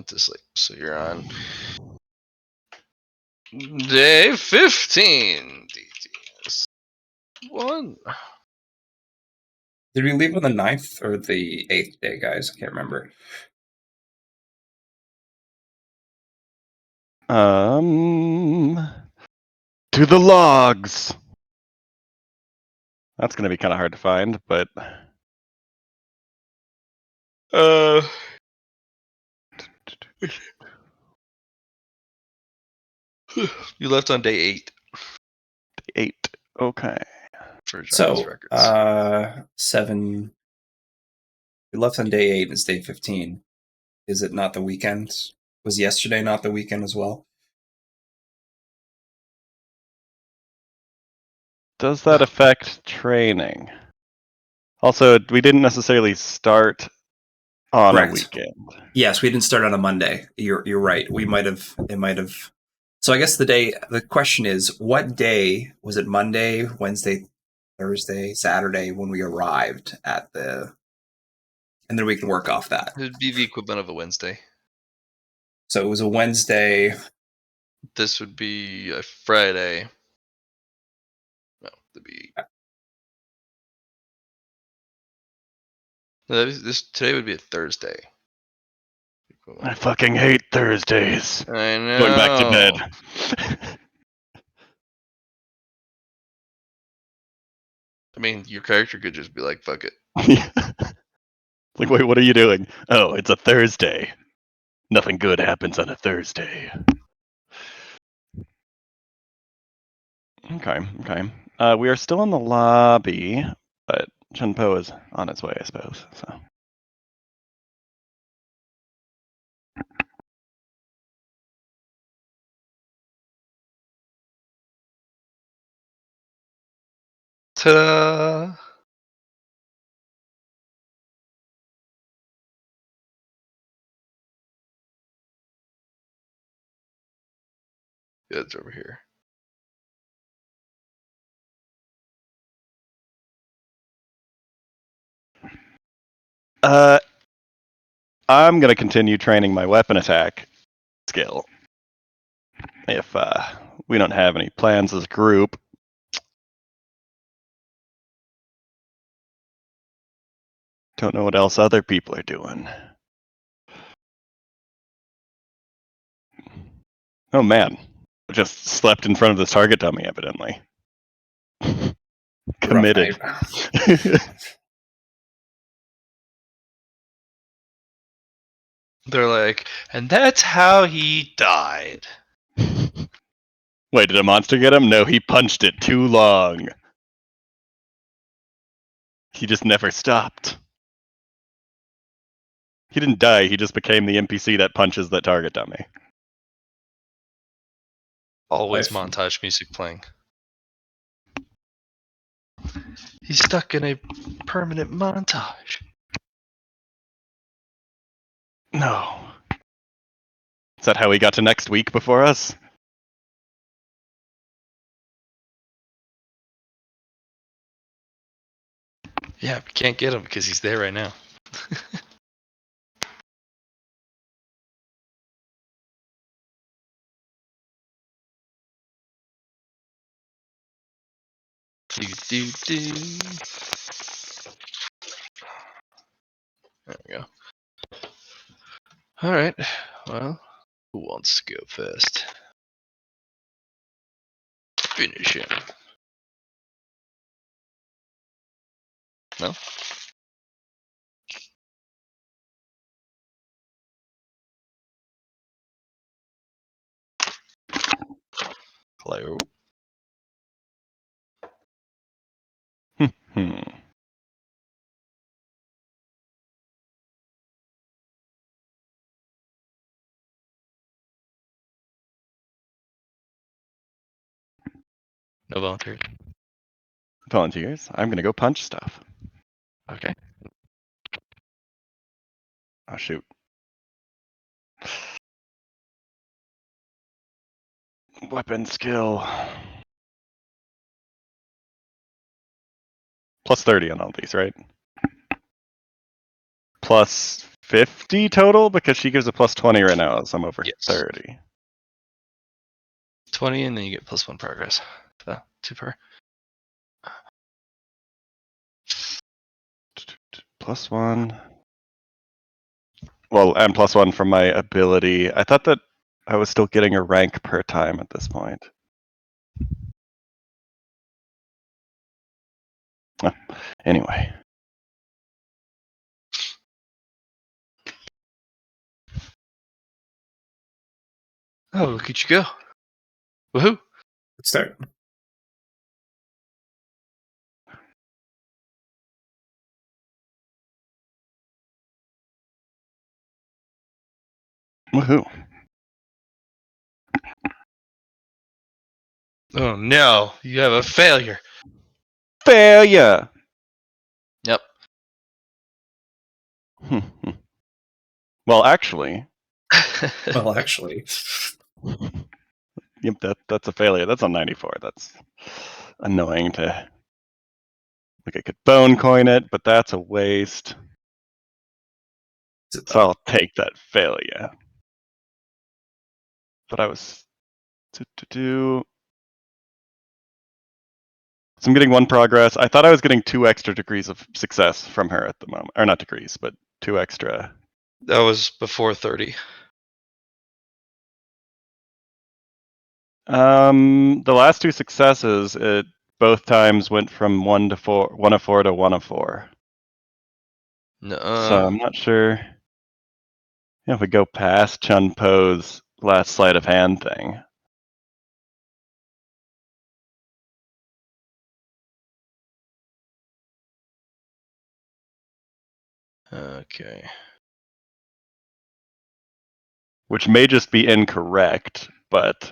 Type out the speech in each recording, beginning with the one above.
went to sleep. So you're on day 15. DTS 1. Did we leave on the 9th or the 8th day, guys? I can't remember. To the logs. That's going to be kind of hard to find, but You left on day 8. 8. Okay. For So, records. 7. We left on day 8. It's day 15. Is it not the weekend? Was yesterday not the weekend as well? Does that affect training? Also, we didn't necessarily start on a weekend. Yes, we didn't start on a Monday. You're right. We might have. It might have. So I guess the question is, what day was it? Monday, Wednesday, Thursday, Saturday when we arrived at the, and then we can work off that. It'd be the equivalent of a Wednesday. So it was a Wednesday. This would be a Friday. No, it'd be. No, today would be a Thursday. I fucking hate Thursdays. I know. Going back to bed. I mean, your character could just be like, fuck it. Like, wait, what are you doing? Oh, it's a Thursday. Nothing good happens on a Thursday. Okay. We are still in the lobby, but Chunpo is on its way, I suppose. So. Ta-da! Yeah, it's over here. I'm gonna continue training my weapon attack skill. If we don't have any plans as a group. Don't know what else other people are doing. Oh man, I just slept in front of this target dummy, evidently. Committed. They're like, and that's how he died. Wait, did a monster get him? No, he punched it too long. He just never stopped. He didn't die, he just became the NPC that punches that target dummy. Always montage music playing. He's stuck in a permanent montage. No. Is that how he got to next week before us? Yeah, we can't get him because he's there right now. There we go. Alright, well, who wants to go first? Finish him. No? Hello? No volunteers? Volunteers? I'm gonna go punch stuff. Okay. Oh shoot. Weapon skill. Plus 30 on all these, right? Plus 50 total because she gives a plus 20 right now, so I'm over Yes. 30. 20, and then you get +1 progress. So 2 per. +1. Well, and +1 from my ability. I thought that I was still getting a rank per time at this point. Anyway. Oh, look at you go! Woohoo! Let's start. Woohoo. Oh no, you have a failure. Failure! Yep. Well, actually, Well, actually, yep, that's a failure. That's a 94. That's annoying to. Like I could bone coin it, but that's a waste. So I'll take that failure. But I was So I'm getting 1 progress. I thought I was getting 2 extra degrees of success from her at the moment, or not degrees, but 2 extra. That was before 30. The last 2 successes, it both times went from 1 to 4, 1 of 4 to 1 of 4. No. So I'm not sure if we go past Chun Po's last sleight of hand thing. Okay. Which may just be incorrect, but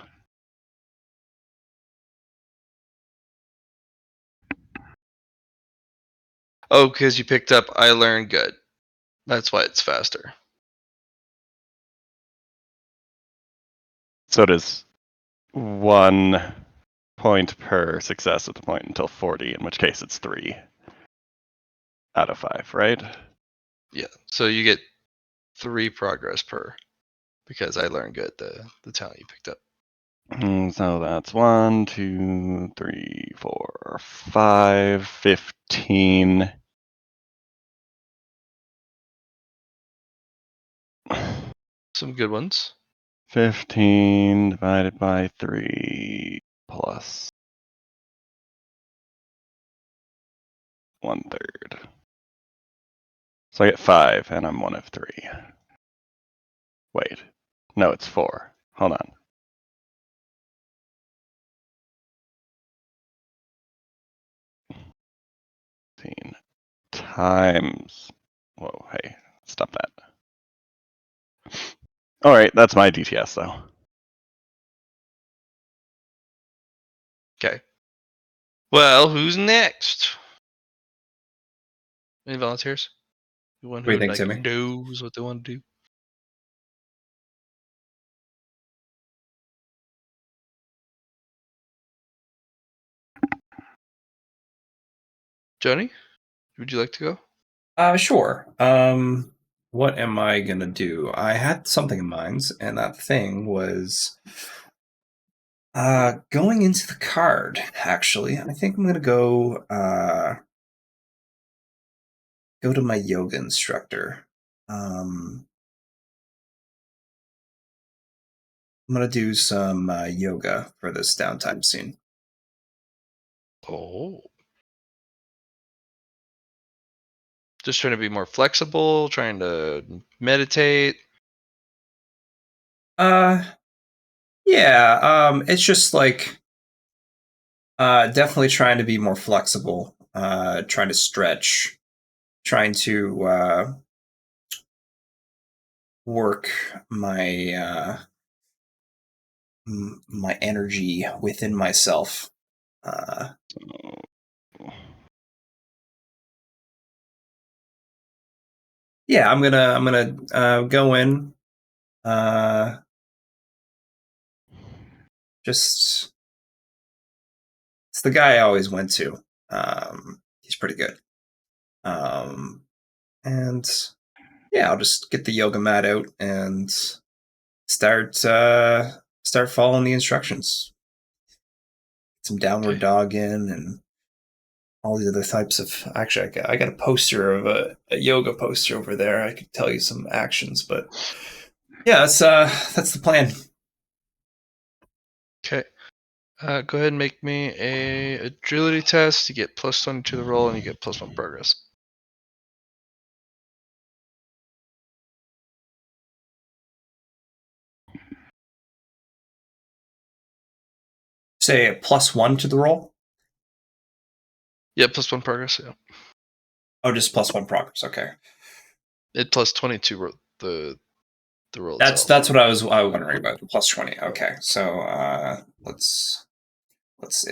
Oh, because you picked up I learn good. That's why it's faster. so it is 1 point per success at the point until 40, in which case it's 3 out of 5, right? Yeah. So you get 3 progress per because I learned good, the talent you picked up. So that's 1, 2, 3, 4, 5, 15. Some good ones. 15 divided by 3 plus 1/3. So I get 5, and I'm 1 of 3. Wait. No, it's 4. Hold on. Times. Whoa, hey, stop that. All right, that's my DTS though. Okay. Well, who's next? Any volunteers? The one what do who you think, like Timmy? knows what they want to do. Johnny, would you like to go? Sure. What am I gonna do? I had something in mind, and that thing was going into the card. Actually, I think I'm gonna go to my yoga instructor. I'm gonna do some yoga for this downtime scene. Oh. Just trying to be more flexible, trying to meditate. Uh, yeah. It's just like definitely trying to be more flexible. Trying to stretch. Trying to work my energy within myself. Yeah, I'm gonna go in. Just it's the guy I always went to. He's pretty good. And Yeah, I'll just get the yoga mat out and start following the instructions. Some downward dog in and all the other types of. Actually, I got a poster of a yoga poster over there. I could tell you some actions, but yeah, that's the plan. Okay. Go ahead and make me a agility test. You get +20 to the roll, and you get +1 progress. Say a +1 to the roll. Yeah, +1 progress. Yeah. Oh, just +1 progress. Okay. It +20 to the roll That's itself. what I was wondering about. The +20. Okay, so let's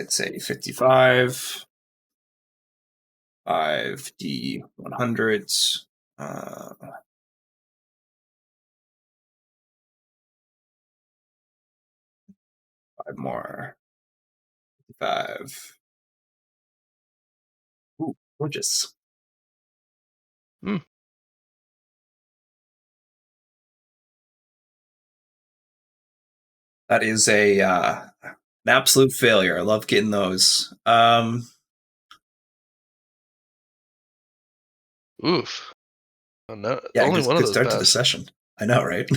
say 55, 5d100s. 5 more. 5. Ooh, gorgeous. Mm. That is an absolute failure. I love getting those. Oof. Oh, no, Yeah, only one of good those start to the passed. session. I know, right?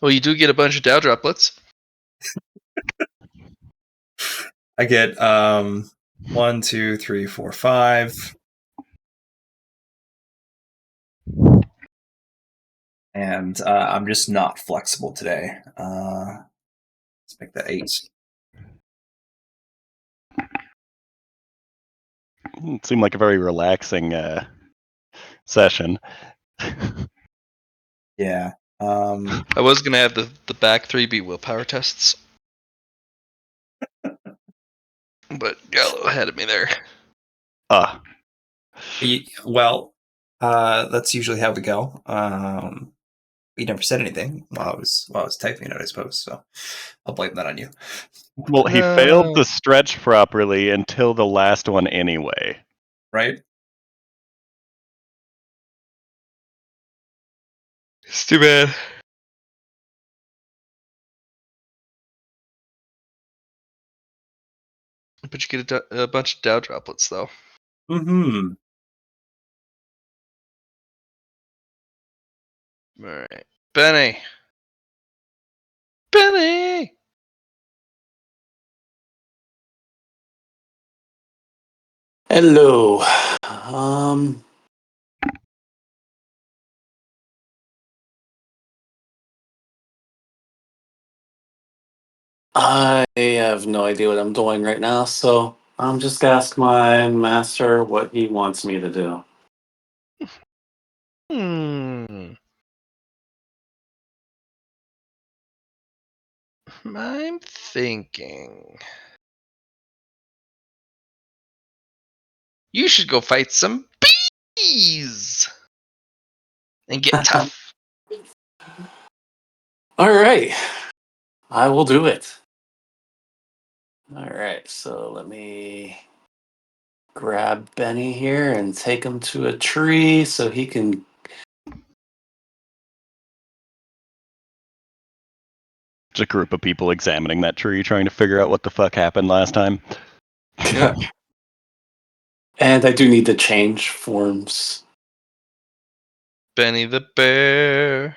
Well, you do get a bunch of Dow droplets. I get 1, 2, 3, 4, 5. And I'm just not flexible today. Let's make that 8. It seemed like a very relaxing session. Yeah. I was gonna have the back 3 be willpower tests, but Gallo had me there. Ah, Well, that's usually how we go. You never said anything while I was typing it, I suppose. So I'll blame that on you. well, he failed to stretch properly until the last one anyway. Right? It's too bad. But you get a bunch of Dow droplets, though. Mm-hmm. All right, Benny. Benny. Hello. I have no idea what I'm doing right now, so I'm just gonna ask my master what he wants me to do. Hmm. I'm thinking you should go fight some bees and get tough. All right, I will do it. All right, so let me grab Benny here and take him to a tree so he can. Just a group of people examining that tree, trying to figure out what the fuck happened last time. Yeah. And I do need to change forms. Benny the bear.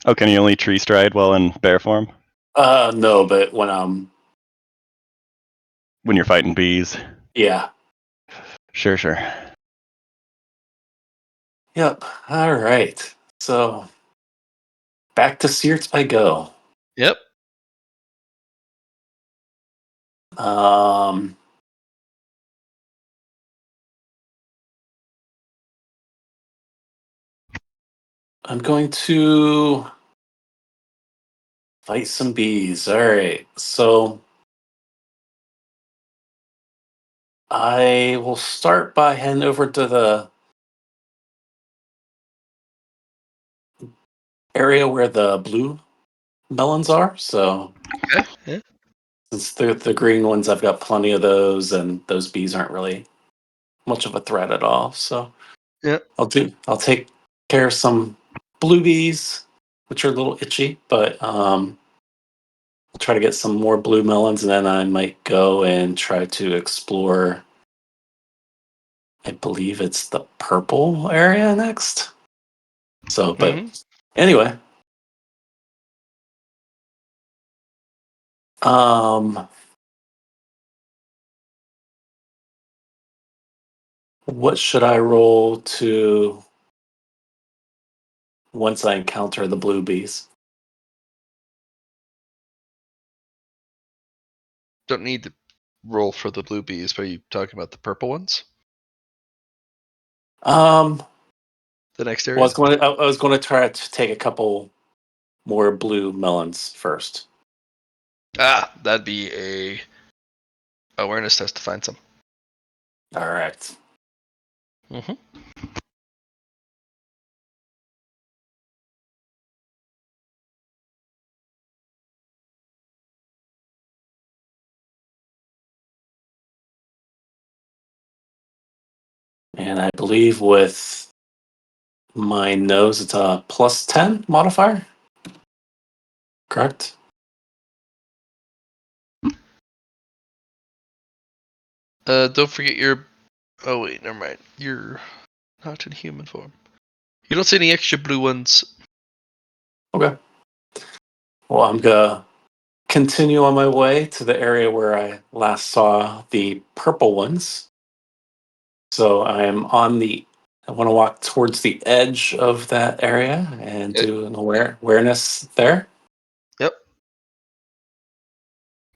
Oh, can you only tree stride while in bear form? No, but when I'm. When you're fighting bees? Yeah. Sure. Yep. All right. So back to Searts I go. Yep. Um, I'm going to fight some bees. All right. So I will start by heading over to the area where the blue melons are. So Okay. Yeah. since they're the green ones, I've got plenty of those, and those bees aren't really much of a threat at all. So Yeah. I'll take care of some bluebies, which are a little itchy, but I'll try to get some more blue melons, and then I might go and try to explore. I believe it's the purple area next. So, but anyway, what should I roll to once I encounter the blue bees? Don't need to roll for the blue bees, but are you talking about the purple ones? Um, The next well, area? I was going to try to take a couple more blue melons first. That'd be a awareness test to find some. All right. Mm-hmm. And I believe with my nose, it's a +10 modifier. Correct? Don't forget your. Oh wait, never mind. You're not in human form. You don't see any extra blue ones. Okay. Well, I'm gonna continue on my way to the area where I last saw the purple ones. So I'm on the. I want to walk towards the edge of that area and Okay. do an awareness there. Yep.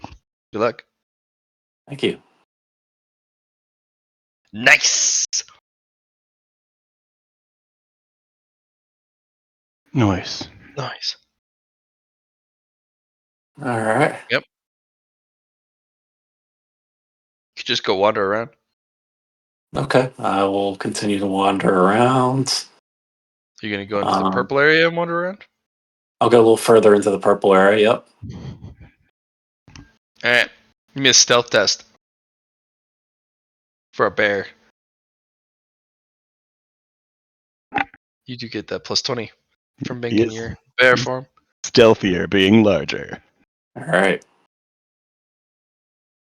Good luck. Thank you. Nice. Nice. Nice. All right. Yep. You could just go wander around. Okay. I will continue to wander around. You're gonna go into the Um, purple area and wander around. I'll go a little further into the purple area. Yep. All right. Give me a stealth test for a bear. You do get that +20 from being in Yes. your bear form. Stealthier, being larger. All right.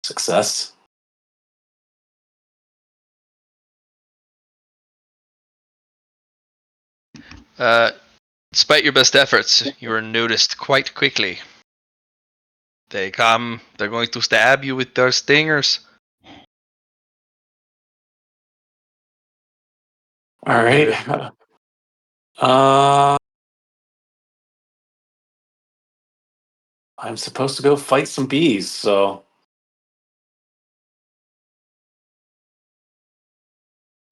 Success. Despite your best efforts, you are noticed quite quickly. They come. They're going to stab you with their stingers. All What are you right. gonna do? Uh, I'm supposed to go fight some bees. So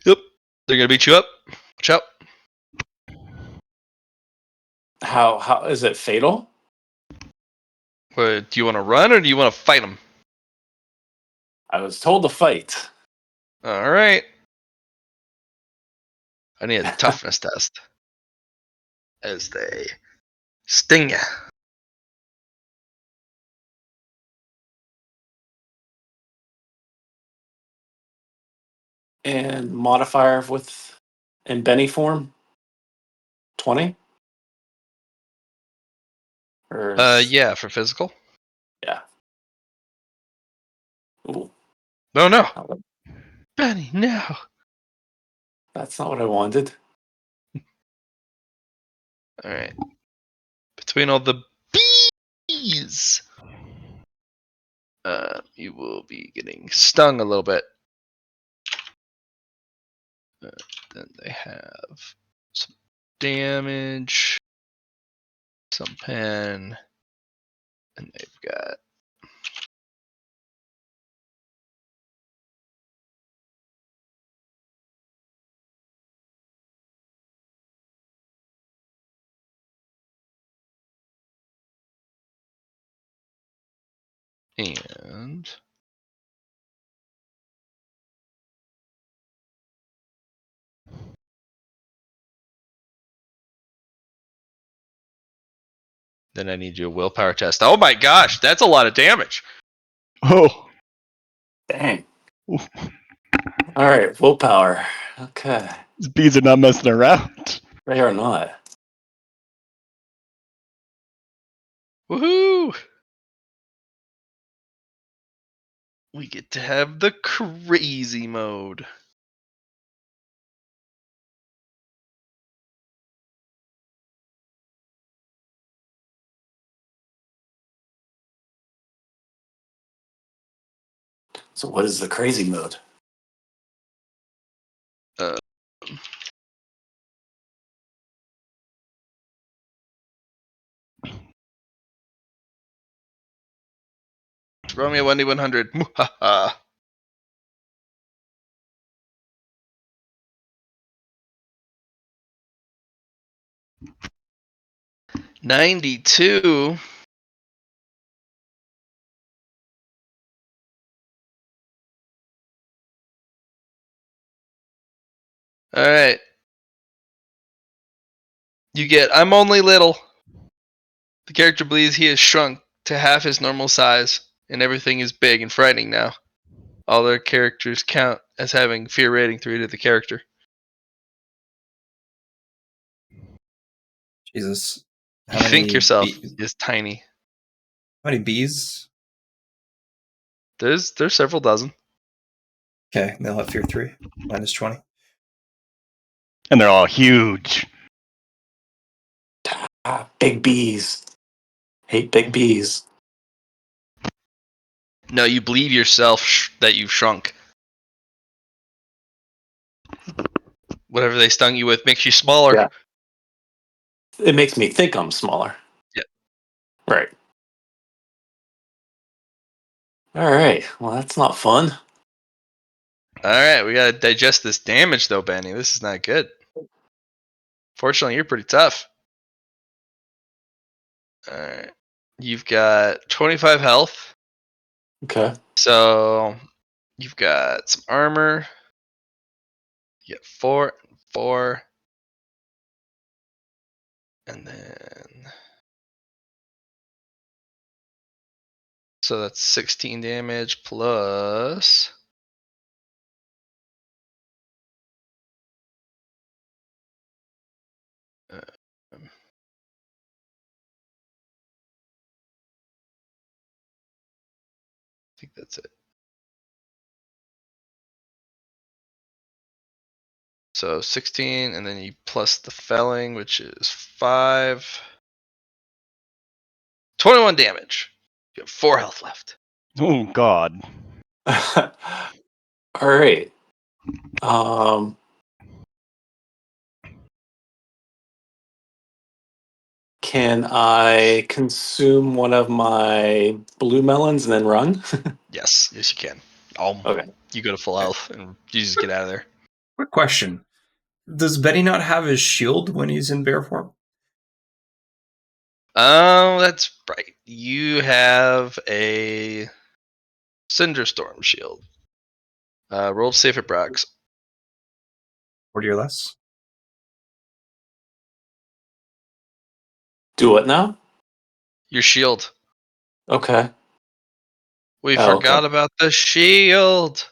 Yep. They're gonna beat you up. Watch out. how is it fatal? Do you want to run or do you want to fight them? I was told to fight. All right. I need a toughness test as they sting you. And modifier with in Benny form 20 or Yeah, for physical. yeah. Ooh, No, no, not what- Benny, no. that's not what I wanted. All right. Between all the bees, you will be getting stung a little bit. Then they have some damage, some pen, and they've got and then I need you a willpower test. Oh my gosh, that's a lot of damage. Oh. Dang. All right, willpower. Okay. These bees are not messing around. They are not. Woohoo! We get to have the crazy mode. So what is the crazy mode? Uh, Roll me a 1d100. Muhaha. $92. All right. You get I'm only little. The character believes he has shrunk to half his normal size, and everything is big and frightening now. All their characters count as having fear rating 3 to the character. Jesus. You think yourself is tiny. How many bees? There's several dozen. Okay, they'll have fear 3. Minus 20. And they're all huge. Big bees. Hate big bees. No, you believe yourself that you've shrunk. Whatever they stung you with makes you smaller. Yeah. It makes me think I'm smaller. Yeah. Right. All right. Well, that's not fun. All right, we gotta digest this damage though, Benny. This is not good. Fortunately, you're pretty tough. All right, you've got 25 health. Okay. So you've got some armor. You get 4 and 4. And then. So that's 16 damage plus. I think that's it. So 16, and then you plus the felling, which is 5. 21 damage. You have 4 health left. Oh God. All right. Can I consume one of my blue melons and then run? Yes, you can. Okay. You go to full health and you just get out of there. Quick question. Does Benny not have his shield when he's in bear form? Oh, that's right. You have a Cinderstorm shield. Roll safe at Brax. 40 or less? Do what now? Your shield. Okay. We Oh, okay. forgot about the shield.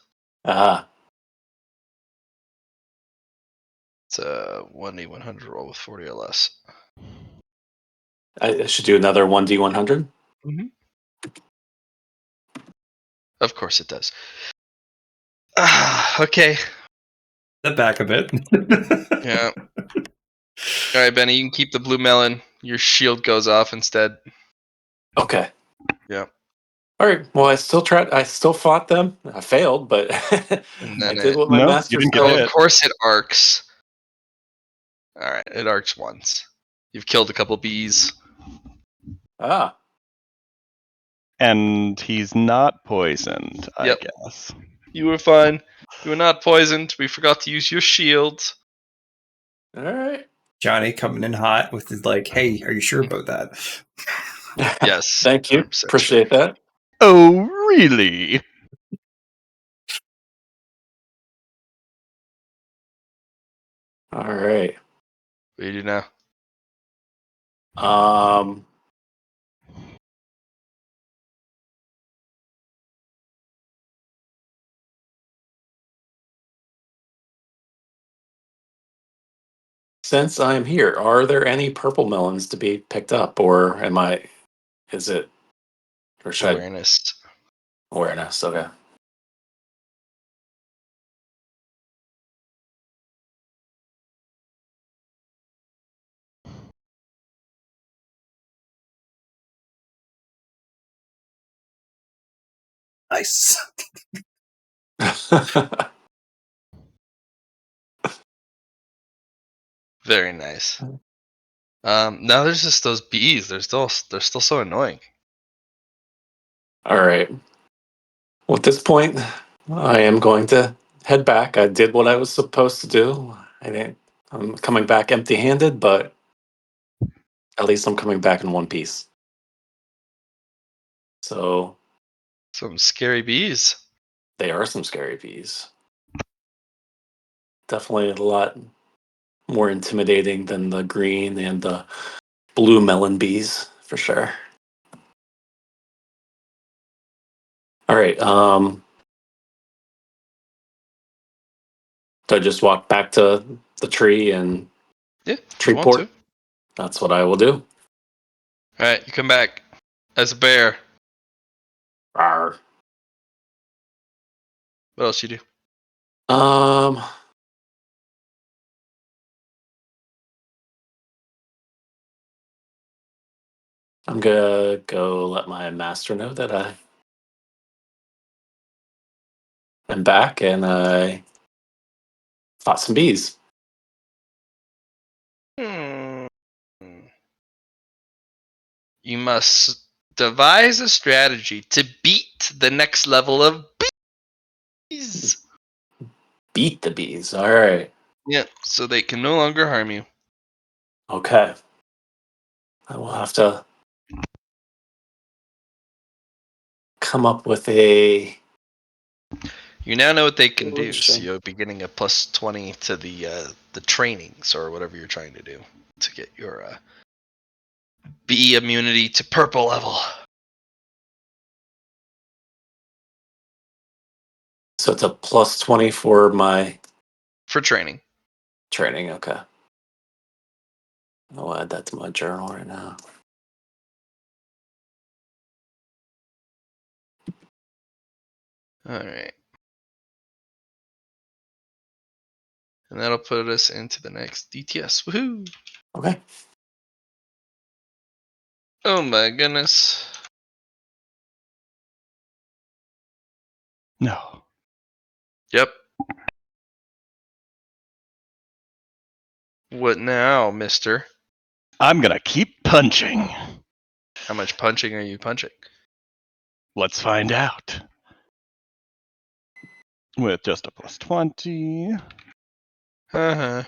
Ah. It's a 1d100 roll with 40 or less. I should do another 1d100. Mm-hmm. Of course it does. Okay. Step back a bit. Yeah. All right, Benny, you can keep the blue melon. Your shield goes off instead. Okay. Yeah. All right. Well, I still tried. I still fought them. I failed, but And I then did what my No, master you didn't get oh, said. of hit. course it arcs. All right, it arcs once. You've killed a couple bees. Ah. And he's not poisoned, I Yep. guess. You were fine. You were not poisoned. We forgot to use your shield. All right. Johnny coming in hot with his like, hey, are you sure about that? Yes. Thank you. 100% Appreciate that. Oh, really? All right. What do you do now? Um. since I'm here, are there any purple melons to be picked up, or is it, or should Awareness. awareness? Okay. Nice. Very nice. Now there's just those bees. They're still so annoying. All right. Well, at this point, I am going to head back. I did what I was supposed to do. I'm coming back empty-handed, but at least I'm coming back in one piece. So Some scary bees. they are some scary bees. Definitely a lot more intimidating than the green and the blue melon bees, for sure. All right. Do I just walk back to the tree and Yeah, if you tree want to. port? That's what I will do. All right, you come back as a bear. Rawr. What else you do? Um, I'm gonna go let my master know that I am back and I fought some bees. Hmm. You must devise a strategy to beat the next level of bees. Beat the bees. All right. Yeah, so they can no longer harm you. Okay. I will have to come up with a You now know what they can do, so solution. you'll be getting a plus 20 to the trainings or whatever you're trying to do to get your bee immunity to purple level. So it's a plus 20 for my For training. training. Okay. I'll add that to my journal right now. Alright. And that'll put us into the next DTS. Woohoo! Okay. Oh my goodness. No. Yep. What now, mister? I'm gonna keep punching. How much punching are you punching? Let's find out. With just a plus 20. Uh-huh.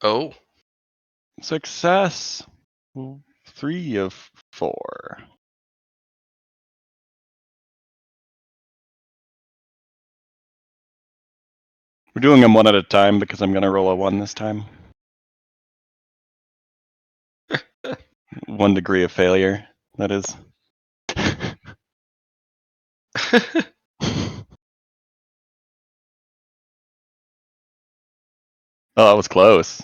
Oh. Success. 3 of 4. We're doing them one at a time because I'm going to roll a 1 this time. 1 degree of failure, that is. Oh, that was close.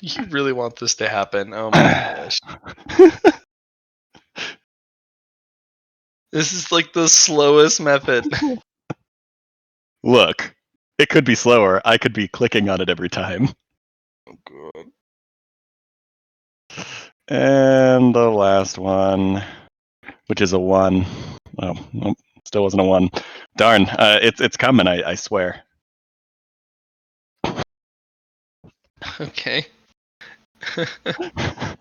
You really want this to happen? Oh my gosh. This is like the slowest method. Look, it could be slower. I could be clicking on it every time. Oh god. And the last one, which is a 1. Oh, nope, still wasn't a 1. Darn, it's coming, I swear. Okay. That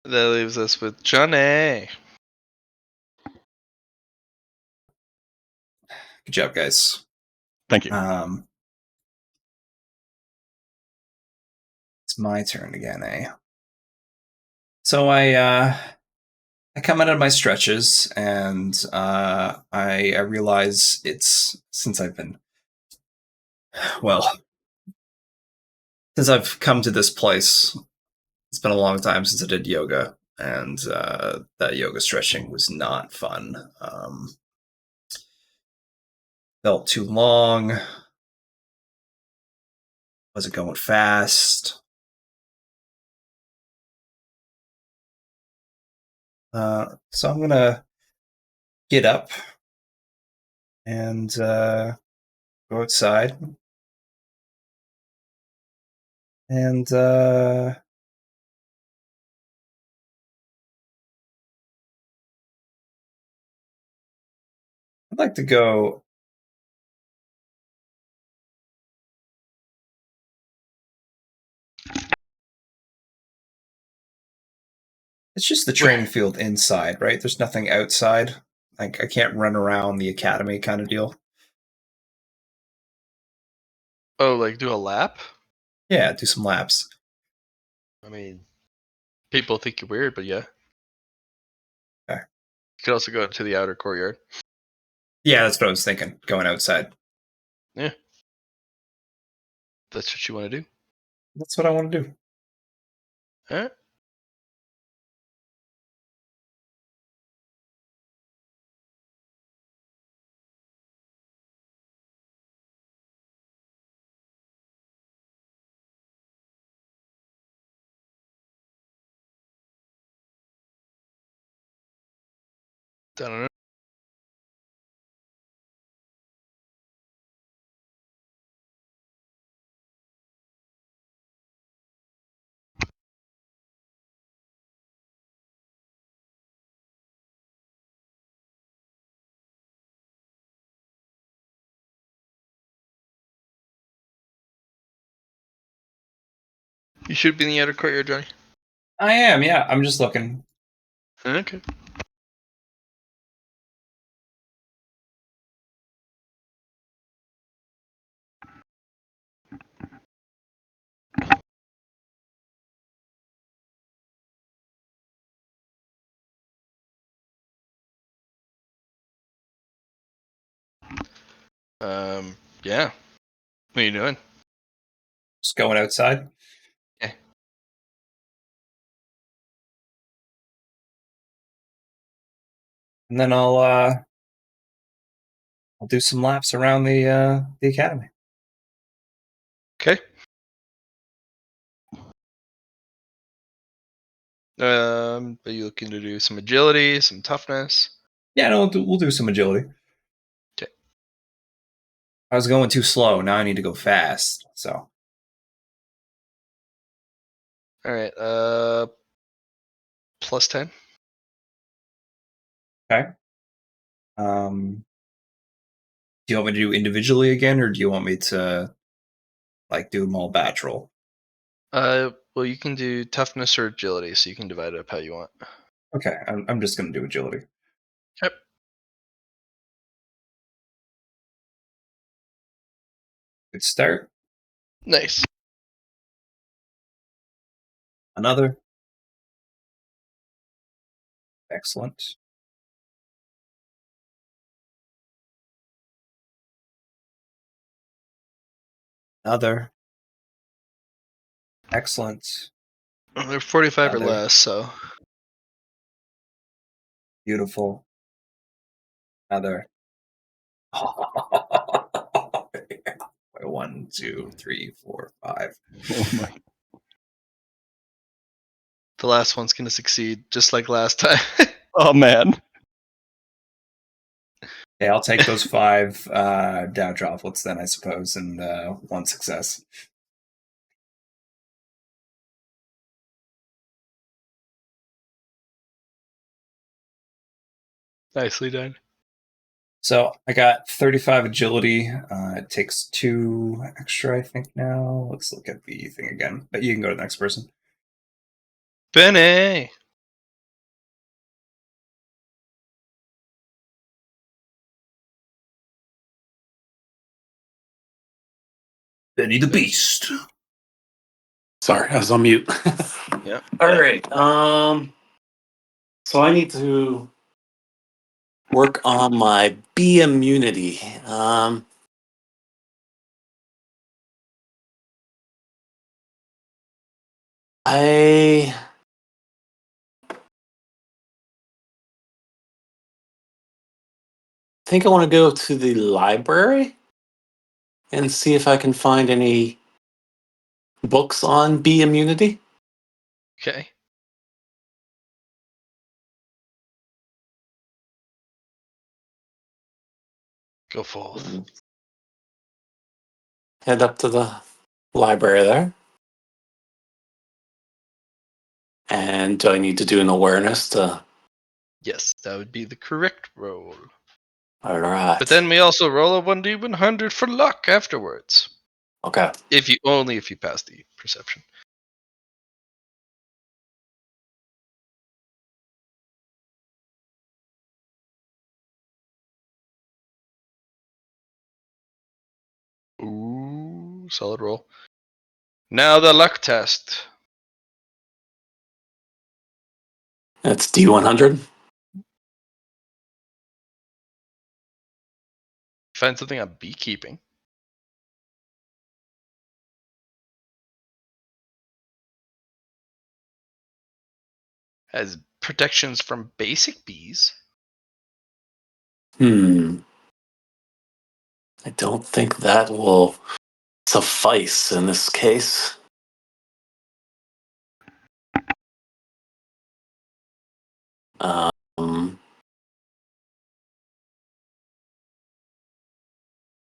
leaves us with Johnny. Good job, guys. Thank you. It's my turn again, eh? So I I come out of my stretches, and I realize it's since I've come to this place. It's been a long time since I did yoga, and that yoga stretching was not fun. Felt too long. Wasn't going fast. So I'm gonna get up and go outside and I'd like to go. It's just the training field inside, right? There's nothing outside. Like I can't run around the academy kind of deal. Oh, like do a lap? Yeah, do some laps. I mean, people think you're weird, but yeah. Okay. You could also go into the outer courtyard. Yeah, that's what I was thinking. Going outside. Yeah. That's what you want to do. That's what I want to do. All right. I don't know. You should be in the outer courtyard, Johnny. I am, yeah. I'm just looking. Okay. Yeah. What are you doing? Just going outside. Yeah. And then I'll do some laps around the academy. Okay. Are you looking to do some agility, some toughness? Yeah, no, we'll do some agility. Okay. I was going too slow. Now I need to go fast. So All right. Plus 10. okay. Do you want me to do individually again, or do you want me to like do them all batch roll? Well, you can do toughness or agility, so you can divide it up how you want. Okay, I'm just gonna do agility. Yep. Good start. Nice. Another. Excellent. Another. Excellent. Well, they're 45 or Another. less, so. Beautiful. Another. 1, 2, 3, 4, 5. Oh my. The last one's gonna succeed, just like last time. Oh man. Okay, I'll take those 5 Dow droplets then, I suppose, and 1 success. Nicely done. So I got 35 agility. It takes 2 extra, I think, now. Let's look at the thing again. But you can go to the next person. Benny! Benny the Beast. Sorry, I was on mute. Yeah. All right. So I need to work on my bee immunity. I think I want to go to the library and see if I can find any books on bee immunity. Okay. Go forth. Head up to the library there. And do I need to do an awareness to? Yes, that would be the correct roll. All right. But then we also roll a 1d100 for luck afterwards. Okay. If you pass the perception. Ooh, solid roll. Now the luck test. That's D100. Find something on beekeeping. Has protections from basic bees. I don't think that will suffice in this case. Um,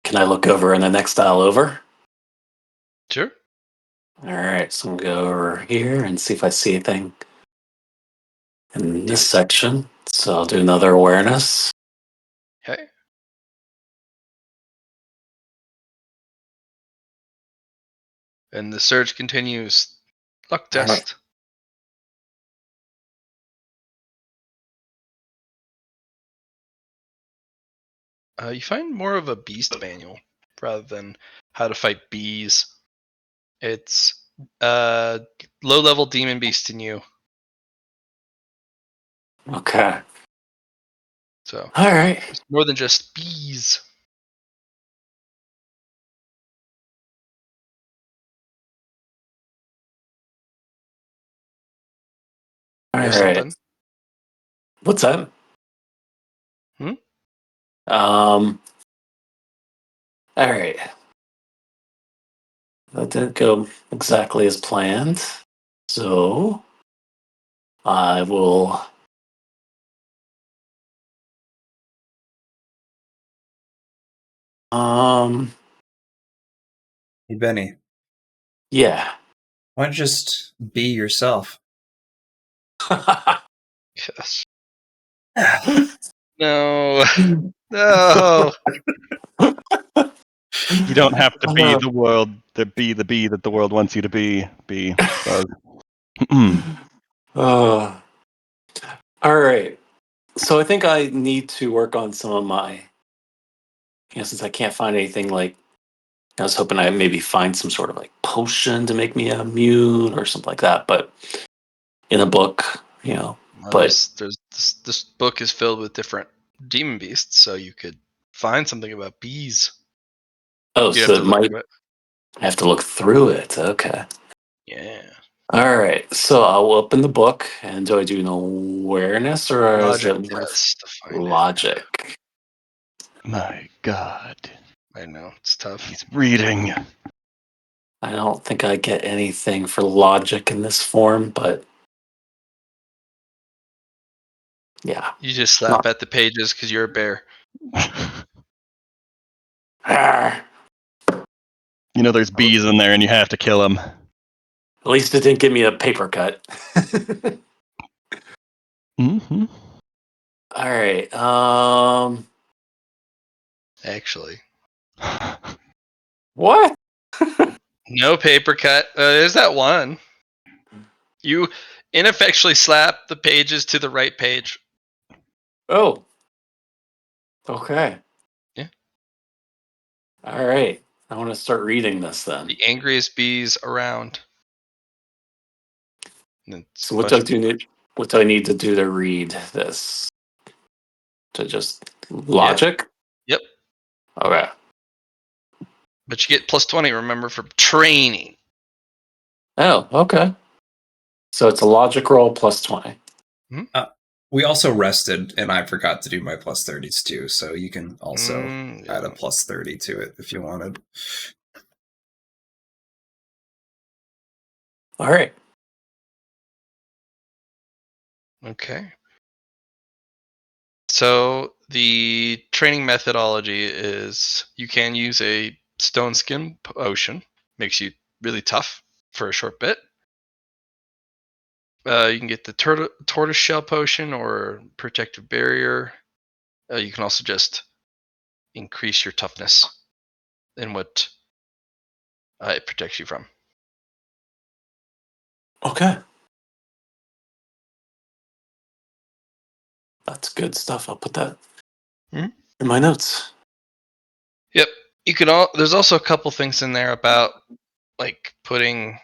can I look over in the next aisle over? Sure. All right, so I'm gonna go over here and see if I see anything in this section. So I'll do another awareness. Okay. And the search continues. Luck All right. test. You find more of a beast manual rather than how to fight bees. It's low-level demon beast in you. Okay. So All right. it's more than just bees. All You have right. something? What's that? Hmm? All right. That didn't go exactly as planned. So I will. Um. Hey, Benny, Yeah. why don't you just be yourself? Yes. No. No. You don't have to be the world, be the bee that the world wants you to be. Buzz. All right. So I think I need to work on some of my. Since I can't find anything like, I was hoping I maybe find some sort of like potion to make me immune or something like that. But in a book, Well, But there's this book is filled with different demon beasts, so you could find something about bees. oh, You have so to it look might. through it. I have to look through it. Okay. Yeah. All right. So I'll open the book, and do I do an awareness or is Logic it more test to find it. logic? My God. I know, it's tough. He's reading. I don't think I get anything for logic in this form, but yeah. You just slap Not. at the pages because you're a bear. Arr. There's bees in there and you have to kill them. At least it didn't give me a paper cut. Mm-hmm. All right. Actually, What? no paper cut. There's that one. You ineffectually slap the pages to the right page. Oh. Okay. Yeah. All right. I want to start reading this then. The angriest bees around. And it's So a what do bunch I of do? What do I need to do to read this? To just logic? Yep. Okay. But you get plus 20, remember, for training. Oh, okay. So it's a logic roll plus 20. We also rested, and I forgot to do my plus 30s too, so you can also add a Yeah. plus 30 to it if you wanted. All right. Okay. So the training methodology is you can use a stone skin potion, makes you really tough for a short bit. You can get the tortoise shell potion or protective barrier. You can also just increase your toughness in what it protects you from. Okay. That's good stuff. I'll put that Mhm. in my notes. Yep. You can there's also a couple things in there about like putting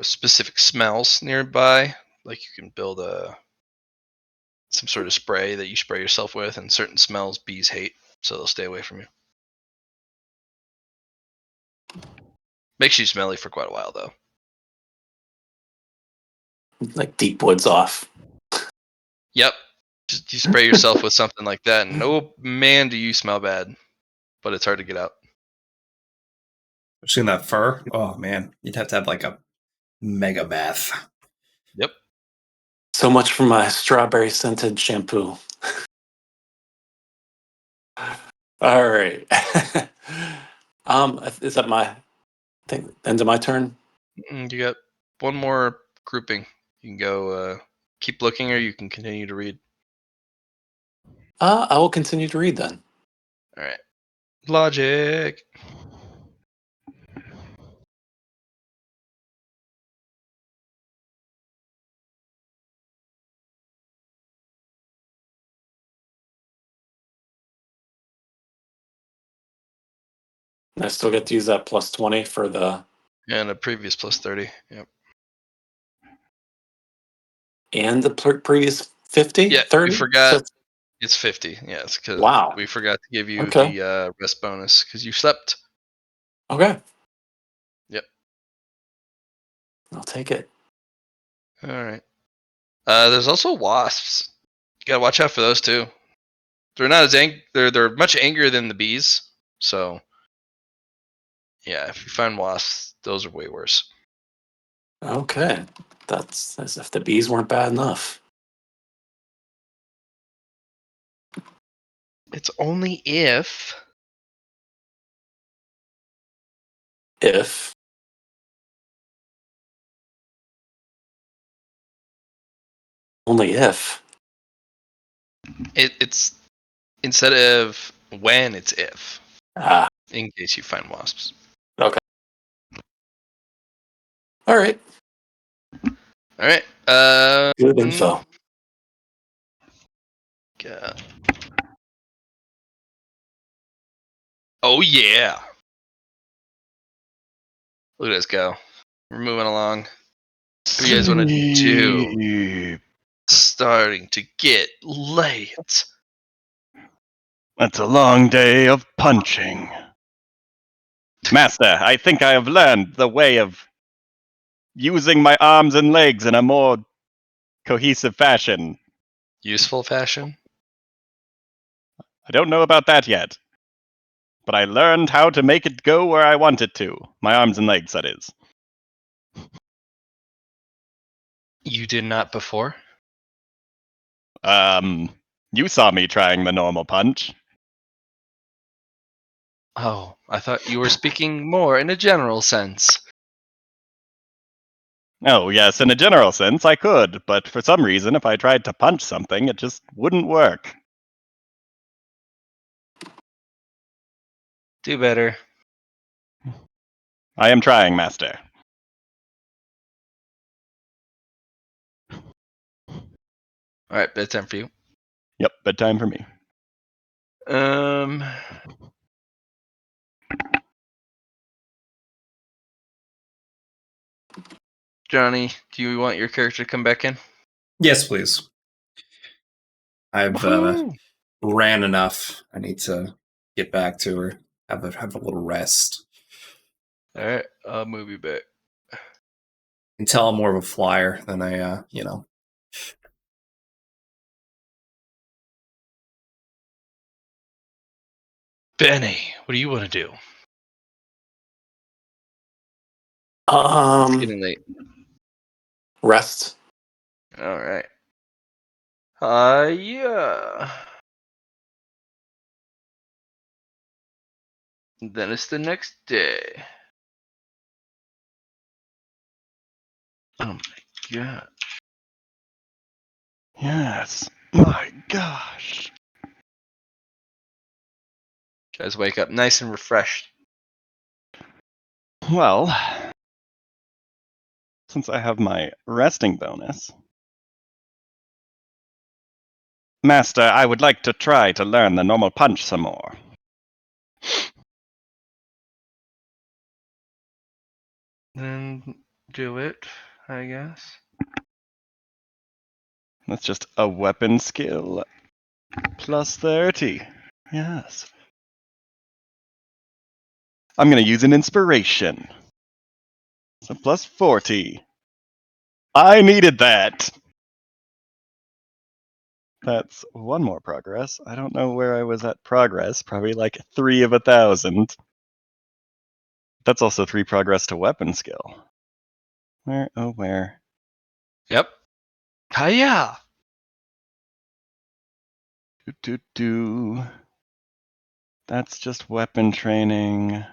specific smells nearby. Like you can build some sort of spray that you spray yourself with, and certain smells bees hate, so they'll stay away from you. Makes you smelly for quite a while though. Like deep woods off. Yep. Just you spray yourself with something like that, and oh man, do you smell bad. But it's hard to get out. Especially in that fur. Oh man, you'd have to have like a mega bath. Yep. So much for my strawberry scented shampoo. All right. Is that my thing? End of my turn? You got one more grouping. You can go keep looking, or you can continue to read. I will continue to read then. All right. Logic. And I still get to use that plus 20 for the And a previous plus 30. Yep. and the previous 50, Yeah, we 30. forgot So it's 50. Yes, because wow. we forgot to give you Okay. the rest bonus because you slept. Okay. Yep. I'll take it. All right. There's also wasps. You gotta watch out for those too. They're not as they're much angrier than the bees. So yeah, if you find wasps, those are way worse. Okay. That's as if the bees weren't bad enough. It's only if If only if. it's instead of when, it's if. Ah. In case you find wasps. Okay. All right. All right. Good info. God. Oh yeah. Look at us go. We're moving along. What do you guys want to do? Sleep. Starting to get late. It's a long day of punching. Master, I think I have learned the way of using my arms and legs in a more cohesive fashion. Useful fashion. I don't know about that yet. But I learned how to make it go where I want it to. My arms and legs, that is. You did not before? You saw me trying the normal punch. Oh, I thought you were speaking more in a general sense. Oh, yes, in a general sense, I could, but for some reason, if I tried to punch something, it just wouldn't work. Do better. I am trying, Master. Alright, bedtime for you. Yep, bedtime for me. Johnny, do you want your character to come back in? Yes, please. I've Woohoo! ran enough. I need to get back to her. Have a little rest. All right, I'll move you back. And tell I'm more of a flyer than Benny, what do you want to do? It's getting late. Rest. All right. Yeah. Then it's the next day. Oh my god. Yes. My gosh. Guys wake up nice and refreshed. Well, since I have my resting bonus, Master, I would like to try to learn the normal punch some more. Then do it, I guess. That's just a weapon skill. Plus 30. Yes. I'm going to use an inspiration. So plus 40. I needed that. That's one more progress. I don't know where I was at progress. Probably like 3 of 1,000. That's also 3 progress to weapon skill. Where? Oh, where? Yep. Hiya! Do. That's just weapon training.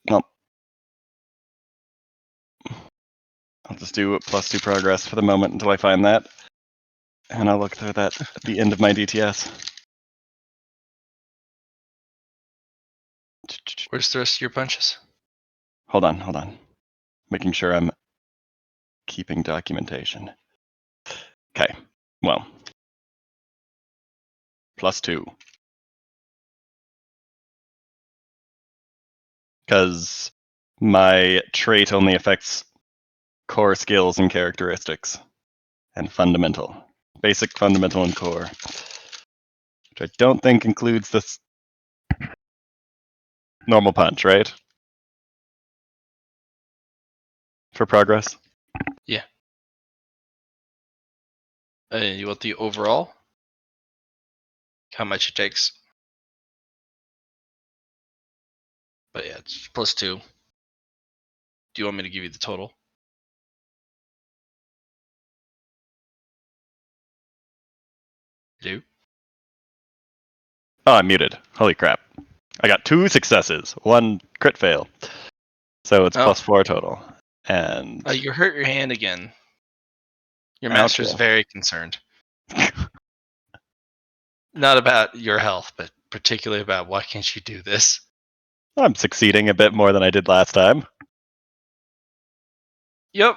Well, I'll just do plus 2 progress for the moment until I find that. And I'll look through that at the end of my DTS. Where's the rest of your punches? Hold on. Making sure I'm keeping documentation. Okay, well. Plus 2. Because my trait only affects core skills and characteristics. And fundamental. Basic, fundamental, and core. Which I don't think includes this normal punch, right? For progress? Yeah. You want the overall? How much it takes? But yeah, it's plus 2. Do you want me to give you the total? Do? Oh, I'm muted. Holy crap. I got 2 successes, 1 crit fail. So it's Oh. plus 4 total. And You hurt your hand again. Your Ouch. master's very concerned. Not about your health, but particularly about why can't you do this? I'm succeeding a bit more than I did last time. Yep.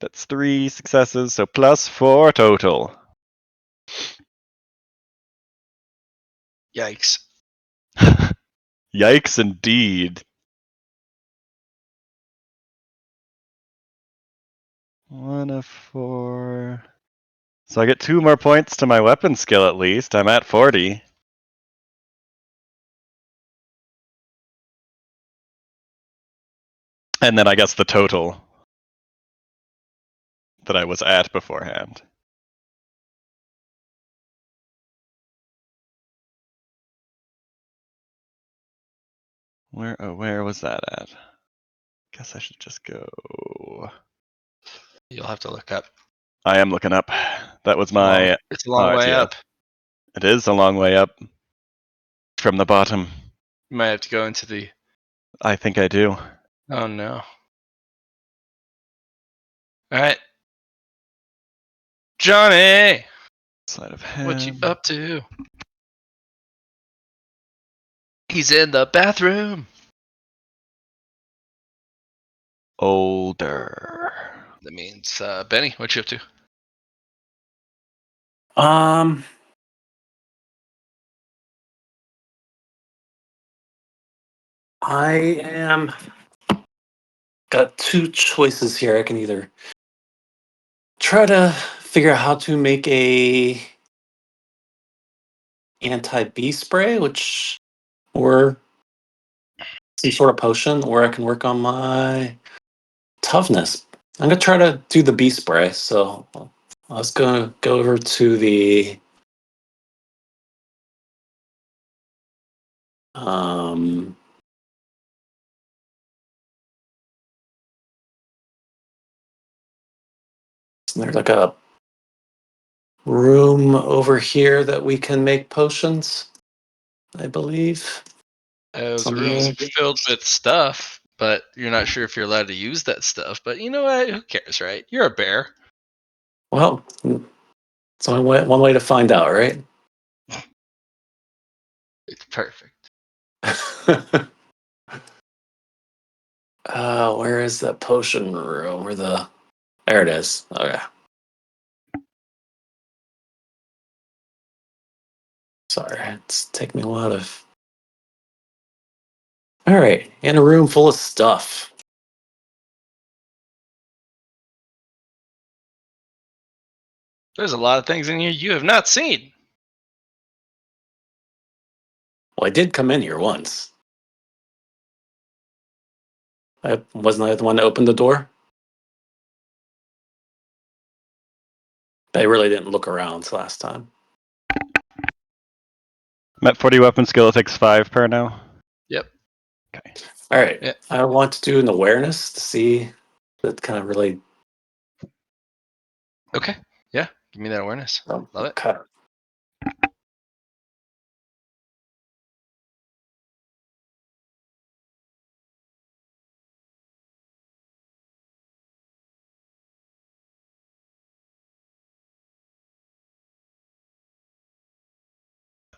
That's 3 successes, so plus 4 total. Yikes. Yikes indeed. 1 of 4. So I get 2 more points to my weapon skill at least. I'm at 40. And then I guess the total that I was at beforehand. Where was that at? Guess I should just go. You'll have to look up. I am looking up. That was my. It's a long way yeah. up. It is a long way up from the bottom. You might have to go into the. I think I do. Oh no. Alright. Johnny! Sleight of hand. What you up to? He's in the bathroom. Older. That means, Benny, what you up to? I am got two choices here. I can either try to figure out how to make a anti-bee spray, or some sort of potion, or I can work on my toughness. I'm gonna try to do the bee spray. So let's go over to the um. There's like a room over here that we can make potions, I believe. The room's filled with stuff, but you're not sure if you're allowed to use that stuff. But you know what? Who cares, right? You're a bear. Well, it's only one way to find out, right? It's perfect. Where is that potion room? There it is. Okay. Sorry, it's taking me a while to. All right, in a room full of stuff. There's a lot of things in here you have not seen. Well, I did come in here once. Wasn't I the one that opened the door? I really didn't look around last time. I'm at 40 weapon skill. It takes 5 per now. Yep. Okay. All right. Yeah. I want to do an awareness to see that kind of really. Okay. Yeah. Give me that awareness. Love it. Okay.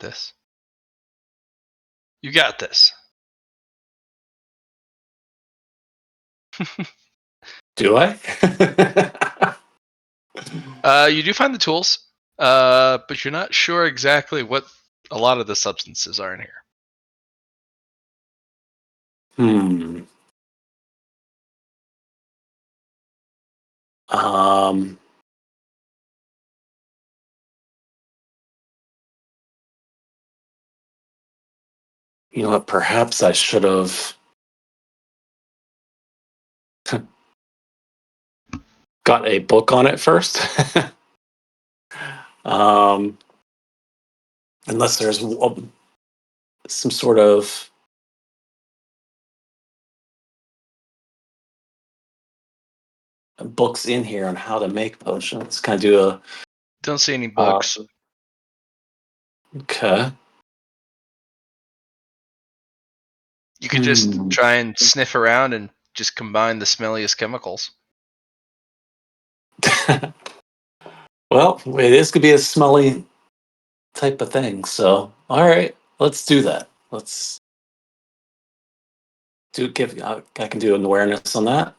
This. You got this. Do I? You do find the tools, but you're not sure exactly what a lot of the substances are in here. Hmm. Um. You know what? Perhaps I should have got a book on it first. um. Unless there's some sort of books in here on how to make potions. Can I do a? Don't see any books. Okay. You could just try and sniff around and just combine the smelliest chemicals. Well, this could be a smelly type of thing. So, all right, let's do that. Let's I can do an awareness on that.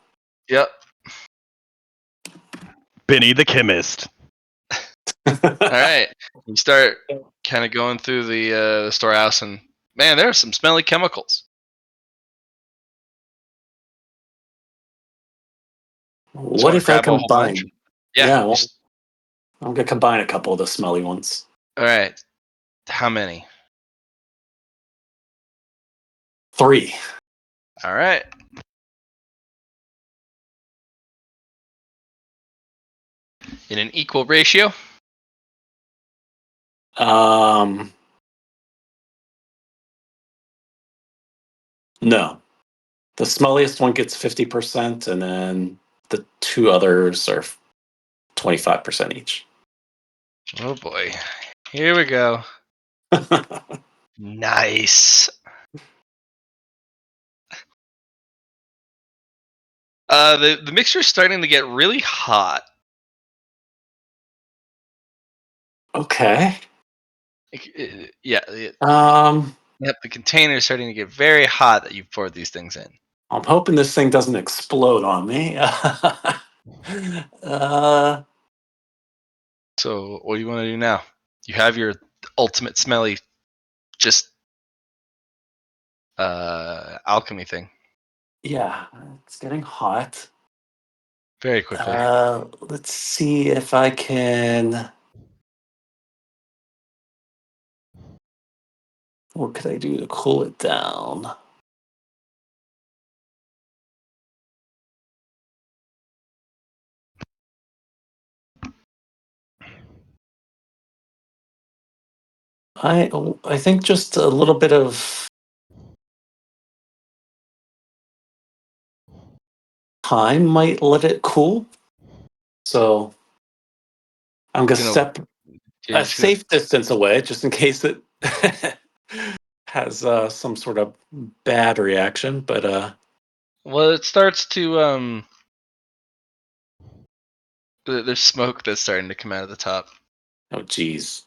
Yep. Benny the chemist. All right. You start kind of going through the storehouse, and man, there are some smelly chemicals. Just What want to if I grab a whole bunch. combine? Yeah. Yeah, well, I'm gonna combine a couple of the smelly ones. All right. How many? 3. All right. In an equal ratio. No. The smelliest one gets 50%, and then the 2 others are 25% each. Oh boy. Here we go. Nice. The mixture's starting to get really hot. Okay. Yeah. Yep. The container's starting to get very hot that you've poured these things in. I'm hoping this thing doesn't explode on me. So what do you want to do now? You have your ultimate smelly, just alchemy thing. Yeah, it's getting hot. Very quickly. Let's see if I can. What could I do to cool it down? I think just a little bit of time might let it cool. So I'm gonna Gonna- step You're a just gonna, safe distance away, just in case it has some sort of bad reaction. But well, it starts to there's smoke that's starting to come out of the top. oh geez.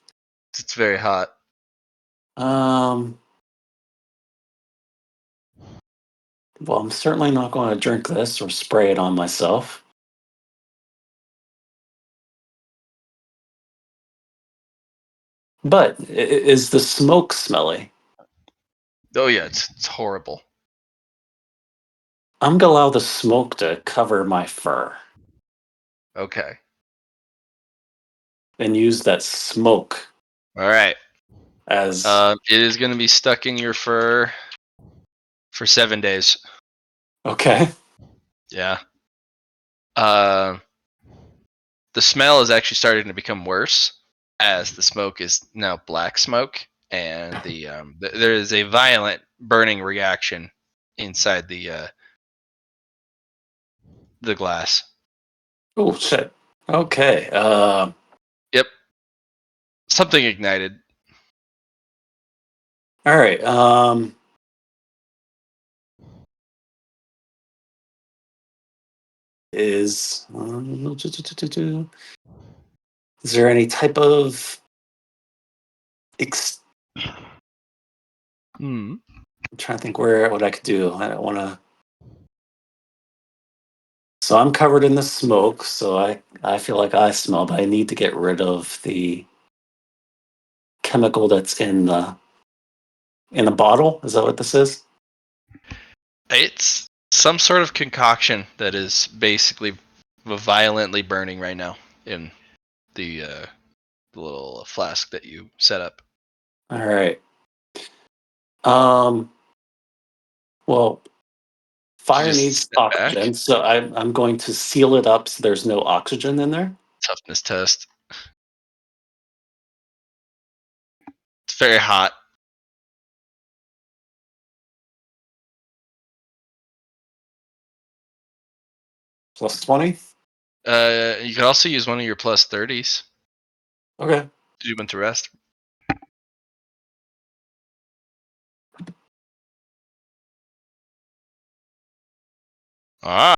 It's very hot. Well, I'm certainly not going to drink this or spray it on myself. But is the smoke smelly? Oh yeah, it's horrible. I'm gonna allow the smoke to cover my fur Okay. and use that smoke All right. as It is gonna be stuck in your fur for 7 days. okay. Yeah. Uh, the smell is actually starting to become worse as the smoke is now black smoke, and there is a violent burning reaction inside the glass. Oh shit. Okay. Yep. Something ignited. All right. Is is there any type of Hmm. I'm trying to think what I could do. I don't want to. So I'm covered in the smoke, so I feel like I smell, but I need to get rid of the chemical that's in the bottle. Is that what this is? It's some sort of concoction that is basically violently burning right now in the little flask that you set up. All right. Um. Well, You fire just needs step back. oxygen, so I'm going to seal it up so there's no oxygen in there. Toughness test. It's very hot. Plus 20. You could also use one of your plus 30s Okay. to do winter rest. Ah,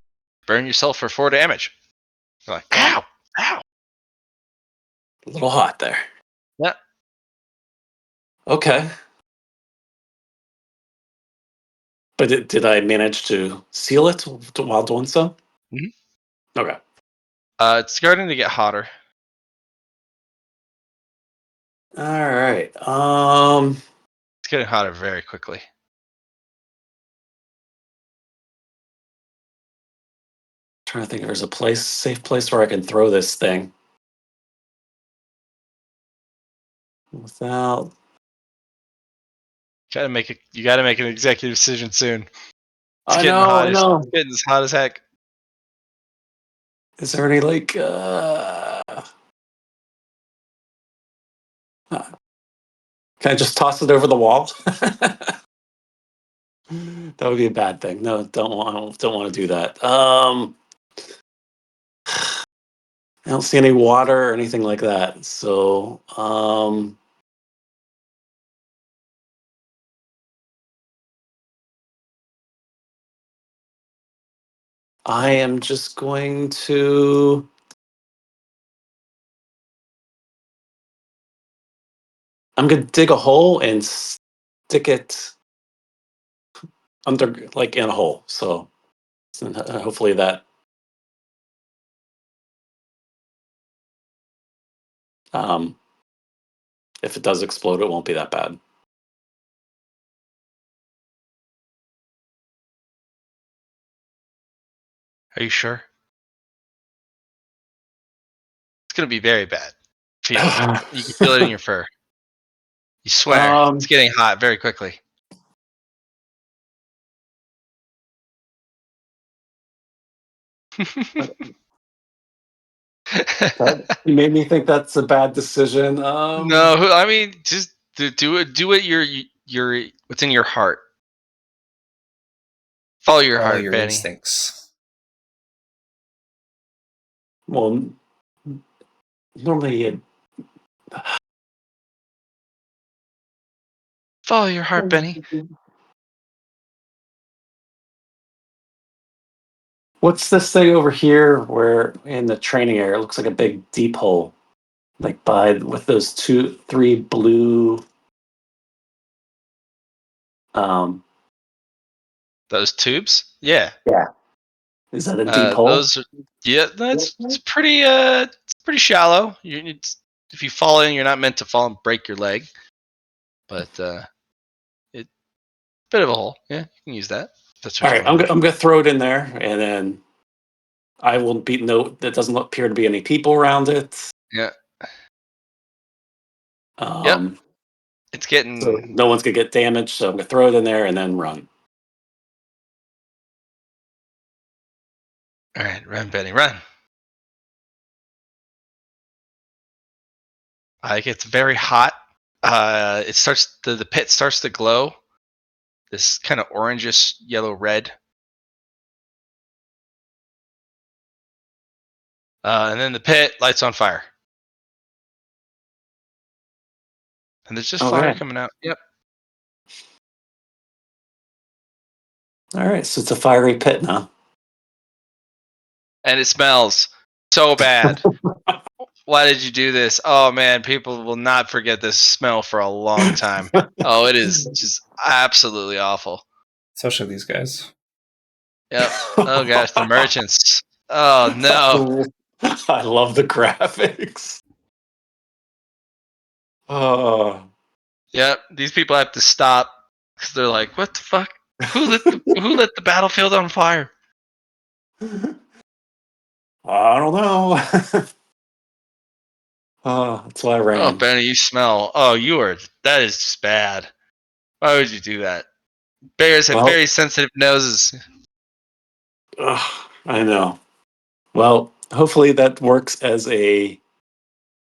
burn yourself for 4 damage. You're like, ow, ow. A little hot there. Yeah. Okay. But did I manage to seal it while doing so? Mhm. Okay. It's starting to get hotter. All right. It's getting hotter very quickly. Trying to think if there's a safe place where I can throw this thing without. You gotta make an executive decision soon. It's I getting know, hot. I It's know. getting as hot as heck. Is there any like can I just toss it over the wall? That would be a bad thing. No, don't want to do that. I don't see any water or anything like that. So, I am just going to. I'm going to dig a hole and stick it under, like in a hole. So hopefully that, um, if it does explode, it won't be that bad. Are you sure? It's gonna be very bad. Feel it. You can feel it in your fur. You swear. It's getting hot very quickly. You made me think that's a bad decision. No, I mean just do it. Do it. Your what's in your heart. Follow your Follow heart, your Benny. instincts. Well, normally Follow your heart, Benny. What's this thing over here where in the training area it looks like a big deep hole? Like by with those 3 blue Those tubes. Yeah. is that a deep hole? Those. Yeah. That's it's pretty. It's pretty shallow. If you fall in, you're not meant to fall and break your leg. But it's a bit of a hole. Yeah, you can use that. That's what All you right, want to do. I'm gonna throw it in there, and then I will be no. There doesn't appear to be any people around it. Yeah. Um, It's so getting. no one's gonna get damaged. So I'm gonna throw it in there and then run. All right, run, Benny, run. It gets very hot. It starts. The pit starts to glow. This kind of orangish yellow red. And then the pit lights on fire. And there's just fire Okay. coming out. Yep. All right, so it's a fiery pit now. And it smells so bad. Why did you do this? Oh man, people will not forget this smell for a long time. Oh, it is just absolutely awful. Especially these guys. Yep. Oh gosh, the merchants. Oh no. I love the graphics. Oh. Yep. These people have to stop because they're like, "What the fuck? Who lit the battlefield on fire?" I don't know. That's why I Oh, ran. Benny, you smell. Oh, you are. That is just bad. Why would you do that? Bears have Well, very sensitive noses. I know. Well, hopefully that works as a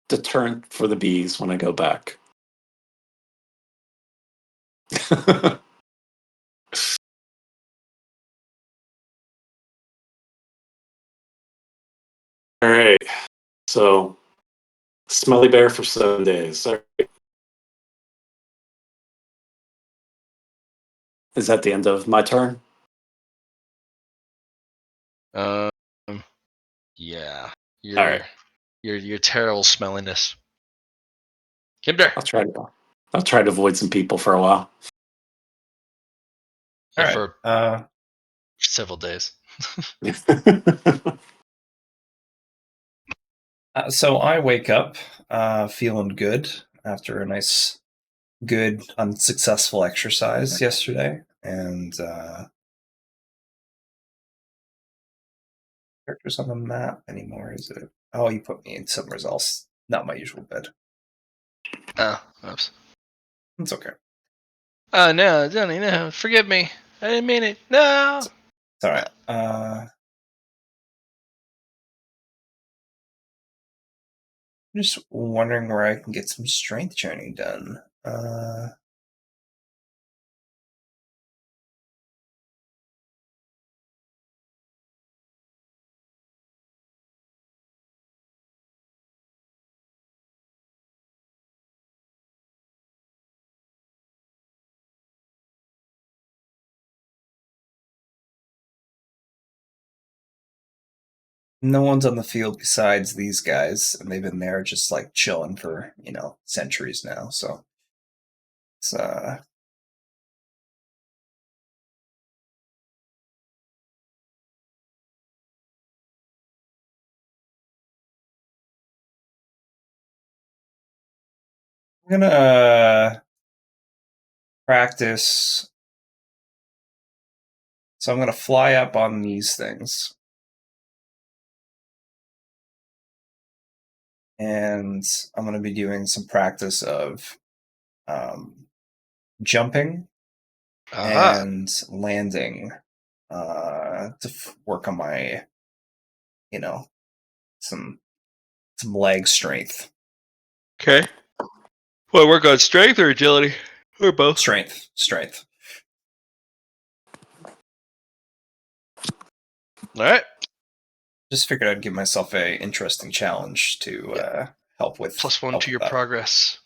deterrent for the bees when I go back. All right. So, smelly bear for 7 days. All right. Is that the end of my turn? Um, yeah. All right. Your terrible smelliness. Kimder. I'll try to avoid some people for a while. Yeah, All right. for several days. So I wake up feeling good after a nice, good, unsuccessful exercise yesterday. And characters on the map anymore, is it? Oh, you put me in somewhere else. Not my usual bed. Oh, oops. It's okay. Oh no, Johnny, no. Forgive me. I didn't mean it. No. It's all right. I'm just wondering where I can get some strength training done. No one's on the field besides these guys, and they've been there just like chilling for, centuries now. So it's I'm gonna practice. So I'm gonna fly up on these things. and I'm going to be doing some practice of jumping Aha. and landing to work on my, some leg strength. Okay. Well, work on strength or agility? Or both? Strength. All right. Just figured I'd give myself a interesting challenge to help with +1 to your that. progress.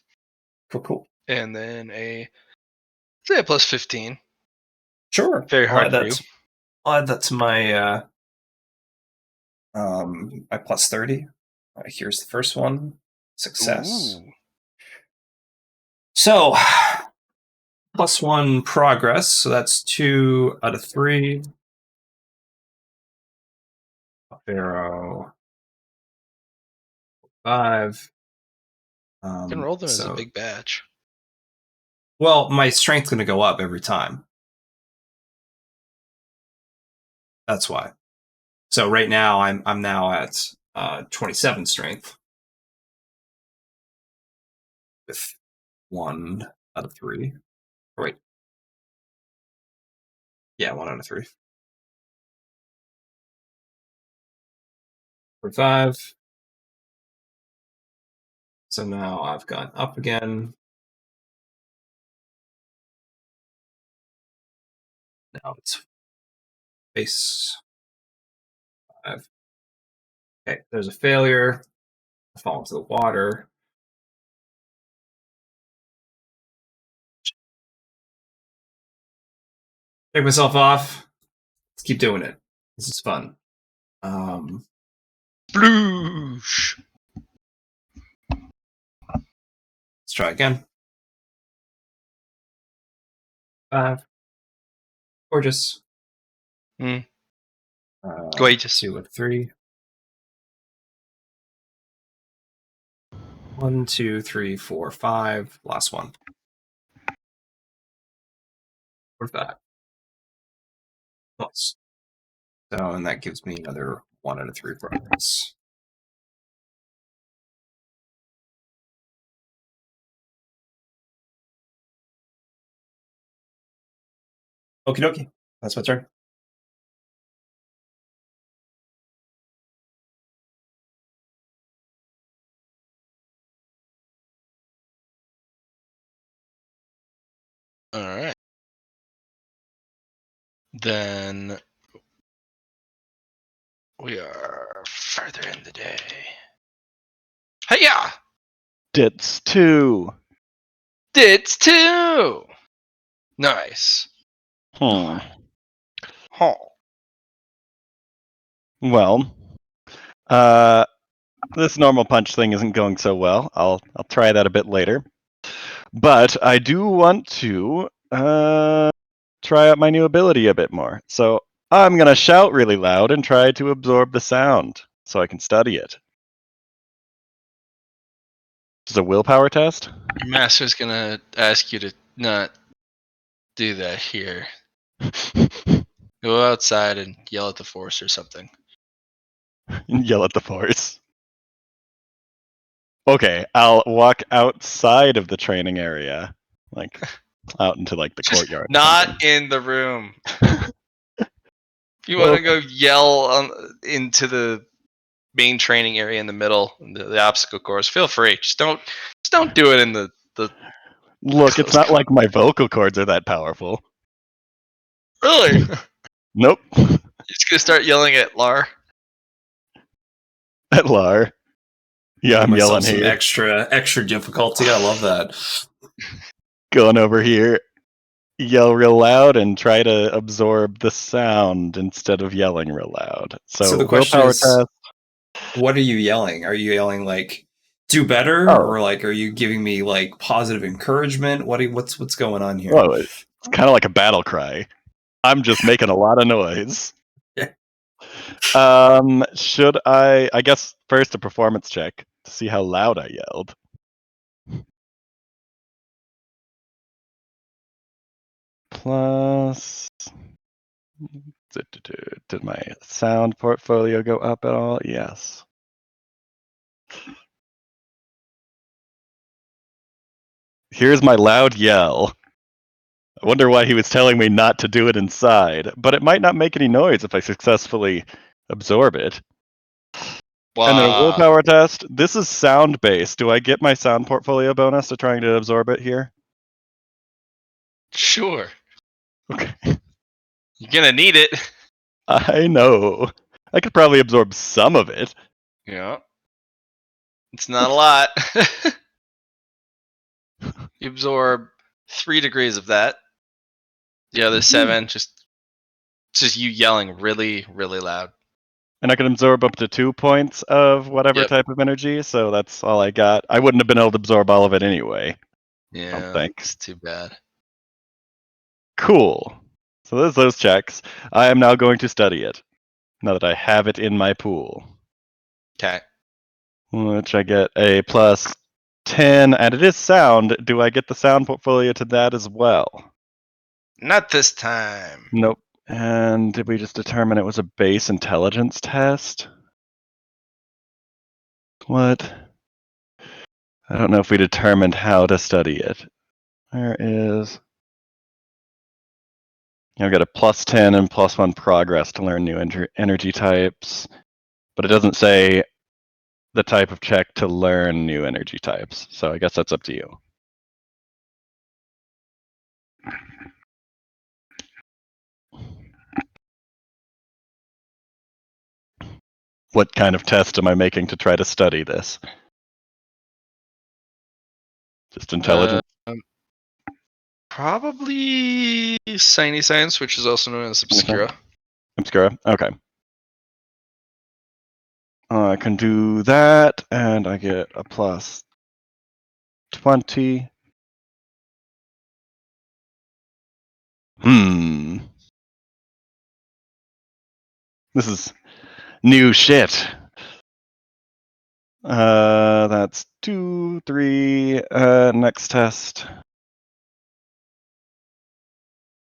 Cool. And then say a +15. Sure. Very hard for you. I'll add that to my my +30. Here's the first one. Success. Ooh. So +1 progress. So that's 2 out of 3. Pharaoh 5. You can roll them as a So, big batch. well, my strength's going to go up every time. That's why. So right now I'm now at 27 strength with 1 out of 3. Or wait. Yeah, 1 out of 3. 5. So now I've gone up again. Now it's base 5. Okay, there's a failure. I fall into the water. Take myself off. Let's keep doing it. This is fun. Sploosh. Let's try again. 5. Gorgeous. Gorgeous. 2 out of 3. 1, 2, 3, 4, 5. Last one. What's that? Nice. So, and that gives me another 1 out of 3 progress. Okie dokie. That's my turn. All right. Then we are further in the day. Hiya! Dits 2. Dits 2! Nice. Hmm. Huh. Well, this normal punch thing isn't going so well. I'll try that a bit later. But I do want to try out my new ability a bit more. So I'm gonna shout really loud and try to absorb the sound so I can study it. It's a willpower test. Your master's gonna ask you to not do that here. Go outside and yell at the force or something. Yell at the force. Okay, I'll walk outside of the training area, like out into like the Just courtyard. or not something. in the room. If you Well, want to go yell into the main training area in the middle, the obstacle course, feel free. Just don't do it in the Look, it's close not car. like my vocal cords are that powerful. Really? Nope. You're just gonna start yelling at Lar. At Lar. Yeah, Give I'm myself yelling some here. extra difficulty. I love that. Going over here. Yell real loud and try to absorb the sound instead of yelling real loud. So So the question willpower is, test. what are you yelling? Are you yelling like do better, Oh, or like are you giving me like positive encouragement? What's going on here? whoa, it's kind of like a battle cry. I'm just making a lot of noise. Yeah. Should I guess first a performance check to see how loud I yelled. Plus, did my sound portfolio go up at all? Yes. Here's my loud yell. I wonder why he was telling me not to do it inside, but it might not make any noise if I successfully absorb it. And then a Wow. willpower test. This is sound based. Do I get my sound portfolio bonus to trying to absorb it here? Sure. Okay. You're gonna need it. I know. I could probably absorb some of it. Yeah. It's not a lot. You absorb 3 degrees of that. The other 7, just you yelling really, really loud. And I can absorb up to 2 points of whatever Yep. type of energy, so that's all I got. I wouldn't have been able to absorb all of it anyway. Yeah. think. It's too bad. Cool. So there's those checks. I am now going to study it, now that I have it in my pool. Okay. Which I get a plus 10, and it is sound. Do I get the sound portfolio to that as well? Not this time. Nope. And did we just determine it was a base intelligence test? What? I don't know if we determined how to study it. There is... I've got a plus 10 and plus 1 progress to learn new energy types, but it doesn't say the type of check to learn new energy types, so I guess that's up to you. What kind of test am I making to try to study this? Just intelligence? Probably Shiny Science, which is also known as Obscura. Obscura? Okay. I can do that, and I get a plus 20. This is new shit. That's 2, 3. Next test.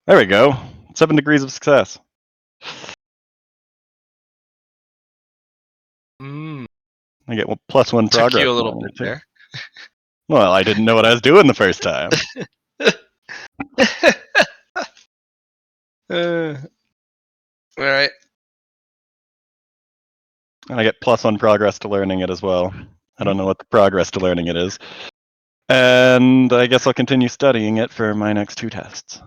There we go. 7 degrees of success. I get plus 1 Took progress. you a little on bit it, too. there. Well, I didn't know what I was doing the first time. All right. And I get plus 1 progress to learning it as well. I don't know what the progress to learning it is. And I guess I'll continue studying it for my next 2 tests.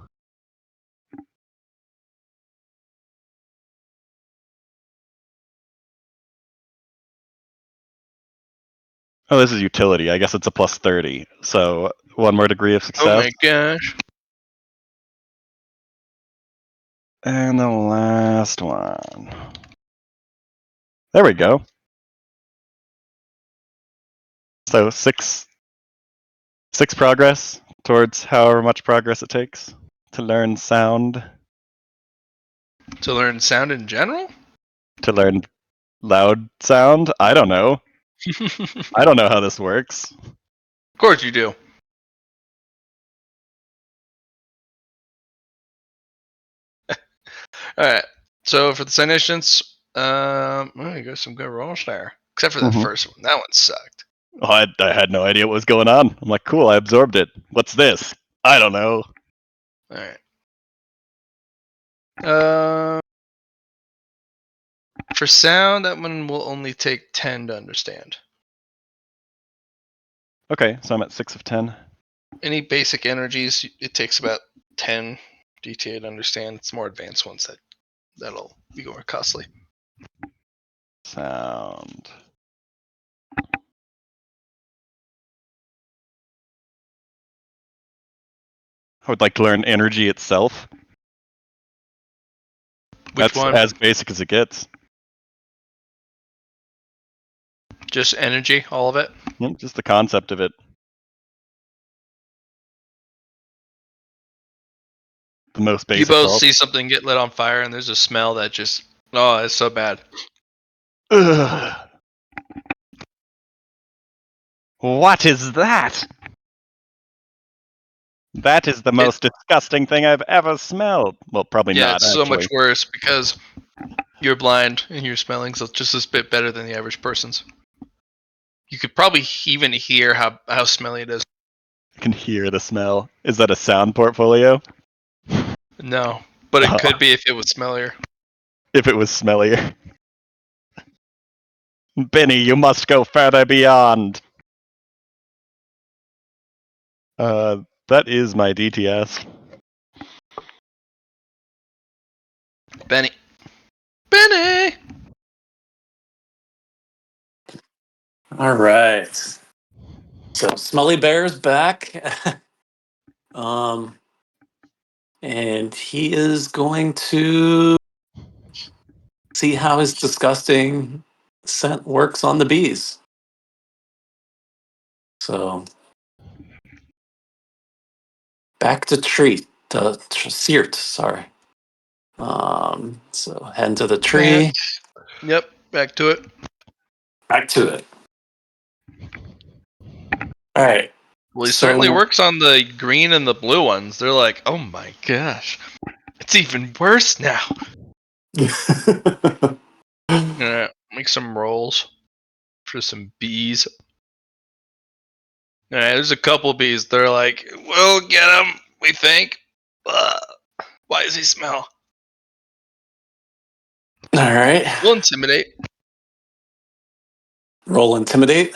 Oh, this is utility. I guess it's a plus 30. So 1 more degree of Oh success. my gosh. And the last one. There we go. So 6 progress towards however much progress it takes to learn sound, To learn sound in general? to learn loud sound. I don't know. I don't know how this works. Of course you do. Alright. So for the Sinistance, you got some good rolls there. Except for that first one. That one sucked. Oh, I had no idea what was going on. I'm like, cool, I absorbed it. What's this? I don't know. Alright. For sound, that one will only take 10 to understand. Okay, so I'm at 6 of 10. Any basic energies, it takes about 10 DTA to understand. It's more advanced ones that'll be more costly. Sound. I would like to learn energy itself. Which That's one? as basic as it gets. Just energy, all of it? Yep, just the concept of it. The most basic. You both of all. see something get lit on fire and there's a smell that just, oh, it's so bad. Ugh. What is that? That is the most disgusting thing I've ever smelled. Well, probably Yeah, not, it's so actually. much worse because you're blind and your smelling's just a bit better than the average person's. You could probably even hear how smelly it is. I can hear the smell. Is that a sound portfolio? No, but it Oh. could be if it was smellier. If it was smellier. Benny, you must go further beyond. That is my DTS. Benny. Benny! All right. So Smelly Bear's back. And he is going to see how his disgusting scent works on the bees. So back to Seart, sorry. So head into the tree. Yep, back to it. Back to it. All right. Well, he So- certainly works on the green and the blue ones. They're like, oh my gosh. It's even worse now. Make some rolls for some bees. Alright, there's a couple bees. They're like, we'll get him, we think. Why does he smell? All right. We'll intimidate. Roll intimidate.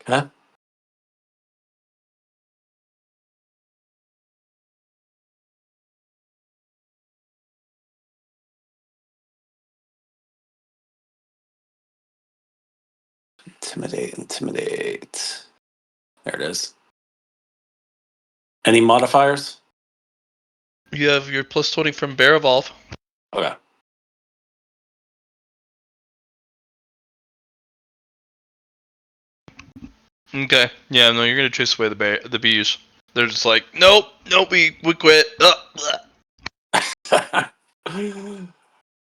Okay. Intimidate. There it is. Any modifiers? You have your plus 20 from Bear Evolve. Okay. Okay. Yeah, no, you're gonna chase away the bees. They're just like, nope, we quit. All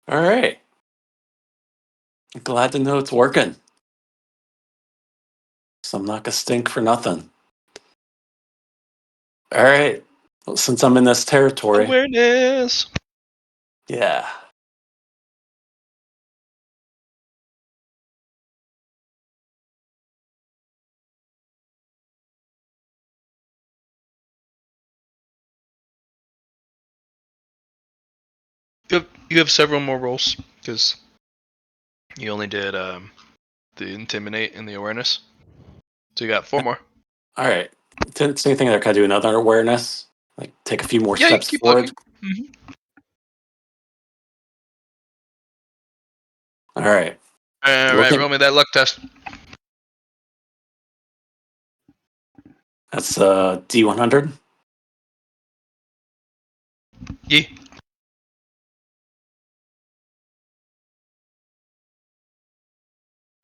right. Glad to know it's working. So I'm not gonna stink for nothing. All right. Well, since I'm in this territory, Awareness. yeah. You have several more rolls because you only did the intimidate and the awareness. So you got 4 more. All right. Same thing there. Can I do another awareness? Like take a few more Yeah, you steps keep forward. looking. All right. All right, Looking- roll me that luck test. That's D100. Yeah.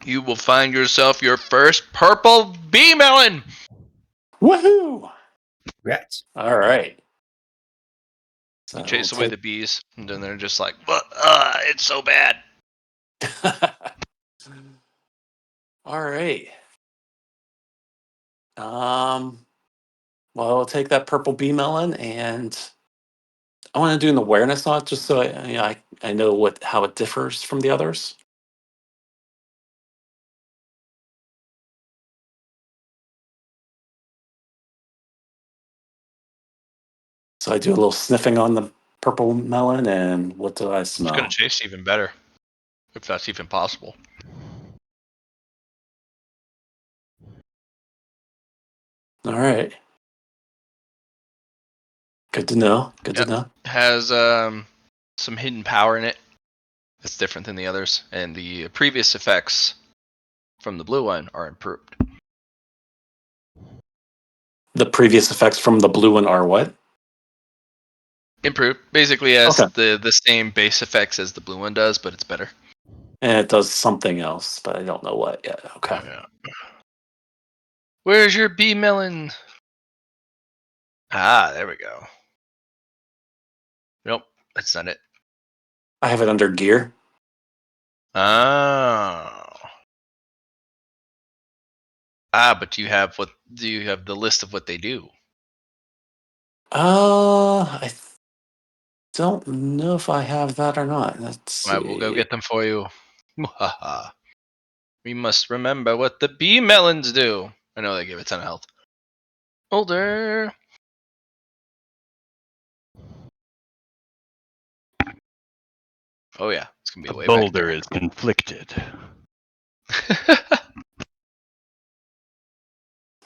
You will find yourself your first purple bee melon. Woohoo! Congrats. All right. So You chase we'll away the bees, and then they're just like, "What? It's so bad." All right. Well, I'll take that purple bee melon, and I want to do an awareness on it, just so I know how it differs from the others. So I do a little sniffing on the purple melon, and what do I It's smell? gonna taste even better, if that's even possible. All right. Good to know. Good to Yep. know. Has some hidden power in it. It's different than the others, and the previous effects from the blue one are improved. The previous effects from the blue one are what? Improved, basically has Okay. the same base effects as the blue one does, but it's better. And it does something else, but I don't know what yet. Okay. Yeah. Where's your bee melon? Ah, there we go. Nope, that's not it. I have it under gear. Oh. But do you have the list of what they do? I don't know if I have that or not. Let's I will go see. get them for you. We must remember what the bee melons do. I know they give a ton of health. Older. Oh yeah, it's gonna be The way boulder back is conflicted.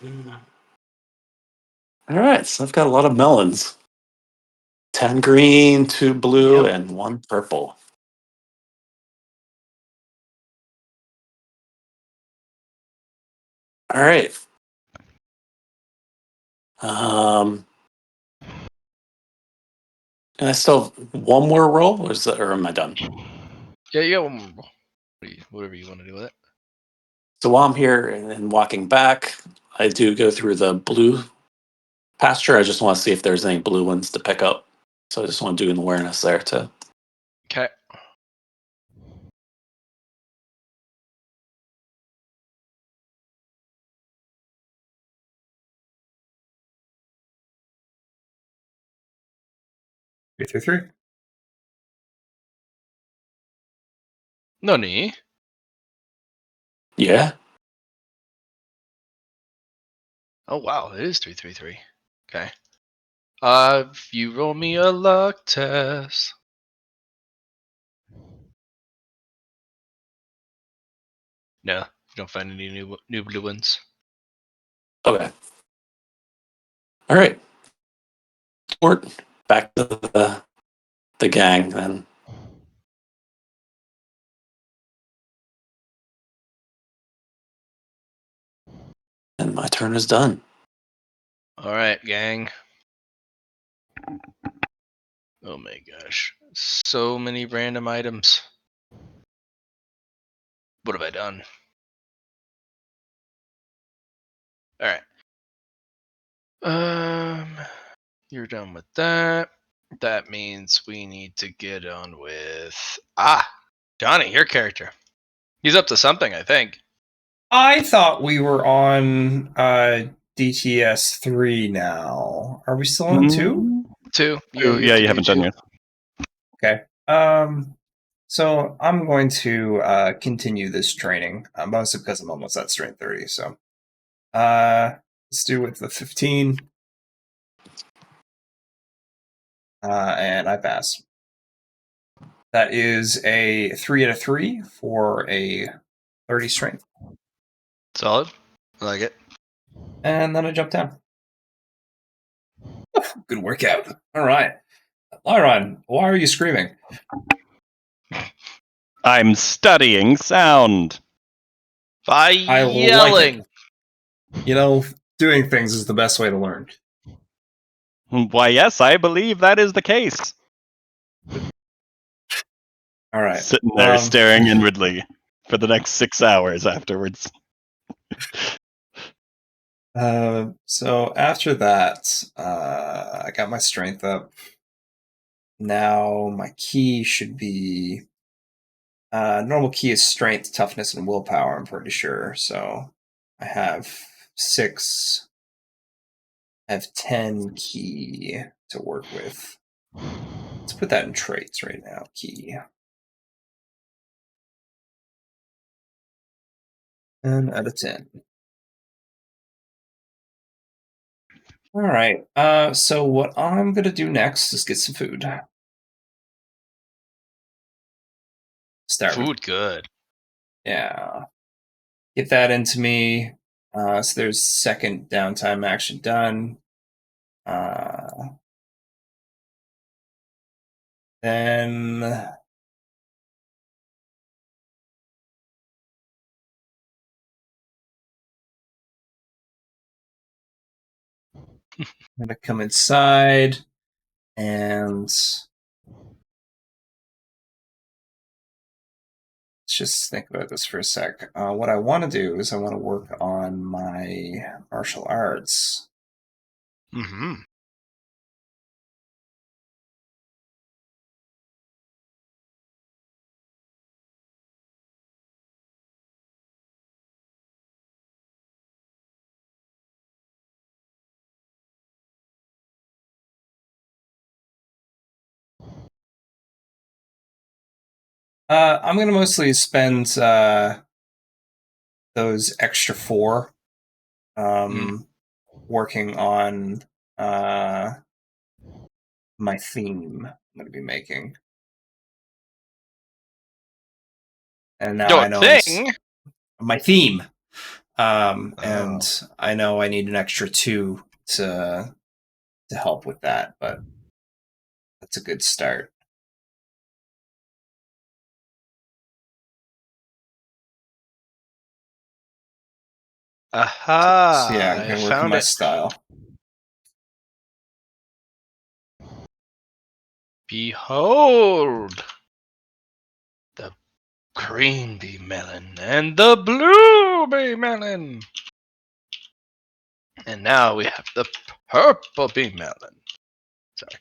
there. All right, so I've got a lot of melons. 10 green, 2 blue, Yep. and 1 purple. All right. And I still have one more roll, or am I done? Yeah, you got one more. Whatever you want to do with it. So while I'm here and walking back, I do go through the blue pasture. I just want to see if there's any blue ones to pick up. So I just want to do an awareness there too. Okay. Three. No knee. Yeah. Oh wow, it is 333. Okay. If you roll me a luck test. No, you don't find any new blue ones. Okay. All right. Sport. Back to the gang then. And my turn is done. All right, gang. Oh my gosh, so many random items. What have I done? All right. You're done with that. That means we need to get on with Johnny, your character. He's up to something, I think. I thought we were on DTS 3 now. Are we still on 2? Two. Yeah, Two, you yeah, have to you do haven't done two. yet. Okay. So I'm going to continue this training, mostly because I'm almost at strength 30. So let's do with the 15. And I pass. That is a 3 out of 3 for a 30 strength. Solid. I like it. And then I jump down. Good workout. All right. Lyron, why are you screaming? I'm studying sound. By I like yelling. it. You know, doing things is the best way to learn. Why, yes, I believe that is the case. All right. Sitting there staring inwardly for the next 6 hours afterwards. So after that, I got my strength up. Now my key should be normal key is strength, toughness, and willpower. I'm pretty sure. So I have 6. I have 10 key to work with. Let's put that in traits right now. Key. And out of 10. All right. So what I'm gonna do next is get some food. Starving. Food good. Yeah. Get that into me. So there's second downtime action done. Then I'm gonna come inside and let's just think about this for a sec. What I want to do is I want to work on my martial arts. Mm-hmm. I'm gonna mostly spend those extra 4 working on my theme I'm going to be making. And now I Your know thing. my theme. And I know I need an extra 2 to help with that, but that's a good start. Aha! So yeah, I'm I gonna work on found my it. style. Behold, the green bee melon and the blue bee melon. And now we have the purple bee melon. Sorry,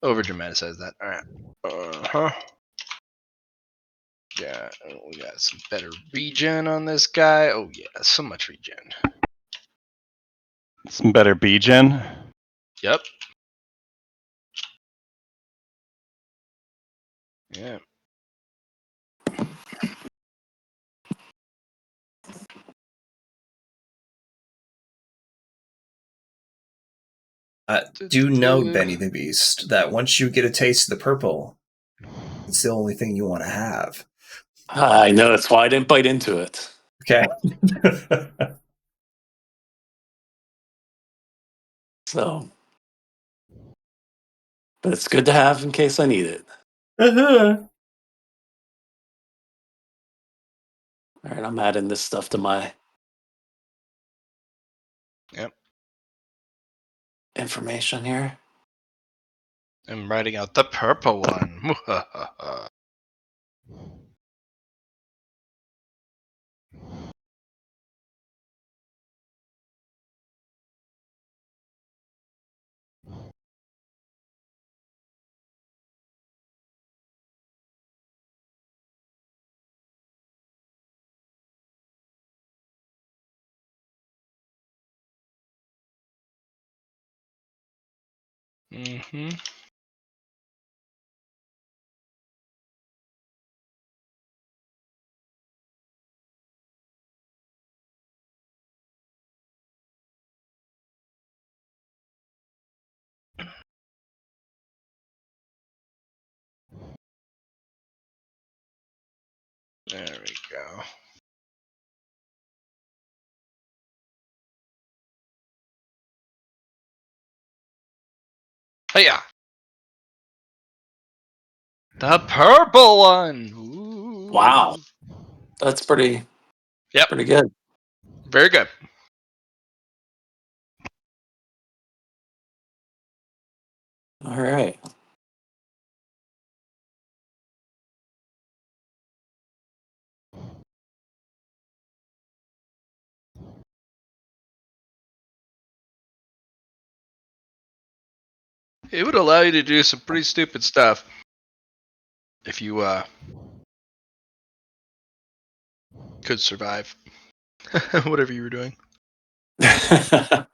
over dramatized that. All right. Yeah, we got some better regen on this guy. Oh yeah, so much regen. Some better B-gen. Yep. Yeah. Do know, Benny the Beast, that once you get a taste of the purple, it's the only thing you want to have. I know, that's why I didn't bite into it. Okay. So, but it's good to have in case I need it. Uh-huh. All right, I'm adding this stuff to my Yep. information here. I'm writing out the purple one. Mm-hmm. There we go. Hiya! The purple one! Ooh. Wow, that's pretty Yep, good. very good. All right. It would allow you to do some pretty stupid stuff if you could survive whatever you were doing. All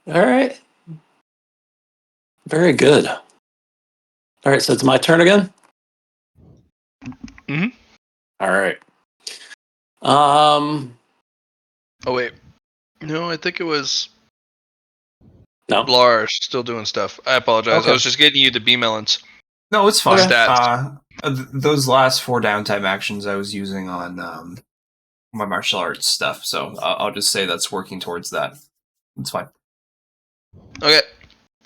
right. Very good. All right, so it's my turn again. Mm-hmm. All right. Um. Oh wait, no, I think it was No. Lars still doing stuff. I apologize. I Okay. was just getting you the bee melons. No, it's fine. Okay. Stats. Those last 4 downtime actions I was using on my martial arts stuff, so I'll just say that's working towards that. It's fine. Okay.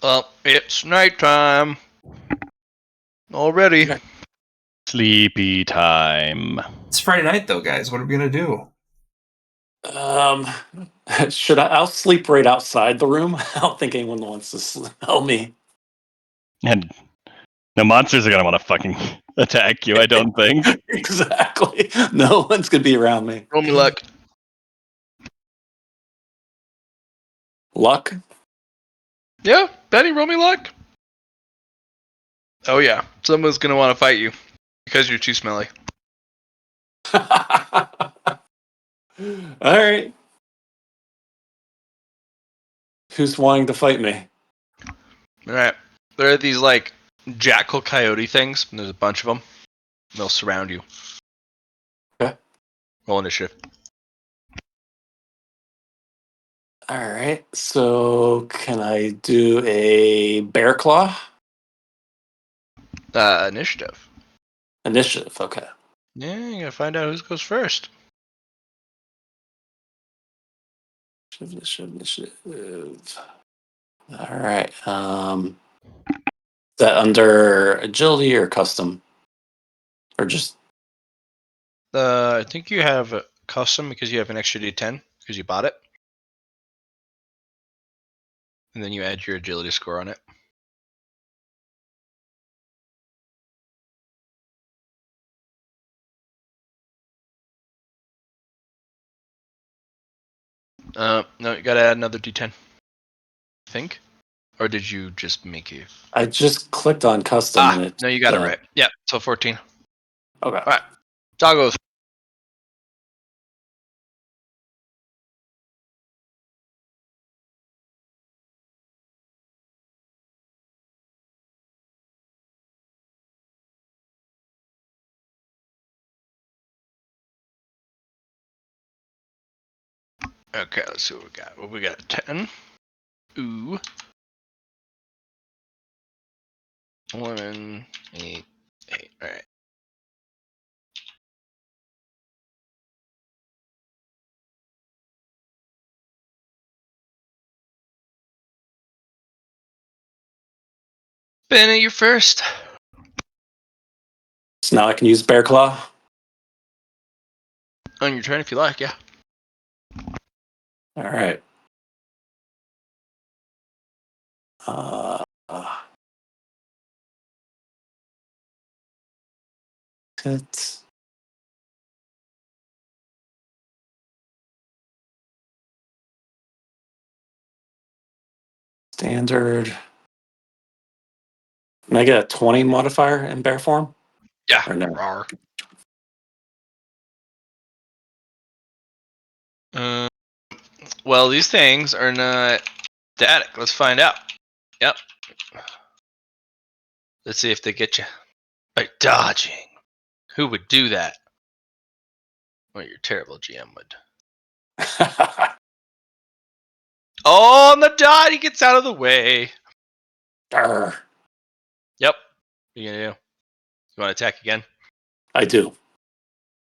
Well, it's nighttime already. Okay. Sleepy time. It's Friday night, though, guys. What are we gonna do? Um. Should I? I'll sleep right outside the room. I don't think anyone wants to help me. And no monsters are gonna want to fucking attack you, I don't think. Exactly. No one's gonna be around me. Roll me luck. Luck. Yeah, Benny, roll me luck. Oh yeah, someone's gonna want to fight you because you're too smelly. All right. Who's wanting to fight me? All right. There are these like jackal coyote things, and there's a bunch of them. They'll surround you. Okay. Roll initiative. All right. So can I do a bear claw? Initiative. Initiative. Okay. Yeah, you gotta find out who goes first. Initiative. All right. Is that under agility or custom? Or just I think you have a custom because you have an extra D10 because you bought it, and then you add your agility score on it. No, you gotta add another D10. I think, or did you just make it? I just clicked on custom and it No, you got it right. Yeah, so 14. Okay. All right, Doggos. Okay, let's see what we got. What we got? 10. Ooh. 11, 8, 8. All right. Bennett, you're first. So now I can use bear claw. On your turn if you like, yeah. All right. Uh, uh, hit. Standard. Can I get a 20 modifier in bear form? Yeah. Or no? Rawr. Well, these things are not static. Let's find out. Yep. Let's see if they get you by dodging. Who would do that? Well, your terrible GM would. Oh, on the dot, he gets out of the way. Arr, Yep. What are you gonna do? You want to attack again? I do.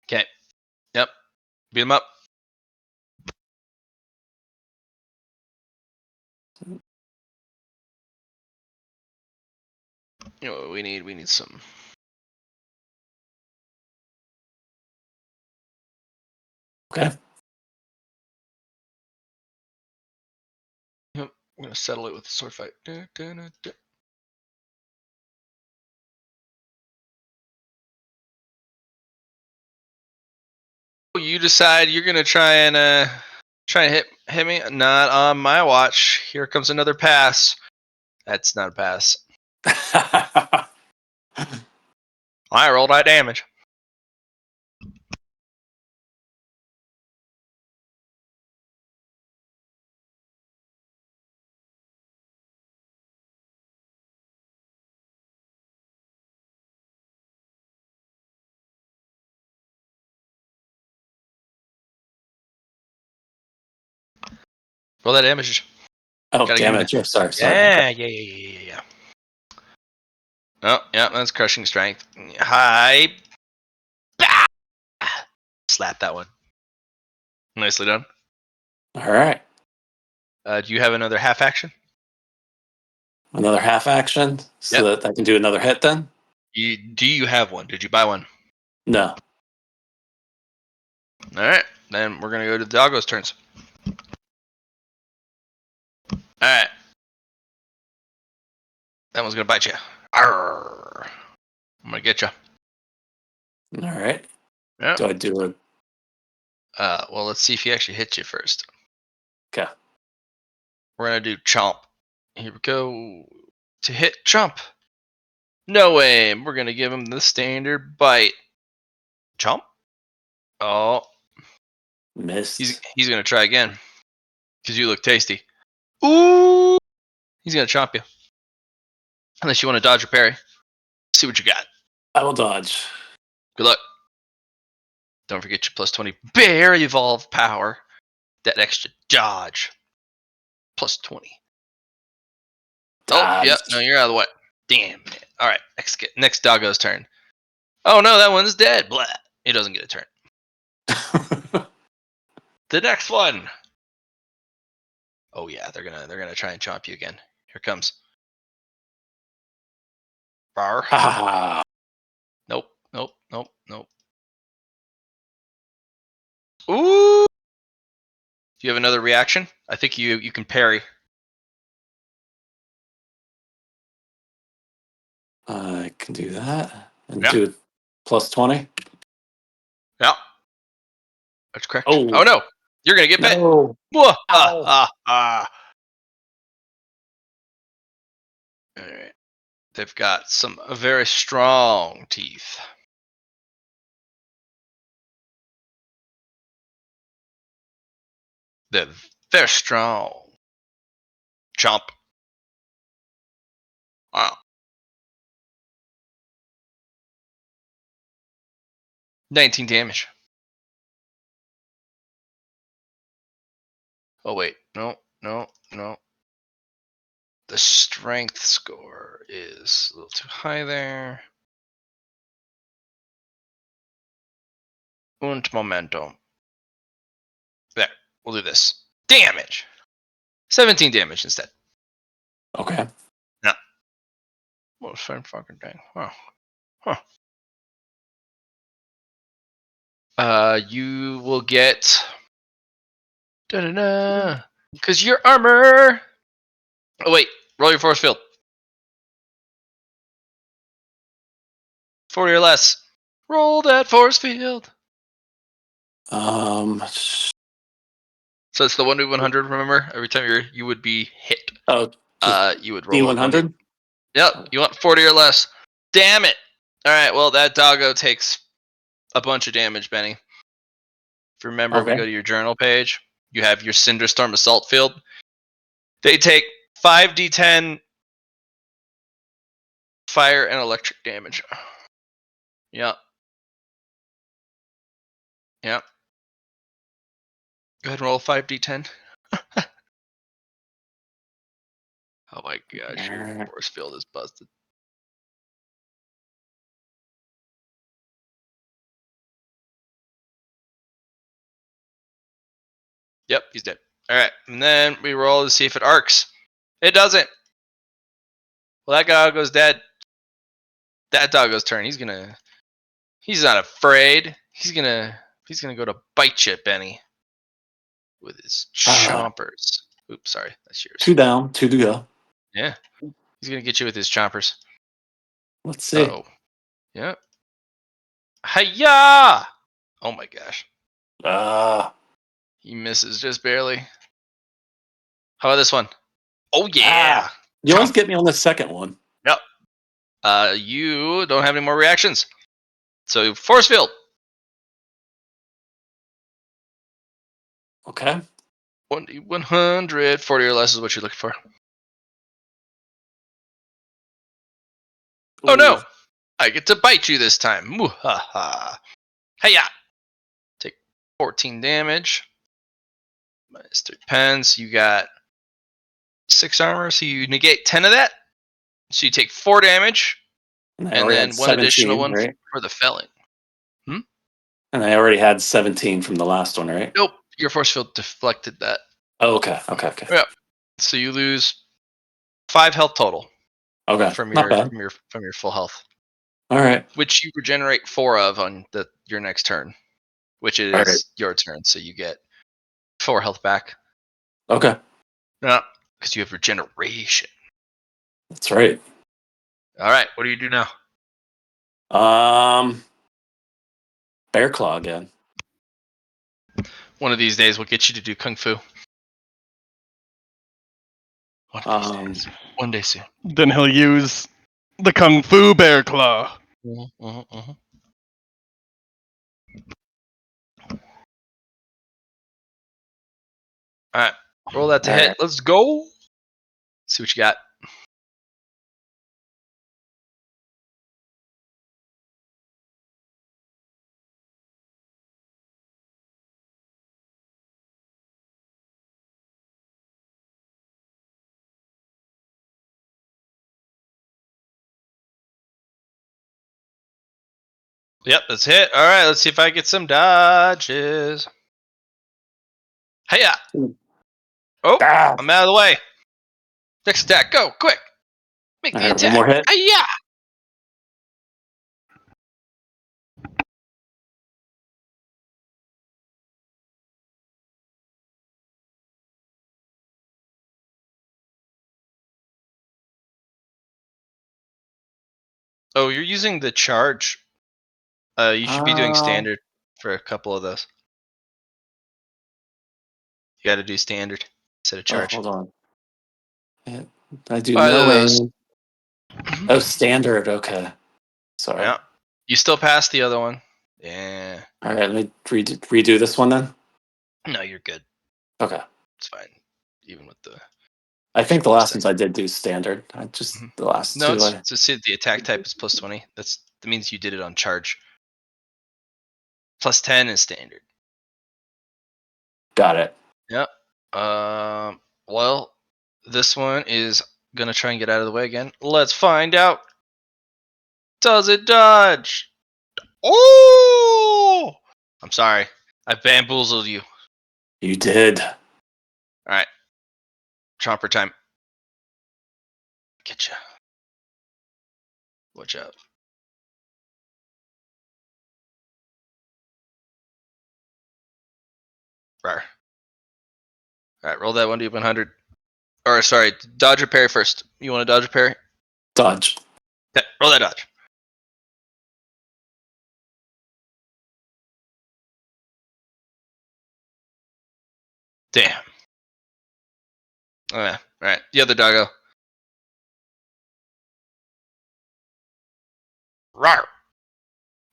Okay. Yep. Beat him up. You know what we need? We need some. Okay. Yep. I'm gonna settle it with a sword fight. Da, da, da, da. You decide you're gonna try and hit me. Not on my watch. Here comes another pass. That's not a pass. I rolled high damage. Roll that damage. Oh, Gotta give me damage. Yeah, sorry. Yeah, Okay. yeah. Oh, yeah, that's crushing strength. High. Bah! Slap that one. Nicely done. All right. Do you have another half action? Another half action so Yep. that I can do another hit then? Do you have one? Did you buy one? No. All right, then we're gonna go to the doggo's turns. All right, that one's gonna bite you. Arr. I'm gonna get you. All right. Yep. Do I do it? Well, let's see if he actually hits you first. Okay. We're gonna do chomp. Here we go. To hit chomp. No way. We're gonna give him the standard bite. Chomp. Oh, Missed. he's gonna try again because you look tasty. Ooh, he's gonna chomp you. Unless you want to dodge or parry. See what you got. I will dodge. Good luck. Don't forget your plus 20 bear evolve power. That extra dodge. plus 20. Oh, Dodge. yep. No, you're out of the way. Damn it. All right, next doggo's turn. Oh no, that one's dead. Blah. He doesn't get a turn. The next one. Oh yeah, they're gonna try and chomp you again. Here comes. Bar. Ha Nope. Nope. Nope. Nope. Ooh. Do you have another reaction? I think you can parry. I can do that and Yeah. do it plus 20. Yeah. That's correct. Oh Oh no, you're gonna get bit. no! Whoa. Ow! All right. They've got some very strong teeth. They're very strong. Chomp. Wow. 19 damage. Oh wait, no, no, no. The strength score is a little too high there. Und momentum. There, we'll do this. Damage. 17 damage instead. Okay. No. Well, same fucking thing. Wow. Huh. You will get. Da-da-da. Because your armor. Oh wait, roll your force field. 40 or less. Roll that force field. Um. So it's the 1d100. Remember, every time you would be hit, Oh, just you would roll a 1d. D100. Yep, you want 40 or less. Damn it! All right, well that doggo takes a bunch of damage, Benny. If you remember, if we Okay. go to your journal page, you have your Cinderstorm Assault Field. They take 5d10 fire and electric damage. Yep. Yep. Go ahead and roll 5d10. Oh my gosh, your force field is busted. Yep, he's dead. All right, and then we roll to see if it arcs. It doesn't. Well, that doggo's dead. That doggo's turn. He's not afraid. He's gonna go to bite you, Benny, with his chompers. Oops, sorry, that's yours. 2 down, 2 to go. Yeah, he's gonna get you with his chompers. Let's see. Oh, yep. Hiya! Oh my gosh, he misses just barely. How about this one? Oh yeah, You always chomp. get me on the second one. Yep. You don't have any more reactions, so force field. Okay. 100, 40 or less is what you're looking for. Oh no! Ooh. I get to bite you this time. Muhaha. Hiya! Take 14 damage. Minus 3 pence. You got 6 armor, so you negate 10 of that. So you take 4 damage, And I and already had then 1 additional 17, one right? for the felling. And I already had 17 from the last one, right? Nope, your force field deflected that. Oh, okay. Okay. Yep. So you lose 5 health total Okay. from Not your bad. from your full health, All right. which you regenerate 4 of on your next turn, which All right. is your turn. So you get 4 health back. Okay. No, because you have regeneration. That's right. All right, what do you do now? Bear claw again. One of these days, we'll get you to do kung fu. One of these days. One day soon. Then he'll use the Kung Fu Bear Claw. All right, roll that to All hit. right. Let's go. See what you got. Yep, that's hit. All right, let's see if I get some dodges. Hiya! Oh, Ah! I'm out of the way. Next attack, go quick. Make All the right, attack. one more hit. Hiya! Oh, you're using the charge. You should be doing standard for a couple of those. You got to do standard instead of Oh, charge. hold on. Yeah, I do Either of no those. aim. Oh, standard. Okay. Sorry. Yeah. You still passed the other one. Yeah. All right, let me redo this one then. No, you're good. Okay. It's fine. Even with the. I think the One last sec. ones I did do standard. I just Mhm. the last No, two. it's just see the attack type is plus 20. That means you did it on charge. Plus 10 is standard. Got it. Yep. Well, this one is gonna try and get out of the way again. Let's find out. Does it dodge? Oh! I'm sorry. I bamboozled you. You did. All right. Chomper time. Get ya. Watch out. Rar. All right, roll that 1d100. Or sorry, dodge or parry first. You want to dodge or parry? Dodge. Okay, roll that dodge. Damn. Oh, yeah. All right, the other doggo. Rar.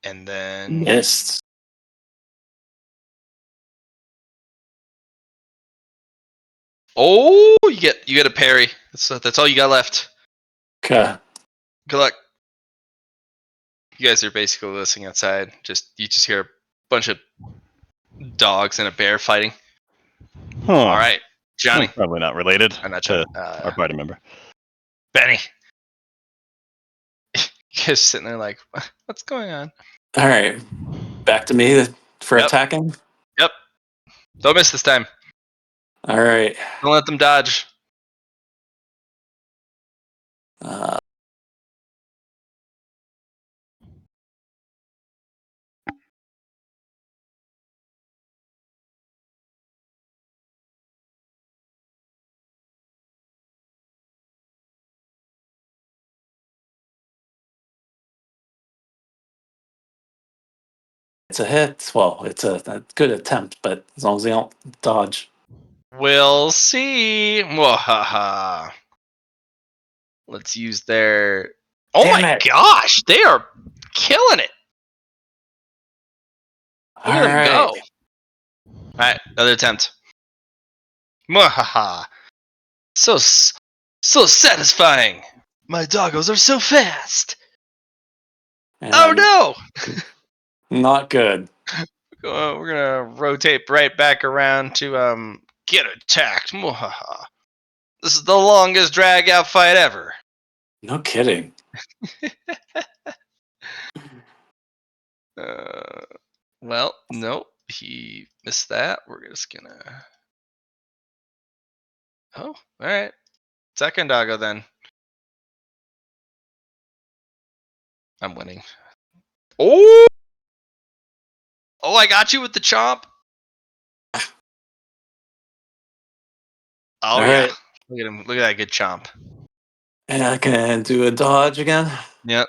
And then. Missed. Oh, you get a parry. That's all you got left. Okay. Good luck. You guys are basically listening outside. You just hear a bunch of dogs and a bear fighting. Huh. All right, Johnny. Probably not related Or not to Johnny. our party member. Benny. You guys sitting there like, what's going on? All right. Back to me for Yep. attacking. Yep. Don't miss this time. All right. Don't let them dodge. It's a hit. Well, it's a good attempt, but as long as they don't dodge. We'll see. Mwahaha. Let's use their. Oh Damn my it. gosh, they are killing it. Look at them go. right. All right, another attempt. Mwahaha. So satisfying. My doggos are so fast. And Oh no! not good. We're gonna rotate right back around to get attacked. Mwahaha. This is the longest drag out fight ever. No kidding. Well, nope. He missed that. We're just gonna. Oh, all right. Second doggo then. I'm winning. Oh! Oh, I got you with the chomp. Oh All yeah. right. Look at him. Look at that good chomp. And I can do a dodge again. Yep.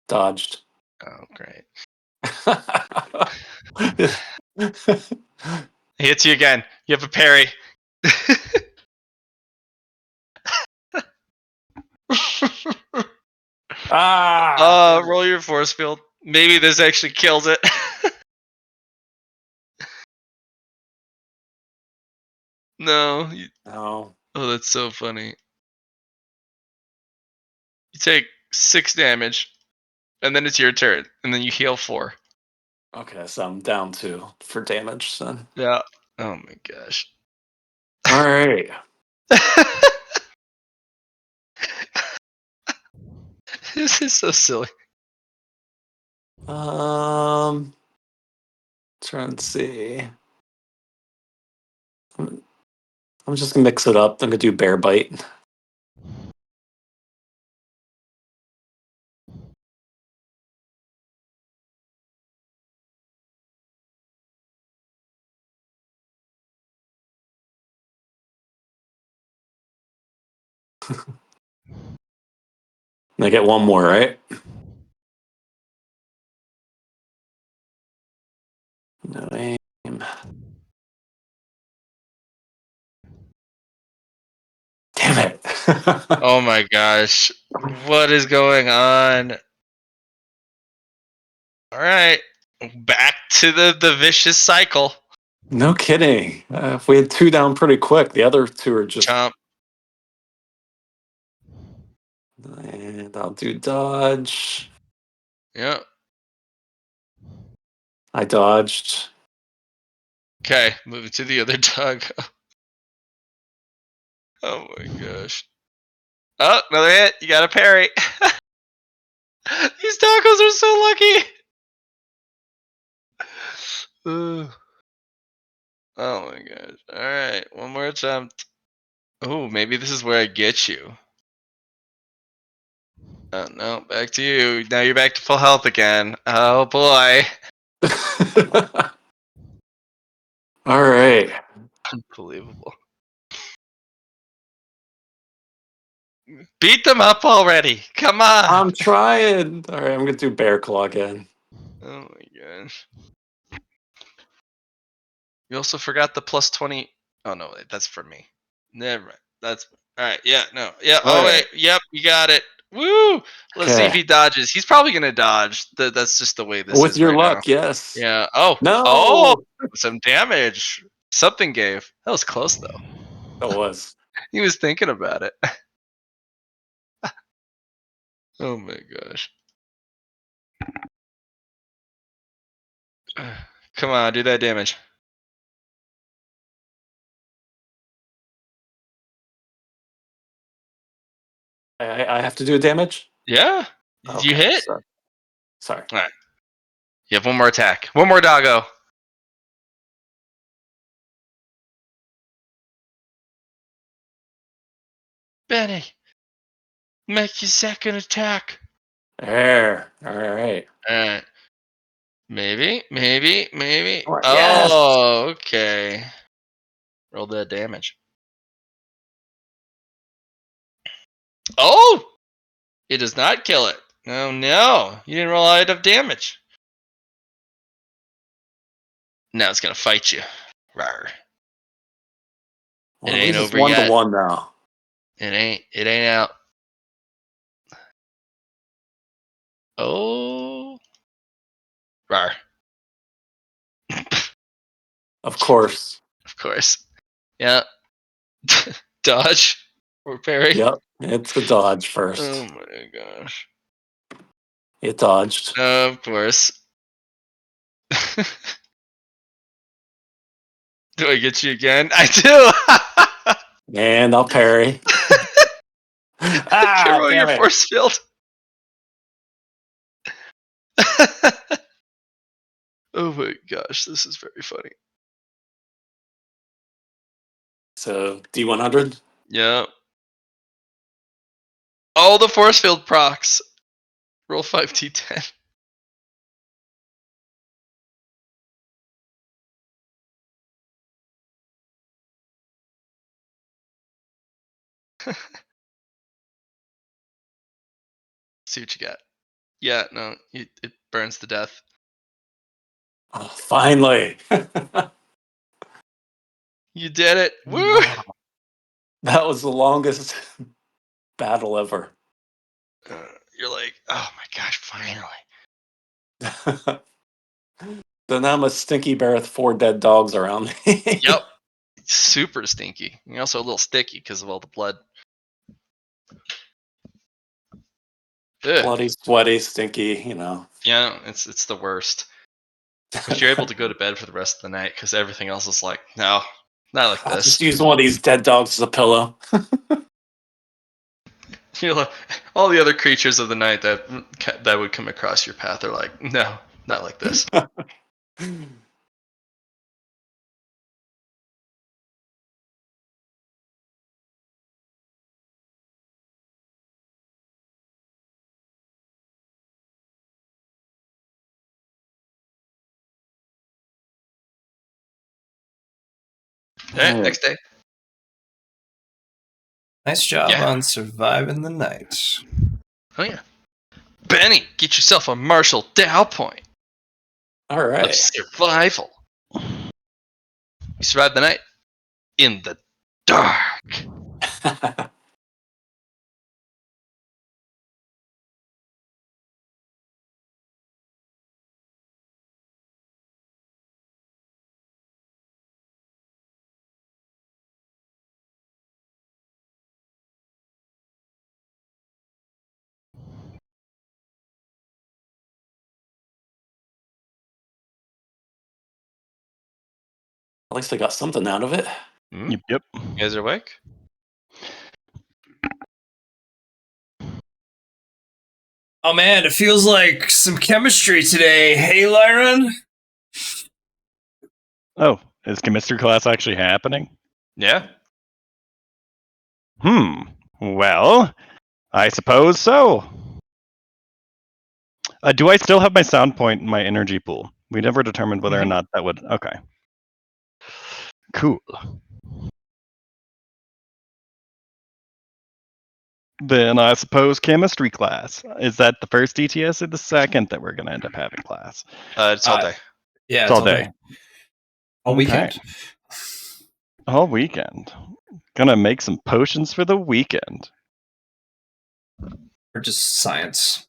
Dodged. Oh, great. ah! He hits you again. You have a parry. Roll your force field. Maybe this actually kills it. No. No. Oh, that's so funny. You take 6 damage, and then it's your turn, and then you heal 4. Okay, so I'm down 2 for damage then. Yeah. Oh my gosh. All right. This is so silly. Trying to see. I'm just gonna mix it up. I'm gonna do bear bite. And I get one more, right? No aim. Damn it. Oh my gosh. What is going on? Alright. Back to the vicious cycle. No kidding. If we had two down pretty quick, the other two are just. Chomp. And I'll do dodge. Yep. I dodged. Okay, moving to the other dog. Oh my gosh. Oh, another hit. You got a parry. These doggos are so lucky. Ugh. Oh my gosh. Alright, one more attempt. Oh, maybe this is where I get you. Oh no, back to you. Now you're back to full health again. Oh boy. All right. Unbelievable. Beat them up already. Come on. I'm trying. All right, I'm gonna do bear claw again. Oh my gosh. You also forgot the plus 20. Oh no, wait, that's for me. Never mind. That's alright. Yeah, no. Yeah. All Oh right. wait. Yep, you got it. Woo! Let's see if Okay. he dodges. He's probably gonna dodge. That's just the way this With is your right now. luck, yes. Yeah. Oh. Oh, No. some damage. Something gave. That was close though. That was. He was thinking about it. Oh my gosh. Come on, do that damage. I have to do damage. Yeah. You Okay. hit. Sorry. All right. You have one more attack. One more doggo. Benny, make your second attack. There. All right. Alright. Maybe. All right. Yes. Oh, okay. Roll that damage. Oh! It does not kill it. Oh no. You didn't roll enough damage. Now it's gonna fight you. Rawr. Well, It at ain't least it's over 1 to yet. 1 now. It ain't out. Oh. Rawr. Of course. Of course. Yeah. Dodge or parry. Yep. It's the dodge Oh first. my gosh. It dodged. Of course. Do I get you again? I do. And I'll parry. Can't roll your Damn it. force field. Oh my gosh, this is very funny. So D100. Yeah. All the force field procs. Roll 5d10. See what you got. Yeah, no, it burns to death. Oh, finally. You did it. Woo! Wow. That was the longest battle ever. You're like, oh my gosh, finally. Then I'm a stinky bear with 4 dead dogs around me. Yep. Super stinky. You're also a little sticky because of all the blood. Ugh. Bloody, sweaty, stinky, Yeah, it's the worst. But you're able to go to bed for the rest of the night because everything else is like, no, not like I'll this. just use one of these dead dogs as a pillow. All the other creatures of the night that would come across your path are like, no, not like this. All right, next day. Nice job Yeah. on surviving the night. Oh yeah, Benny, get yourself a Marshall Dow point All of right. survival. You survived the night in the dark. At least I got something out of it. Yep. You guys are awake? Oh man, it feels like some chemistry today. Hey, Lyron? Oh, is chemistry class actually happening? Yeah. Well, I suppose so. Do I still have my sound point in my energy pool? We never determined whether or not that would. Okay. Cool. Then I suppose chemistry class. Is that the first DTS or the second that we're going to end up having class? It's all day. Yeah, It's all day. All Okay. weekend. All weekend. Gonna make some potions for the weekend. Or just science.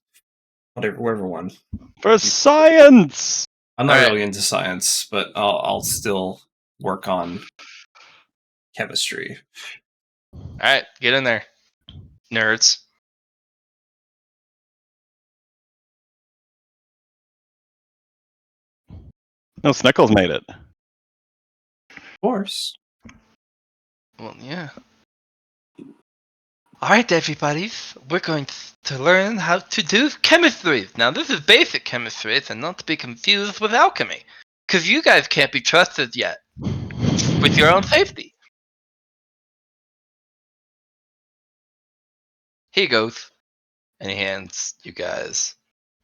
Whatever one. For science! I'm not All right. really into science, but I'll still work on chemistry. All right, get in there, nerds. No, Snickles made it. Of course. Well, yeah. All right, everybody, we're going to learn how to do chemistry. Now, this is basic chemistry, and not to be confused with alchemy, because you guys can't be trusted yet with your own safety. Here goes, and he hands you guys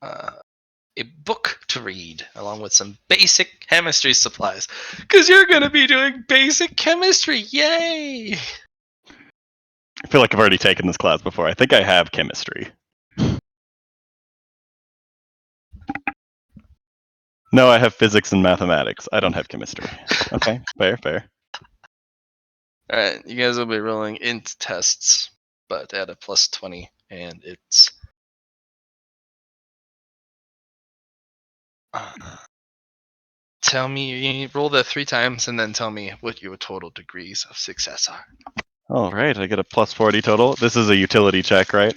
a book to read, along with some basic chemistry supplies, because you're going to be doing basic chemistry. Yay! I feel like I've already taken this class before. I think I have chemistry. No, I have physics and mathematics. I don't have chemistry. Okay, fair. All right, you guys will be rolling int tests, but at a plus 20, and it's tell me, you roll that 3 times, and then tell me what your total degrees of success are. All right, I get a plus 40 total. This is a utility check, right?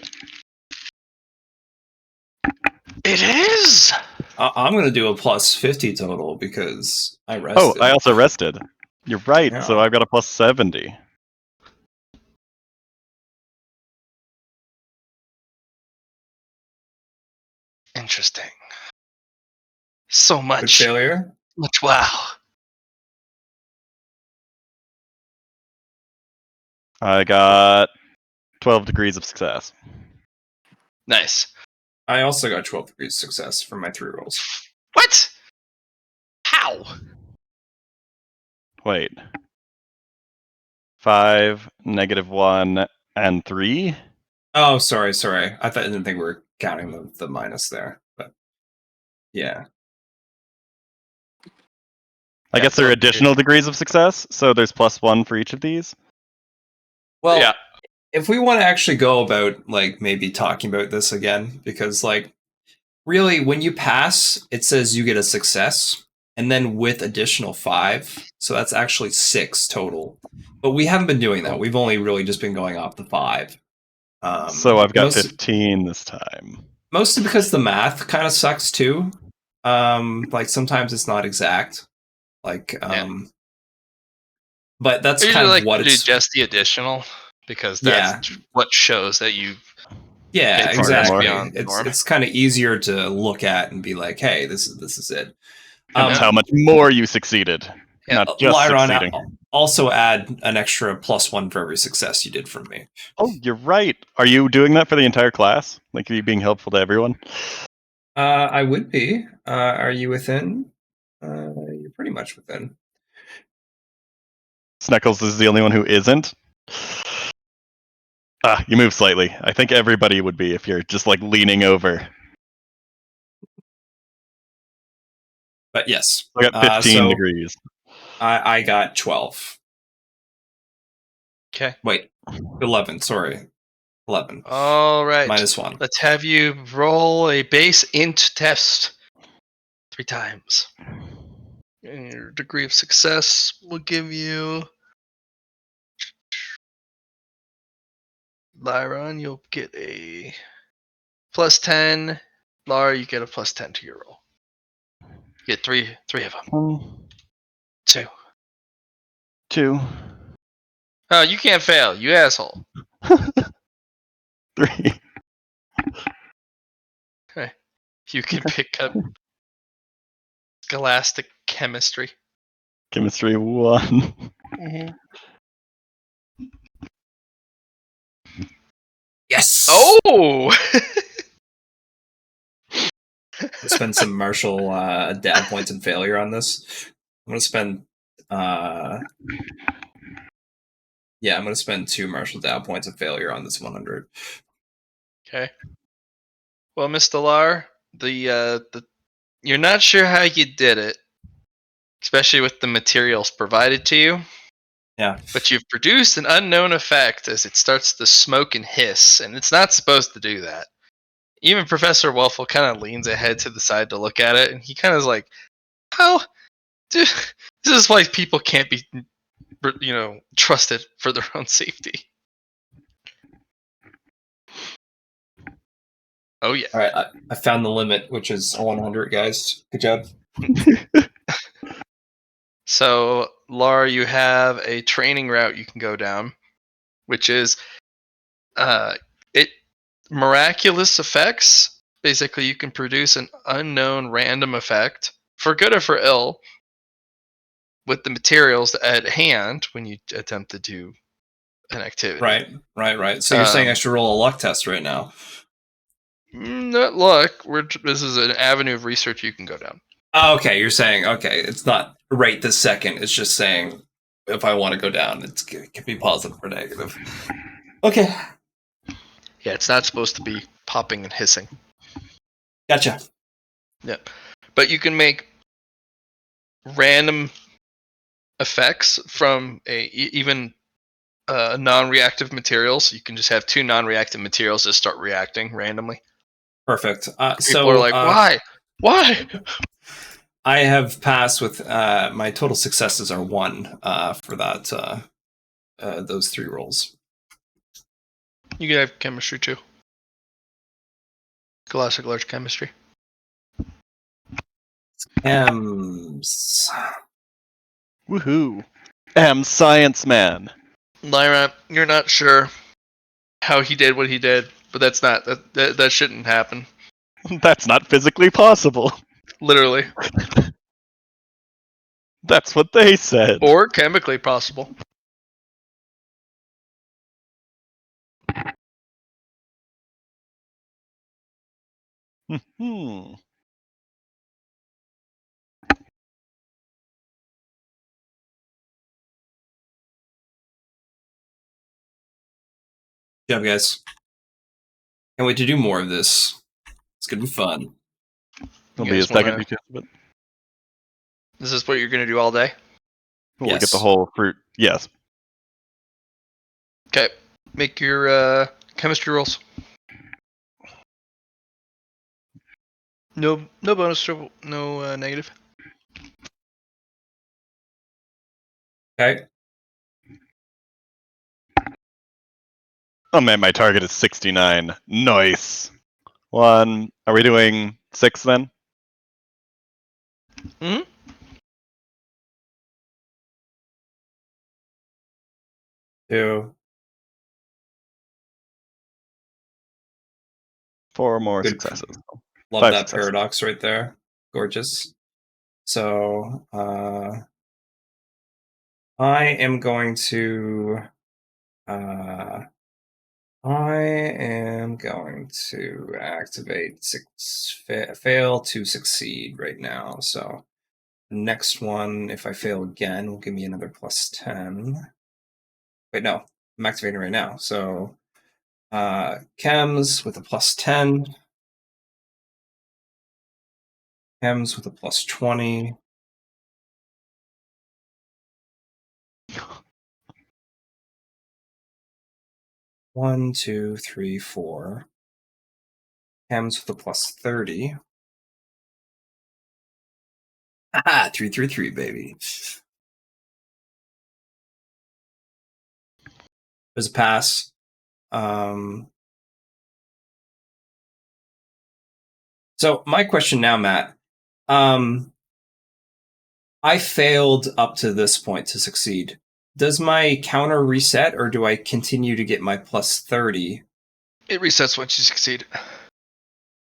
It is. I'm going to do a plus 50 total because I Oh, rested. I also rested. You're right, Yeah. so I've got a plus 70. Interesting. So Good much. failure. Much wow. I got 12 degrees of success. Nice. I also got 12 degrees success from my 3 rolls. What? How? Wait. 5, -1, and 3? Oh, sorry. I didn't think we were counting the minus there, but yeah. I guess there are additional degrees of success, so there's +1 for each of these. Well, Yeah. if we want to actually go about like maybe talking about this again, because like really when you pass, it says you get a success, and then with additional 5, so that's actually 6 total. But we haven't been doing that. We've only really just been going off the 5. So I've got 15 this time. Mostly because the math kind of sucks too. Like sometimes it's not exact. Like but that's I kind usually of like what to do it's just the additional, because that's what shows that you Yeah, It's exactly. beyond the norm. It's kind of easier to look at and be like, hey, this is it. And that's how much more you succeeded, Yeah. not just Lyron, succeeding. also add an extra +1 for every success you did from me. Oh, you're right. Are you doing that for the entire class? Like, are you being helpful to everyone? I would be. Are you within? You're pretty much within. Sneckles is the only one who isn't. You move slightly. I think everybody would be if you're just like leaning over. But yes, I got 15 degrees. I got 12. Okay. Wait, 11. Sorry, 11. All right. -1. Let's have you roll a base int test 3 times. And your degree of success will give you. Lyron, you'll get a +10. Lara, you get a +10 to your roll. You get three of them. 2. 2. Oh, you can't fail, you asshole. 3. Okay. You can pick up scholastic chemistry. Chemistry 1. Yes. Oh! Spend some Marshall dab points and failure on this. I'm gonna spend. Yeah, I'm gonna spend 2 Marshall dab points of failure on this 100. Okay. Well, Mr. Lar, you're not sure how you did it, especially with the materials provided to you. Yeah. But you've produced an unknown effect as it starts to smoke and hiss, and it's not supposed to do that. Even Professor Waffle kind of leans ahead to the side to look at it, and he kind of is like, "How? Dude, this is why people can't be, trusted for their own safety." Oh yeah. All right, I found the limit, which is a 100, guys. Good job. So, Laura, you have a training route you can go down, which is it miraculous effects. Basically, you can produce an unknown random effect for good or for ill with the materials at hand when you attempt to do an activity. Right. So you're saying I should roll a luck test right now? Not luck. This is an avenue of research you can go down. Oh, okay, you're saying it's not right this second. It's just saying if I want to go down, it can be positive or negative. Okay, Yeah, it's not supposed to be popping and hissing. gotcha. Yeah, but you can make random effects from even non-reactive materials. You can just have 2 non-reactive materials that start reacting randomly. Perfect. People are like, why? Why? I have passed with my total successes are 1 for that those 3 rolls. You can have chemistry too. Classic large chemistry. M's. Woohoo. Science man. Lyra, you're not sure how he did what he did, but that's not that shouldn't happen. That's not physically possible. Literally. That's what they said. Or chemically possible. Hmm. Good job, guys. Can't wait to do more of this. It's gonna be fun. There'll You be a guys second wanna- because of it. This is what you're gonna do all day? We'll get the Yes. whole fruit. Yes. Okay. Make your chemistry rolls. No bonus, no negative. Okay. Oh man, my target is 69. Nice. 1. Are we doing 6 then? Hmm? 2. 4 more Good. successes. Love 5 that successes. paradox right there. Gorgeous. So I am going to activate fail to succeed right now. So the next one, if I fail again, will give me another +10. Wait, no, I'm activating right now. So chems with a +10. Chems with a +20. One, two, three, four. Chems with a +30. Ah, 333, baby. There's a pass. So my question now, Matt. I failed up to this point to succeed. Does my counter reset, or do I continue to get my +30? It resets once you succeed.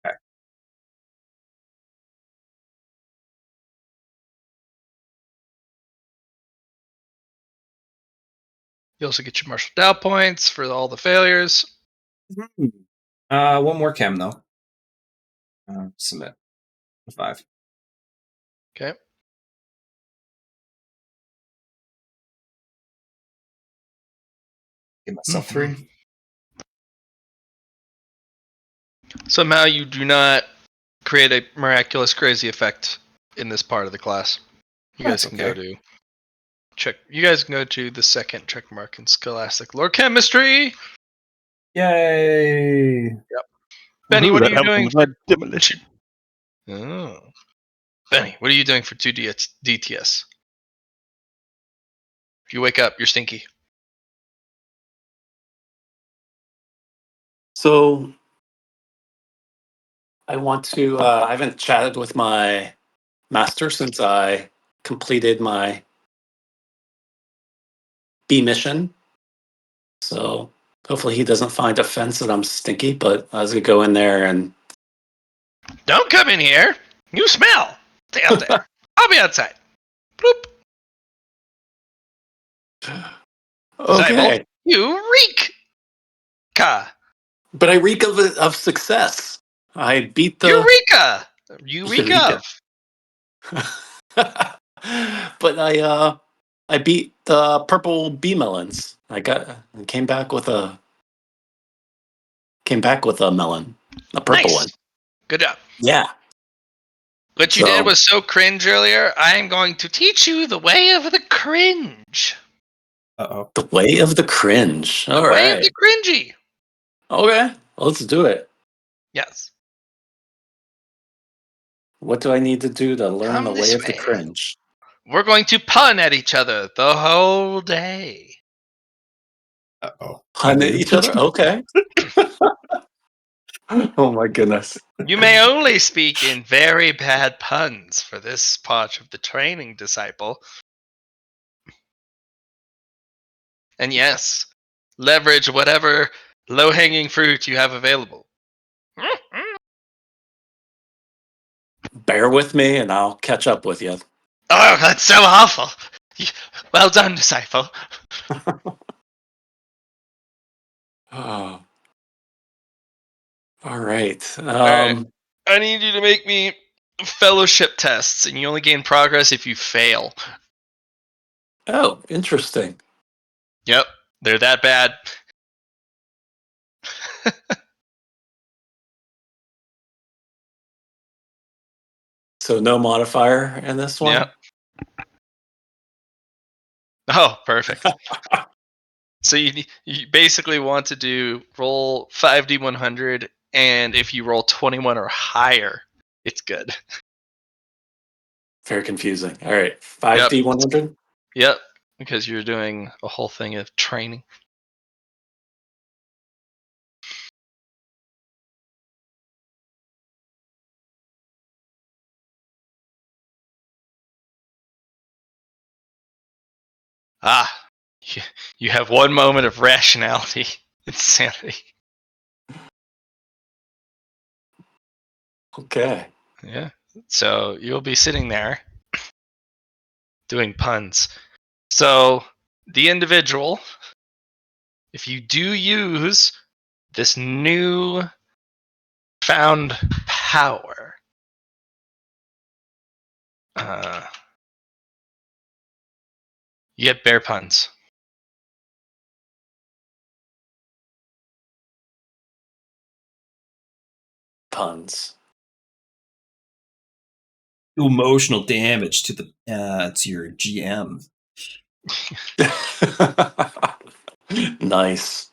Okay. You also get your Marshall Dow points for all the failures. One more chem though. Submit. 5. Okay. Give myself 3. Somehow you do not create a miraculous crazy effect in this part of the class. You guys That's can go okay. to check. You guys can go to the second check mark in Scholastic Lore Chemistry. Yay! Benny, what are That you helped doing? with my demolition. Oh. Benny, what are you doing for 2DTS? If you wake up, you're stinky. So I want to. I haven't chatted with my master since I completed my B mission. So hopefully he doesn't find offense that I'm stinky. But I was gonna go in there and Don't come in here. You smell. Stay out there. I'll be outside. Bloop. Disciple, okay. you reek. Ka. But I reek of success. I beat the Eureka. You reek Eureka. of. But I beat the purple bee melons. Came back with a melon, a purple Nice. one. Good job. Yeah. What you did was so cringe earlier. I am going to teach you the way of the cringe. Uh-oh. The way of the cringe. The All way of the right. cringy. Okay. Let's do it. Yes. What do I need to do to learn the Come way this of the way. cringe? We're going to pun at each other the whole day. Uh-oh. Hunt at each other? Okay. Oh my goodness. You may only speak in very bad puns for this part of the training, disciple. And yes, leverage whatever low-hanging fruit you have available. Bear with me and I'll catch up with you. Oh, that's so awful. Well done, disciple. Oh. All right. Alright. I need you to make me fellowship tests, and you only gain progress if you fail. Oh, interesting. Yep, they're that bad. So no modifier in this one? Yep. Oh, perfect. So you basically want to do roll 5d100, and if you roll 21 or higher, it's good. Very confusing. All right. 5d100? Yep, because you're doing a whole thing of training. Ah, you have one moment of rationality. Insanity. Okay. Yeah. So you'll be sitting there doing puns. So the individual, if you do use this new found power, you get bear puns. Puns. Do emotional damage to the to your GM. Nice.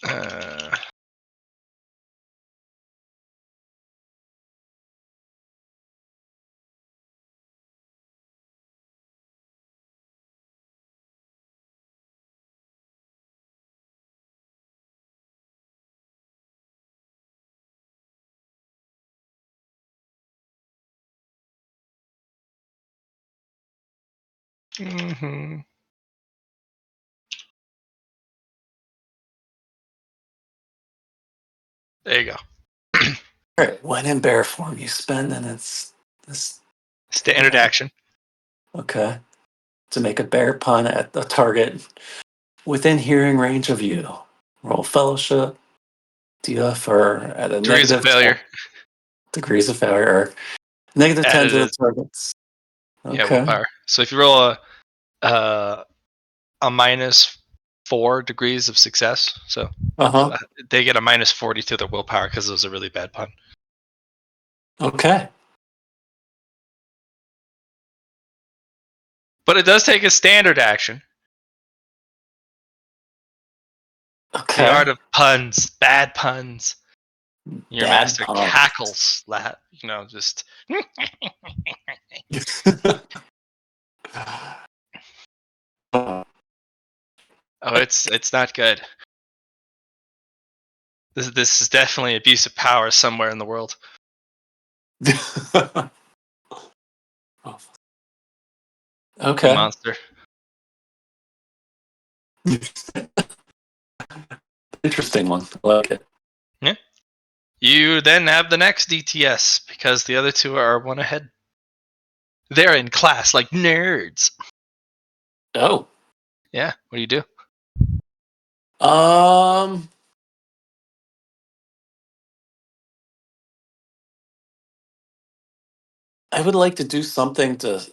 Uh, mhm. There you go. All right. When in bear form, you spend, and it's this. Standard action. Okay. To make a bear pun at the target within hearing range of you. Roll fellowship, DF, or at a Degrees of negative 10 failure. degrees of failure, or negative 10 Added to the as targets. yeah, Okay. willpower. So if you roll a minus 4 degrees of success, so Uh-huh. they get a minus 40 to their willpower because it was a really bad pun. Okay. But it does take a standard action. The Okay. art of puns, bad puns. Your Bad master pun. cackles, just Oh, oh, it's not good. This is definitely abuse of power somewhere in the world. You okay. monster. Interesting one. I like it. Yeah. You then have the next DTS because the other two are one ahead. They're in class like nerds. Oh. Yeah. What do you do? Um I would like to do something to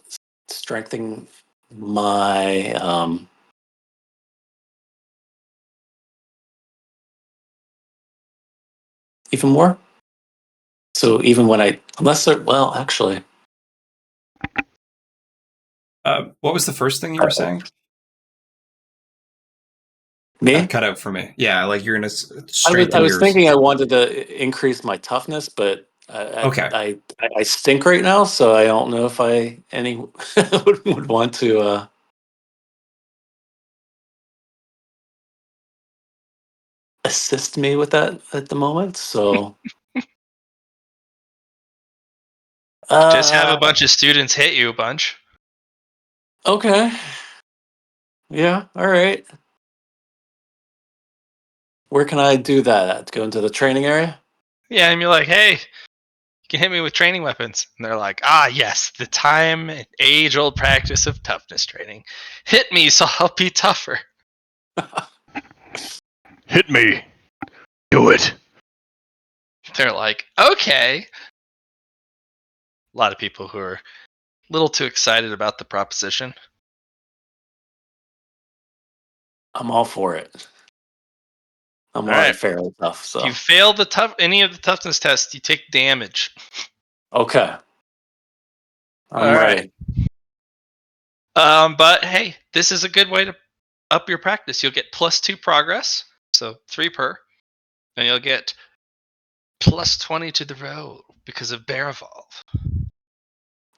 strengthen my even more. So even when well, actually, What was the first thing you were saying? me, Cut out for me. Yeah, like you're gonna I strengthen was yours. thinking I wanted to increase my toughness, but Okay. I stink right now, so I don't know if any would want to assist me with that at the moment. So Just have a uh, bunch of students hit you a bunch. okay, yeah, all right. Where can I do that at? Go into the training area? Yeah, and you're like, hey, you can hit me with training weapons. And they're like, ah, yes, the time and age old practice of toughness training. Hit me so I'll be tougher. Hit me. Do it. They're like, okay. A lot of people who are a little too excited about the proposition. I'm all for it. I'm All already right. fairly tough, If so you fail any of the toughness tests, you take damage. okay. All I'm right. ready. But hey, this is a good way to up your practice. You'll get +2 progress, so 3 per, and you'll get +20 to the roll because of Bear Evolve.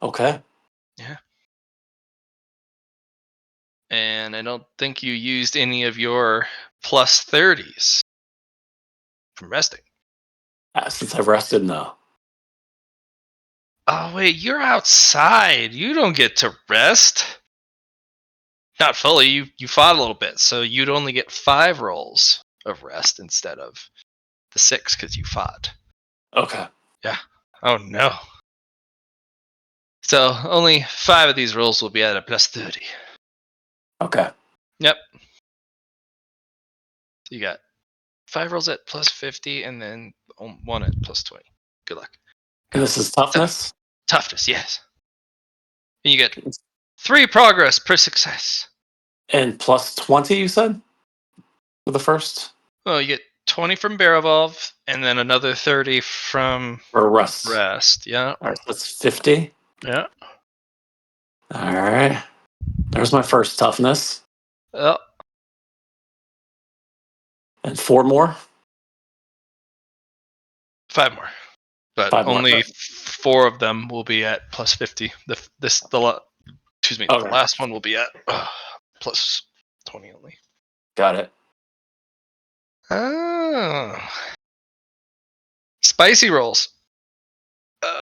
Okay. Yeah. And I don't think you used any of your plus 30s from resting. Since I've rested, no. Oh, wait, you're outside. You don't get to rest. Not fully. You fought a little bit, so you'd only get 5 rolls of rest instead of the 6 because you fought. Okay. Yeah. Oh, no. So only 5 of these rolls will be at a plus 30. Okay. Yep. So you got 5 rolls at plus 50 and then 1 at plus 20. Good luck. And this is toughness? Toughness, yes. And you get 3 progress per success. And plus 20, you said? For the first? Well, you get 20 from Bear Evolve and then another 30 from Or rest? Rest. Yeah. Alright, so that's 50. Yeah. Alright. There's my first toughness. Oh, And 4 more? 5 more. But 5 more. only 4 of them will be at plus 50. The Okay. last one will be at plus 20 only. Got it. Oh. Spicy rolls.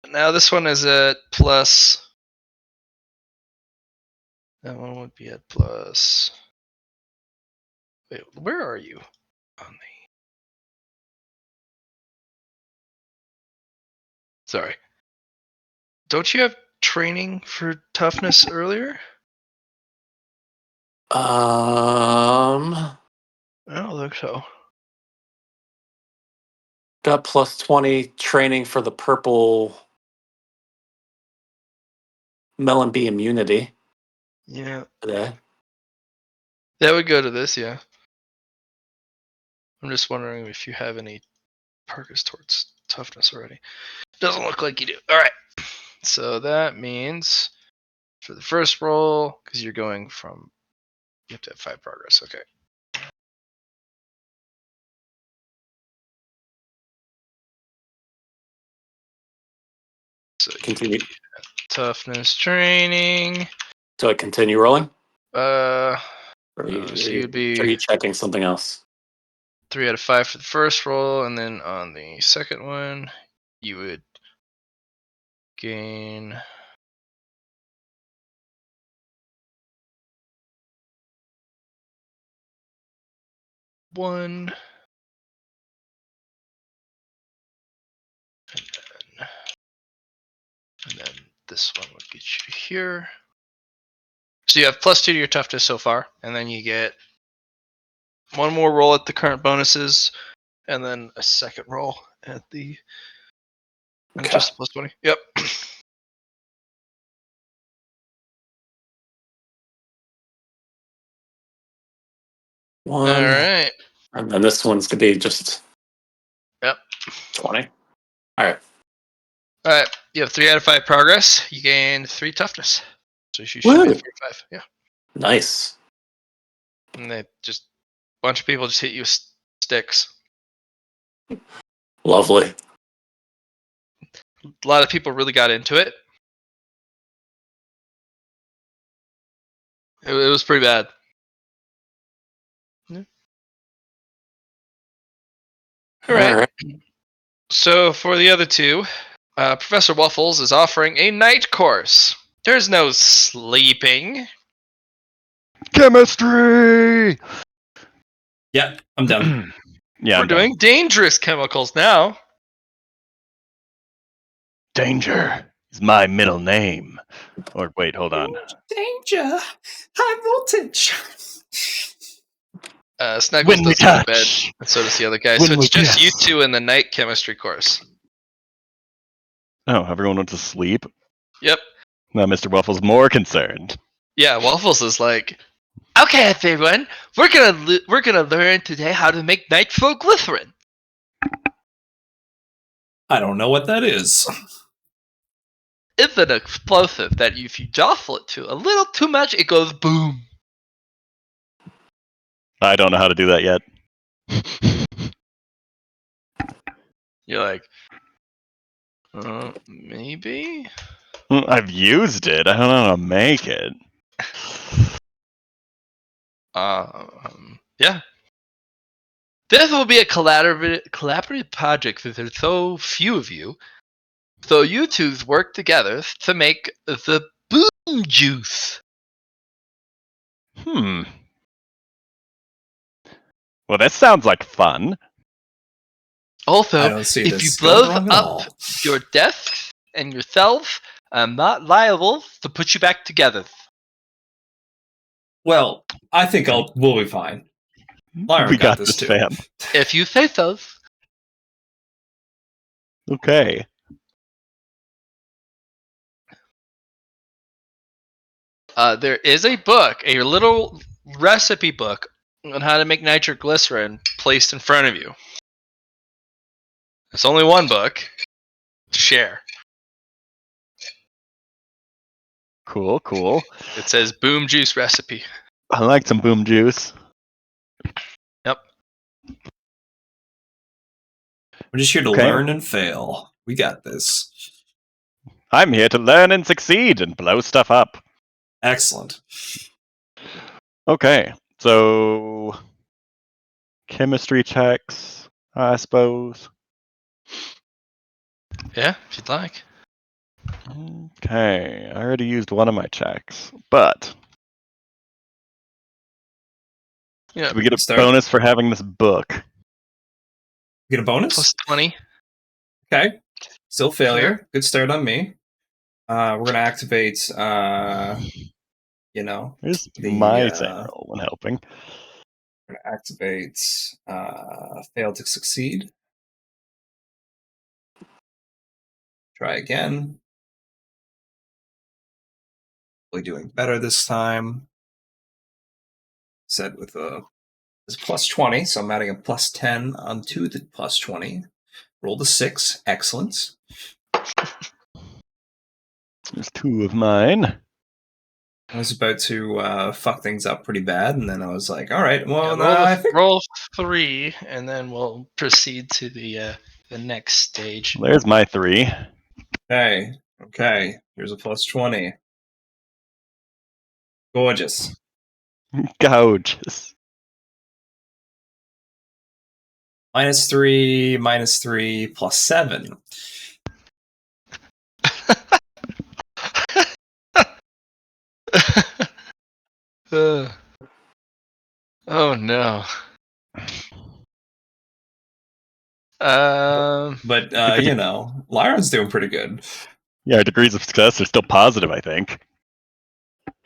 Now this one is at plus. That one would be at plus. Wait, where are you? On the. Sorry. Don't you have training for toughness earlier? I I don't think so. got plus 20 training for the purple melon bee immunity Yeah. today. That would go to this, yeah. I'm just wondering if you have any progress towards toughness already. Doesn't look like you do. Alright. So that means for the first roll, because you're going from. You have to have 5 progress, okay. So Continue. toughness training. Do I continue rolling? Uh, Or are you, so are you'd you, are be you checking something else? 3 out of 5 for the first roll, and then on the second one, you would gain. One. And then this one would get you here. So you have plus 2 to your toughness so far, and then you get 1 more roll at the current bonuses, and then a second roll at the. And Okay. just plus 20. Yep. One. Alright. And then this one's going to be just Yep. 20. Alright. Alright. You have 3 out of 5 progress. You gain 3 toughness. So you should be Woo! at 45. Yeah. Nice. And they just. A bunch of people just hit you with sticks. Lovely. A lot of people really got into it. It was pretty bad. Yeah. All right. So for the other two, Professor Waffles is offering a night course. There's no sleeping. Chemistry. Yeah, I'm done. Yeah, We're I'm done. doing dangerous chemicals now. Danger is my middle name. Or wait, hold on. Danger, high voltage. Snuggles When we does go to bed, touch. and so does the other guy. When So we it's just you kiss. two in the night chemistry course. Oh, everyone went to sleep? Yep. Now Mr. Waffle's more concerned. Yeah, Waffles is like, okay, everyone, we're gonna learn today how to make nitroglycerin. I don't know what that is. It's an explosive that if you jostle it to a little too much, it goes boom. I don't know how to do that yet. You're like, maybe? I've used it. I don't know how to make it. Yeah. This will be a collaborative project that there's so few of you. So you two work together to make the boom juice. Well, that sounds like fun. Also, I don't see if you this going blow wrong at up all. your desks and yourself, I'm not liable to put you back together. Well, I think we'll be fine. Lyra We got got this this, too. fam. If you say so. Okay. There is a book, a little recipe book on how to make nitroglycerin placed in front of you. It's only one book. Share. Cool. It says boom juice recipe. I like some boom juice. Yep. We're just here to Okay. learn and fail. We got this. I'm here to learn and succeed and blow stuff up. Excellent. Okay, so chemistry checks, I suppose. Yeah, if you'd like. Okay, I already used one of my checks, but Yeah. do we get a Start. bonus for having this book? Get a bonus? Plus 20. Okay. Still failure. Sure. Good start on me. We're gonna activate Here's the my same roll when helping. we're gonna activate fail to succeed. Try again. We're doing better this time. Set with it's plus 20, so I'm adding a plus 10 onto the plus 20. Roll the 6. Excellent. There's two of mine. I was about to fuck things up pretty bad, and then I was like, all right, well, Yeah, I think roll 3, and then we'll proceed to the next stage. There's my 3. Okay. Here's a plus 20. Gorgeous. Gorgeous. -3, plus 7. Oh no. But Lyra's doing pretty good. Yeah, our degrees of success are still positive, I think.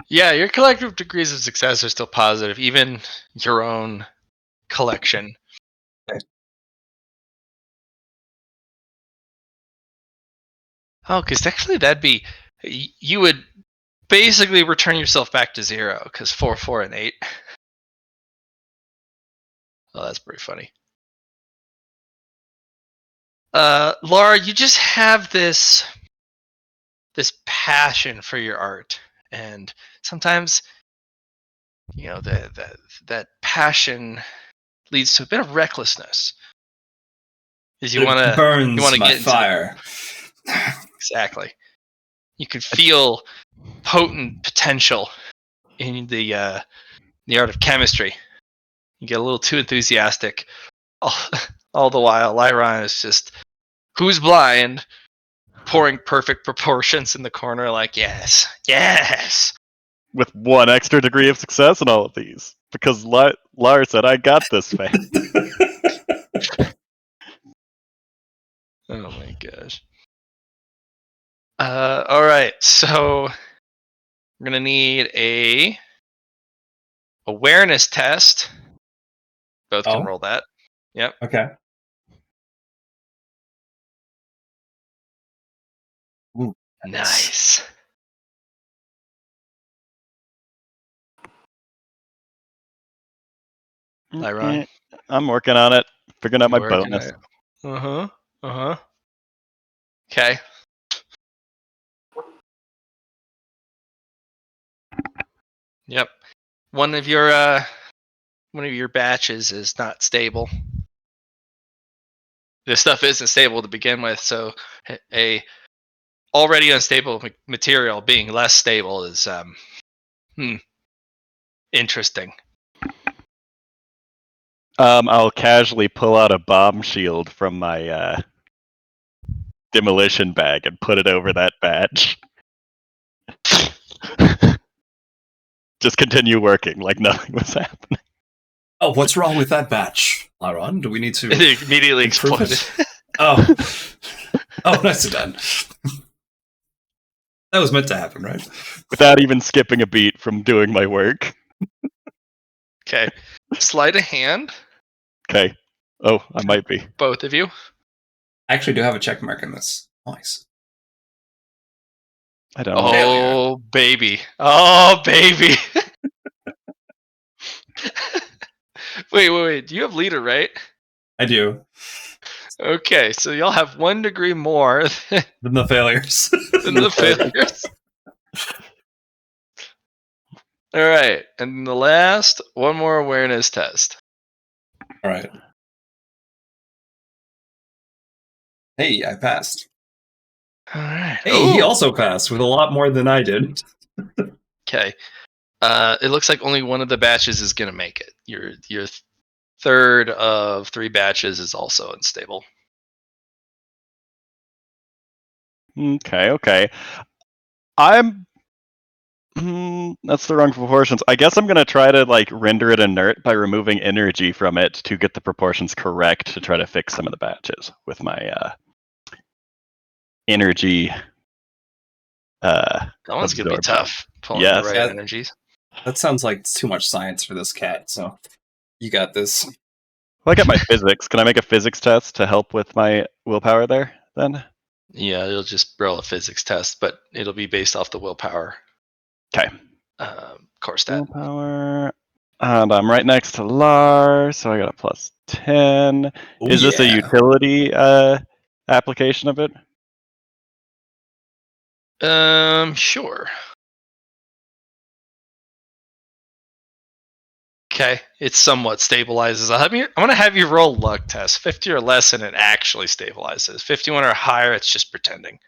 Yeah, your collective degrees of success are still positive, even your own collection. Okay. Oh, because actually that'd be, you would basically return yourself back to 0, because 4, 4, and 8. Oh, that's pretty funny. Laura, you just have this passion for your art, and sometimes, that passion leads to a bit of recklessness. Is you want to burns get my into fire. exactly. You could feel potent potential in the art of chemistry. You get a little too enthusiastic. All the while, Lyron is just, who's blind, pouring perfect proportions in the corner, like, yes. With 1 extra degree of success in all of these. Because Lars said, I got this, fam. Oh my gosh. All right, so we're gonna need a awareness test. Both can roll that. Yep. Okay. Ooh, Nice. Lyron, I'm working on it. Figuring out my you working bonus. it? Uh-huh. Okay. Yep. One of your batches is not stable. This stuff isn't stable to begin with, so a already unstable material being less stable is interesting. I'll casually pull out a bomb shield from my demolition bag and put it over that batch. Just continue working like nothing was happening. Oh, what's wrong with that batch, Lyron? Do we need to It immediately improve exploded. it? Oh. Oh, nicely done. That was meant to happen, right? Without even skipping a beat from doing my work. Okay. Sleight of hand, Okay. Oh, I might be. both of you. I actually do have a check mark in this. Nice. I don't. Oh, baby. Oh, baby. Wait. Do you have leader, right? I do. Okay, so y'all have 1 degree more Than the failures. than the failures. All right, and the last, one more awareness test. All right. Hey, I passed. All right. Hey, he Ooh, also passed with a lot more than I did. okay. It looks like only one of the batches is gonna make it. Your third of 3 batches is also unstable. Okay. I'm. That's the wrong proportions. I guess I'm gonna try to like render it inert by removing energy from it to get the proportions correct to try to fix some of the batches with my energy. That one's gonna be Absorption. tough. Pulling Yes. the right Yeah. energies. That sounds like too much science for this cat, so you got this. Well, I got my physics. Can I make a physics test to help with my willpower there? Then. Yeah, you'll just roll a physics test, but it'll be based off the willpower Okay. core stat. Willpower. And I'm right next to Lars, so I got a plus 10. Oh, Is this a yeah. utility application of it? Sure. Okay, it somewhat stabilizes. I'm gonna have you roll luck test. 50 or less, and it actually stabilizes. 51 or higher, it's just pretending.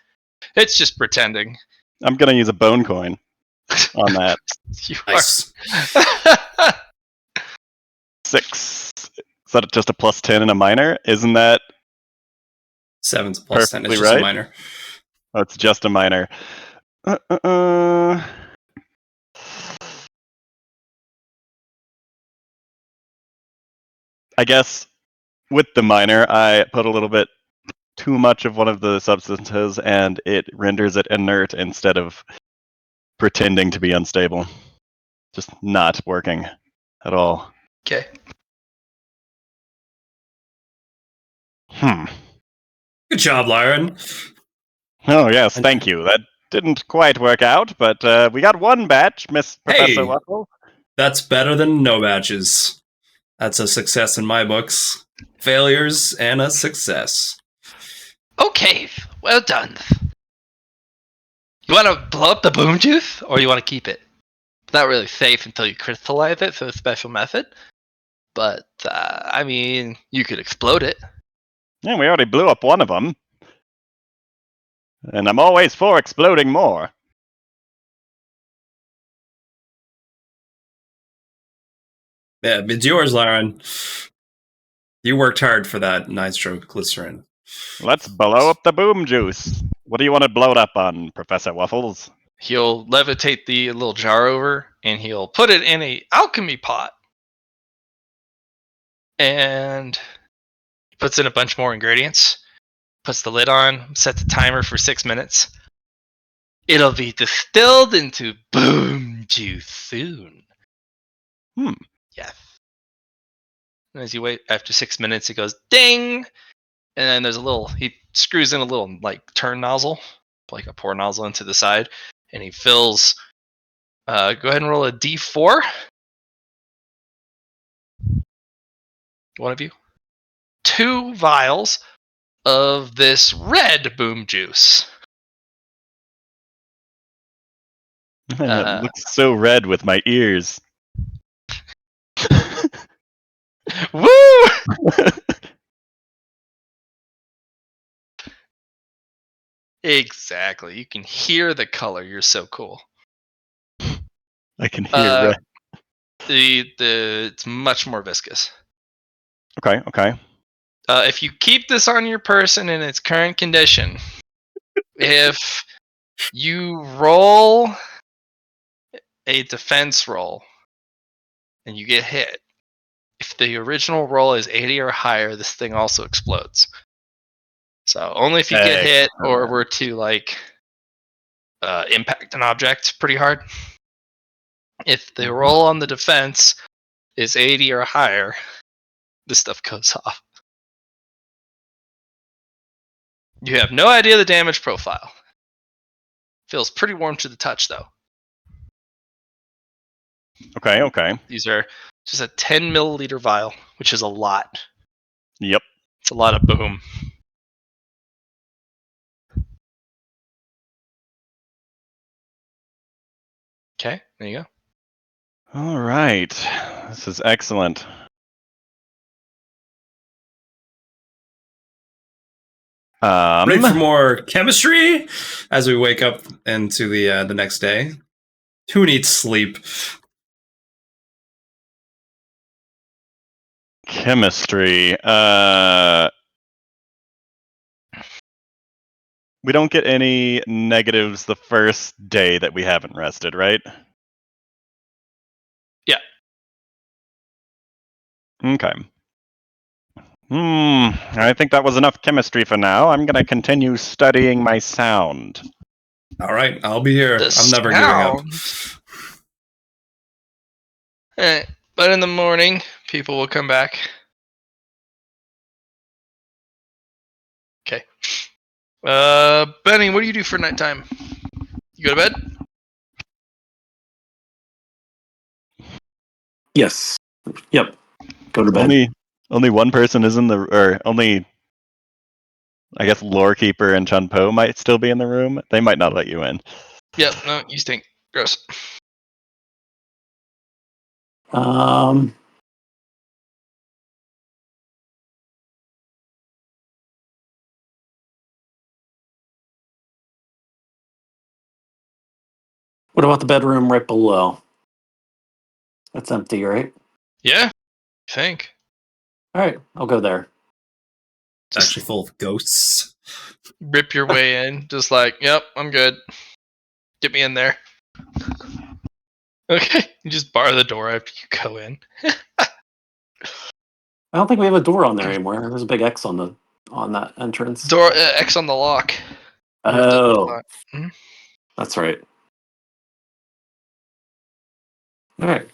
It's just pretending. I'm gonna use a bone coin on that. You Nice. are. 6. Is that just a plus 10 and a minor? Isn't that 7's plus 10. It's perfectly just a right? minor. Oh, it's just a minor. I guess with the minor, I put a little bit too much of one of the substances and it renders it inert instead of pretending to be unstable. Just not working at all. Okay. Good job, Lyron. Oh, yes, thank you. That didn't quite work out, but we got one batch, Miss Professor Hey! Waffle. That's better than no batches. That's a success in my books. Failures and a success. Okay. Well done. You want to blow up the boom tooth, or you want to keep it? It's not really safe until you crystallize it through a special method. But I mean, you could explode it. Yeah, we already blew up one of them. And I'm always for exploding more. Yeah, it's yours, Lyron. You worked hard for that nitroglycerin. Let's blow up the boom juice. What do you want to blow it up on, Professor Waffles? He'll levitate the little jar over, and he'll put it in a alchemy pot, and puts in a bunch more ingredients. Puts the lid on, sets the timer for 6 minutes. It'll be distilled into boom juice soon. Yes. And as you wait, after 6 minutes, it goes ding, and then there's he screws in a little like turn nozzle, like a pour nozzle into the side, and he fills. Go ahead and roll a d4. One of you. 2 vials of this red boom juice. It looks so red with my ears. Woo! Exactly. You can hear the color. You're so cool. I can hear red. It's much more viscous. Okay. If you keep this on your person in its current condition, if you roll a defense roll and you get hit, if the original roll is 80 or higher, this thing also explodes. So only if you get hit or were to impact an object pretty hard. If the roll on the defense is 80 or higher, this stuff goes off. You have no idea the damage profile. Feels pretty warm to the touch, though. Okay. These are just a 10 milliliter vial, which is a lot. Yep. It's a lot of boom. Okay, there you go. All right. This is excellent. Ready for more chemistry as we wake up into the next day. Who needs sleep? Chemistry. We don't get any negatives the first day that we haven't rested, right? Yeah. Okay. I think that was enough chemistry for now. I'm going to continue studying my sound. All right, I'll be here. The I'm never giving up. But in the morning, people will come back. Okay. Benny, what do you do for nighttime? You go to bed? Yes. Yep. Go to bed. Only one person is in the, or only, I guess, Lorekeeper and Chun-Po might still be in the room. They might not let you in. Yep, no, you stink. Gross. What about the bedroom right below? That's empty, right? Yeah, I think. All right, I'll go there. It's actually full of ghosts. Rip your way in. Just like, yep, I'm good. Get me in there. Okay, you just bar the door after you go in. I don't think we have a door on there anymore. There's a big X on that entrance. Door X on the lock. Oh, that's right. All right.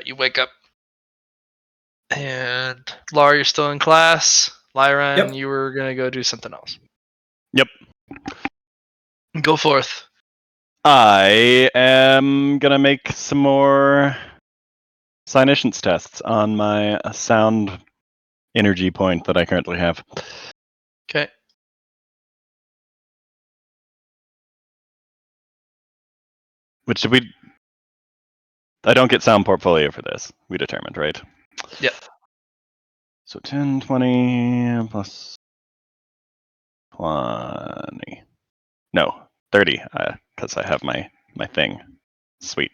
You wake up, and Laura, you're still in class. Lyran, Yep. you were gonna go do something else. Yep. Go forth. I am going to make some more Psyniscience tests on my sound energy point that I currently have. Okay. Which I don't get sound portfolio for this, we determined, right? Yep. So 10, 20, plus 20. No, 30, because I have my thing. Sweet.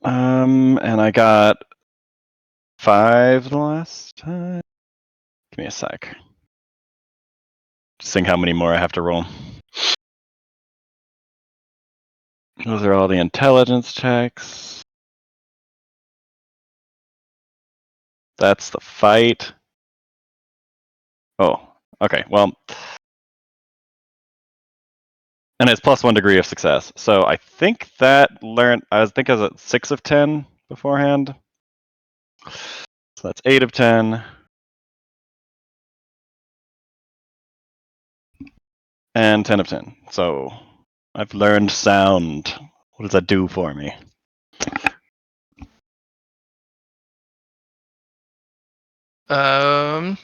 And I got 5 the last time. Give me a sec. Just think how many more I have to roll. Those are all the intelligence checks. That's the fight. Oh, okay. Well, and it's plus 1 degree of success. So I think that I think I was at 6 of 10 beforehand. So that's 8 of 10. And 10 of 10. So I've learned sound. What does that do for me?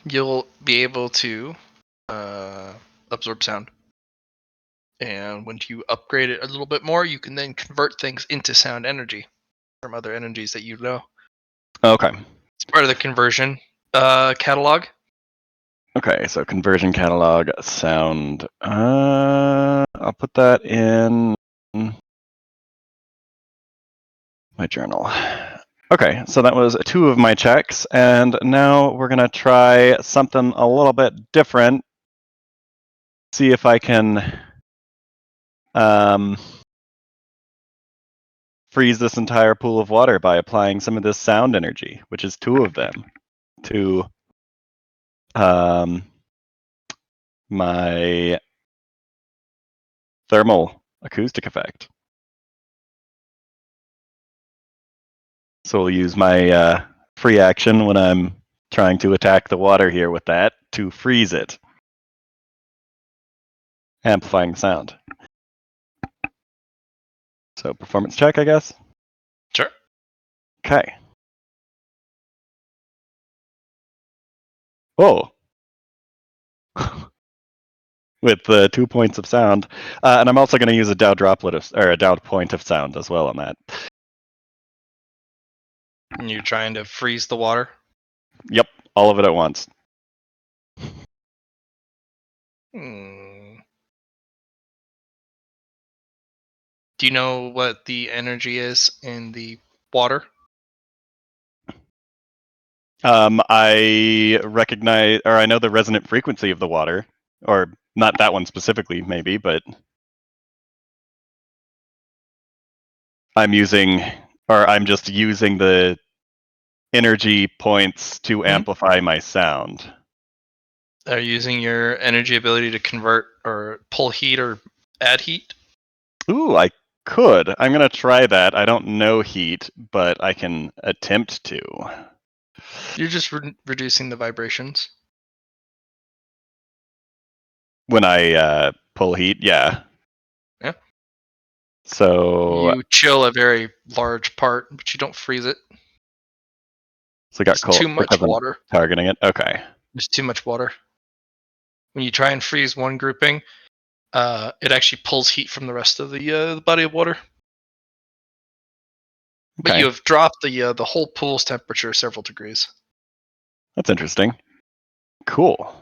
You'll be able to absorb sound. And when you upgrade it a little bit more, you can then convert things into sound energy from other energies that you know. Okay. It's part of the conversion catalog. Okay, so conversion catalog sound. I'll put that in my journal. Okay, so that was 2 of my checks, and now we're gonna try something a little bit different. See if I can freeze this entire pool of water by applying some of this sound energy, which is 2 of them, to my thermal acoustic effect. So we'll use my free action when I'm trying to attack the water here with that to freeze it, amplifying the sound. So performance check, I guess. Sure. Okay. Whoa. With 2 points of sound, and I'm also going to use a Dow droplet or a Dow point of sound as well on that. And you're trying to freeze the water. Yep, all of it at once. Do you know what the energy is in the water? I recognize, or I know the resonant frequency of the water, or not that one specifically, maybe, but I'm just using the energy points to amplify my sound. Are you using your energy ability to convert or pull heat or add heat? Ooh, I could. I'm gonna try that. I don't know heat, but I can attempt to. You're just reducing the vibrations. When I pull heat, yeah. Yeah. So You chill a very large part, but you don't freeze it. I got It's cold too much because I'm water. targeting it. Okay. There's too much water. When you try and freeze one grouping, it actually pulls heat from the rest of the body of water. But Okay. you have dropped the whole pool's temperature several degrees. That's interesting. Cool.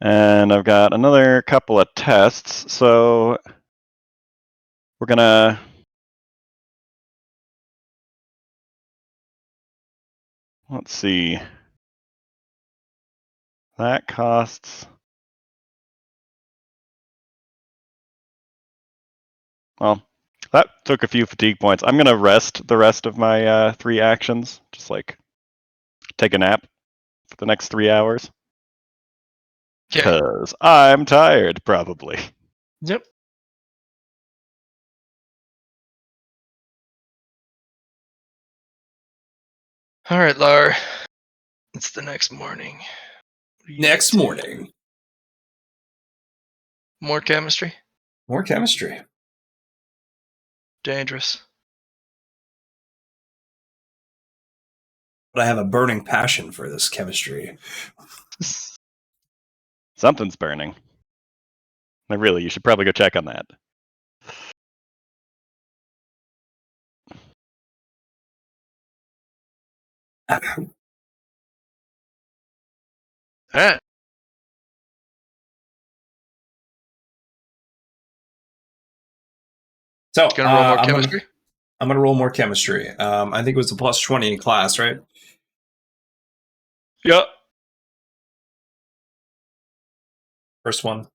And I've got another couple of tests, so we're gonna let's see. That costs, well, that took a few fatigue points. I'm gonna rest the rest of my 3 actions, just like take a nap for the next 3 hours. Okay. Because I'm tired, probably. Yep. All right, Lar. It's the next morning. What do you Next do? morning, More chemistry? more chemistry. Dangerous. But I have a burning passion for this chemistry. Something's burning. Like, really, you should probably go check on that. Alright. So Gonna roll more I'm chemistry? gonna roll more chemistry. I think it was a plus 20 in class, right? Yep. First one.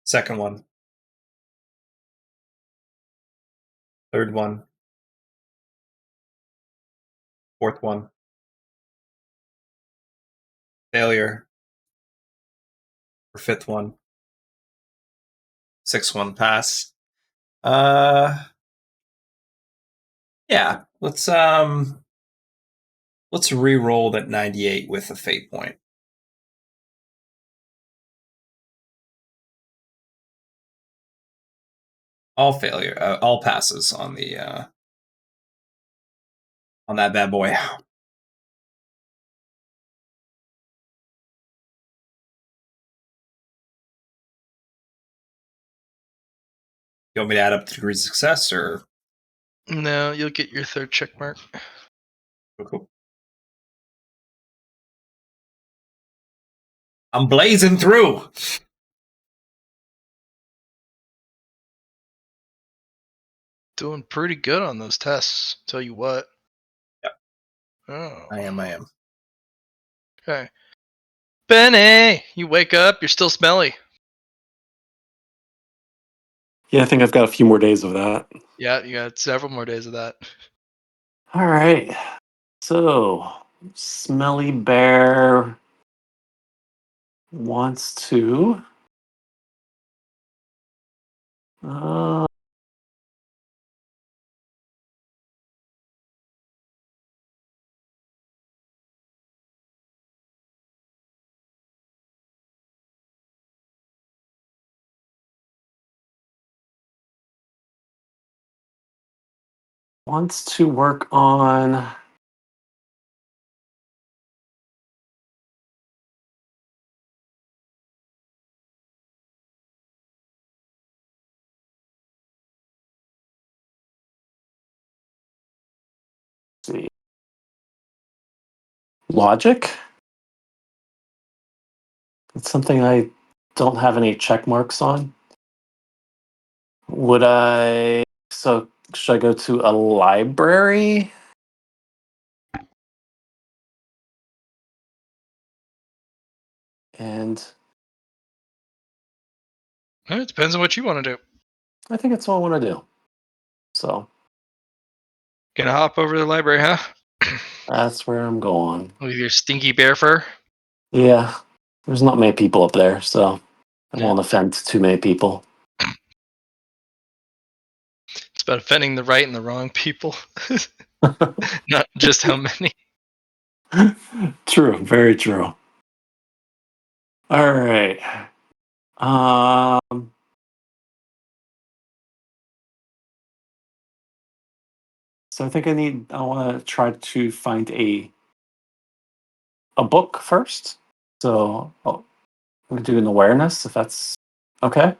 Second one. Third one. Fourth one. Failure. Or fifth one. Sixth one. Pass. Yeah. Let's re-roll that 98 with a fate point. All failure. All passes on the on that bad boy. You want me to add up the degrees of success, or No, you'll get your third check mark. cool? I'm blazing through. Doing pretty good on those tests. Tell you what. Yep. Oh. I am. Okay. Benny, you wake up. You're still smelly. Yeah, I think I've got a few more days of that. Yeah, you got several more days of that. All right. So, Smelly Bear wants to. Uh, wants to work on. Let's see. Logic? It's something I don't have any check marks on. Would I? So, should I go to a library? And It depends on what you want to do. I think that's all I want to do. So, Gonna hop over to the library, huh? that's where I'm going. With your stinky bear fur. Yeah, there's not many people up there, so I Yeah. won't offend too many people. It's about offending the right and the wrong people, not just how many. True, very true. All right. Um, so I think I want to try to find a book first. So I'm gonna do an awareness if that's okay.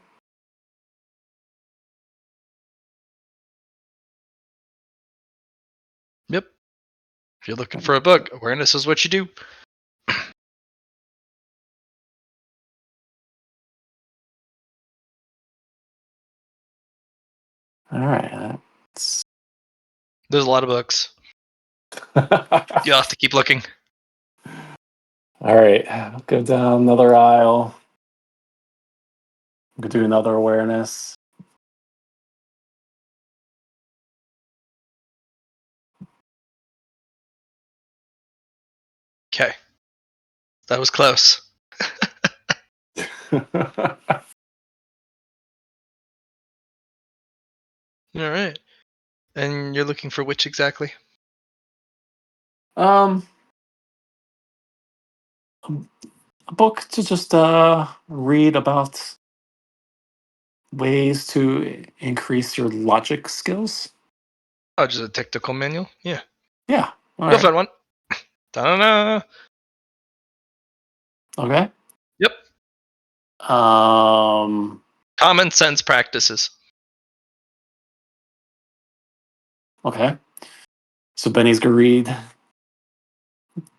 Yep. If you're looking for a book, awareness is what you do. All right. There's a lot of books. You'll have to keep looking. All right. I'll go down another aisle. I'm gonna do another awareness. Okay. That was close. All right. And you're looking for which exactly? um, a book to just read about ways to increase your logic skills. Oh, just a technical manual? Yeah. Yeah. All You'll right. find one. Ta-da! Okay. Yep. Um. Common sense practices. Okay. So Benny's gonna read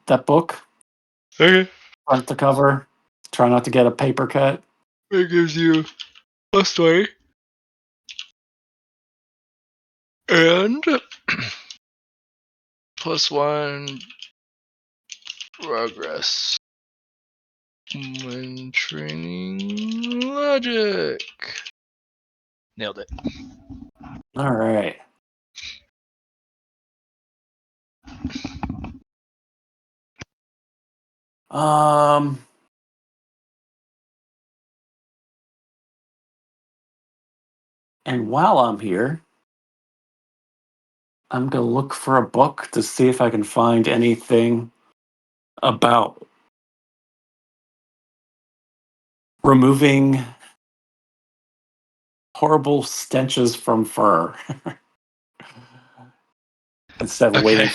that book, Okay. front to cover. Try not to get a paper cut. It gives you plus 20. And plus 1 progress when training logic. Nailed it. All right. Um. And while I'm here, I'm gonna look for a book to see if I can find anything about removing horrible stenches from fur. Okay.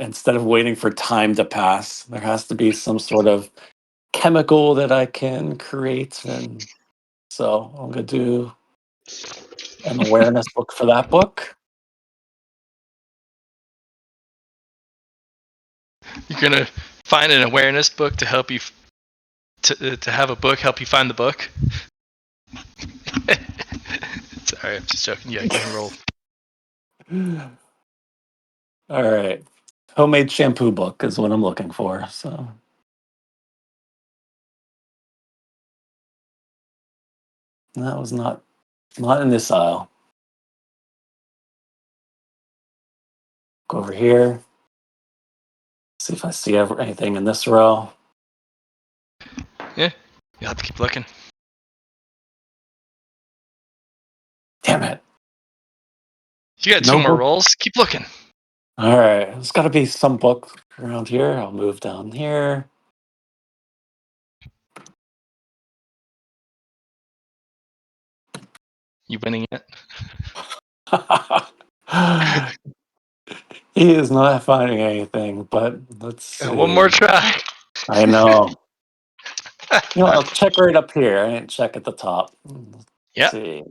Instead of waiting for time to pass, there has to be some sort of chemical that I can create, and so I'm gonna do an awareness book for that book. You're gonna find an awareness book to help you to have a book help you find the book. Sorry, I'm just joking. Yeah, you can roll. All right. Homemade shampoo book is what I'm looking for. So that was not in this aisle. Go over here. See if I see anything in this row. Yeah, you'll have to keep looking. Damn it. You got No two more book. rolls. Keep looking. All right. There's got to be some book around here. I'll move down here. You winning it? He is not finding anything, but let's see. One more try. I know. You know, I'll check right up here. I didn't check at the top. Let's Yep. see.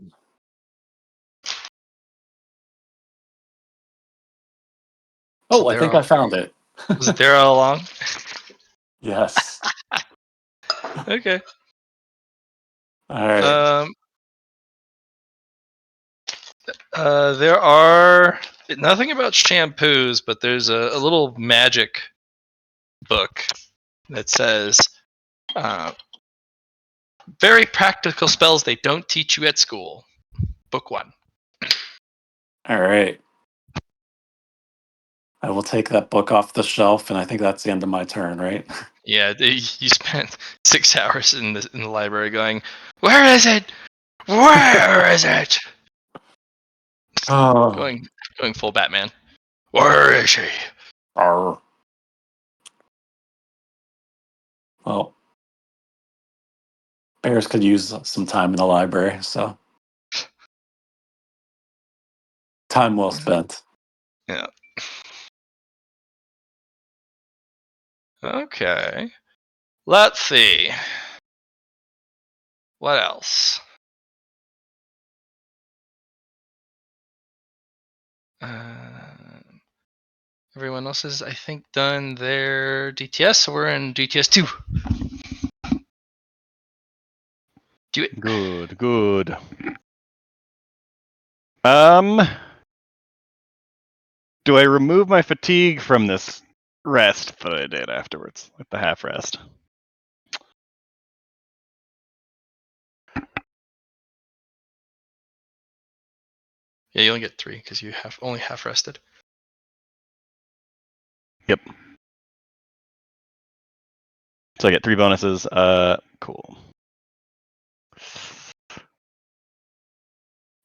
So Oh, I think I found it. Was it there all along? Yes. Okay. All right. There are nothing about shampoos, but there's a little magic book that says very practical spells they don't teach you at school. Book 1. All right. I will take that book off the shelf, and I think that's the end of my turn, right? Yeah, you spent 6 hours in the library going, "Where is it? Where is it?" Oh. Going full Batman. Where is she? Arr. Well, bears could use some time in the library, so time well spent. Yeah. Okay. Let's see. What else? Everyone else is, I think, done their DTS, so we're in DTS 2. Do it. Good. Do I remove my fatigue from this rest that I did afterwards, like the half rest? Yeah, you only get 3 because you have only half rested. Yep. So I get 3 bonuses. Cool.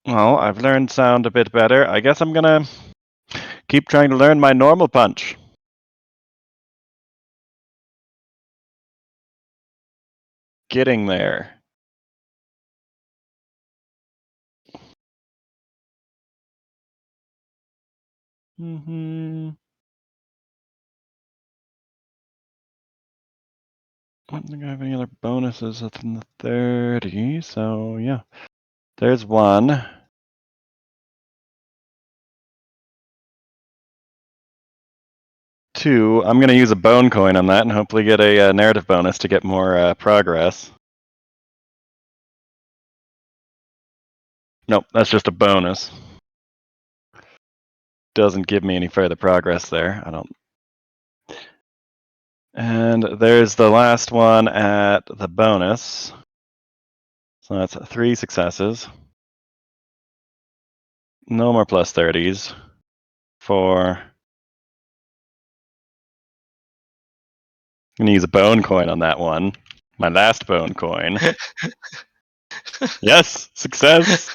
Well, I've learned sound a bit better. I guess I'm gonna keep trying to learn my normal punch. Getting there. I don't think I have any other bonuses that's in the 30, so yeah. There's 1. 2, I'm going to use a bone coin on that and hopefully get a narrative bonus to get more progress. Nope, that's just a bonus. Doesn't give me any further progress there. I don't. And there's the last one at the bonus. So that's 3 successes. No more plus 30s. 4. I'm going to use a bone coin on that one. My last bone coin. Yes, success.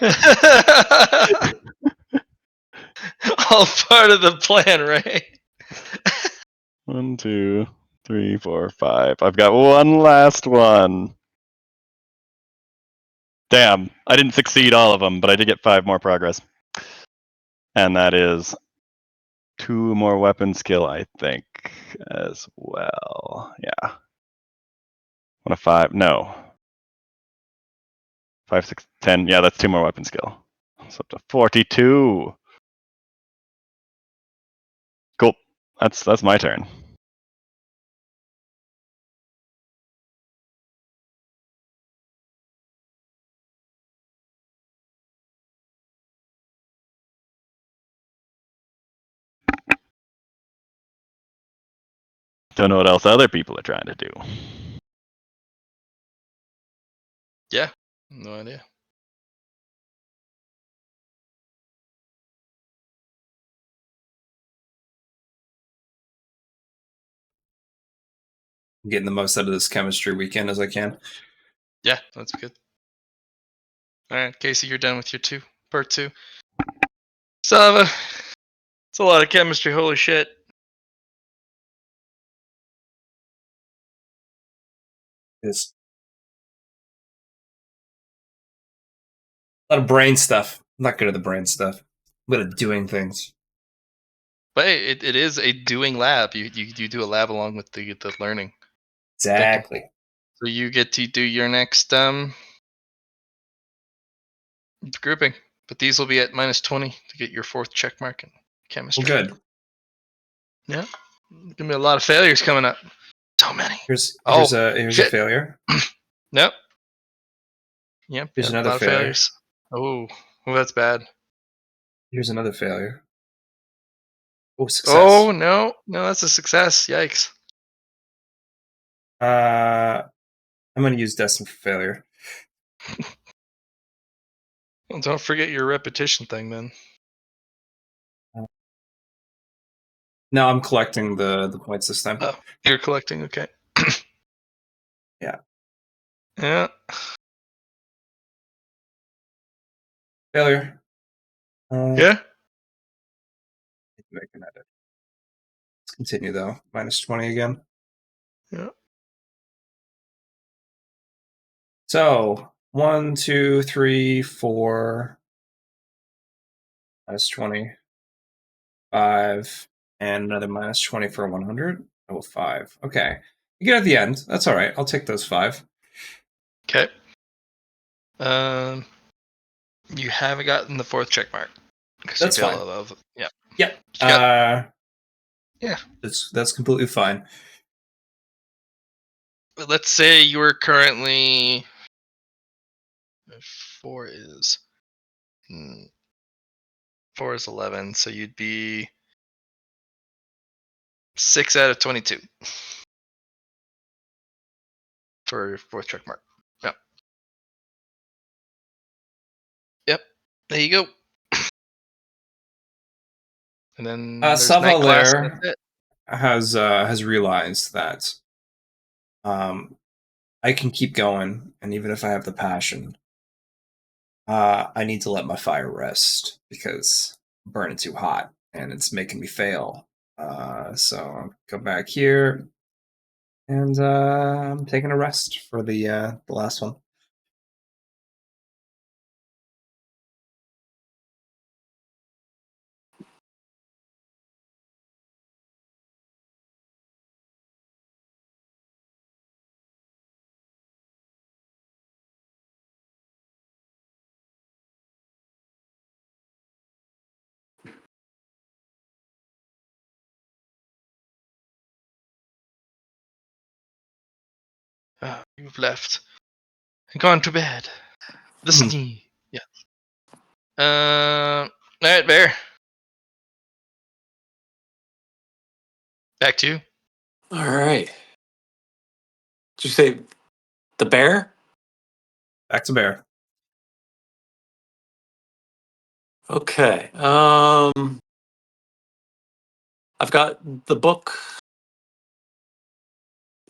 All part of the plan, right? 1, 2, 3, 4, 5. I've got one last one. Damn, I didn't succeed all of them, but I did get 5 more progress. And that is 2 more weapon skill, I think, as well. Yeah. 1 of 5. No. 5, 6, 10. Yeah, that's 2 more weapon skill. So up to 42. Cool. That's my turn. Don't know what else other people are trying to do. Yeah. No idea. I'm getting the most out of this chemistry weekend as I can. Yeah, that's good. All right, Casey, you're done with your part 2. Sava, it's a lot of chemistry. Holy shit. It's a lot of brain stuff. I'm not good at the brain stuff. I'm good at doing things. But hey, it is a doing lab. You do a lab along with the learning. Exactly. So you get to do your next grouping. But these will be at -20 to get your 4th check mark in chemistry. Well, good. Yeah. Gonna be a lot of failures coming up. So many. Here's Oh, a shit. failure. Nope. Yep. Here's A another lot of failure. failures. Oh, that's bad. Here's another failure. Oh, success. Oh no, that's a success. Yikes. I'm going to use Destin for failure. Well, don't forget your repetition thing, then. No, I'm collecting the points this time. Oh, you're collecting. Okay. Yeah. Yeah. Failure. Yeah. Make an edit. Let's continue though. -20 again. Yeah. So 1, 2, 3, 4. -20. 5. And another -20 for 100. Oh, 5. Okay. You get at the end. That's all right. I'll take those 5. Okay. You haven't gotten the 4th check mark. That's fine. Yeah. Yep. Yeah. That's completely fine. But let's say you were currently 4 is 11, so you'd be 6 out of 22 for your 4th check mark. Yep. Yep. There you go. And then there's night class. And that's it. has realized that I can keep going, and even if I have the passion, I need to let my fire rest because I'm burning too hot and it's making me fail. So I'll go back here, and I'm taking a rest for the last one. You've left and gone to bed. The snee. Yeah. All right, Bear. Back to you. All right. Did you say the bear? Back to Bear. Okay. I've got the book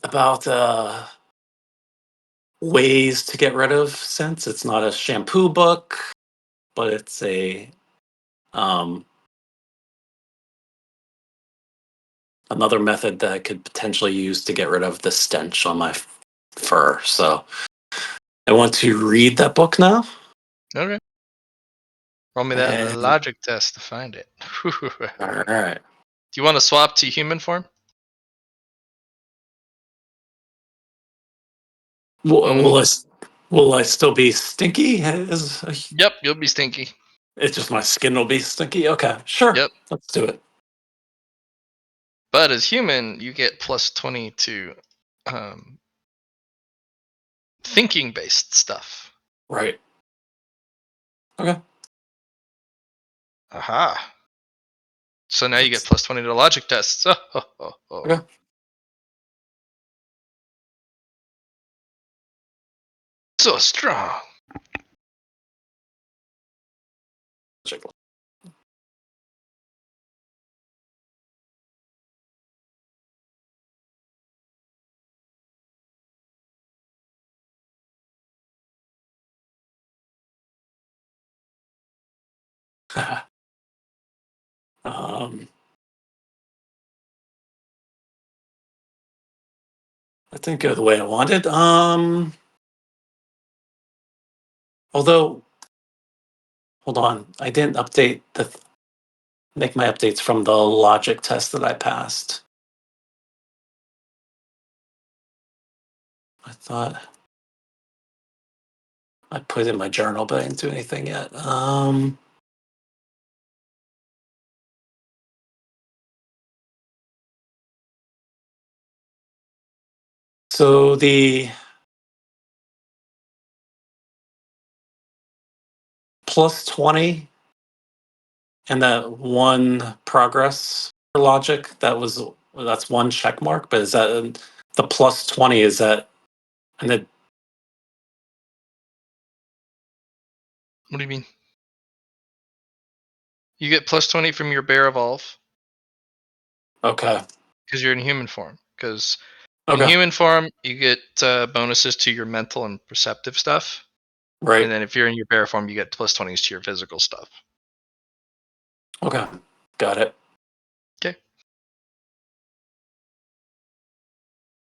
about ways to get rid of scents. It's not a shampoo book, but it's a another method that I could potentially use to get rid of the stench on my fur. So I want to read that book now. Okay. Roll me that And- logic test to find it. All right. Do you want to swap to human form? Will I still be stinky? Yep, you'll be stinky. It's just my skin will be stinky. Okay, sure. Yep. Let's do it. But as human, you get plus 20 to thinking based stuff. Right. Okay. Aha. So now you get plus 20 to logic tests. Okay. So strong. um, that didn't go the way I wanted. Although, hold on, I didn't make my updates from the logic test that I passed. I thought I put it in my journal, but I didn't do anything yet. So the plus 20 and that one progress for logic, that's one check mark, but is that the plus 20? Is that, and then, What do you mean? You get plus 20 from your bear evolve okay, because you're in human form. Because in okay, human form, you get bonuses to your mental and perceptive stuff. And right, then if you're in your bear form, you get plus 20s to your physical stuff. okay, got it. Okay.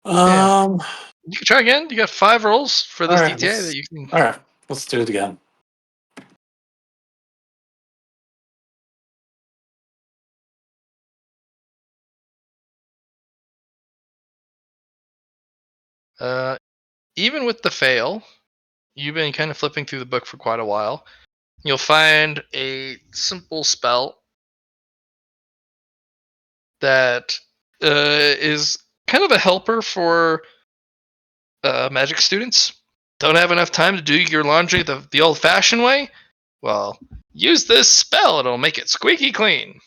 Yeah. Um, You can try again. You got 5 rolls for all this right, DTA that you can. all right, let's do it again. Even with the fail, you've been kind of flipping through the book for quite a while. You'll find a simple spell that is kind of a helper for magic students. Don't have enough time to do your laundry the old fashioned way? Well, use this spell, it'll make it squeaky clean.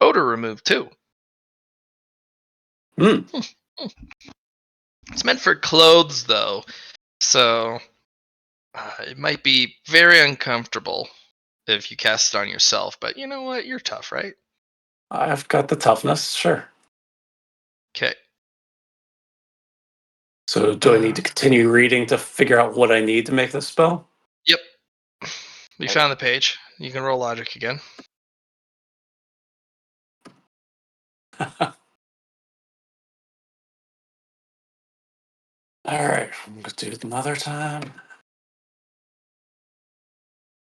Odor remove, too. Hmm. It's meant for clothes, though, so it might be very uncomfortable if you cast it on yourself, but you know what? You're tough, right? I've got the toughness, sure. Okay. So do I need to continue reading to figure out what I need to make this spell? Yep. We found the page. You can roll logic again. All right, I'm gonna do it another time.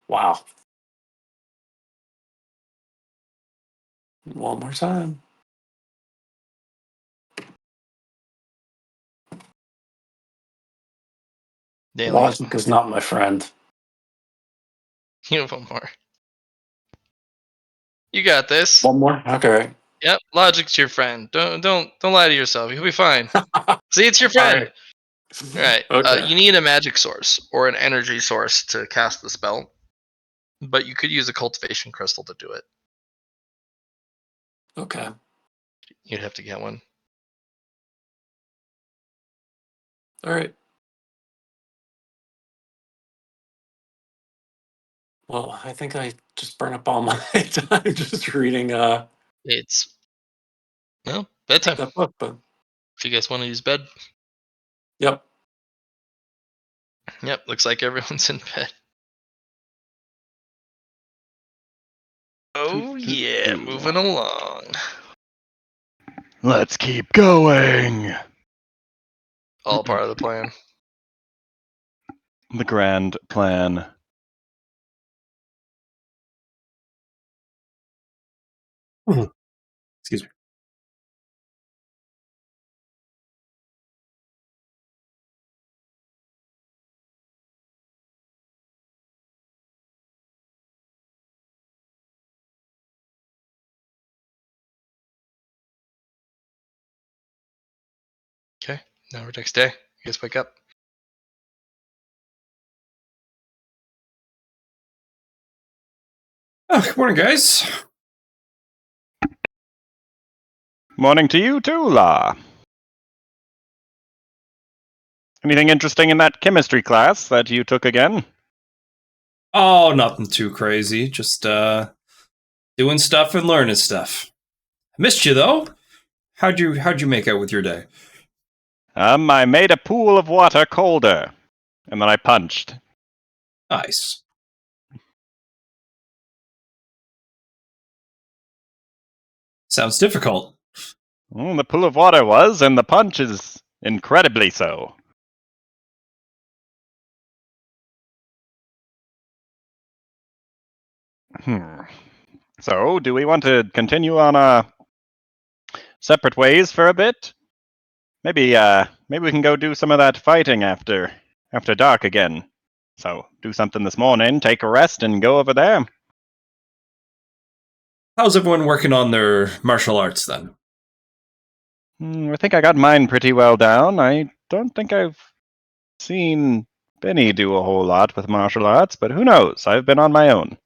Wow. One more time. Nailing it. Logic is not my friend. You have one more. You got this. One more? Okay. Yep, logic's your friend. Don't lie to yourself. You'll be fine. See, it's your All friend. right. All right. Okay. You need a magic source or an energy source to cast the spell, but you could use a cultivation crystal to do it. Okay. You'd have to get one. All right. Well, I think I just burn up all my time just reading It's well bedtime. that book, but If you guys want to use bed, yep. yep. Looks like everyone's in bed. Oh yeah, moving along. Let's keep going. All part of the plan. The grand plan. Excuse me. Okay. Now we're next day. You guys wake up. Oh, good morning, guys. Morning to you too, La. Anything interesting in that chemistry class that you took again? Oh, nothing too crazy. Just doing stuff and learning stuff. I missed you though. How'd you make out with your day? I made a pool of water colder, and then I punched. Nice. Sounds difficult. Well, the pool of water was, and the punch is incredibly so. So, do we want to continue on separate ways for a bit? Maybe we can go do some of that fighting after dark again. So, do something this morning, take a rest, and go over there. How's everyone working on their martial arts then? I think I got mine pretty well down. I don't think I've seen Benny do a whole lot with martial arts, but who knows? I've been on my own.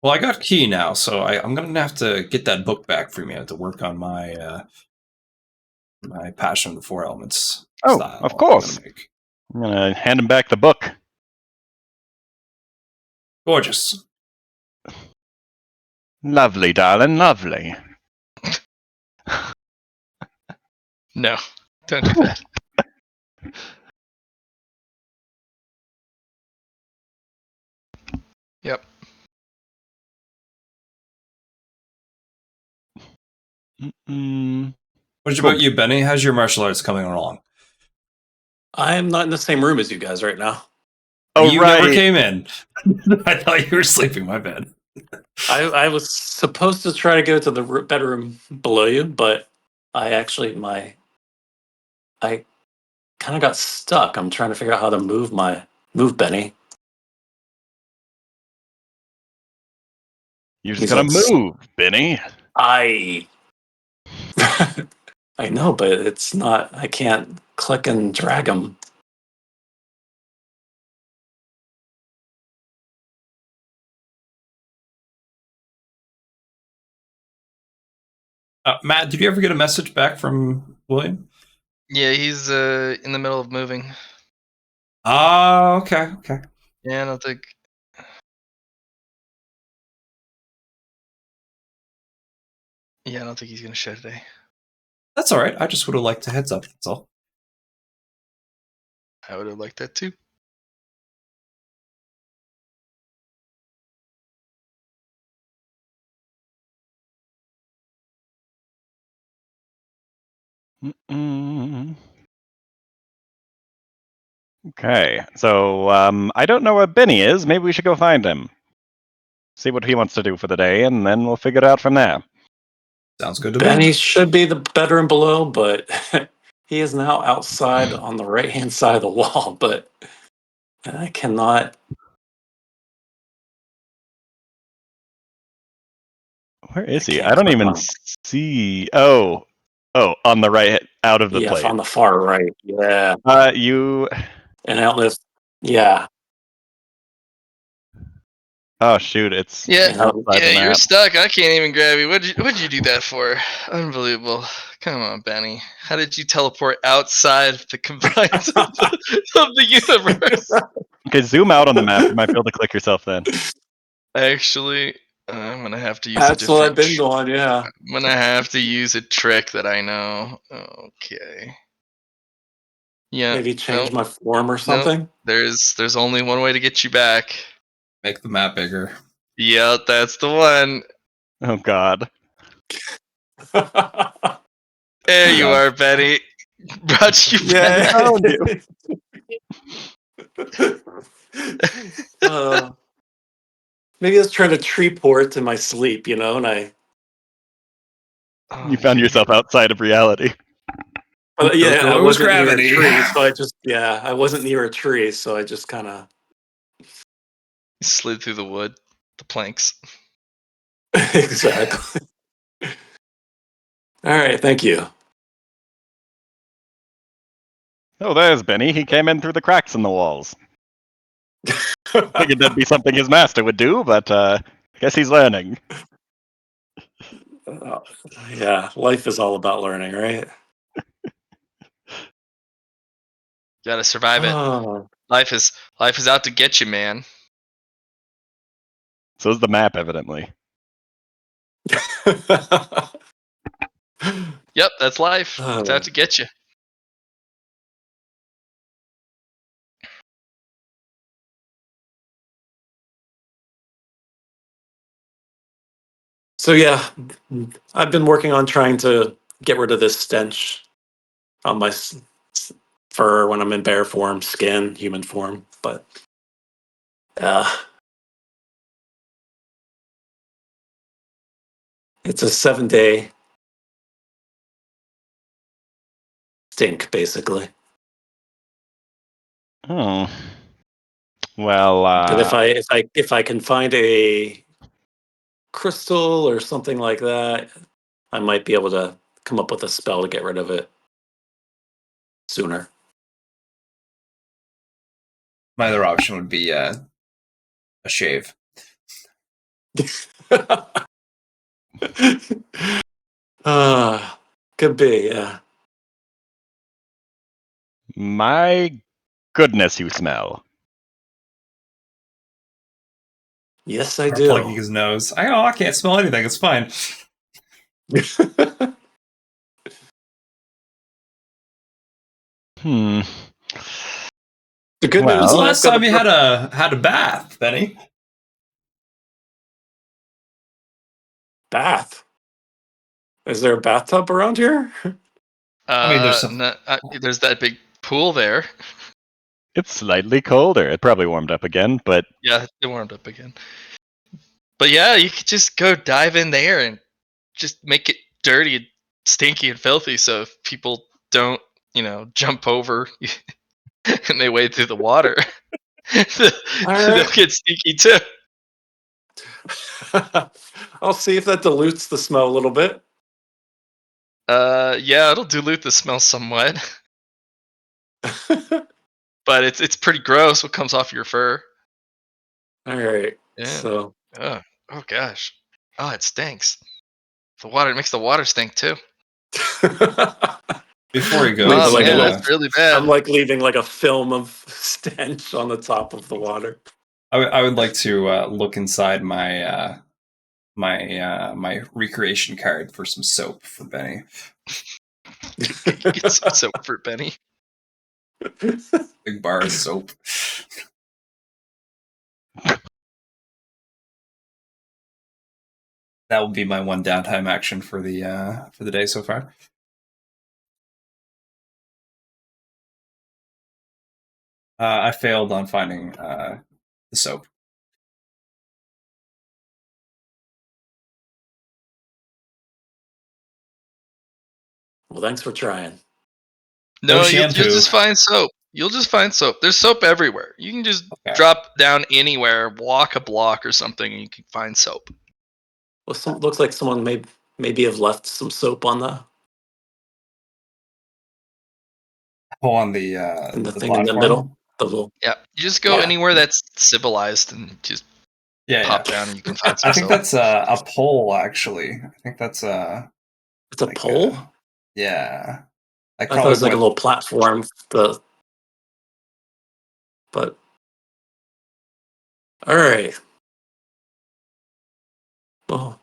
Well, I got key now, so I'm gonna have to get that book back from you to work on my my passion of the four elements Oh, style. of course. I'm gonna make. I'm gonna hand him back the book. Gorgeous. Lovely, darling, lovely. No, don't do that. Yep. What about you, Benny? How's your martial arts coming along? I'm not in the same room as you guys right now. Oh, You right. never came in. I thought you were sleeping. My bad. I was supposed to try to go to the bedroom below you, but I actually I kind of got stuck. I'm trying to figure out how to move Benny. You just He's gotta like move, Benny. I I know, but it's not. I can't click and drag him. Matt, did you ever get a message back from William? Yeah, he's in the middle of moving. Oh, okay. Yeah, I don't think. Yeah, I don't think he's gonna show today. That's all right. I just would have liked a heads up. That's all. I would have liked that too. Okay, so I don't know where Benny is. Maybe we should go find him. See what he wants to do for the day, and then we'll figure it out from there. Sounds good to Benny me. should be the bedroom below, but he is now outside on the right hand side of the wall. But I cannot. Where is I he? can't I don't click even on him. see. Oh, on the right, out of the Yeah, plate. on the far right. Yeah, You. and out this. Yeah, Oh shoot! It's Yeah, and out. outside the yeah, you're map. stuck. I can't even grab you. What'd you do that for? Unbelievable. Come on, Benny. How did you teleport outside of the confines of the universe? Okay, zoom out on the map. You might be able to click yourself then. Actually, I'm gonna have to use a That's what I've different. been doing. Yeah. I'm gonna have to use a trick that I know. Okay. Yeah. Maybe change Nope. my form or Nope. something. There's only one way to get you back. Make the map bigger. Yep, that's the one. Oh god. There you God. are, Benny. Brought you Yeah. back. Found you. uh, maybe I was trying to tree port in my sleep, and I. Oh, You found can you hear yourself me? outside of reality. Yeah, I There was wasn't near a gravity. tree, so I wasn't near a tree, so I just kind of. You slid through the wood, the planks. Exactly. All right, thank you. Oh, there's Benny. He came in through the cracks in the walls. Figured that'd be something his master would do, but I guess he's learning. Uh, yeah, life is all about learning, right? Gotta survive it. Oh. Life is out to get you, man. So is the map, evidently. Yep, that's life. It's out Oh. to get you. So yeah, I've been working on trying to get rid of this stench on my fur when I'm in bear form, skin, human form, but it's a 7-day stink, basically. Oh. Well, But if I can find a crystal or something like that, I might be able to come up with a spell to get rid of it sooner. My other option would be a shave. Could be, yeah. my goodness, you smell. Yes, I Or plugging do. his nose. I can't smell anything. It's fine. Hmm. The good news When's is the Well, I've last got time you had a bath, Benny? bath. Is there a bathtub around here? I mean, there's some. There's that big pool there. it's slightly colder. It probably warmed up again, but Yeah, it warmed up again. But yeah, you could just go dive in there and just make it dirty and stinky and filthy. So if people don't, jump over and they wade through the water, All they'll right. get stinky too. I'll see if that dilutes the smell a little bit. Yeah, it'll dilute the smell somewhat, but it's pretty gross what comes off your fur. All right. Yeah. So Oh gosh. Oh, it stinks. It makes the water stink too. Before he leave Oh goes, like a man, little. that's really I'm bad. like leaving like a film of stench on the top of the water. I would like to look inside my recreation card for some soap for Benny. Get some soap for Benny. Big bar of soap. That will be my one downtime action for the day so far. I failed on finding the soap. Well, thanks for trying. No No, you'll shampoo. just find soap. You'll just find soap. There's soap everywhere. You can just Okay. drop down anywhere, walk a block or something, and you can find soap. Well, looks like someone maybe have left some soap on the Oh, on in the the thing in the middle. platform. The little. Yeah, you just go Yeah. anywhere that's civilized and just Yeah, yeah. pop down, and you can find I some think soap. that's a pole actually. I think that's It's a like pole. yeah. Like I thought it probably was like a what little platform. But all right. Well,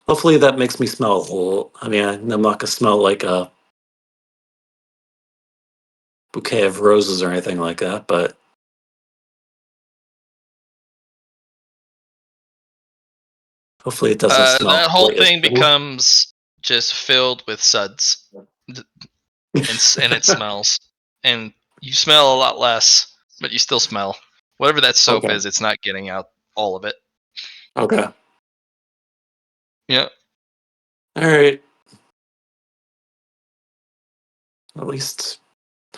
hopefully that makes me smell. I mean, I'm not gonna smell like a bouquet of roses or anything like that, but hopefully it doesn't smell That whole quite as thing good. becomes just filled with suds, and it smells, and you smell a lot less, but you still smell. Whatever that soap Okay. is, it's not getting out all of it. Okay. Yeah. All right. At least,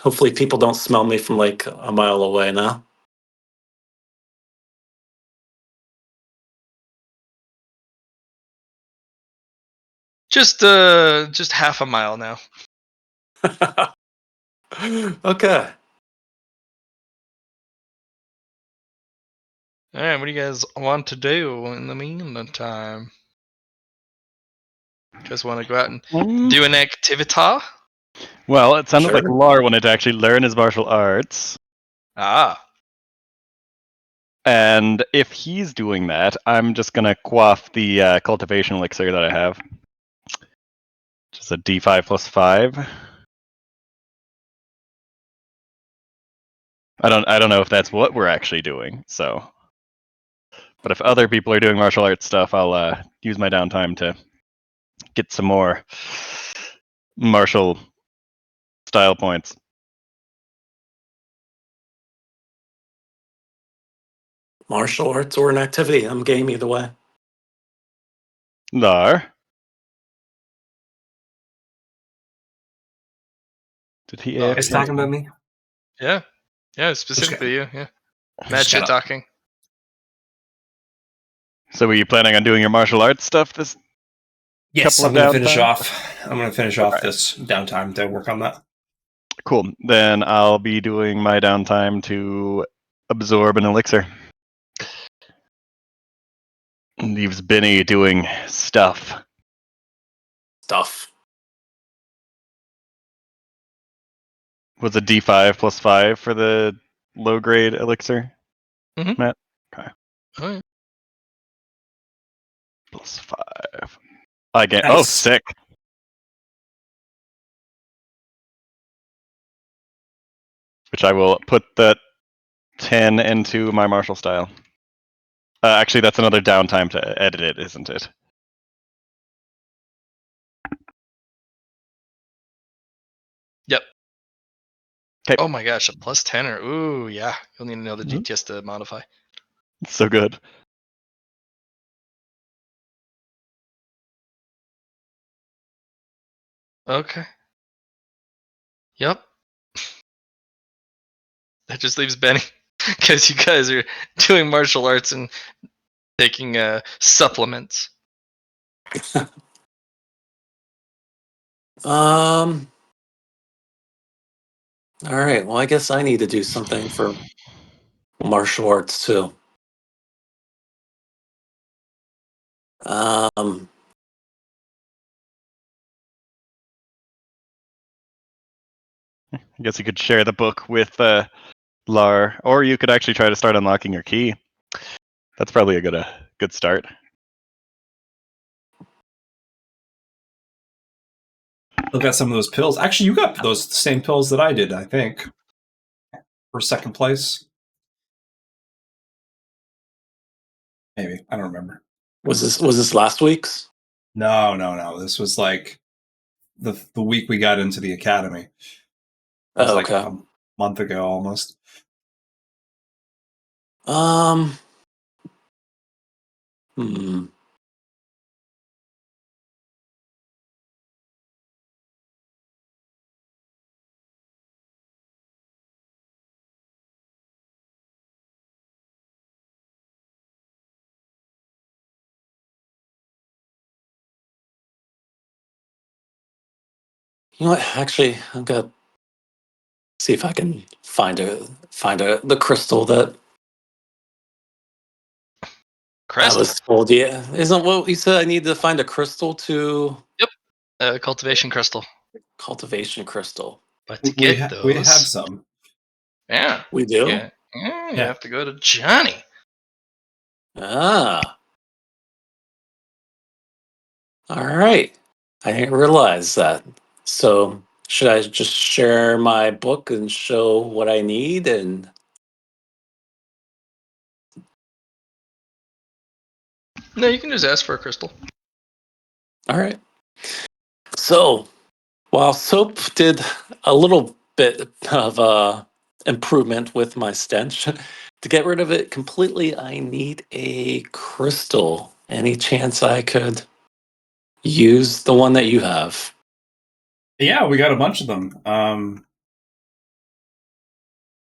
hopefully, people don't smell me from like a mile away now. Just half a mile now. Okay. All right, what do you guys want to do in the meantime? You guys want to go out and do an activita? Well, it sounded like Sure. Lar wanted to actually learn his martial arts. Ah, And if he's doing that, I'm just going to quaff the cultivation elixir that I have. Just a d5 plus 5. I don't know if that's what we're actually doing, so. But if other people are doing martial arts stuff, I'll use my downtime to get some more martial style points. Martial arts or an activity. I'm game either way. Lar? Did he Oh, AFK? It's talking about me. yeah, specifically you. Yeah, Just Matt shit got up. talking. So were you planning on doing your martial arts stuff this Yes, couple I'm of going to finish downtime? off. I'm going to finish off this downtime to work on that. Cool. Then I'll be doing my downtime to absorb an elixir. Leaves Benny doing stuff. Stuff. Was a D5 plus 5 for the low grade elixir? Mhm. Matt? Okay. Oh, yeah. Plus 5. I get. Nice. Oh, sick. Which I will put that 10 into my martial style. Actually, that's another downtime to edit it, isn't it? Yep. 'Kay. Oh my gosh, a plus 10 or ooh, yeah. You'll need another Mhm. GTS to modify. So good. Okay. Yep. That just leaves Benny because you guys are doing martial arts and taking supplements. Um. All right. Well, I guess I need to do something for martial arts too. Um. I guess you could share the book with Lar, or you could actually try to start unlocking your key. That's probably a good start. Look at some of those pills. Actually, you got those same pills that I did, I think, for second place. Maybe. I don't remember. Was this last week's? No. This was like the week we got into the academy. It was Oh, like okay. a month ago almost. Um. Hmm. You know what? Actually, I'm gonna see if I can find the crystal that I Crystal. was told. Yeah, isn't what you said? I need to find a crystal to Yep. Cultivation crystal. cultivation crystal. But to We get we have those, some. yeah, We do. you Yeah. have to go to Johnny. Ah. All right. I didn't realize that. So should I just share my book and show what I need? And No, you can just ask for a crystal. all right. So while soap did a little bit of improvement with my stench, to get rid of it completely, I need a crystal. Any chance I could use the one that you have? Yeah, we got a bunch of them.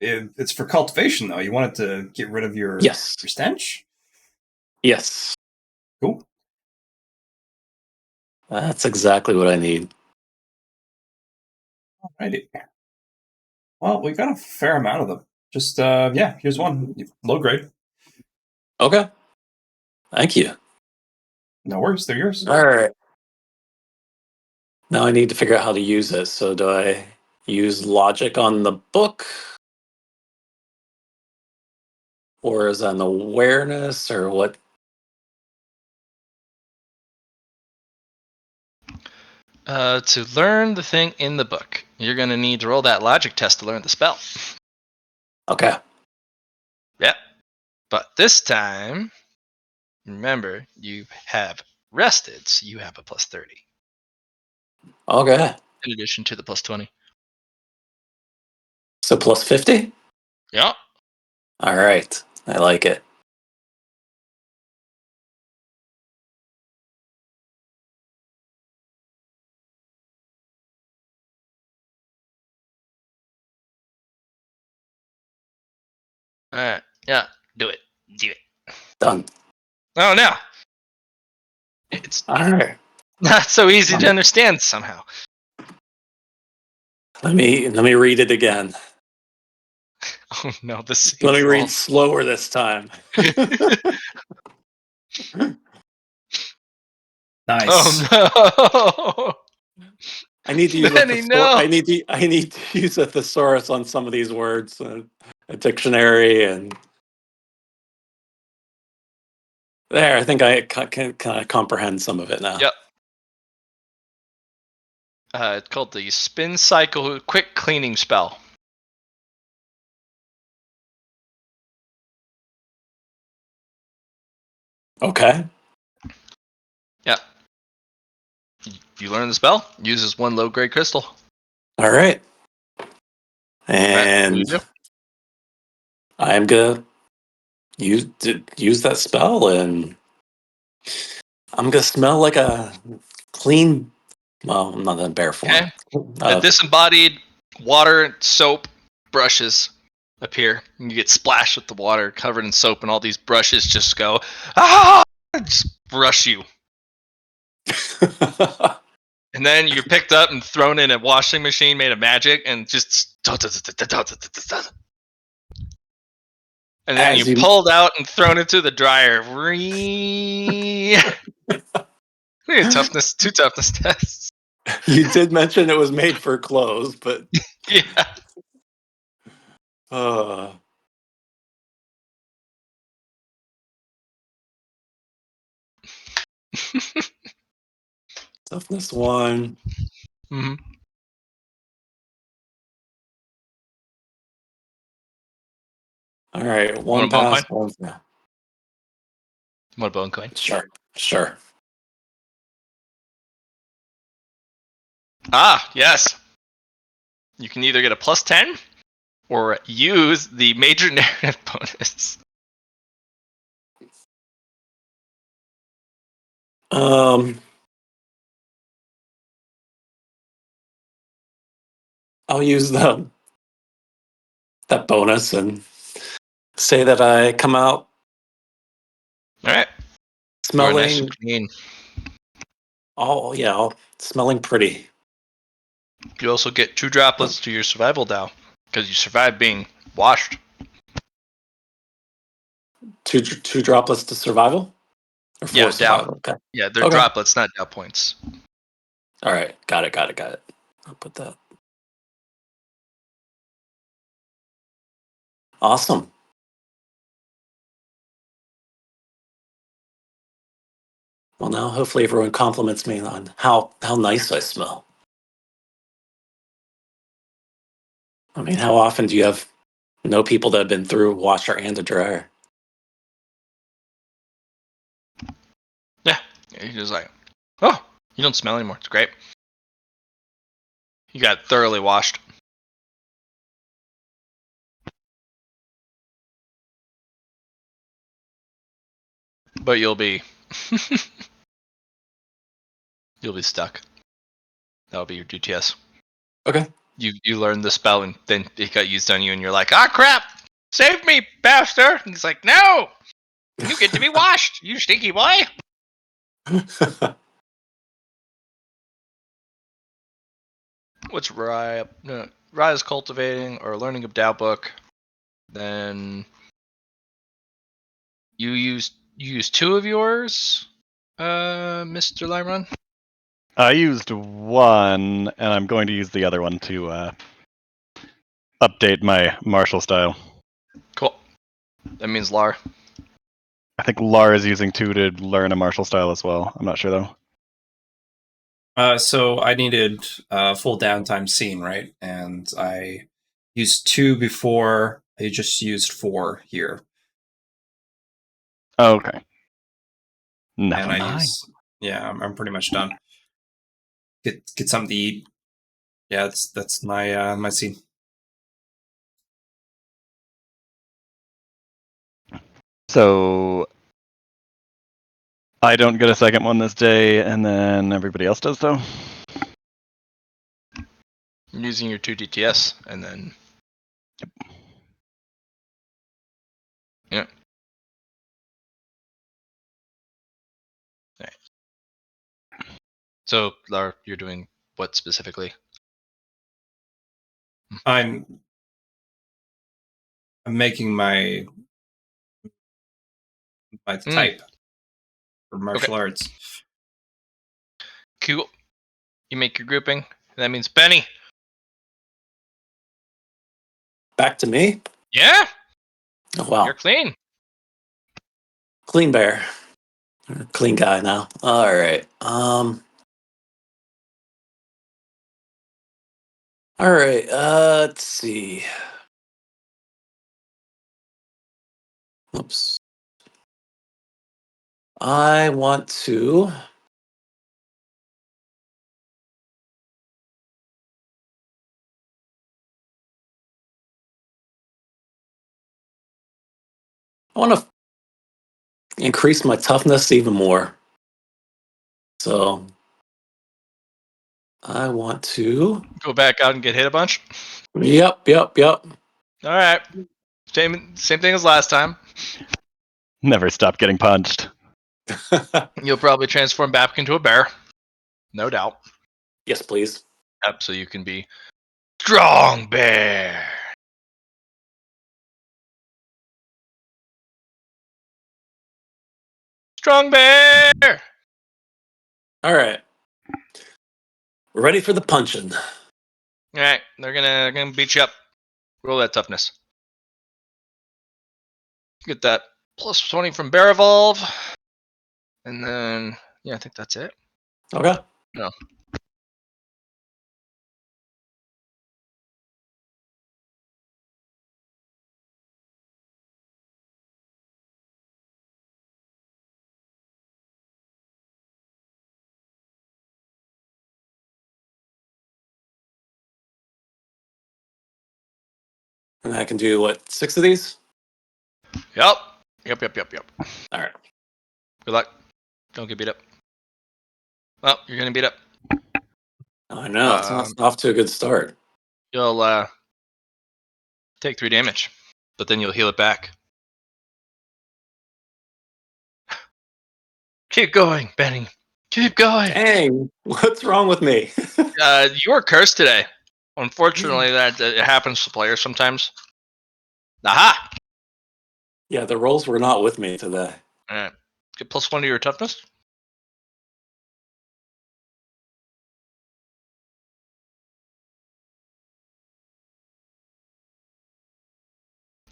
It's for cultivation though. You want it to get rid of your Yes. stench? Yes. Cool. That's exactly what I need. Alrighty. Well, we got a fair amount of them. Just here's one. Low grade. Okay. Thank you. No worries, they're yours. All right. Now I need to figure out how to use it. So do I use logic on the book? Or is that an awareness or what? To learn the thing in the book, you're going to need to roll that logic test to learn the spell. Okay. Yeah. But this time, remember, you have rested, so you have a plus 30. Okay. In addition to the plus 20. So plus 50? Yeah. All right. I like it. Alright. Yeah. Do it. Do it. Done. Oh, no. It's All right. not so easy to understand somehow. Let me read it again. Oh, no. The same Let me roll. read slower this time. Nice. Oh, no. I need to use Benny, no. I need to use a thesaurus on some of these words, a dictionary, and there. I think I can comprehend some of it now. Yep. It's called the Spin Cycle Quick Cleaning Spell. Okay. Yeah. You learn the spell. Uses one low-grade crystal. All right. Right. What do And you do? I'm gonna use that spell, and I'm gonna smell like a clean. Well, I'm not in bear form. Okay. The disembodied water, soap, brushes appear. And you get splashed with the water, covered in soap, and all these brushes just go, ah! Just brush you. And then you're picked up and thrown in a washing machine made of magic, and just. And then As you you pulled out and thrown into the dryer. We need toughness, 2 toughness tests. you did mention it was made for clothes, but Yeah. uh, toughness 1. Mm-hmm. All right, Want one a bone pass, coin? one fail. Want a bone coin? Sure. Ah, yes. You can either get a plus 10 or use the major narrative bonus. I'll use that bonus and say that I come out All right. You are nice and smelling. clean. Oh yeah, smelling pretty. You also get 2 droplets to your survival Dow because you survived being washed. Two droplets to survival, or 4 Yeah, Dow. survival. Okay. Yeah, they're Okay. droplets, not Dow points. All right. Got it. I'll put that. Awesome. Well, now hopefully everyone compliments me on how nice I smell. I mean, how often do you know people that have been through a washer and a dryer? Yeah. You're just like, oh, you don't smell anymore. It's great. You got thoroughly washed. But you'll be you'll be stuck. That'll be your DTS. Okay. You learn the spell and then it got used on you and you're like, ah crap! Save me, bastard! And he's like, no! You get to be washed, you stinky boy! What's Rye up? No, Rye is cultivating or learning a Tao book. Then you use 2 of yours, Mr. Lyron. I used one, and I'm going to use the other one to update my martial style. Cool. That means Lar. I think Lar is using 2 to learn a martial style as well. I'm not sure though. So I needed full downtime scene, right? And I used 2 before. I just used 4 here, Okay. Never and I mind. use. Yeah, I'm pretty much done. Get something to eat. Yeah, that's my my scene. So I don't get a second one this day, and then everybody else does though. You're using your 2 DTS, and then yeah. Right. So Lar, you're doing what specifically? I'm making my type for martial arts. Cool. You make your grouping. That means Benny. Back to me. Yeah, Oh, wow. you're clean. Clean bear. Clean guy now. All right. All right. Let's see. Oops. I want to. I want to increase my toughness even more. So I want to. Go back out and get hit a bunch. Yep. All right. Same thing as last time. Never stop getting punched. You'll probably transform back into a bear. No doubt. Yes, please. Yep, so you can be strong bear. Strong bear. All right. We're ready for the punching. All right, they're gonna beat you up. Roll that toughness. Get that plus 20 from Bear Evolve, and then yeah, I think that's it. Okay. No. And I can do what? 6 of these? Yep. All right. Good luck. Don't get beat up. Well, you're gonna beat up. I know. It's not off to a good start. You'll take 3 damage, but then you'll heal it back. Keep going, Benny. Keep going. Dang. What's wrong with me? You were cursed today. Unfortunately, that it happens to players sometimes. Aha! Yeah, the rolls were not with me today. All right. Get plus 1 to your toughness.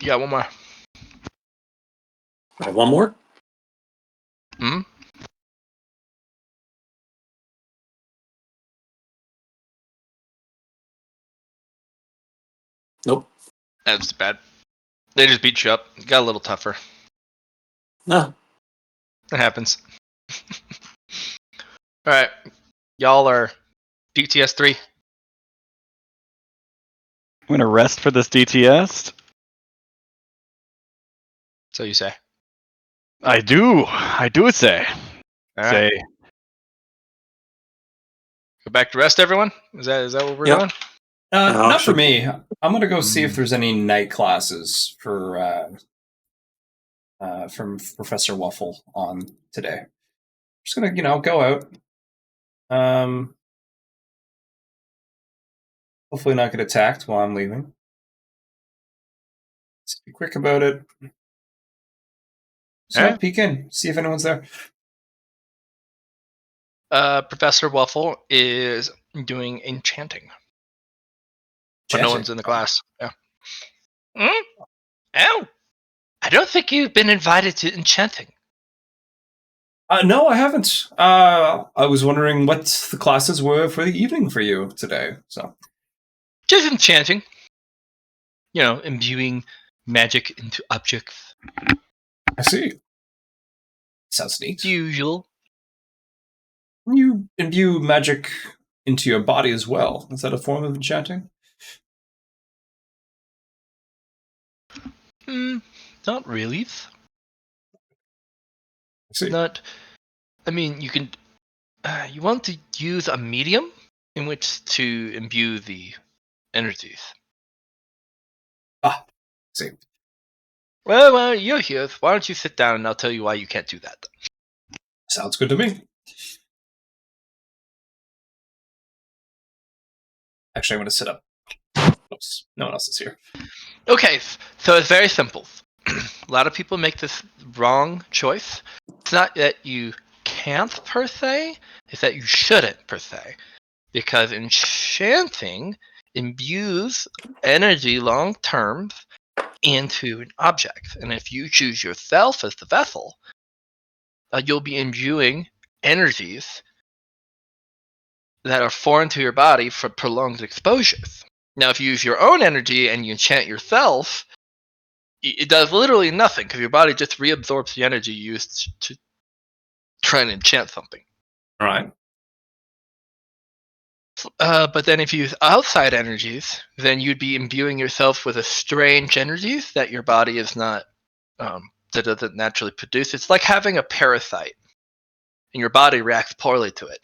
You got 1 more. I have one more? Hmm? Nope. That's bad. They just beat you up. You got a little tougher. No. It happens. All right. Y'all are DTS 3. I'm gonna rest for this DTS. So you say. I do say. All right. Go back to rest, everyone. Is that what we're Yep. doing? Not for me. I'm gonna go see if there's any night classes for from Professor Waffle on today. Just gonna go out. Hopefully not get attacked while I'm leaving. Let's be quick about it. So Alright. peek in, see if anyone's there. Professor Waffle is doing enchanting, but no one's in the class. Yeah. Oh, I don't think you've been invited to enchanting. No, I haven't. I was wondering what the classes were for the evening for you today. So Just enchanting. You know, imbuing magic into objects. I see. Sounds neat. The usual. You imbue magic into your body as well. Is that a form of enchanting? Not really. I see. Not. I mean, you can. You want to use a medium in which to imbue the energies. Ah, I see. Well, you're here. Why don't you sit down and I'll tell you why you can't do that. Sounds good to me. Actually, I'm going to sit up. Oops, no one else is here. Okay, so it's very simple. A lot of people make this wrong choice. It's not that you can't per se, it's that you shouldn't per se. Because enchanting imbues energy long term into an object. And if you choose yourself as the vessel, you'll be imbuing energies that are foreign to your body for prolonged exposures. Now, if you use your own energy and you enchant yourself, it does literally nothing because your body just reabsorbs the energy used to try and enchant something. All right. But then if you use outside energies, then you'd be imbuing yourself with a strange energies that your body is not, that doesn't naturally produce. It's like having a parasite, and your body reacts poorly to it.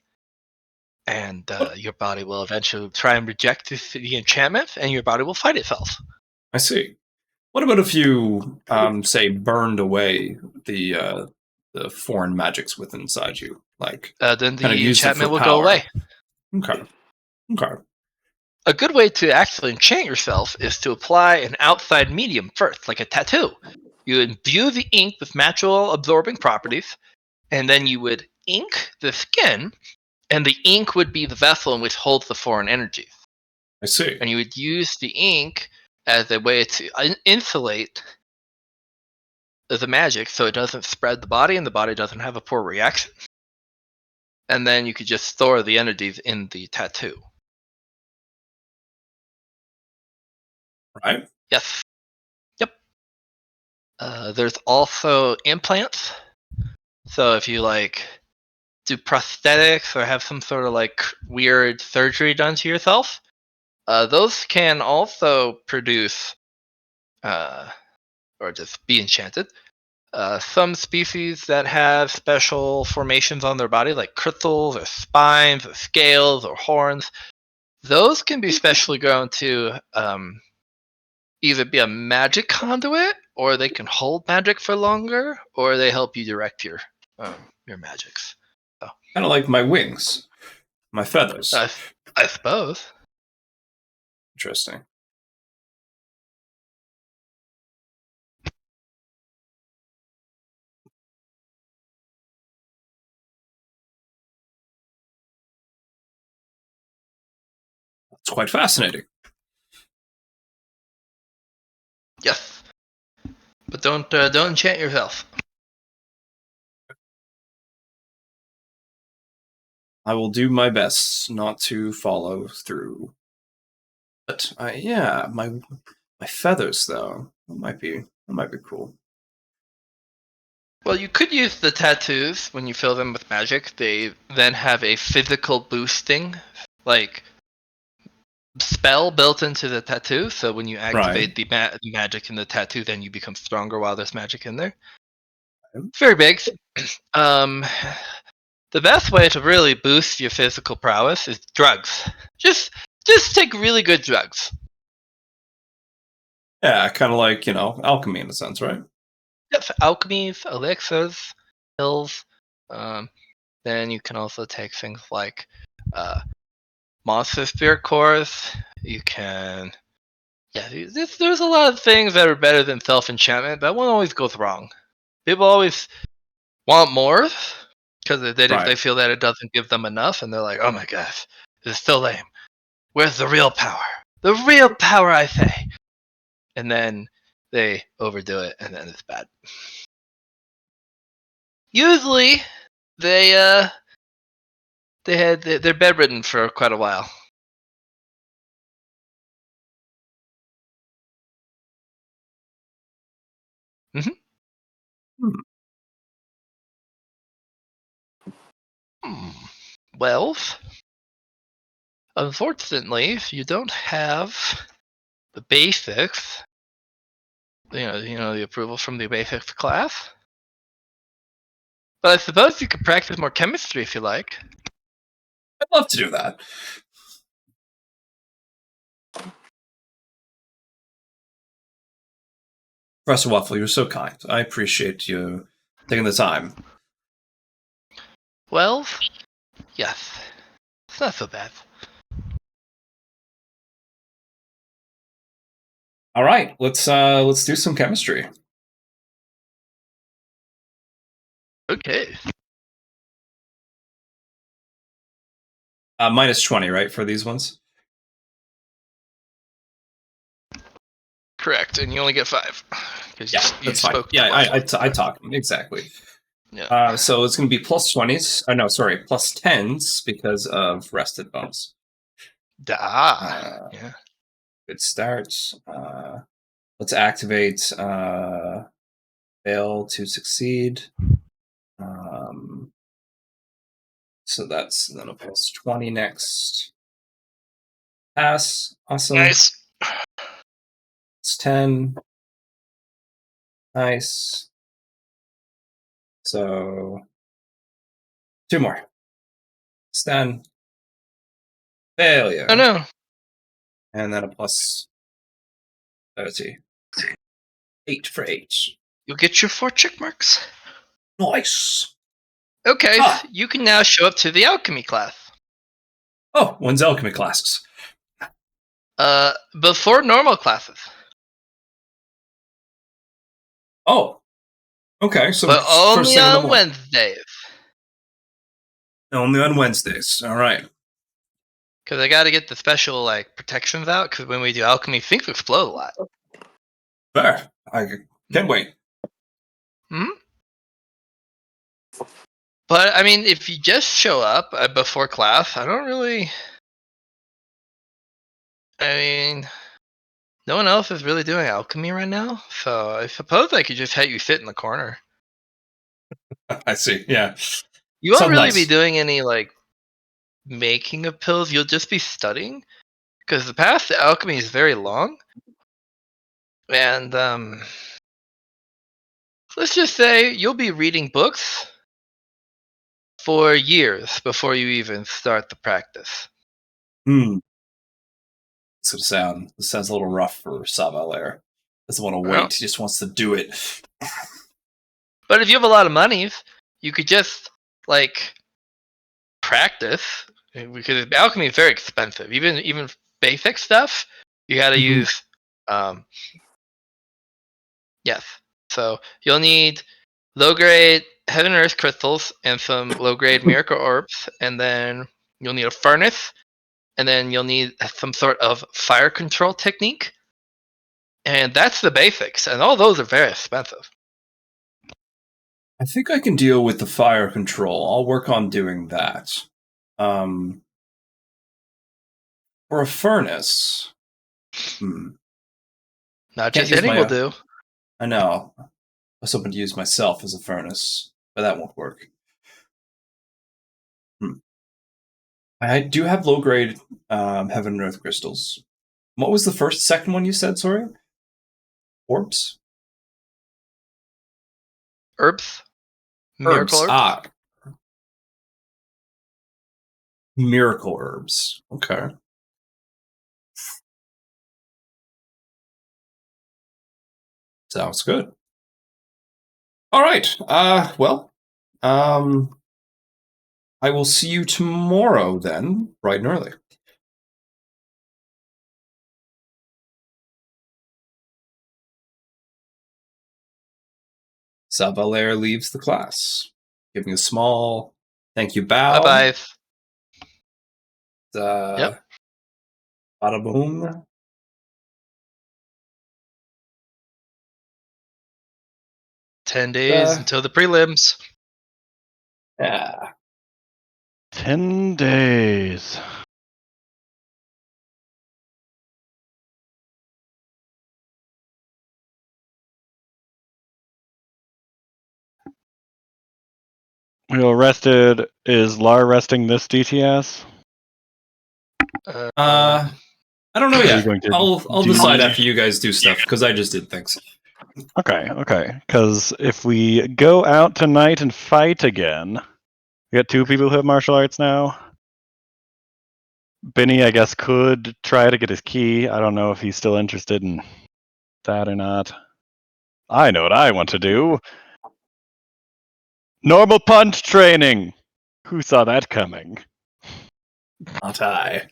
And your body will eventually try and reject the enchantment, and your body will fight itself. I see. What about if you, say, burned away the foreign magics within inside you, like Then kind of the used it for enchantment will power? go away. Okay. Okay. A good way to actually enchant yourself is to apply an outside medium first, like a tattoo. You imbue the ink with natural absorbing properties, and then you would ink the skin, and the ink would be the vessel in which holds the foreign energies. I see. And you would use the ink as a way to insulate the magic so it doesn't spread the body and the body doesn't have a poor reaction. And then you could just store the energies in the tattoo. Right. Yes. Yep. There's also implants. So if you do prosthetics or have some sort of weird surgery done to yourself, those can also produce or just be enchanted. Some species that have special formations on their body, like crystals or spines or scales or horns, those can be specially grown to either be a magic conduit, or they can hold magic for longer, or they help you direct your magics. So, Kind of like my wings, my feathers. I suppose. Interesting. It's quite fascinating. Yes, but don't enchant yourself. I will do my best not to follow through. But yeah, my feathers though, that might be cool. Well, you could use the tattoos when you fill them with magic. They then have a physical boosting, spell built into the tattoo. So when you activate the magic in the tattoo, then you become stronger while there's magic in there. It's very big. The best way to really boost your physical prowess is drugs. Just take really good drugs. Yeah, kind of like alchemy in a sense, right? Yep, alchemies, elixirs, pills. Then you can also take things like monster spirit cores. You can. Yeah, there's a lot of things that are better than self enchantment, but one always goes wrong. People always want more because they feel that it doesn't give them enough, and they're like, "Oh my gosh, this is so lame. Where's the real power? The real power, I say." And then they overdo it, and then it's bad. Usually, they're bedridden for quite a while. Well, unfortunately, you don't have the basics. The approval from the basics class. But I suppose you could practice more chemistry if you like. I'd love to do that. Professor Waffle, you're so kind. I appreciate you taking the time. Well, yes. It's not so bad. All right, let's do some chemistry. Okay. Minus 20, right, for these ones? Correct, and you only get 5. Yeah, that's fine. Yeah, I talk exactly. Yeah. So it's going to be plus 20s. No, sorry, plus 10s because of rested bones. Yeah. Good start. Let's activate fail to succeed. So that's then a plus 20 next. Pass. Awesome. Nice. It's 10. Nice. So 2 more. Stun. Failure. Oh no. And then a plus 30. 8 for 8. You'll get your 4 check marks. Nice. Okay, you can now show up to the alchemy class. Oh, when's alchemy classes? Before normal classes. Oh. Okay, so But first only thing in the on morning. Wednesdays. Only on Wednesdays. All right. Because I got to get the special protections out. Because when we do alchemy, things explode a lot. Fair. I can't wait. But I mean, if you just show up before class, I don't really. I mean, no one else is really doing alchemy right now, so I suppose I could just have you sit in the corner. I see. Yeah. You won't Sounds really nice. be doing any making of pills. You'll just be studying, because the path to alchemy is very long, and let's just say you'll be reading books for years before you even start the practice. This sounds a little rough for Savalair. Doesn't want to wait. Well, He just wants to do it. but if you have a lot of money, you could just practice, because alchemy is very expensive. Even basic stuff, you got to use. Yes, so you'll need low grade heaven and earth crystals and some low grade miracle orbs, and then you'll need a furnace, and then you'll need some sort of fire control technique, and that's the basics. And all those are very expensive. I think I can deal with the fire control. I'll work on doing that. For a furnace. Not just any will do. I know. I was hoping to use myself as a furnace, but that won't work. I do have low grade heaven and earth crystals. What was the second one you said? Sorry, orbs. Herbs, miracle herbs. Miracle herbs. Okay. Sounds good. All right. Well, I will see you tomorrow then, bright and early. Zavalair leaves the class, giving a small thank you bow. Bye bye. Yep. Bada boom. 10 days until the prelims. Yeah. 10 days. We all rested. Is Lar resting this DTS? I don't know Are you yet. going to I'll do- decide after you guys do stuff because I just did things. Okay. Because if we go out tonight and fight again, we got 2 people who have martial arts now. Benny, I guess, could try to get his key. I don't know if he's still interested in that or not. I know what I want to do. Normal punch training. Who saw that coming? Not I.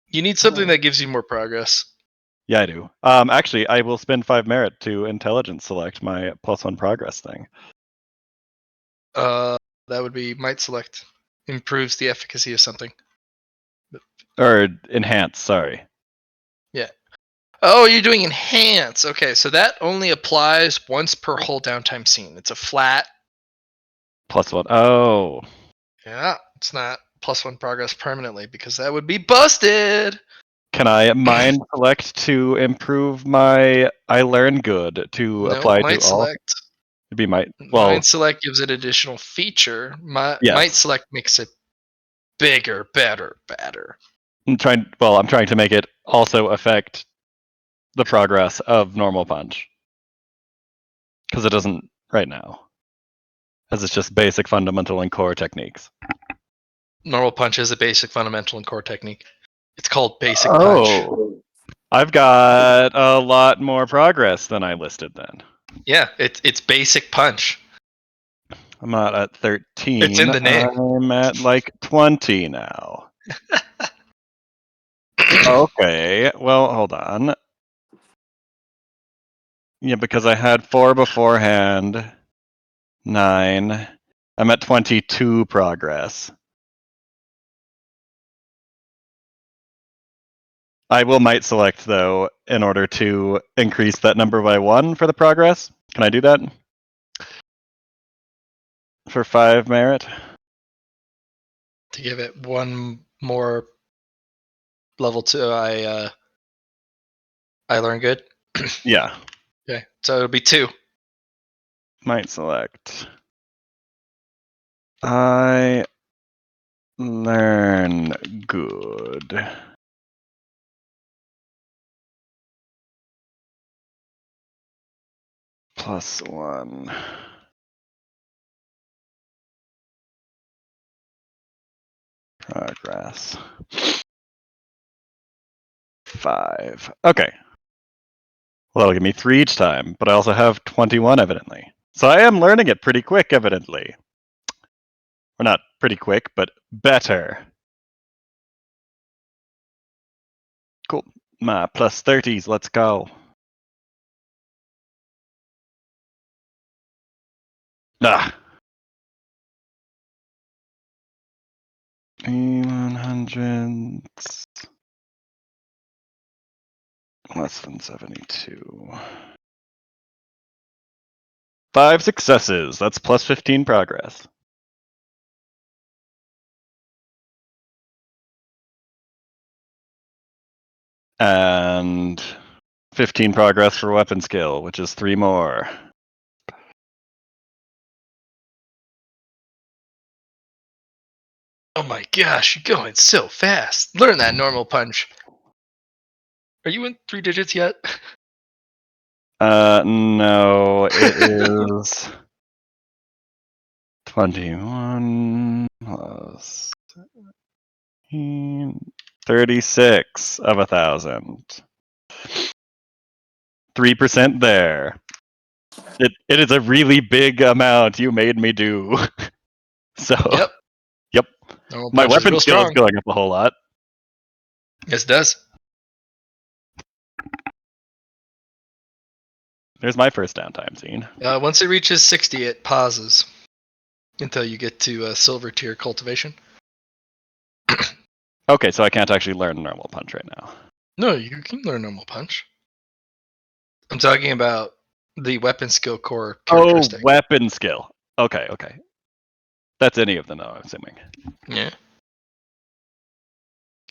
You need something that gives you more progress. Yeah, I do. Actually, I will spend 5 merit to intelligence select my +1 progress thing. That would be might select. Improves the efficacy of something. Or enhance, sorry. Yeah. Oh, you're doing enhance. Okay, so that only applies once per whole downtime scene. It's a flat. +1. Oh. Yeah, it's not +1 progress permanently because that would be busted. Can I mind select to improve my I learn good to No, apply might to all? select. It'd be might. Well, Mind select gives it additional feature. Might yes. select makes it bigger, better, better. I'm trying to make it also affect the progress of normal punch. Because it doesn't right now. As it's just basic, fundamental, and core techniques. Normal punch is a basic, fundamental, and core technique. It's called basic punch. I've got a lot more progress than I listed then. Yeah, it's basic punch. I'm not at 13. It's in the name. I'm at like 20 now. Okay, well, hold on. Yeah, because I had 4 beforehand. 9. I'm at 22 progress. I will might select, though, in order to increase that number by 1 for the progress. Can I do that? For 5 merit? To give it one more level 2, I learn good. Yeah. Okay, so it'll be 2. Might select. I learn good. +1. Progress. 5. Okay. Well, that'll give me 3 each time, but I also have 21 evidently. So I am learning it pretty quick, evidently. Or not pretty quick, but better. Cool. My +30s, let's go. Ah. 100s. Less than 72. 5 successes. That's +15 progress. And 15 progress for weapon skill, which is 3 more. Oh my gosh, you're going so fast. Learn that normal punch. Are you in 3 digits yet? No, it is 21 plus 36 of 1,000. 3% there. It is a really big amount you made me do. So, Yep. Yep. Normal My punch is weapon real skill is strong. going up a whole lot. Yes, it does. There's my first downtime scene. Once it reaches 60, it pauses until you get to silver tier cultivation. Okay, so I can't actually learn normal punch right now. No, you can learn normal punch. I'm talking about the weapon skill core characteristic. Oh, weapon skill. Okay. That's any of them, though, I'm assuming. Yeah.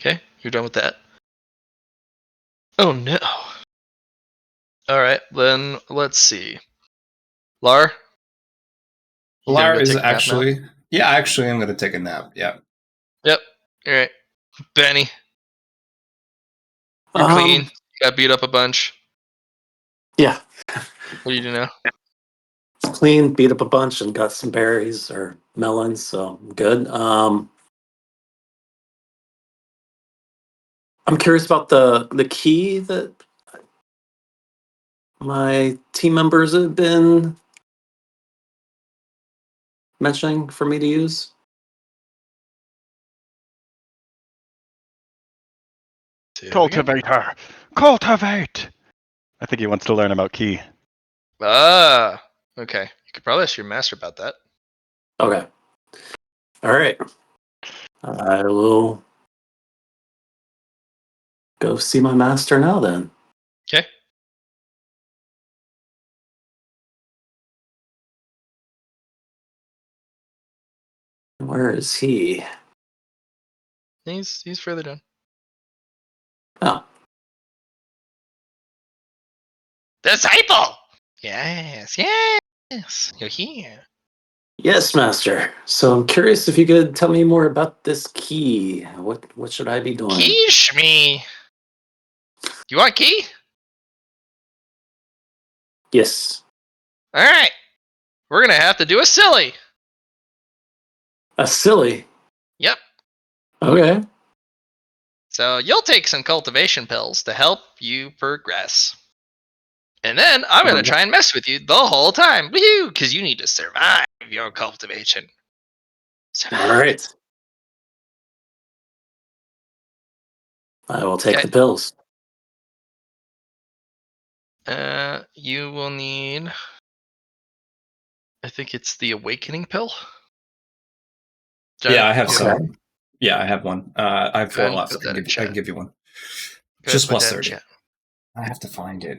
Okay, you're done with that. Oh no. Alright, then let's see. Lar? You gonna Lar go is take a nap now? actually. Yeah, actually, I'm gonna take a nap. Yeah. Yep. Alright. Benny. You're clean. You got beat up a bunch. Yeah, What do you do now? it's clean. Beat up a bunch and got some berries or melons, so I'm good. I'm curious about the key that my team members have been mentioning for me to use. Say that again? Cultivator! Cultivate! I think he wants to learn about key. Ah, okay. You could probably ask your master about that. Okay. All right. I will go see my master now then. Okay. Where is he? He's further down. Oh, Disciple! Yes. You're here. yes, master. So I'm curious if you could tell me more about this key. What should I be doing? Quiche me. You want key? Yes. Alright. We're gonna have to do a silly. A silly. Yep. Okay. So you'll take some cultivation pills to help you progress. And then I'm gonna try and mess with you the whole time. Woohoo! Because you need to survive your cultivation. Survive. All right. I will take Okay. the pills. You will need. I think it's the awakening pill. John, Yeah, I have you some. Yeah, I have one. I have Go ahead 4 and left. put I that in can chat. give you one. Go ahead Just and put plus that in 30. chat. I have to find it.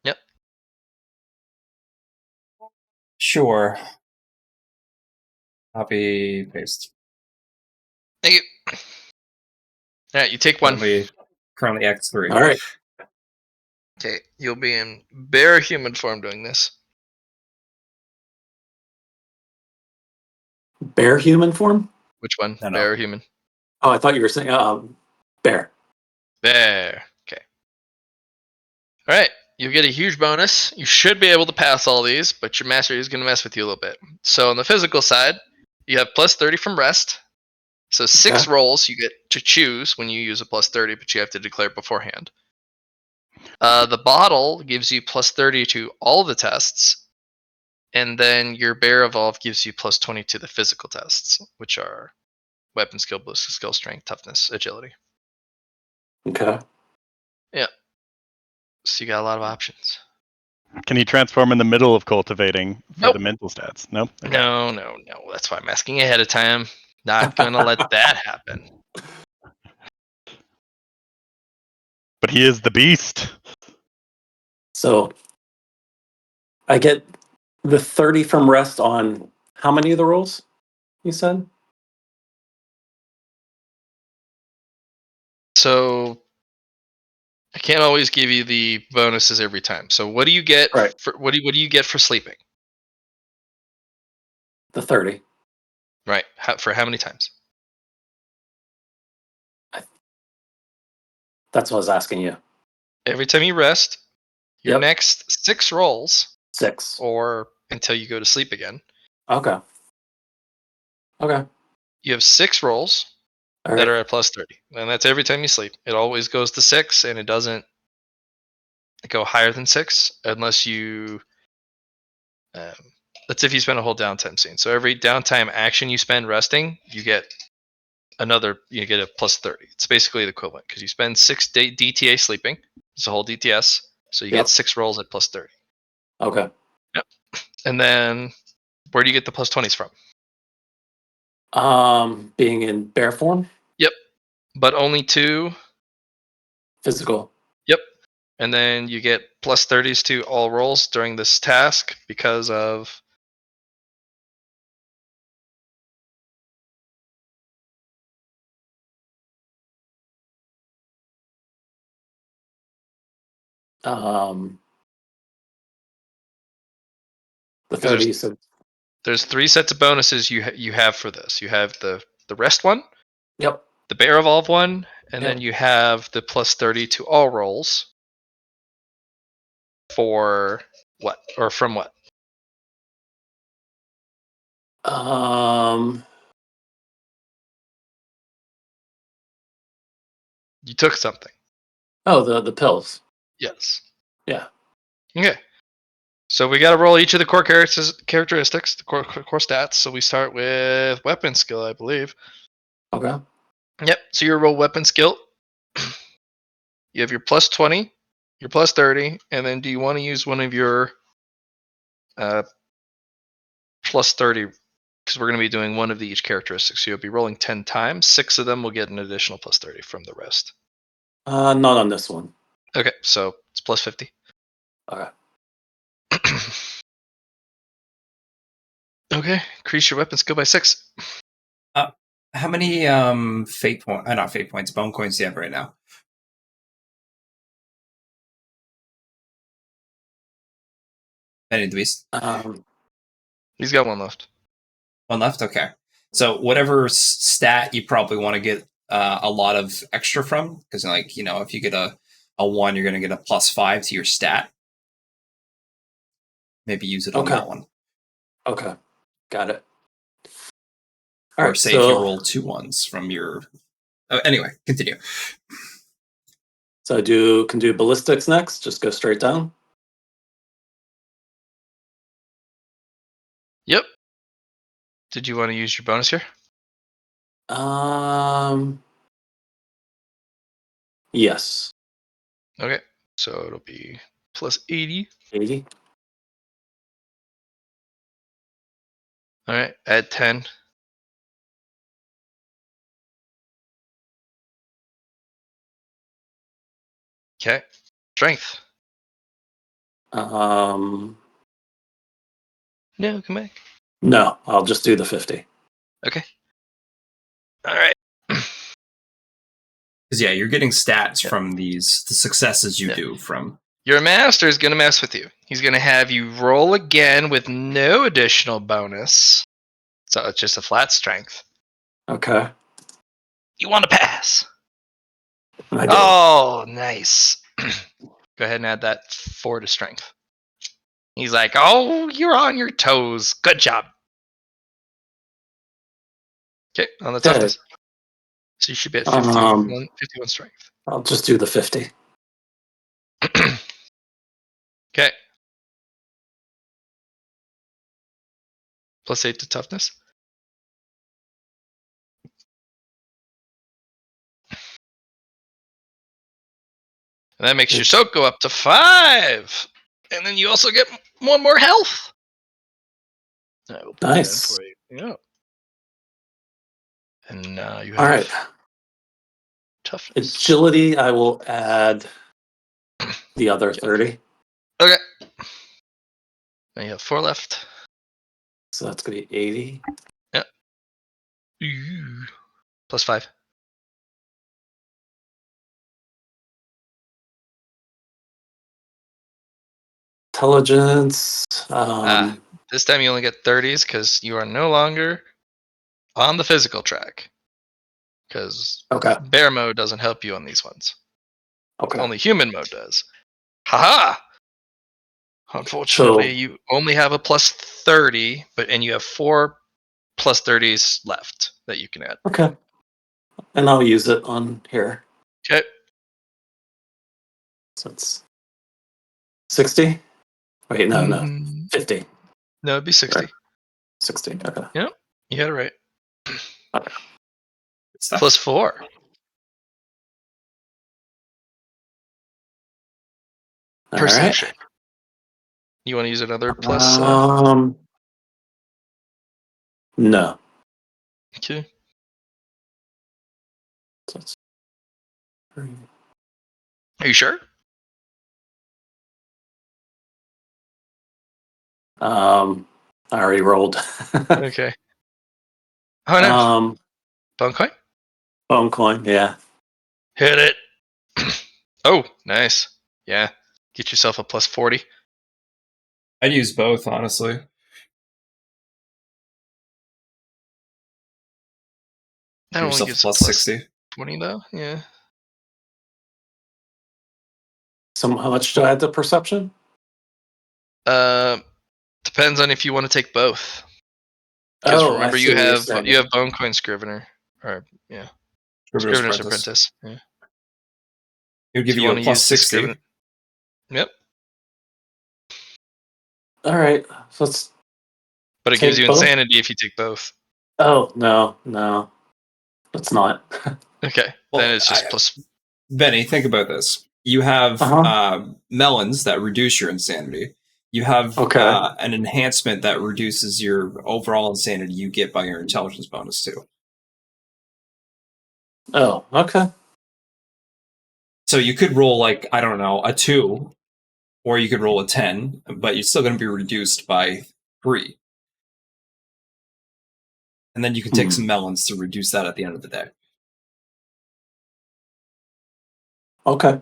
Yep. Sure. Copy, paste. Thank you. All right, you take one. Currently X3. All right. Okay, you'll be in bare human form doing this. Bear human form? Which one? No. Bear or human? Oh, I thought you were saying bear. There. Okay. All right. You get a huge bonus. You should be able to pass all these, but your master is going to mess with you a little bit. So on the physical side, you have plus 30 from rest. So 6 Okay. rolls you get to choose when you use a plus 30, but you have to declare it beforehand. The bottle gives you plus 30 to all the tests, and then your bear evolve gives you plus 20 to the physical tests, which are weapon skill, ballistic skill, strength, toughness, agility. Okay. Yeah. So you got a lot of options. Can he transform in the middle of cultivating for Nope. the mental stats? No? Okay. No. That's why I'm asking ahead of time. Not gonna let that happen. But he is the beast. So I get the 30 from rest on how many of the rolls you said? So I can't always give you the bonuses every time. So what do you get Right. for what do you get for sleeping? The 30. Right. For how many times? That's what I was asking you. Every time you rest, your Yep. next 6 rolls, 6. or until you go to sleep again. Okay. Okay. You have 6 rolls All that right. are at plus 30. And that's every time you sleep. It always goes to 6, and it doesn't go higher than 6 unless you. That's if you spend a whole downtime scene. So every downtime action you spend resting, you get a plus 30. It's basically the equivalent because you spend 6 DTA sleeping. It's a whole DTS. So you Yep. get 6 rolls at plus 30. Okay. And then where do you get the plus 20s from? Being in bear form, Yep. But only 2. physical. Yep. And then you get plus 30s to all rolls during this task because of The because 30 you said. there's 3 sets of bonuses you have for this. You have the rest one, Yep. the bear evolve one, and Yep. then you have the plus 30 to all rolls for what or from what? You took something. Oh, the pills. Yes. Yeah. Okay. So we got to roll each of the core characteristics, the core stats. So we start with weapon skill, I believe. Okay. Yep. So you roll weapon skill. You have your plus 20, your plus 30, and then do you want to use one of your plus 30? Because we're going to be doing one of the each characteristics. So you'll be rolling 10 times. 6 of them will get an additional plus 30 from the rest. Not on this one. Okay. So it's plus 50. Okay. Okay. Increase your weapon skill by 6. How many fate points? Not fate points. Bone coins do you have right now? Any of the beast? He's got one left. One left. Okay. So whatever stat you probably want to get a lot of extra from, because like if you get a 1, you're going to get a plus 5 to your stat. Maybe use it on Okay. that one. Okay. Got it. All Or right. say if you So, roll 2 1s from your. Anyway, continue. so I can do ballistics next. Just go straight down. Yep. Did you want to use your bonus here? Yes. Okay. So it'll be plus 80. 80. All right. Add 10. Okay. Strength. Um, No, come back. no, I'll just do the 50. Okay. All right. Because yeah, you're getting stats Yep. from the successes you Yep. do from. Your master is going to mess with you. He's going to have you roll again with no additional bonus. So it's just a flat strength. Okay. You want to pass. I do. Oh, nice. Go ahead and add that 4 to strength. He's like, oh, you're on your toes. Good job. Okay, on the Okay. toughness. So you should be at 51 strength. I'll just do the 50. Okay. Plus 8 to toughness. And that makes your soak go up to 5. And then you also get 1 more health. I will put that in Nice. for you. Yeah. And now you All have right. toughness. Agility, I will add the other 30. Okay. Now you have 4 left. So that's going to be 80. Yep. Ooh. Plus 5. Intelligence. This time you only get 30s because you are no longer on the physical track. Because Okay. bear mode doesn't help you on these ones. Okay. Only human mode does. Haha! Unfortunately, So, you only have a plus 30, and you have 4 plus 30s left that you can add. okay. And I'll use it on here. Okay. So it's 60? Wait, no. Mm, 50. no, it'd be 60. 60. Okay. Yep. You had it right. Okay. Stuff. Plus 4. All Perception. right. You want to use another plus? No. Okay. So it's 3. Are you sure? I already rolled. Okay. Oh no. Bone coin? Bone coin, yeah. Hit it. Oh, nice. Yeah. Get yourself a plus 40. I'd use both, honestly. That Give only yourself a gives a plus plus 60. 20 though. Yeah. So how much do I add to perception? Uh, depends on if you want to take both. Because Oh, I remember, see you what you're have saying. Bone Coin Scrivener, or yeah, Scrivener's Scrivener's Apprentice. Apprentice. Yeah. It would So give you you want a to plus use the 60. Scrivener? Yep. All right, so let's But it gives take you both. insanity if you take both. Oh no, it's not. Okay. Then Well, it's just plus. Benny, think about this. You have Uh-huh. melons that reduce your insanity. You have Okay. an enhancement that reduces your overall insanity you get by your intelligence bonus, too. Oh, okay. So you could roll, like, I don't know, a 2, or you could roll a 10, but you're still going to be reduced by 3. And then you can take some melons to reduce that at the end of the day. Okay.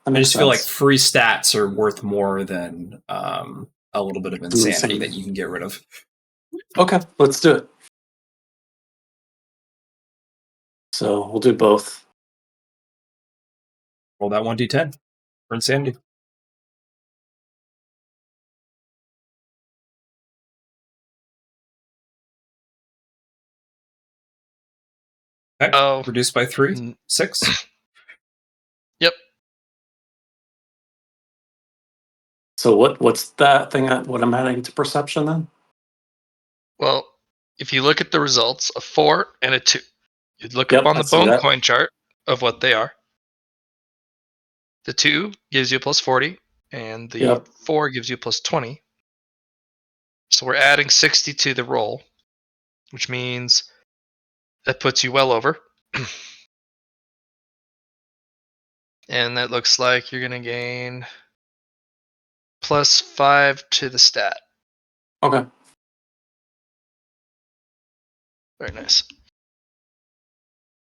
That I makes just feel like sense. free stats are worth more than a little bit of insanity that Insanity. you can get rid of. Okay, let's do it. So we'll do both. Roll that 1d10 for insanity. Okay. Oh. Reduced by 3. 6. Yep. So what's that thing? What I'm adding to perception then? Well, if you look at the results, a 4 and a 2, you'd look up Yep, on I the see Bone that. Coin chart of what they are. The 2 gives you a plus 40, and the Yep. 4 gives you a plus 20. So we're adding 60 to the roll, which means that puts you well over. And that looks like you're going to gain plus 5 to the stat. Okay. Very nice.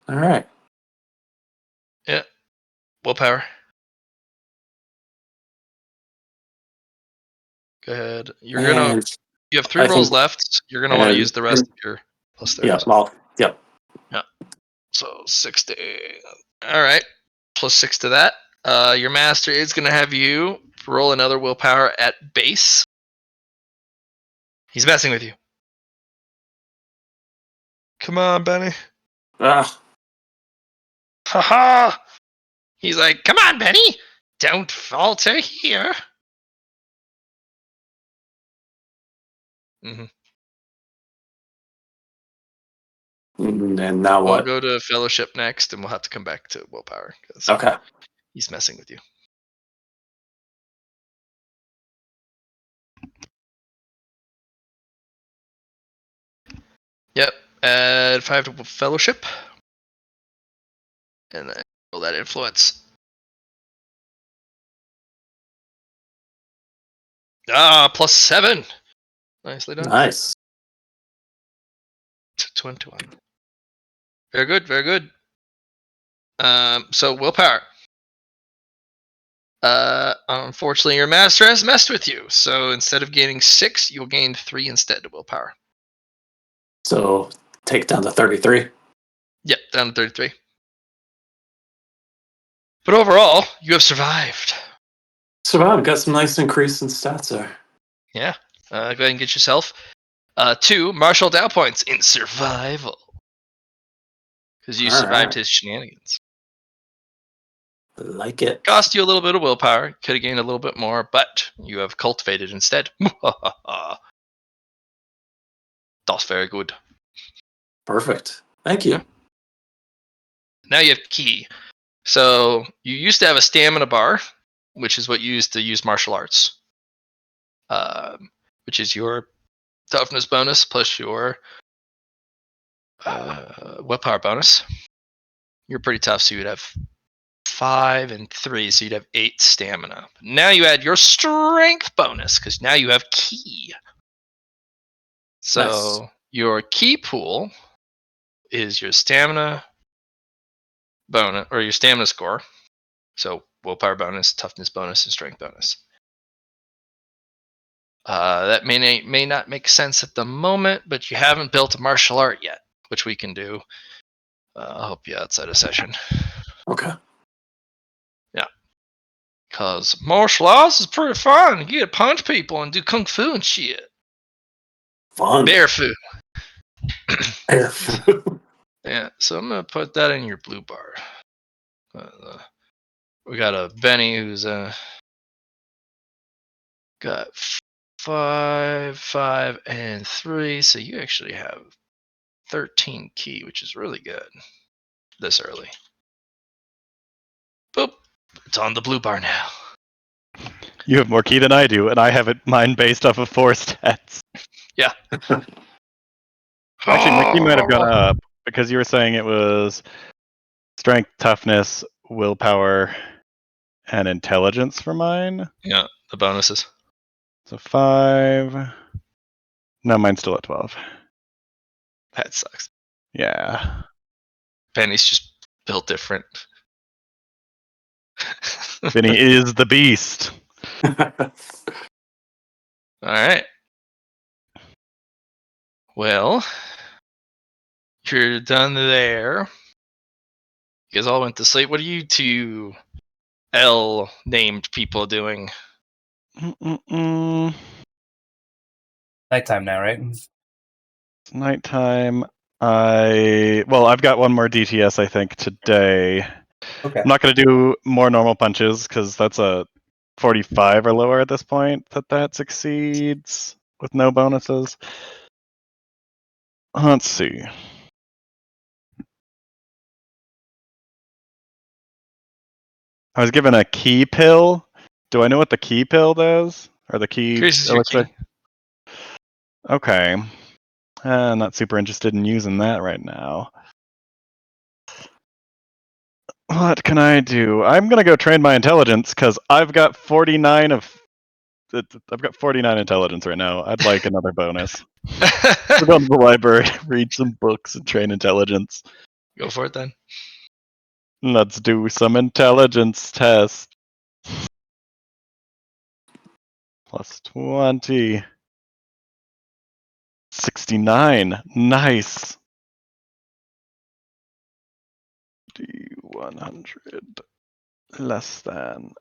All right. Yeah. Willpower. Go ahead. And You have 3 I rolls think left. You're going to want to use the rest of your plus 30. yeah, well, yep. Yeah. So 60. All right. Plus 6 to that. Your master is going to have you roll another willpower at base. He's messing with you. Come on, Benny. Ah, Haha. He's like, come on, Benny. Don't falter here. Mm-hmm. and now We'll what? go to fellowship next, and we'll have to come back to willpower because Okay. he's messing with you. Yep. Add 5 to fellowship, and then roll that influence. Plus 7. Nicely done. Nice. 21. Very good. Very good. So willpower. Unfortunately, your master has messed with you. So instead of gaining 6, you'll gain 3 instead to willpower. So take down to 33. Yep, down to 33. But overall, you have survived. Survived. Got some nice increase in stats there. Yeah. Go ahead and get yourself 2 martial dow points in survival. Because you All survived right. his shenanigans. Like it. Cost you a little bit of willpower. Could have gained a little bit more, but you have cultivated instead. That's very good. Perfect. Thank you. Yeah. Now you have key. So you used to have a stamina bar which is what you use martial arts, which is your toughness bonus plus your willpower bonus. You're pretty tough, so you'd have 5 and 3, so you'd have 8 stamina. Now you add your strength bonus because now you have ki. So your ki pool is your stamina bonus or your stamina score. So willpower bonus, toughness bonus, and strength bonus. That may not make sense at the moment, but you haven't built a martial art yet, which we can do. I'll help you outside of session. Okay. Yeah. Because martial arts is pretty fun. You get to punch people and do kung fu and shit. Fun. Barefoot. Barefoot. Yeah, so I'm going to put that in your blue bar. We got a Benny who's got 5, 5, and 3. So you actually have 13 ki, which is really good this early. Boop. It's on the blue bar now. You have more ki than I do, and I have it mine based off of 4 stats. Yeah. Actually, my ki might have gone up because you were saying it was strength, toughness, willpower, and intelligence for mine. Yeah, the bonuses. So 5. No, mine's still at 12. That sucks. Yeah. Benny's just built different. Vinny is the beast. All right. Well, you're done there. You guys all went to sleep. What are you two L named people doing? Mm-mm-mm. Nighttime now, right? It's nighttime. I've got one more DTS I think today. Okay. I'm not going to do more normal punches because that's a 45 or lower at this point that succeeds with no bonuses. Let's see. I was given a key pill. Do I know what the key pill does? Or the key Increases your elixir? ki. Okay. I'm not super interested in using that right now. What can I do? I'm gonna go train my intelligence because I've got 49 intelligence right now. I'd like another bonus. We'll go to the library, read some books, and train intelligence. Go for it then. Let's do some intelligence test. Plus 20. 69. Nice. D100 less than.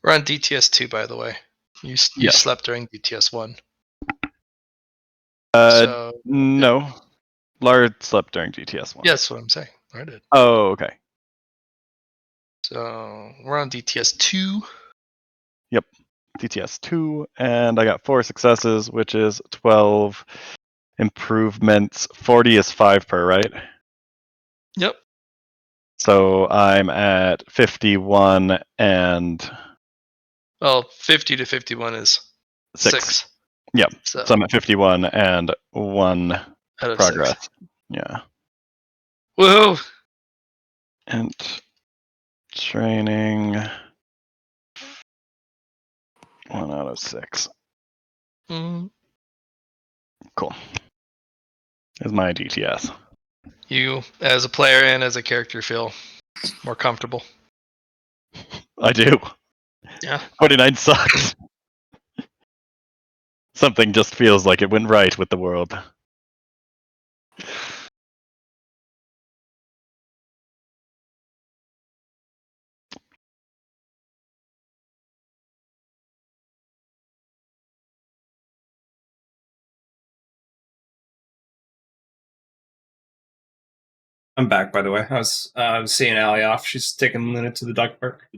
We're on DTS 2, by the way. You Yeah. slept during DTS 1. No. Yeah. Lard slept during GTS 1. Yeah, that's what I'm saying. I did. Oh, okay. So we're on DTS 2. Yep. DTS 2, and I got 4 successes, which is 12 improvements. 40 is 5 per, right? Yep. So I'm at 51 and Well, 50 to 51 is 6. Yep. So So I'm at 51 and 1 out of progress. 6. Yeah. Woohoo! And training 1 out of 6. Mm. Cool. Is my DTS. You, as a player and as a character, feel more comfortable. I do. Yeah. 49 sucks. Something just feels like it went right with the world. I'm back, by the way. I was seeing Allie off. She's taking Luna to the dog park.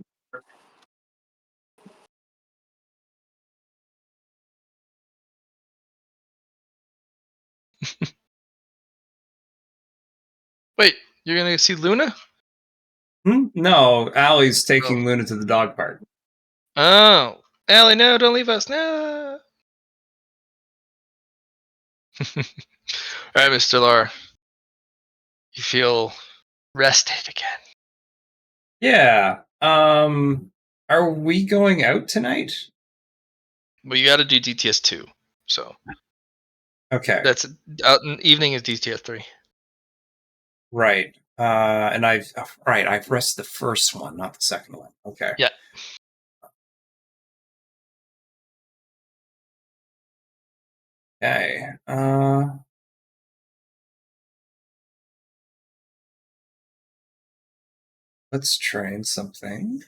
Wait, you're gonna see Luna? No, Allie's taking Luna to the dog park. Oh, Allie, no, don't leave us. No. All right, Mr. Lar. You feel rested again. Yeah. Are we going out tonight? Well, you got to do DTS 2. So Okay. that's out in evening is DTS 3. Right. And I've rested the first one, not the second one. Okay. Yeah. Okay. Let's train something.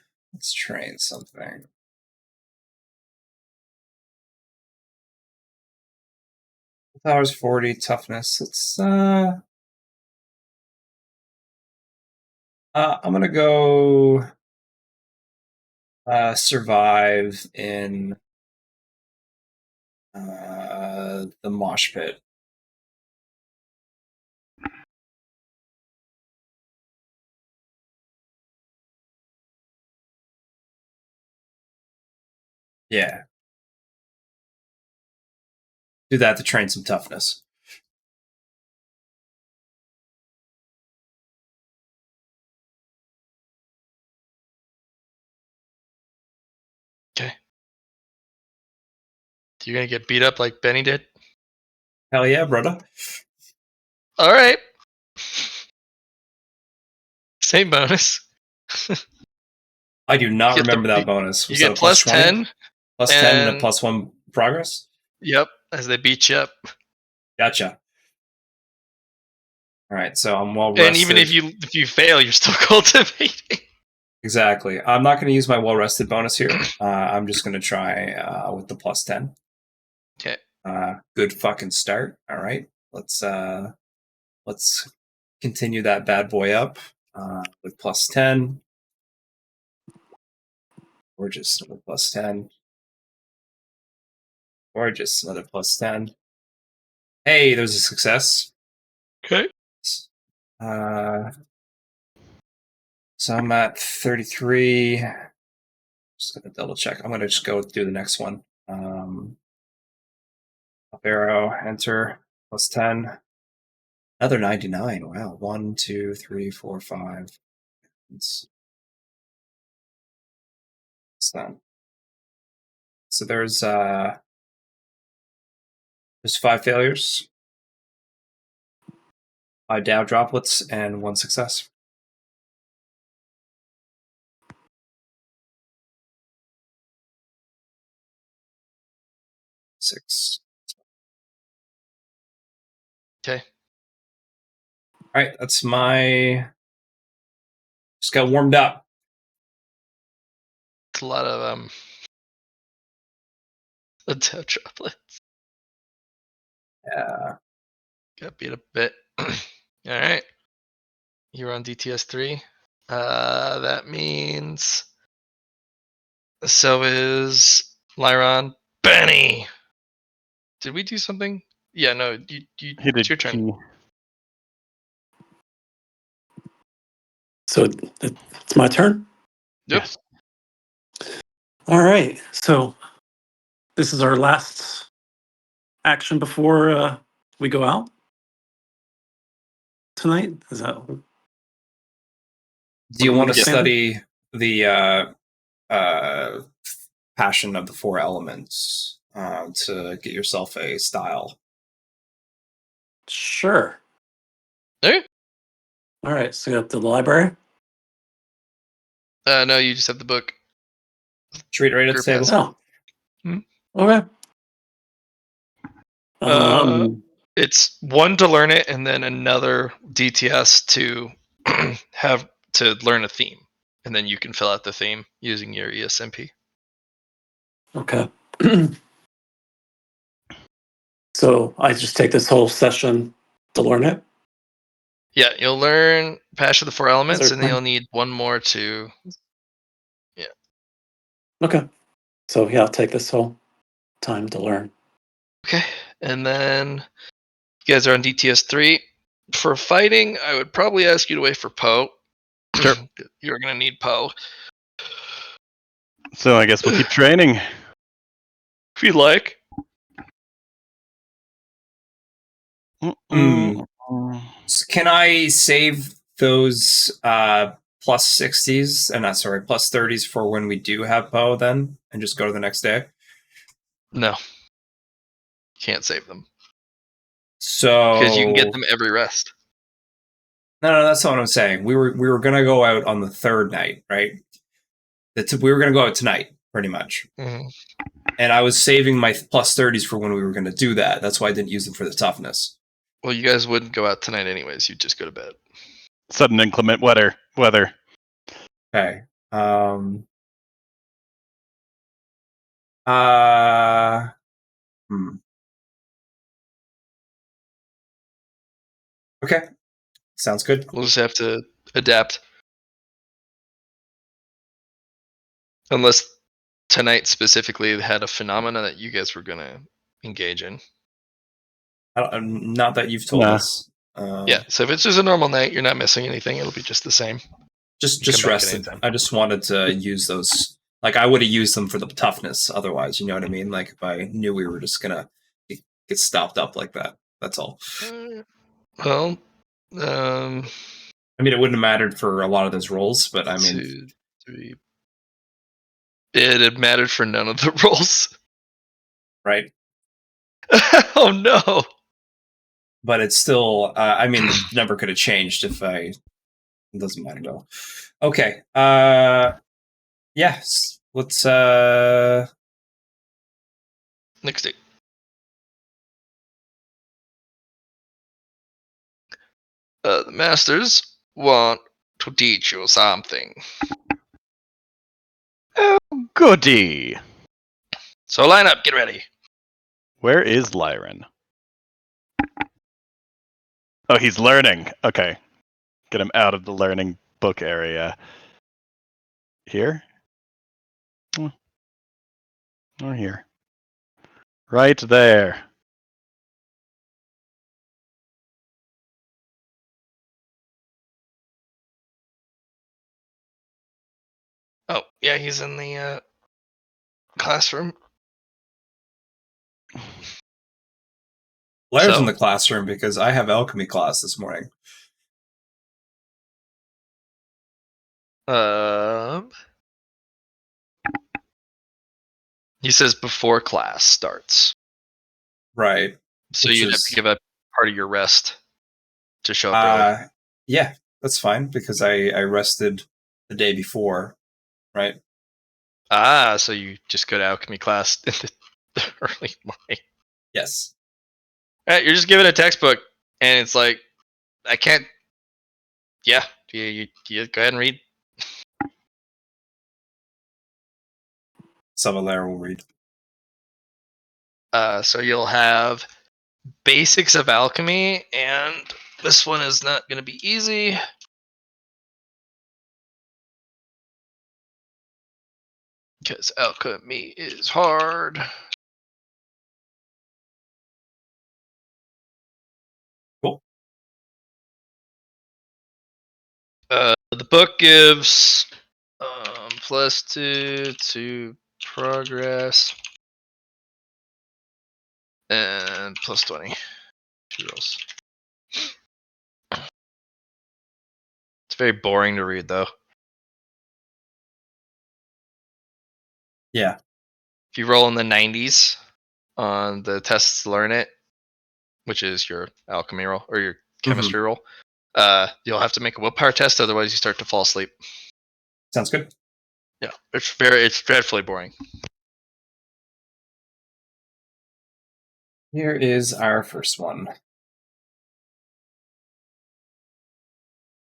40 toughness. I'm gonna go survive in the mosh pit. Yeah. Do that to train some toughness. Okay. You're going to get beat up like Benny did? Hell yeah, brother. All right. Same bonus. I do not You get remember that bonus. You Was that get a plus plus 20? 10. Plus 10 and a and- plus 1 progress? Yep, as they beat you up. Gotcha. All right, so I'm well rested. And even if you fail, you're still cultivating. Exactly. I'm not going to use my well rested bonus here. I'm just going to try with the plus 10. Okay. Good fucking start. All right. Let's continue that bad boy up with plus 10. Gorgeous. Another plus 10. Gorgeous. Another plus 10. Hey, there's a success. Okay. So I'm at 33. Just gonna double check. I'm gonna just go do the next one. Up arrow, enter, plus 10. Another 99. Wow. 1, 2, 3, 4, 5. It's done. So there's 5 failures, 5 Dow droplets, and 1 success. Six. Okay. All right, that's my. Just got warmed up. It's a lot of a death droplet. Yeah. Got beat up a bit. All right. You're on DTS 3. That means so is Lyron. Benny. Did we do something? Yeah, no. You He it's did your turn. key. So it's my turn. Yep. Yes. All right. So this is our last action before we go out tonight. Is that? Do you want to understand? study the passion of the 4 elements to get yourself a style? Sure. Okay. All right. So you got the library. No, you just have the book. Treat right at the Group table. has- Oh. Okay. It's 1 to learn it, and then another DTS to have to learn a theme, and then you can fill out the theme using your ESMP. Okay. So I just take this whole session to learn it. Yeah, you'll learn Passion of the 4 Elements, and then fine? you'll need 1 more to. Okay. So yeah, I'll take this whole time to learn. Okay, and then you guys are on DTS 3. For fighting, I would probably ask you to wait for Poe. Sure. You're gonna need Poe. So I guess we'll keep training. If you like. Hmm. Can I save those plus 60s and not sorry, plus 30s for when we do have Poe then and just go to the next day? No. Can't save them. So Because you can get them every rest. No, that's not what I'm saying. We were gonna go out on the third night, right? We were gonna go out tonight, pretty much. Mm-hmm. And I was saving my plus 30s for when we were gonna do that. That's why I didn't use them for the toughness. Well, you guys wouldn't go out tonight anyways. You'd just go to bed. Sudden inclement weather. Okay. Uh hmm. Okay. Sounds good. We'll just have to adapt. Unless tonight specifically had a phenomena that you guys were going to engage in. Not that you've told Nah. us. Yeah, so if it's just a normal night, you're not missing anything. It'll be just the same. Just come back at rested. any time. I just wanted to use those. Like I would have used them for the toughness. Otherwise, you know what I mean. Like if I knew we were just gonna get stopped up like that. That's all. Well, I mean, it wouldn't have mattered for a lot of those roles, but I mean, 2, 3. It had mattered for none of the roles. right? Oh no! But it's still. I mean, the number could have changed if I. It doesn't matter though. Okay. Yes. Let's. Next day. The masters want to teach you something. Oh, goody. So line up, get ready. Where is Lyran? Oh, he's learning. Okay. Get him out of the learning book area. Here? Or here. Right there. Oh, yeah, he's in the classroom. Blair's So? in the classroom because I have alchemy class this morning. He says before class starts. Right. So Which you'd have is to give up part of your rest to show up early. Yeah, that's fine because I rested the day before, right? Ah, so you just go to alchemy class in the early morning. Yes. Right, you're just given a textbook, and it's like, I can't. Yeah, you go ahead and read. Savalair will read. So you'll have basics of alchemy, and this one is not going to be easy. Because alchemy is hard. Cool. The book gives +2 to progress and +20. 2 rolls. It's very boring to read, though. Yeah. If you roll in the 90s on the tests to learn it, which is your alchemy roll or your chemistry roll, you'll have to make a willpower test. Otherwise, you start to fall asleep. Sounds good. Yeah, it's dreadfully boring. Here is our first one.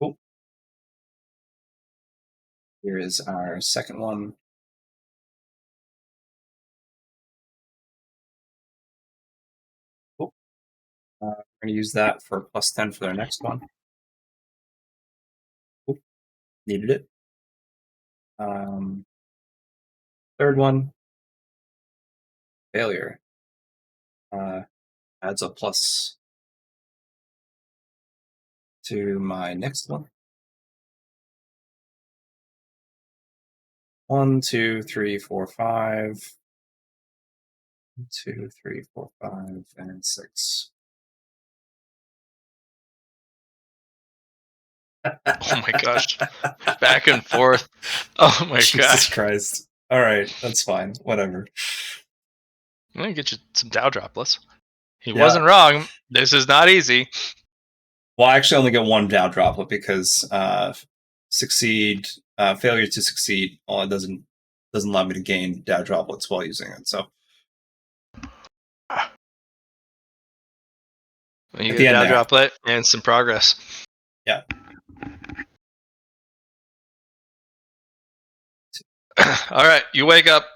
Cool. Here is our second one. Cool. We're going to use that for +10 for their next one. Cool. Needed it. Third one. Failure. Adds a plus to my next one. 1, 2, 3, 4, 5. 1, 2, 3, 4, 5, and 6. Oh my gosh. Back and forth. Oh my Jesus gosh. Christ. All right, that's fine. Whatever. I'm gonna get you some Dow droplets. He Yeah. wasn't wrong. This is not easy. Well, I actually only get one Dow droplet because succeed, failure to succeed, it doesn't allow me to gain Dow droplets while using it. So You At get the a end Dow there. droplet and some progress. Yeah. All right, you wake up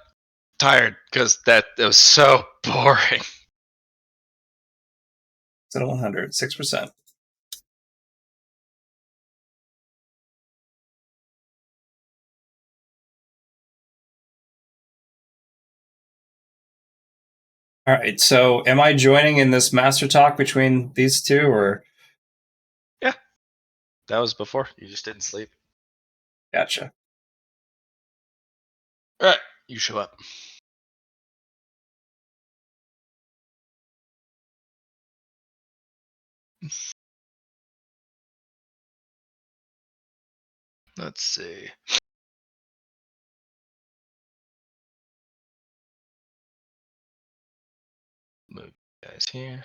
tired because that was so boring. It's at 100, 6%. All right. So, am I joining in this master talk between these two, or Yeah, that was before. You just didn't sleep. gotcha? All right, you show up. Let's see. Move you guys here.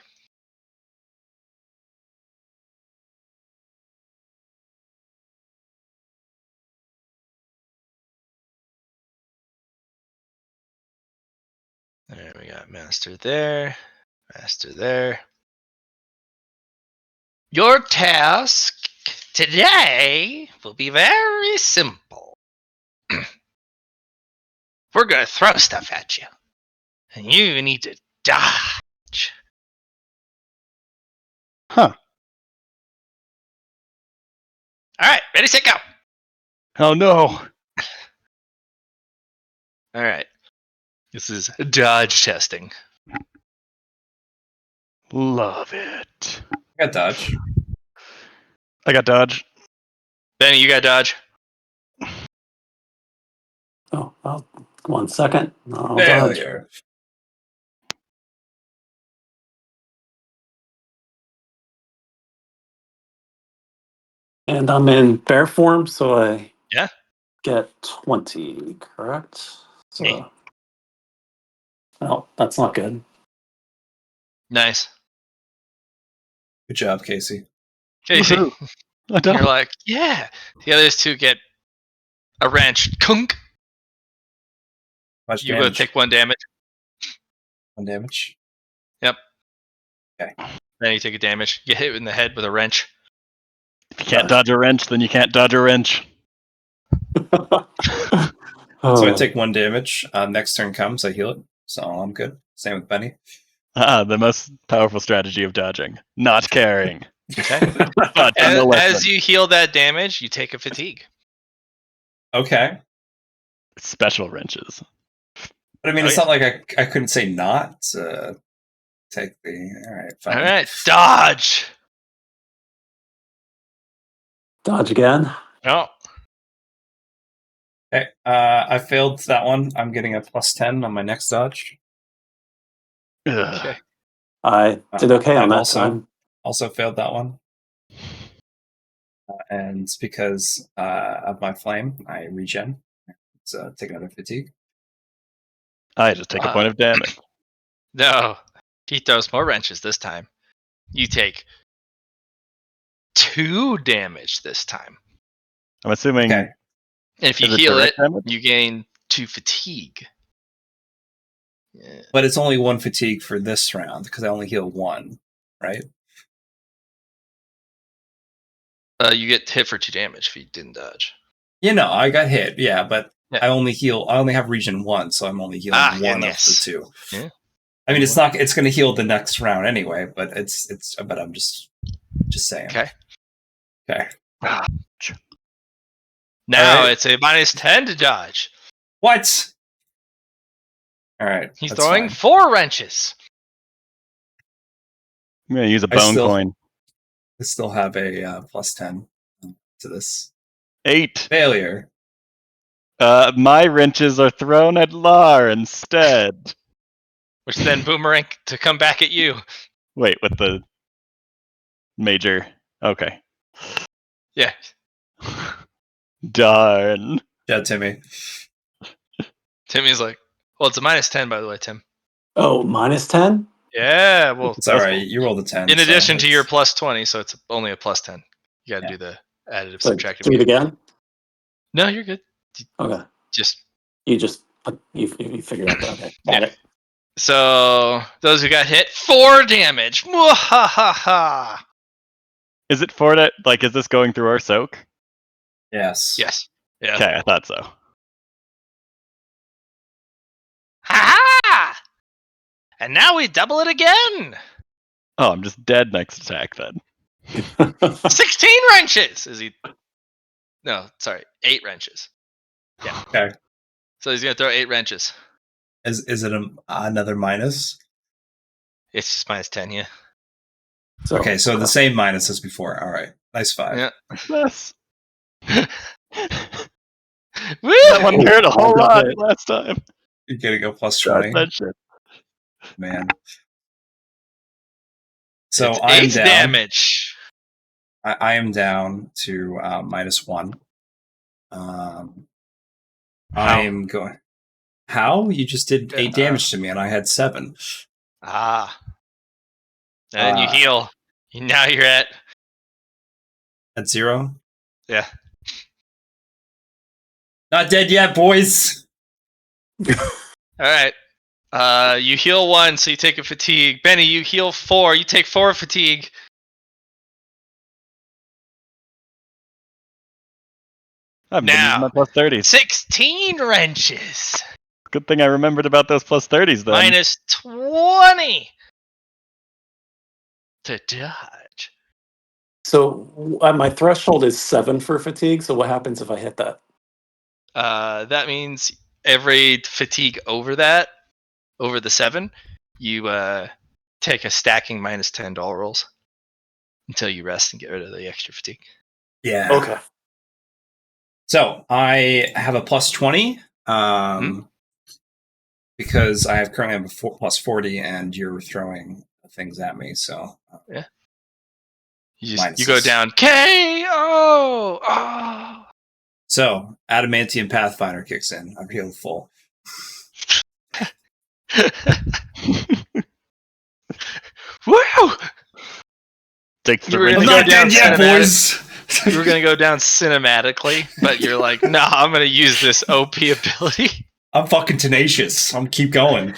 There we got master there, master there. Your task today will be very simple. We're gonna throw stuff at you, and you need to dodge. Huh. All right, ready, set, go. Oh no. All right. This is dodge testing. Love it. I got dodge. I got dodge. Benny, you got dodge. Oh, well, 1 second. I'll dodge. Failure. And I'm in bear form, so I Yeah. get 20, correct? So, Neat. oh, that's not good. Nice. Good job, Casey. Casey, Woohoo. I you're don't. like, yeah. The others two get a wrench. Kunk. Much You go damage. take 1 damage. 1 damage. Yep. Okay. Then you take a damage. Get hit in the head with a wrench. If you can't dodge a wrench, then you can't dodge a wrench. So I Oh, take 1 damage. Next turn comes, I heal it. So I'm good. Same with Benny. The most powerful strategy of dodging. Not caring. Okay. Dodge on the As lesson. you heal that damage, you take a fatigue. Okay. Special wrenches. But I mean, Oh, it's yeah. not like I couldn't say not to take the. All right, fine. All right, dodge. dodge again. No. Okay. I failed that one. I'm getting a +10 on my next dodge. Ugh. Okay. I did okay on I've that time. Also failed that one. And because of my flame, I regen. So take another fatigue. I just take a point of damage. No. He throws more wrenches this time. You take 2 damage this time. I'm assuming. Okay. And if you Is it heal direct it, damage? you gain 2 fatigue. Yeah. But it's only 1 fatigue for this round because I only heal 1, right? You get hit for 2 damage if you didn't dodge. You know, I got hit, yeah, but Yeah. I only have regen 1, so I'm only healing one yes. of the 2. Yeah. I mean, it's going to heal the next round anyway, but but I'm just saying. Okay. Okay. Now right. it's a -10 to dodge. What? All right. He's that's throwing fine. 4 wrenches. I'm going to use a I bone still- coin. I still have a +10 to this. 8. Failure. My wrenches are thrown at Lar instead. Which then boomerang to come back at you. Wait, with the major. Okay. Yeah. Darn. Yeah, Timmy. Timmy's like, well, it's a -10, by the way, Tim. Oh, -10? Yeah, well, It's all right. You rolled a 10. in so addition to your it's- +20, so it's only a +10. You got to Yeah. do the additive, So subtractive. do it again? No, you're good. Okay. Just You just you figured out that. Okay. Got it. so those who got hit, 4 damage. Mwahaha. Is it for that? Like, is this going through our soak? Yes. Yes. Yeah. Okay, I thought so. Ha! And now we double it again. Oh, I'm just dead next attack then. 16 wrenches. Is he? No, sorry, 8 wrenches. Yeah. Okay. So he's gonna throw 8 wrenches. Is it another minus? It's just -10, yeah. So, Okay, so the same minus as before. All right. Nice 5. Yeah. Yes. Woo! That one hurt a whole Got lot it. last time. You're going to go plus God, 20. that shit. Man. So It's I am 8 down. damage. I am down to -1. I'm going. How? You just did 8 damage to me, and I had 7. Ah. And then you Ah. heal. Now you're at At 0. yeah. Not dead yet, boys. All right. You heal 1, so you take a fatigue. Benny, you heal 4. You take 4 fatigue. I've Now. been using my plus 30s. 16 wrenches. Good thing I remembered about those plus 30s then. -20 to dodge. So my threshold is 7 for fatigue. So what happens if I hit that? That means every fatigue over the 7, you take a stacking -10 doll rolls until you rest and get rid of the extra fatigue. Yeah. Okay. So I have a plus 20 because I currently have a plus 40, and you're throwing things at me. So You Minuses. go down KO. Oh. So Adamantium Pathfinder kicks in. I'm healed full. Woo! Takes the You were ring. gonna I'm go not down dead yet, cinematic. boys. You were gonna go down cinematically, but you're like, nah, I'm gonna use this OP ability. I'm fucking tenacious. I'm keep going.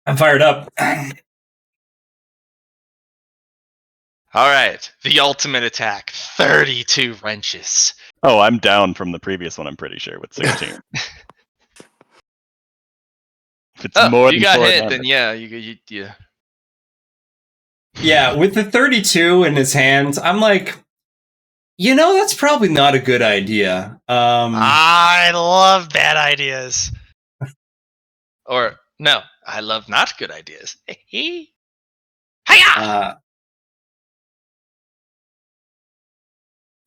I'm fired up. All right, the ultimate attack, 32 wrenches. Oh, I'm down from the previous one, I'm pretty sure, with 16. If it's Oh, more if you than got 4 hit, damage. then yeah, you. Yeah, with the 32 in his hands, I'm like, that's probably not a good idea. I love bad ideas. Or no, I love not good ideas. Hiya!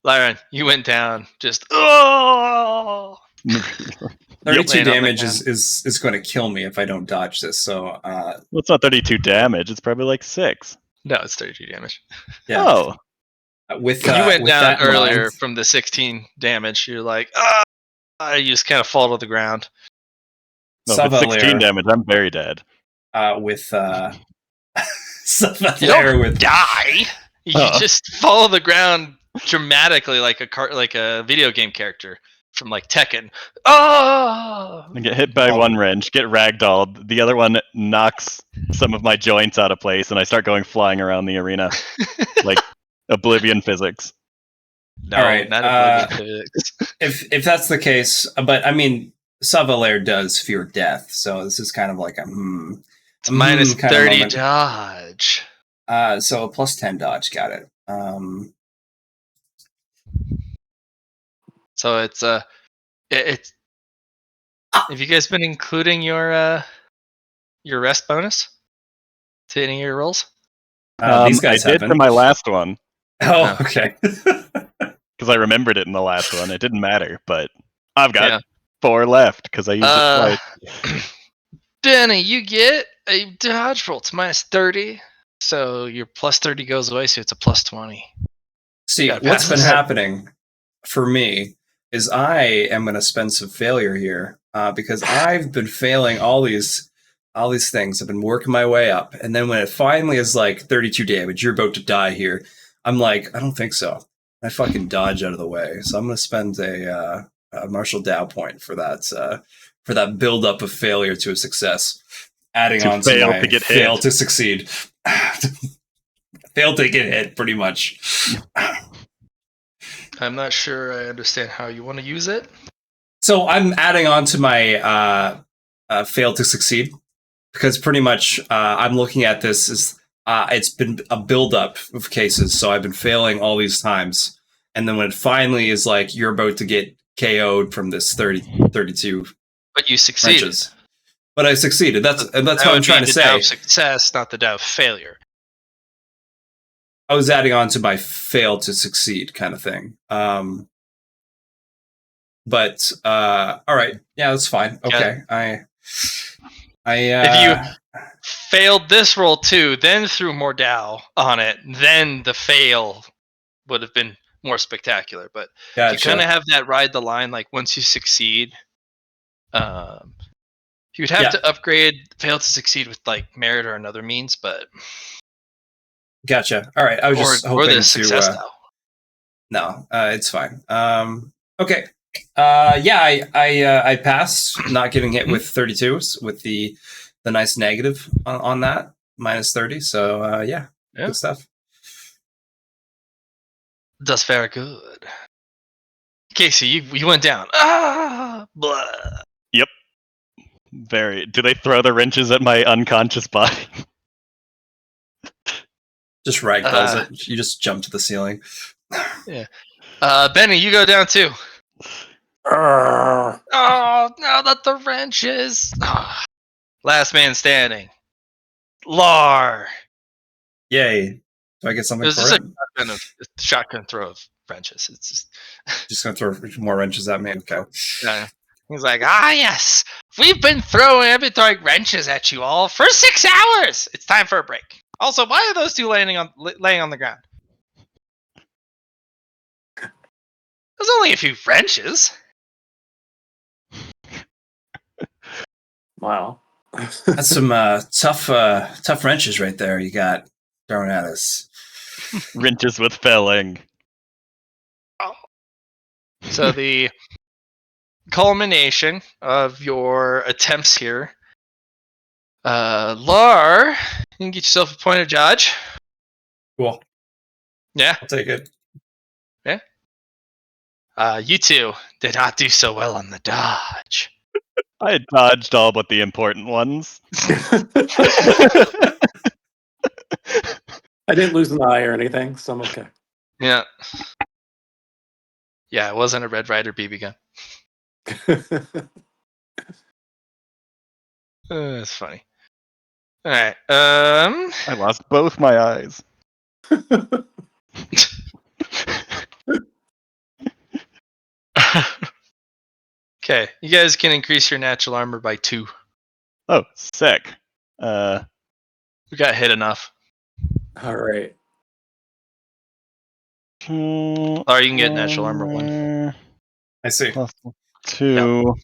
Lyron, you went down. Just 32 Laying on the damage ground. is going to kill me if I don't dodge this. So Well, it's not 32 damage, it's probably like 6. no, it's 32 damage. yeah, Oh, with You went with down that in earlier mind- from the 16 damage. You're like, you just kind of fall to the ground. no, if it's 16 Savalair, damage, I'm very dead. with You Savalair don't with die. You Oh. just fall to the ground dramatically, like a video game character from like Tekken. Oh! I get hit by Oh. one wrench, get ragdolled, the other one knocks some of my joints out of place, and I start going flying around the arena. Like Oblivion physics. No, All right, not Oblivion physics. if that's the case, but I mean, Savalair does fear death, so this is kind of like a It's minus kind of 30 moment. dodge. So a plus 10 dodge, got it. So it's it's. Have you guys been including your rest bonus to any of your rolls? These guys I did haven't. for my last one, Oh, okay. because because I remembered it in the last one. It didn't matter, but I've got Yeah. 4 left because I used it twice. Benny, you get a dodge roll. It's minus 30. So your plus 30 goes away, so it's a plus 20. See, Gotta what's pass been this. happening for me is I am going to spend some failure here because I've been failing all these things. I've been working my way up, and then when it finally is like 32 damage, you're about to die here. I'm like, I don't think so. I fucking dodge out of the way, so I'm going to spend a Marshall Dow point for that build up of failure to a success, adding To on fail to my to get fail hit. to succeed. Fail to get hit, pretty much. I'm not sure I understand how you want to use it. So I'm adding on to my fail to succeed because pretty much I'm looking at this as it's been a buildup of cases. So I've been failing all these times. And then when it finally is like you're about to get KO'd from this 32 But you succeeded. wrenches. But I succeeded. That's That what I'm would trying be to the Dow say. of success, not the Dow of failure. I was adding on to my fail to succeed kind of thing. But all right, yeah, that's fine. Okay, If you failed this roll too, then threw more Dow on it, then the fail would have been more spectacular. But you kind of have that ride the line. Like once you succeed, you would have to upgrade fail to succeed with like merit or another means. But gotcha. All right, I was just hoping the success to. Dow. No, it's fine. Okay. Yeah, I passed, not getting hit with 32s with the nice negative on that minus 30. So yeah, good stuff. That's very good. Casey, you went down. Ah, blah. Yep. Very. Do they throw the wrenches at my unconscious body? Just ragdolls it. You just jump to the ceiling. Yeah. Benny, you go down too. Oh, no, not the wrenches. Oh. Last man standing. Lar. Yay. Do I get something There's for just it? a shotgun throw of wrenches. It's just going to throw more wrenches at me? Okay. He's like, yes. We've been throwing wrenches at you all for 6 hours. It's time for a break. Also, why are those two laying on the ground? There's only a few wrenches. Wow. That's some tough wrenches right there you got thrown at us. Wrenches with felling. Oh. So the culmination of your attempts here, Lar, you can get yourself a point of dodge. Cool. Yeah. I'll take it. Yeah. You two did not do so well on the dodge. I dodged all but the important ones. I didn't lose an eye or anything, so I'm okay. Yeah. Yeah, it wasn't a Red Ryder BB gun. That's funny. All right. I lost both my eyes. Okay, you guys can increase your natural armor by 2. Oh, sick. We got hit enough. All right. Or you can get natural armor 1. I see. Plus 2. Yep.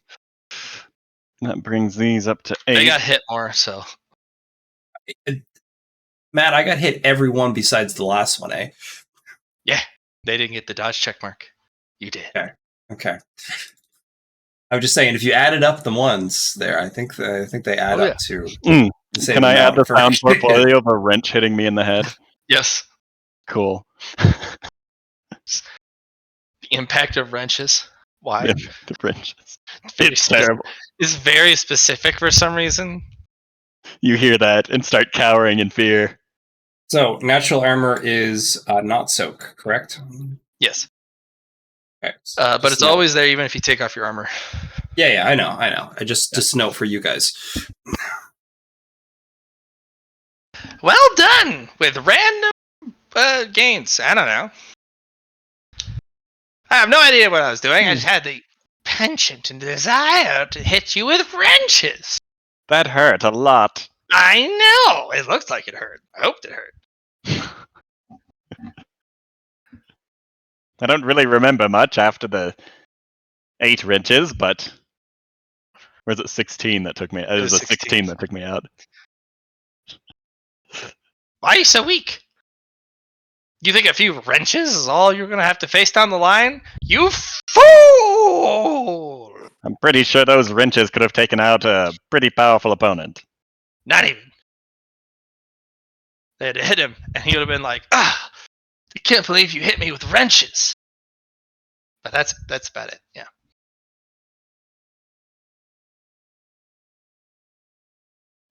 That brings these up to 8. They got hit more, so. Matt, I got hit every one besides the last one, eh? Yeah, they didn't get the dodge check mark. You did. Okay. I was just saying, if you added up the ones there, I think they add up to. Can I add the sound portfolio of a wrench hitting me in the head? Yes. Cool. The impact of wrenches. Why? The wrenches. It's terrible. It's very specific for some reason. You hear that and start cowering in fear. So, natural armor is not soak, correct? Yes. Okay. But it's always there even if you take off your armor. Yeah, I know. I just note for you guys. Well done with random gains. I don't know. I have no idea what I was doing. I just had the penchant and desire to hit you with wrenches. That hurt a lot. I know. It looks like it hurt. I hoped it hurt. I don't really remember much after the 8 wrenches, but or was it 16 that took me? It was was a 16 that took me out. Why are you so weak? You think a few wrenches is all you're gonna have to face down the line? You fool! I'm pretty sure those wrenches could have taken out a pretty powerful opponent. Not even. They had to hit him, and he would have been like, "Ah, I can't believe you hit me with wrenches." But that's about it. Yeah.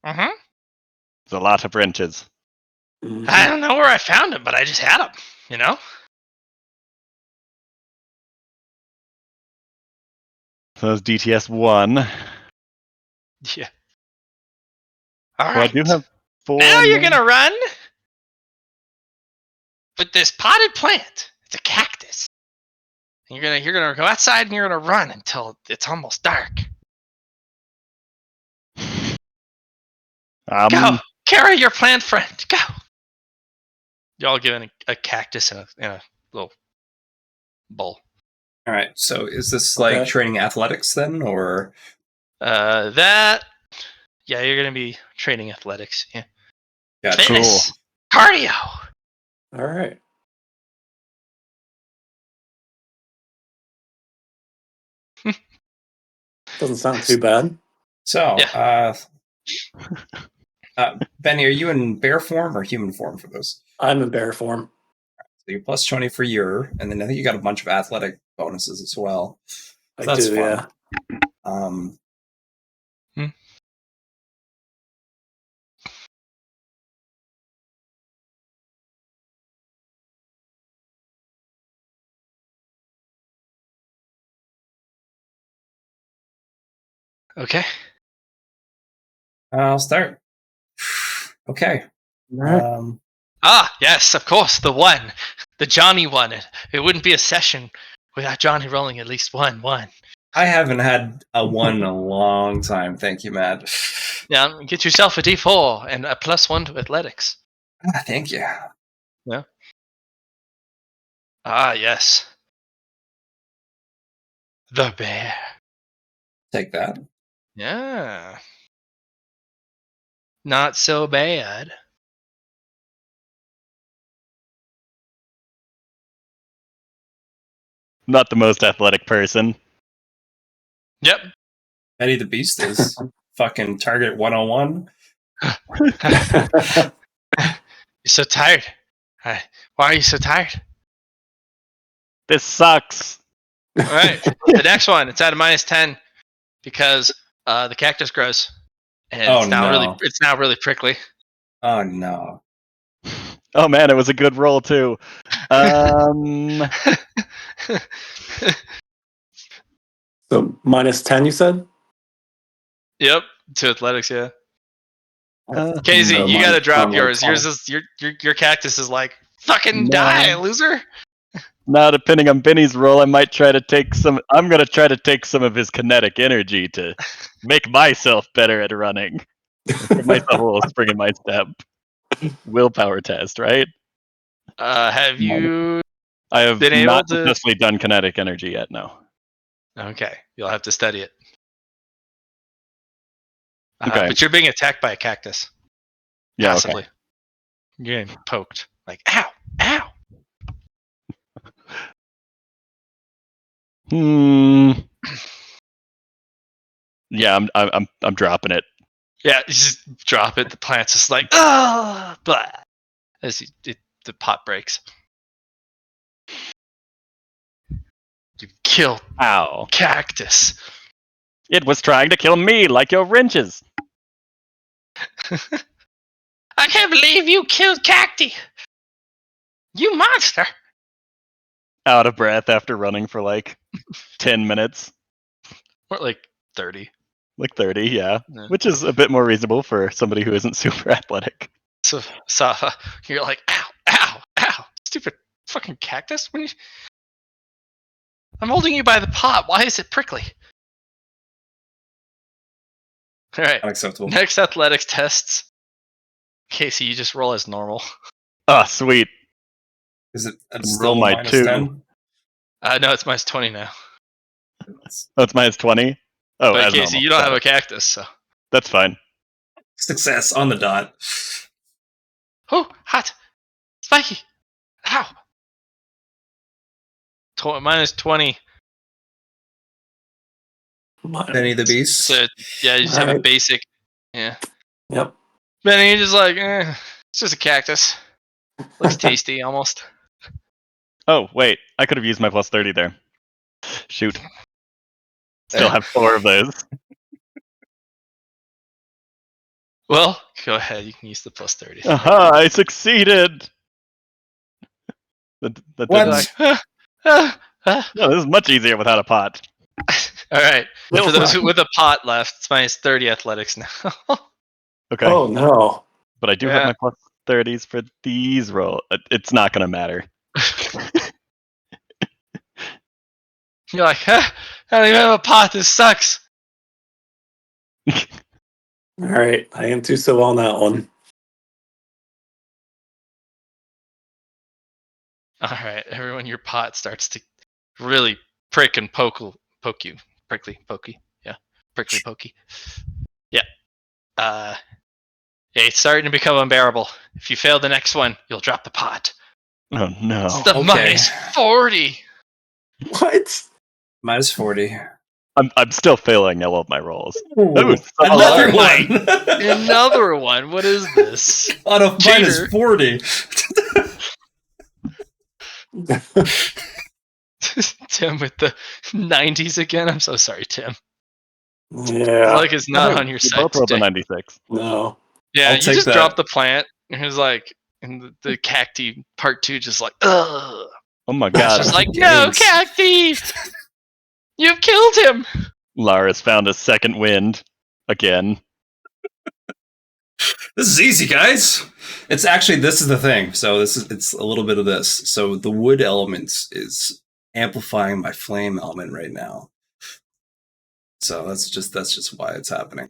Mm-hmm. It's a lot of wrenches. I don't know where I found them, but I just had them. You know. So that's DTS 1. Yeah. All Well, I right. do have 4 Now you're more. gonna run with this potted plant. It's a cactus. And you're gonna go outside and you're gonna run until it's almost dark. Go, carry your plant friend. Go. Y'all given a cactus in a little bowl. All right. So is this like Okay. training athletics then, or Yeah, you're gonna be training athletics. Yeah. Gotcha. Fitness. Cardio. All right. Doesn't sound too bad. So, Yeah. Benny, are you in bear form or human form for those? I'm in bear form. So you're plus 20 for your, and then I think you got a bunch of athletic bonuses as well. I So that's do, fun. yeah. Okay. I'll start. Okay. All right. Yes, of course, the one, the Johnny one. It wouldn't be a session without Johnny rolling at least one. I haven't had a 1 in a long time. Thank you, Matt. Yeah, get yourself a D4 and a +1 to athletics. Thank you. Yeah. Yes. The bear. Take that. Yeah. Not so bad. Not the most athletic person. Yep. Eddie the Beast is fucking target 101. You're so tired. Why are you so tired? This sucks. All right. The next one, it's at a -10 because the cactus grows, and it's now really prickly. Oh no. Oh man, it was a good roll too. So -10, you said? Yep, to athletics, yeah. Uh, Casey, So you gotta mine's drop probably yours. 20. Yours is your cactus is like fucking No. die, loser. Now, depending on Benny's roll, I might try to take some. I'm gonna try to take some of his kinetic energy to make myself better at running. Give myself a little spring in my step. Willpower test, right? Have you I have been able not to? successfully done kinetic energy yet. No. Okay, you'll have to study it. Okay. But you're being attacked by a cactus. Yeah. Passively. Okay. You're getting poked. Like, ow, ow. Yeah, I'm dropping it. Yeah, you just drop it. The plant's just like, oh, blah. As the pot breaks. You kill Ow! cactus. It was trying to kill me, like your wrenches. I can't believe you killed Cacti. You monster. Out of breath after running for like 10 minutes. Or like 30. Like 30, yeah. Yeah. Which is a bit more reasonable for somebody who isn't super athletic. So you're like, ow, ow, ow. Stupid fucking cactus. I'm holding you by the pot. Why is it prickly? All right. Unacceptable. Next athletics tests. Casey, you just roll as normal. Ah, sweet. Is it Can still roll my minus 2. 10? No, it's minus 20 now. Oh, it's minus 20? Oh, But as Casey, normal. you don't Got have it. a cactus, so. That's fine. Success on the dot. Oh, hot. Spiky. Ow. Minus 20. Benny the Beast. So, yeah, you just have a Alright. basic. Yeah. Yep. Benny, you're just like, it's just a cactus. Looks tasty, almost. Oh, wait. I could have used my plus 30 there. Shoot. Still have 4 of those. Well, go ahead. You can use the plus 30. Aha, I succeeded! That What? didn't- Like, all No, this is much easier without a pot. right. No, For those fuck. with a pot left, it's minus 30 athletics now. Okay. Oh no. But I do have Yeah. my plus 30s for these rolls. It's not going to matter. You're like, I don't even have a pot. This sucks. Alright. I am too so on that one. All right, everyone, your pot starts to really prick and poke you. Prickly, pokey. Yeah. Prickly, pokey. Yeah. Yeah, it's starting to become unbearable. If you fail the next one, you'll drop the pot. Oh, no. It's the okay. minus 40. What? Minus 40. I'm still failing all of my rolls. Ooh, Oh, another oh my- one. Another one. What is this? Out of minus Cheater. 40. Tim with the 90s again. I'm so sorry, Tim. Yeah. Luck is not on your You side both rolled a today. 96. No. Yeah, I'll you take just that. dropped the plant. And he was like, and the cacti part 2 just like, ugh. Oh my It's god. just like, no, Games. cacti! You've killed him! Lara's found a second wind. Again. This is easy, guys. It's actually, this is the thing. So it's a little bit of this. So the wood element is amplifying my flame element right now. So that's just why it's happening.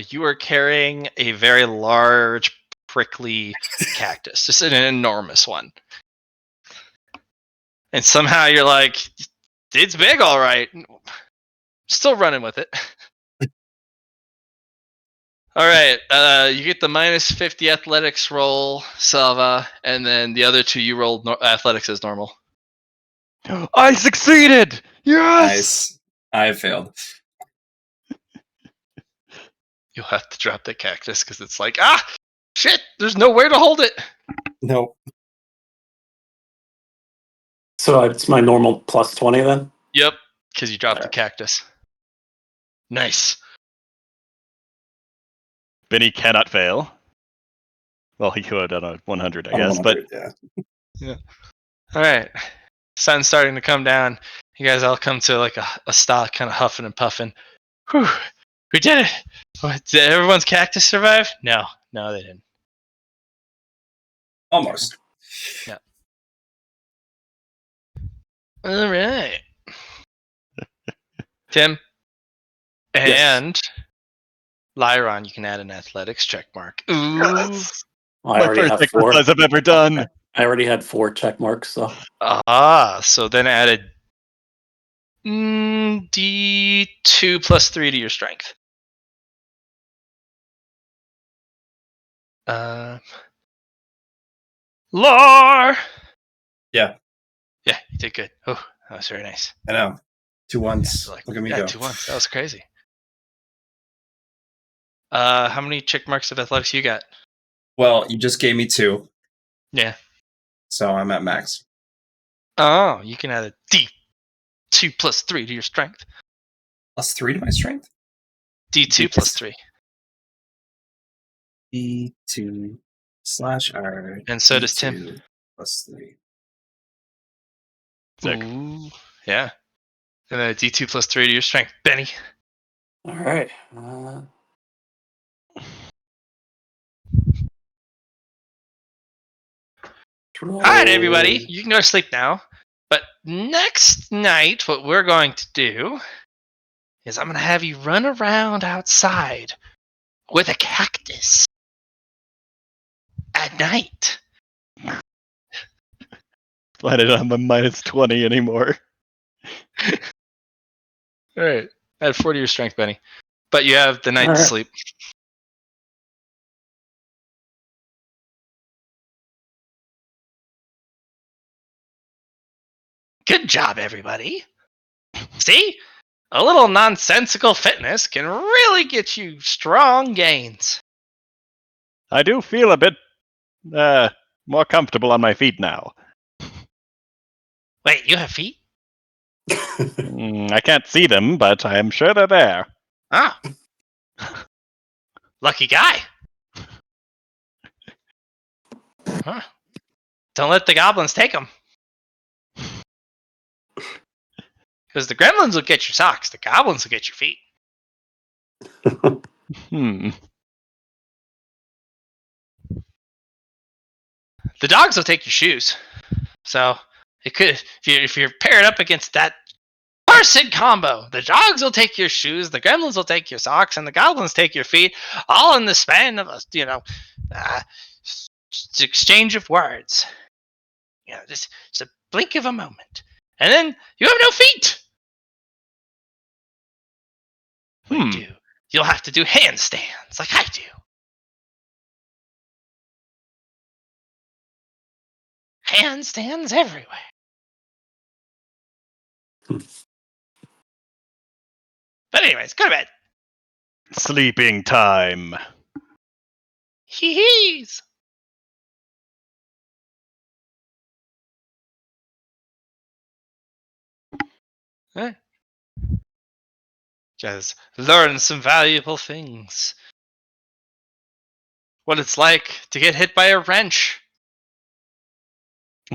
You are carrying a very large, prickly cactus, just an enormous one. And somehow you're like, it's big, all right. Still running with it. All right, you get the minus 50 athletics roll, Salva, and then the other 2 you rolled athletics as normal. I succeeded! Yes! Nice. I failed. You'll have to drop the cactus because it's like, shit, there's nowhere to hold it. Nope. So it's my normal plus 20 then? Yep, because you dropped the Alright. cactus. Nice. Benny cannot fail. Well, he could on a 100, I On guess, but 100, yeah. All right, sun's starting to come down. You guys all come to like a stop, kind of huffing and puffing. Whew, we did it. What, did everyone's cactus survive? No, they didn't. Almost. All right, Tim and Lyron, you can add an athletics check mark. Ooh. yes! Well, I My already first have 4. exercise I've ever done. I already had 4 check marks, so So then added D2 plus 3 to your strength. Lar! Yeah. Yeah, you did good. Oh, that was very nice. I know. 2 ones. Yeah, like, Look at me yeah, go. 2 ones. That was crazy. How many check marks of athletics you got? Well, you just gave me 2. Yeah. So I'm at max. Oh, you can add a D2 plus 3 to your strength. Plus 3 to my strength? D2 plus 3. D2/R. And so does Tim. D2 plus 3. Sick. Ooh, yeah. And then a D2 plus 3 to your strength. Benny. alright. All right, everybody. You can go to sleep now. But next night, what we're going to do is I'm going to have you run around outside with a cactus at night. Glad I don't have my minus 20 anymore. All right. Add 4 to your strength, Benny. But you have the night All to right. sleep. Good job, everybody. See? A little nonsensical fitness can really get you strong gains. I do feel a bit more comfortable on my feet now. Wait, you have feet? I can't see them, but I am sure they're there. Ah. Lucky guy. Huh. Don't let the goblins take them. Because the gremlins will get your socks. The goblins will get your feet. The dogs will take your shoes. So it could, if you're paired up against that person combo, the dogs will take your shoes, the gremlins will take your socks, and the goblins take your feet, all in the span of exchange of words. Just a blink of a moment, and then you have no feet. What do you do? You'll have to do handstands like I do. Handstands everywhere. But anyways, go to bed. Sleeping time. Hee-hees. Huh? Just learn some valuable things. What it's like to get hit by a wrench.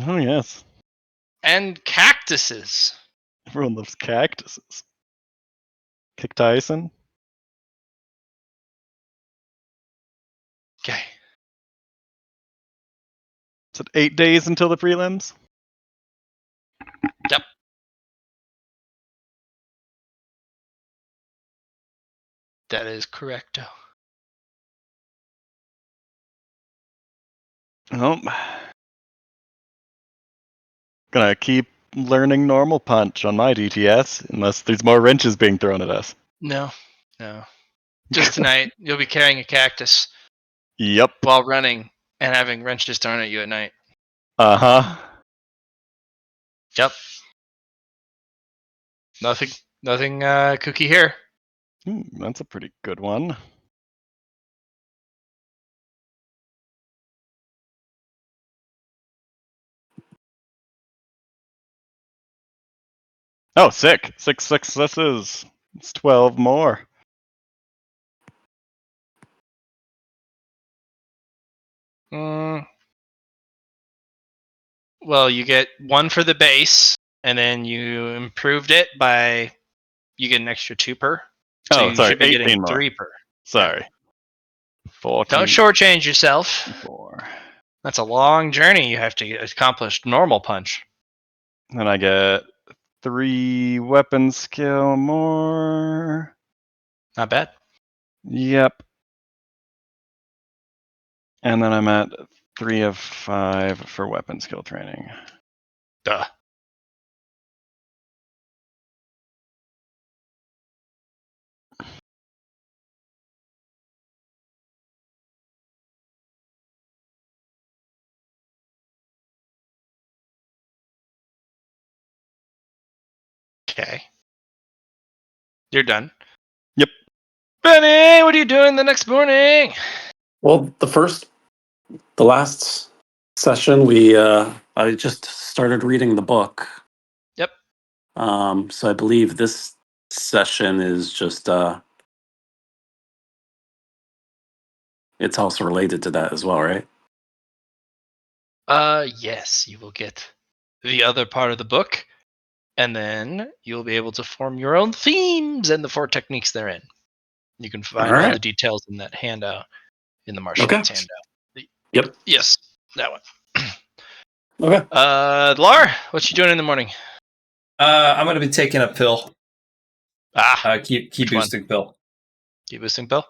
Oh, yes. And cactuses. Everyone loves cactuses. Kick Tyson? Okay. Is it 8 days until the prelims? Yep. That is correcto. Oh. Gonna keep learning normal punch on my DTS, unless there's more wrenches being thrown at us. No. Just tonight, you'll be carrying a cactus Yep. while running and having wrenches thrown at you at night. Uh-huh. Yep. Nothing kooky here. That's a pretty good one. Oh, sick. 6 successes. It's 12 more. Well, you get 1 for the base, and then you improved it by you get an extra 2 per. So Oh, you sorry, should be 18 getting more. 3 per. Sorry. 40. Don't shortchange yourself. 4. That's a long journey you have to accomplish normal punch. Then I get 3 weapon skill more. Not bad. Yep. And then I'm at 3 of 5 for weapon skill training. Duh. Okay. You're done. Yep. Benny, what are you doing the next morning? Well, the last session, I just started reading the book. Yep. So I believe this session is just it's also related to that as well, right? Yes, you will get the other part of the book, and then you'll be able to form your own themes and the 4 techniques therein. You can find all the Alright. details in that handout, in the martial Okay. arts handout. Yep. Yes, that one. Okay. Lar, what you doing in the morning? I'm going to be taking a pill. Key Which one? boosting pill. Keep boosting pill.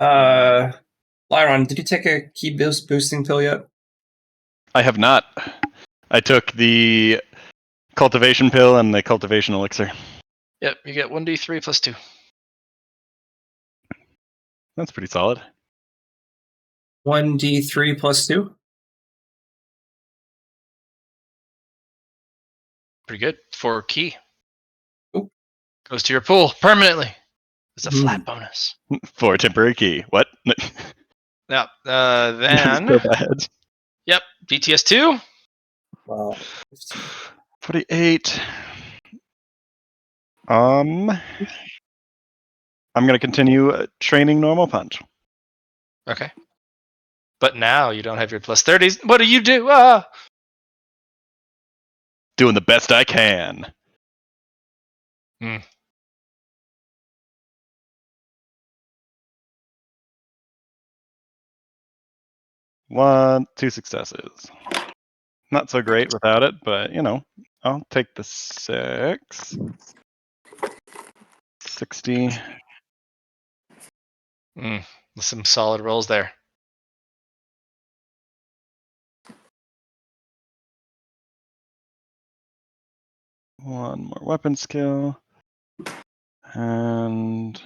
Lyron, did you take a key boosting pill yet? I have not. I took the cultivation pill and the cultivation elixir. Yep, you get 1d3 plus 2. That's pretty solid. 1d3 plus 2? Pretty good for key. Ooh. Goes to your pool permanently. It's a Hmm. flat bonus. For a temporary key. What? Now, So then, bad. yep, DTS 2. Wow. 15. 48. I'm gonna continue training normal punch. Okay. But now you don't have your plus 30s. What do you do? Ah! Doing the best I can. Hmm. Two successes. Not so great without it, but I'll take the 6. 60. Some solid rolls there. One more weapon skill. And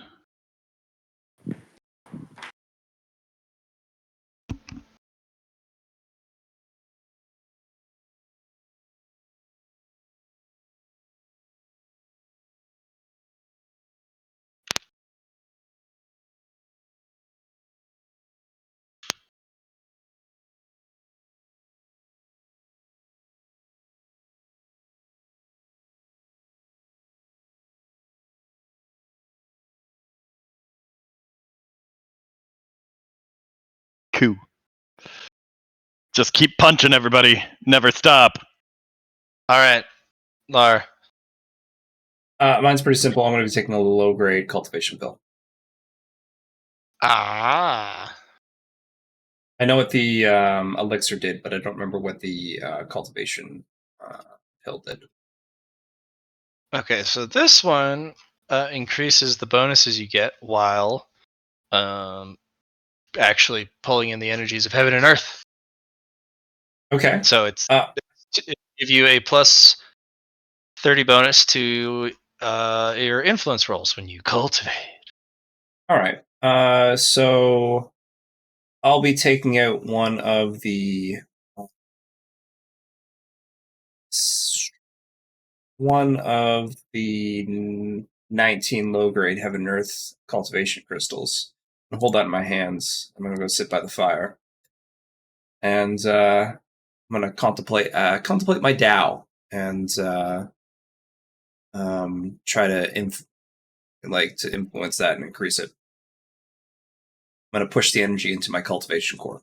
coup. Just keep punching everybody. Never stop. All right, Lar. Mine's pretty simple. I'm going to be taking a low-grade cultivation pill. Ah. I know what the elixir did, but I don't remember what the cultivation pill did. Okay, so this one increases the bonuses you get while actually pulling in the energies of heaven and earth. Okay. So it's Uh, it give you a plus 30 bonus to your influence rolls when you cultivate. all right. So I'll be taking out one of the 19 low-grade heaven and earth cultivation crystals. I'll hold that in my hands. I'm going to go sit by the fire. And I'm going to contemplate my Tao and try to influence that and increase it. I'm going to push the energy into my cultivation core.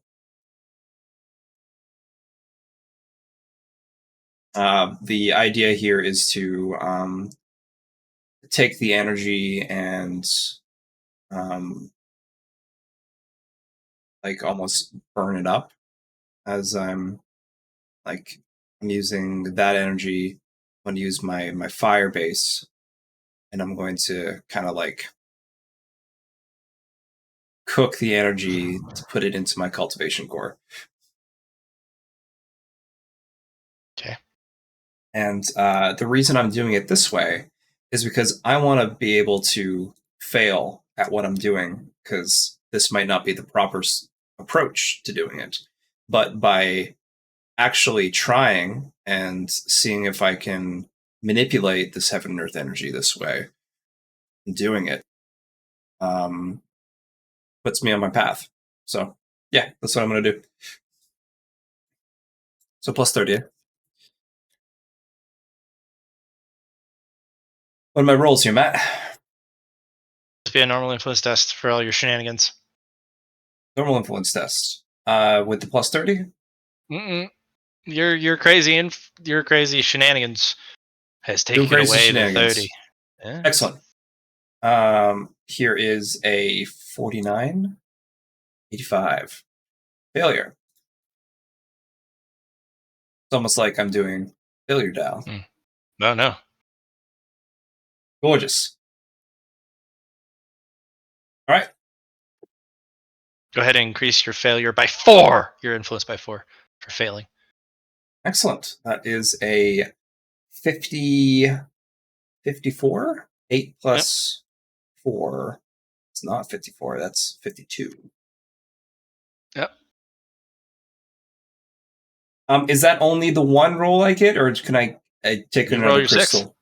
The idea here is to take the energy and almost burn it up as I'm using that energy. I'm going to use my fire base, and I'm going to kind of cook the energy to put it into my cultivation core. Okay. And the reason I'm doing it this way is because I want to be able to fail at what I'm doing, because this might not be the proper approach to doing it. But by actually trying and seeing if I can manipulate this heaven and earth energy this way, and doing it puts me on my path. So yeah, that's what I'm going to do. So plus 30. What are my rolls here, Matt? Just be a normal influence test for all your shenanigans. Normal influence test. With the plus 30? Mm-mm. Your crazy your crazy shenanigans has taken crazy away the shenanigans. 30. Yeah. Excellent. Here is a 49. 85. Failure. It's almost like I'm doing failure dial. No. Gorgeous. All right. Go ahead and increase your failure by 4. Your influence by 4 for failing. Excellent. That is a 50, 54? 8 plus 4. It's not 54. That's 52. Yep. Is that only the one roll I get, or can I take You roll another your 6. crystal?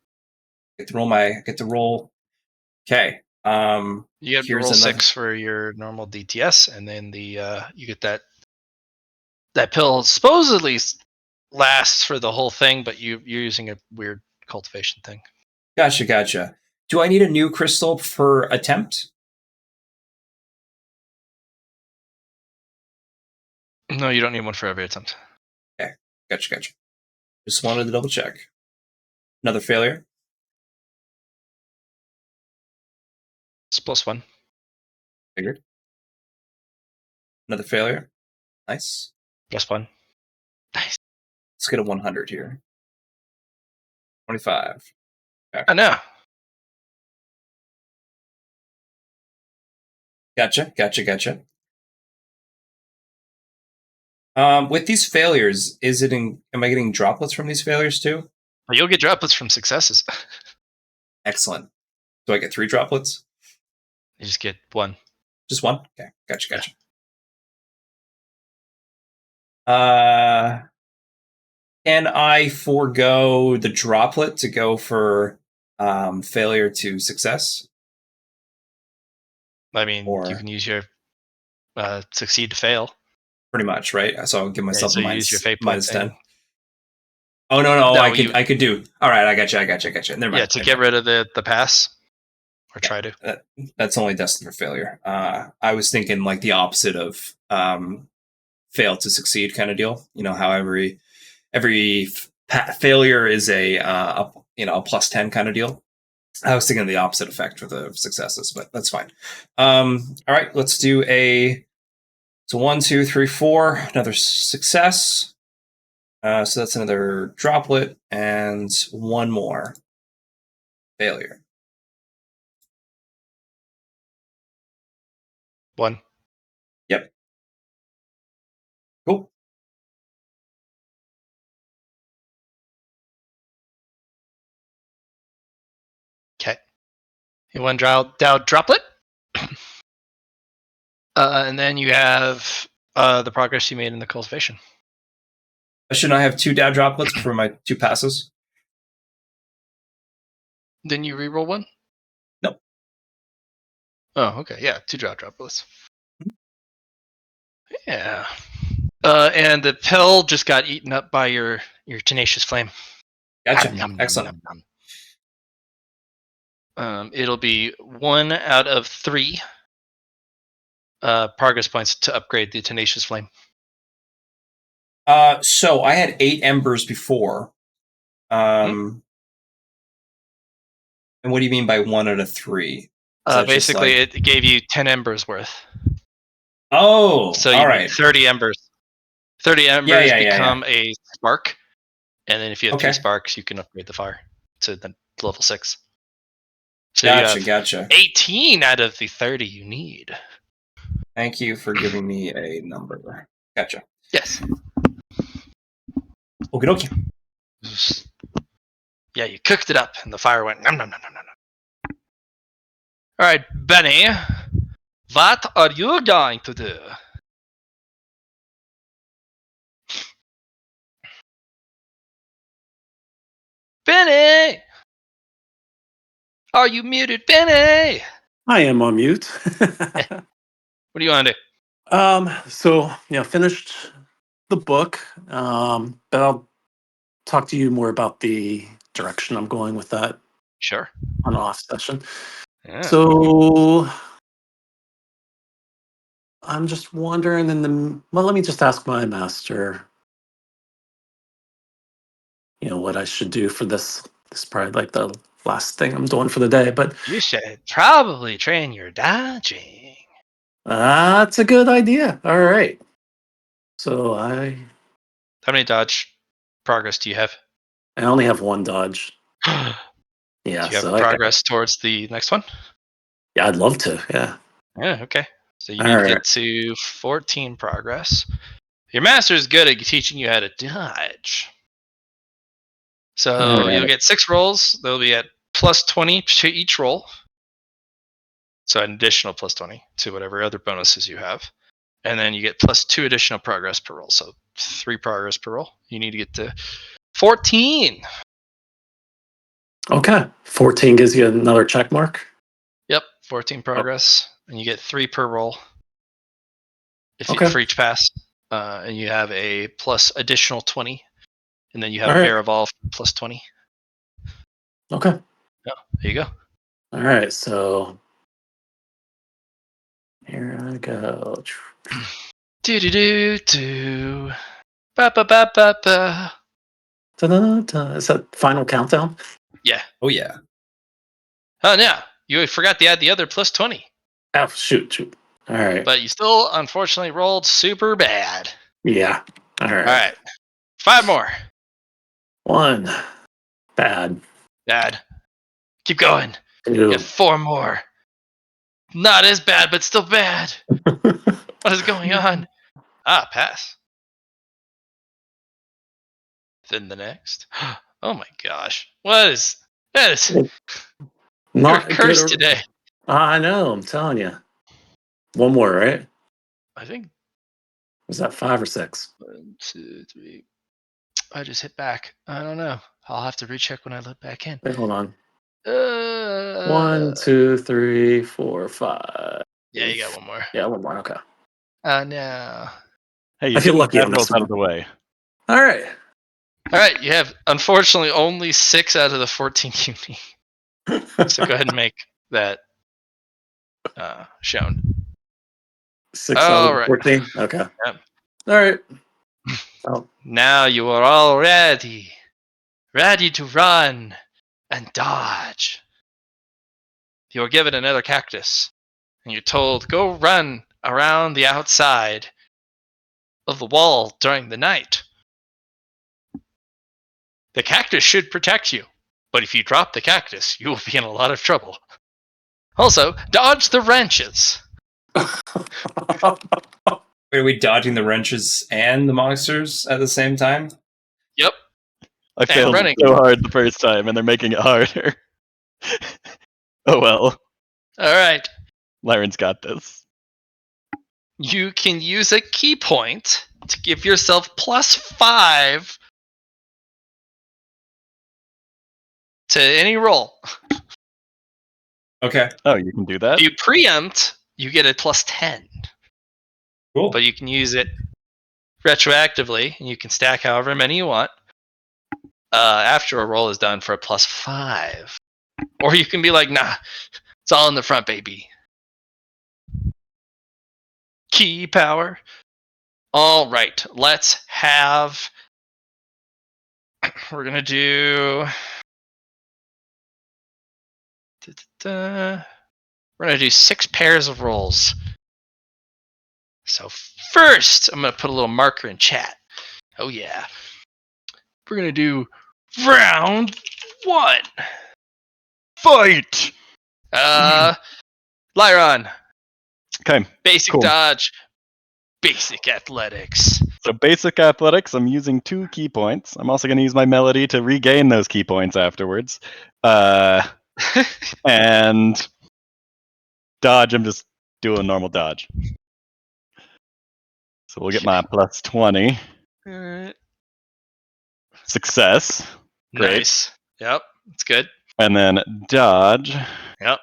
Get to roll. Okay. You have to Here's roll another- 6 for your normal DTS, and then you get that pill supposedly lasts for the whole thing, but you're using a weird cultivation thing. Gotcha. Do I need a new crystal for attempt? No, you don't need one for every attempt. Okay. Gotcha. Just wanted to double check. Another failure. It's +1. Figured. Another failure. Nice. +1. Nice. Let's get a 100 here. 25. I know. Gotcha. With these failures, am I getting droplets from these failures too? You'll get droplets from successes. Excellent. Do I get 3 droplets? You just get 1. Just 1? Okay. Gotcha. Can I forego the droplet to go for failure to success? I mean, you can use your succeed to fail. Pretty much, right? So I'll give myself so a you use your fate point minus thing. 10. Oh no! No, I could do. All right, I gotcha. Never mind. Yeah, to get rid of the pass, or try to. That's only destined for failure. I was thinking like the opposite of fail to succeed kind of deal. You know how every failure is a plus 10 kind of deal. I was thinking the opposite effect for the successes, but that's fine. All right, let's do so 1, 2, 3, 4. Another success. So that's another droplet and 1 more failure. 1. Yep. Cool. Okay. You want down droplet, and then you have the progress you made in the cultivation. Shouldn't I have 2 Dow droplets for my 2 passes? Then you reroll 1. Nope. Oh, okay. Yeah, 2 droplets. Yeah. And the pill just got eaten up by your tenacious flame. Gotcha. Nom, nom, Excellent. nom, nom. It'll be 1 out of 3 progress points to upgrade the tenacious flame. So I had 8 embers before. And what do you mean by 1 out of 3? Basically, it gave you 10 embers worth. Oh, So all you right. need 30 embers. 30 embers become a spark, and then if you have 3 sparks, you can upgrade the fire to the level 6. So Gotcha. 18 out of the 30 you need. Thank you for giving me a number. Gotcha. Yes. Okie dokie. Yeah, you cooked it up, and the fire went nom nom nom nom nom. All right, Benny, what are you going to do? Benny! Are you muted, Benny? I am on mute. What do you want to do? So finished the book, but I'll talk to you more about the direction I'm going with that Sure. on off session. Yeah. So I'm just wondering let me just ask my master, what I should do for this. This is probably like the last thing I'm doing for the day, but You should probably train your dodging. That's a good idea. All right. So I How many dodge progress do you have? only have one dodge. Do Yeah, you have so progress towards the next one? yeah, I'd love to. Yeah. Yeah, okay. So you All need to right. get to 14 progress. Your master is good at teaching you how to dodge. All So you'll right. get 6 rolls. They'll be at plus 20 to each roll. So an additional plus 20 to whatever other bonuses you have. And then you get plus 2 additional progress per roll. So 3 progress per roll. You need to get to 14. Okay. 14 gives you another check mark. Yep, 14 progress. And you get 3 per roll Okay. for each pass. And you have a plus additional 20. And then you have All right. Bear Evolve plus 20. Okay. Yeah, there you go. All right. So here I go. Do do do do. Ba ba ba ba ba. Ta-da-da. Is that final countdown? Yeah. Oh yeah. Oh yeah. You forgot to add the other plus 20. Oh, shoot. All right. But you still unfortunately rolled super bad. Yeah. All right. All right. 5 more. 1. Bad. Bad. Keep going. 2. You have 4 more. Not as bad, but still bad. What is going on? Ah, pass. Then the next. Oh my gosh. What is that? Is you're Not good. cursed today. I know. I'm telling you. One more, right? I think Was that 5 or 6? 1, 2, 3. I just hit back. I don't know. I'll have to recheck when I look back in. Wait, hold on. Uh, 1, 2, 3, 4, 5. yeah, you got one more. Yeah, one more. Okay. No. Hey, I you're feel getting lucky bad on rolls this out one. of the way. All right. All right, you have unfortunately only 6 out of the 14 you need. So go ahead and make that shown. 6 out All of right. 14. Okay. Yep. All right. Oh, Now you are all ready. Ready to run and dodge. You are given another cactus, and you're told, go run around the outside of the wall during the night. The cactus should protect you, but if you drop the cactus, you will be in a lot of trouble. Also, dodge the wrenches. Wait, are we dodging the wrenches and the monsters at the same time? Yep. I failed running. so hard the first time, and they're making it harder. Oh well. All right. Lyron's got this. You can use a key point to give yourself plus 5 to any roll. Okay, Oh, you can do that? If you preempt, you get a plus 10. cool. But you can use it retroactively, and you can stack however many you want after a roll is done for a plus 5. Or you can be like, nah, it's all in the front, baby. Key power. All right, let's have. We're gonna do. We're gonna do 6 pairs of rolls. So first, I'm gonna put a little marker in chat. Oh yeah, we're gonna do round 1. Fight! Lyron, Okay, basic cool. dodge, basic athletics. So basic athletics, I'm using 2 key points. I'm also going to use my melody to regain those key points afterwards. And dodge, I'm just doing normal dodge. So we'll get my plus 20. Success. Great. Nice. Yep, that's good. And then dodge. Yep.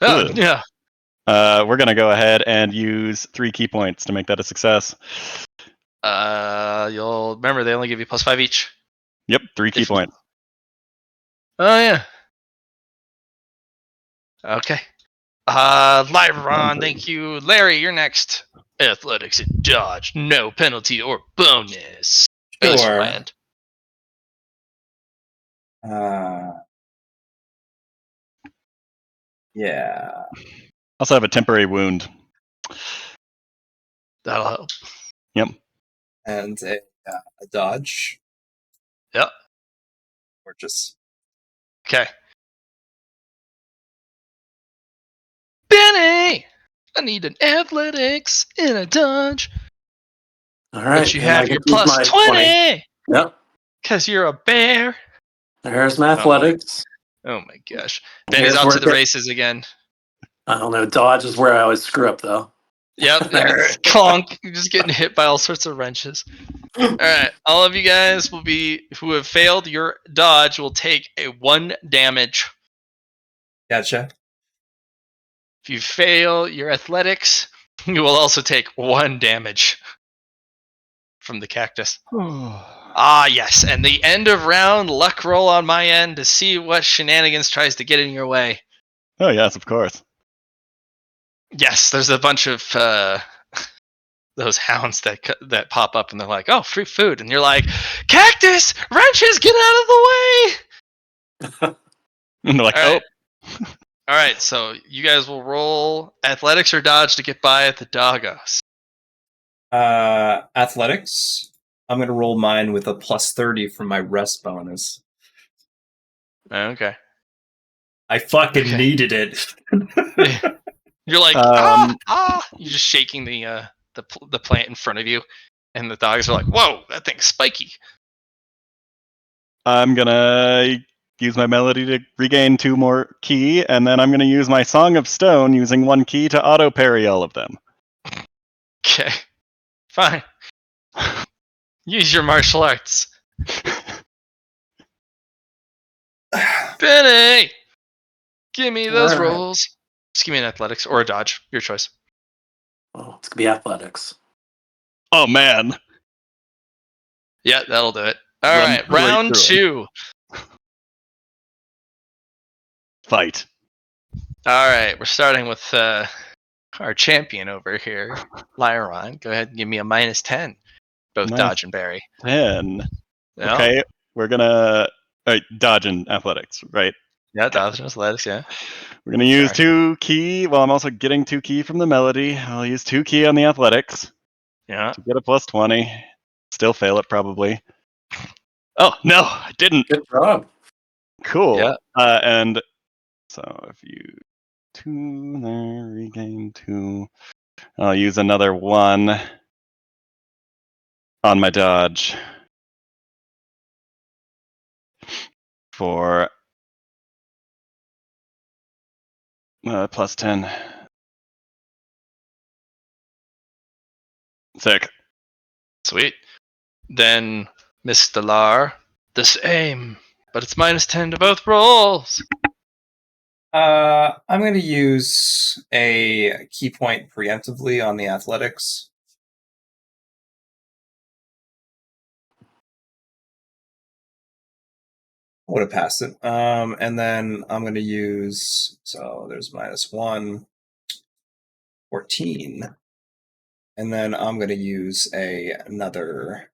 Oh, Ugh. yeah. We're going to go ahead and use 3 key points to make that a success. You'll remember they only give you plus 5 each. Yep, 3 key points. Oh yeah. Okay. Lyron, thank you. Larry, you're next. Athletics and dodge, no penalty or bonus. Base Sure. land. Yeah. Also have a temporary wound. That'll help. Yep. And a dodge. Yep. Or just Okay. Benny! I need an athletics and a dodge. All right. But you and I have get your to use plus my 20! Yep. Because you're a bear. There's my athletics. Oh my gosh. Benny's Here's off where to it the gets- races again. I don't know. Dodge is where I always screw up, though. Yep, and it's conk. You're just getting hit by all sorts of wrenches. Alright, all of you guys who have failed your dodge will take a 1 damage. gotcha. If you fail your athletics, you will also take 1 damage from the cactus. Ah, yes, and the end of round luck roll on my end to see what shenanigans tries to get in your way. Oh yes, of course. Yes, there's a bunch of those hounds that pop up and they're like, "Oh, free food," and you're like, "Cactus, wrenches, get out of the way!" And they're like, All right. oh, All right, so you guys will roll athletics or dodge to get by at the doggos. Athletics. I'm gonna roll mine with a plus 30 from my rest bonus. Okay. I fucking Okay. needed it. You're like, You're just shaking the plant in front of you, and the dogs are like, "Whoa, that thing's spiky." I'm gonna use my melody to regain 2 more ki, and then I'm gonna use my Song of Stone using 1 ki to auto parry all of them. Okay, fine. Use your martial arts, Benny. Give me those All right. rolls. Just give me an athletics or a dodge, your choice. Well, it's gonna be athletics. Oh man. Yeah, that'll do it. All Run right, right round through 2. Fight. All right, we're starting with our champion over here, Lyron. Go ahead and give me a -10. Both Nice. dodge and berry. 10. Yeah. Okay, we're gonna dodge and athletics, right? Yeah, dodge and athletics. Yeah. We're gonna use Sorry. 2 ki. Well, I'm also getting 2 ki from the melody. I'll use 2 ki on the athletics Yeah. to get a plus 20. Still fail it probably. Oh no, I didn't. Good job. Cool. Yeah. And so if you 2 there, regain 2. I'll use another 1 on my dodge for plus 10. Sick. Sweet. Then Miss Stellar, the same, but it's -10 to both rolls. I'm gonna use a key point preemptively on the athletics. Would have passed it. And then I'm gonna use, so there's -1, 14. And then I'm gonna use another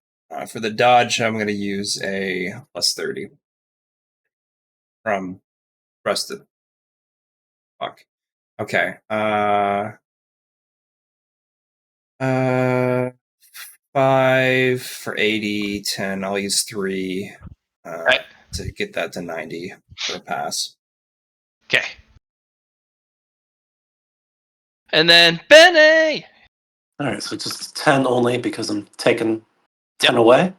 for the dodge. I'm gonna use a plus 30 from Rusted. Fuck. Okay. 5 for 80, 10. I'll use 3 Right. to get that to 90 for a pass. Okay. And then Benny. All right, so just 10 only because I'm taking 10 away.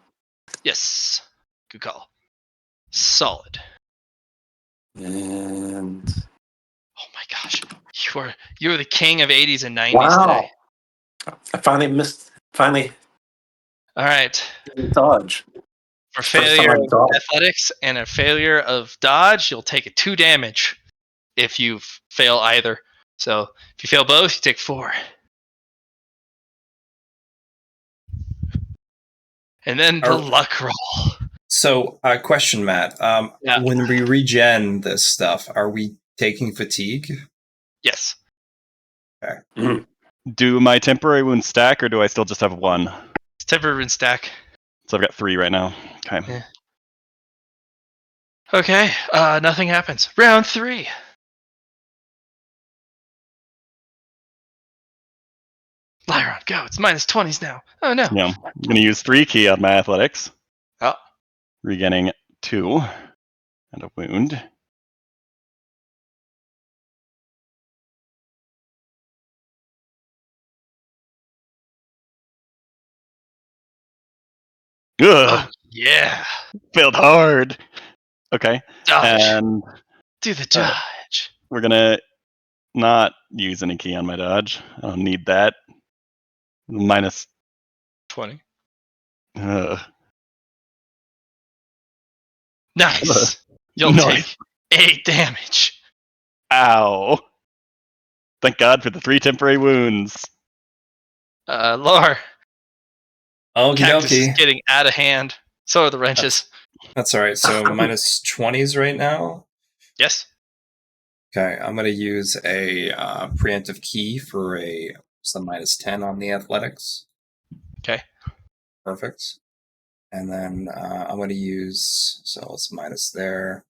Yes. Good call. Solid. And Oh my gosh. You are the king of 80s and 90s wow, today. I finally All right. dodge. For First time failure I of dodge. athletics and a failure of dodge, you'll take a 2 damage if you fail either. So if you fail both, you take 4. And then the luck roll. So, question, Matt. Yeah. When we regen this stuff, are we taking fatigue? Yes. Do my temporary wounds stack, or do I still just have 1? It's temporary stack. So I've got 3 right now. Okay. Yeah. Okay. Nothing happens. Round 3. go. It's minus 20s now. Oh no. Yeah, I'm going to use 3 key on my athletics. Oh. Regaining 2 and a wound. Ugh, Oh yeah. failed hard. Okay, Dodge. and Do the dodge. we're going to not use any key on my dodge. I don't need that. Minus 20. Ugh. Nice. You'll Nice. take 8 damage. Ow. Thank God for the 3 temporary wounds. Lore. Okie Cactus is dokie. getting out of hand. So are the wrenches. That's all right. So minus 20s right now. Yes. Okay, I'm going to use a preemptive key for some minus 10 on the athletics. Okay. Perfect. And then I'm going to use, so it's minus there.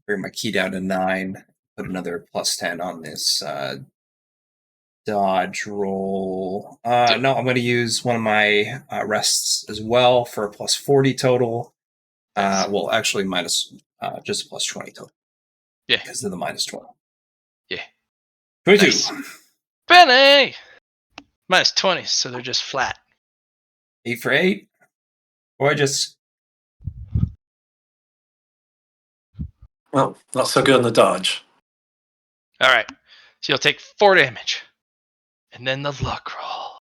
Bring my key down to 9. Put another plus 10 on this dodge roll. No, I'm going to use one of my rests as well for a plus 40 total. Nice. Well, actually, minus just a plus 20 total. Yeah. Because of the minus 12. Yeah. 22. Nice. Benny! Minus 20, so they're just flat. 8 for 8. Or I just. Well, not so good on the dodge. Alright. So you'll take 4 damage. And then the luck roll.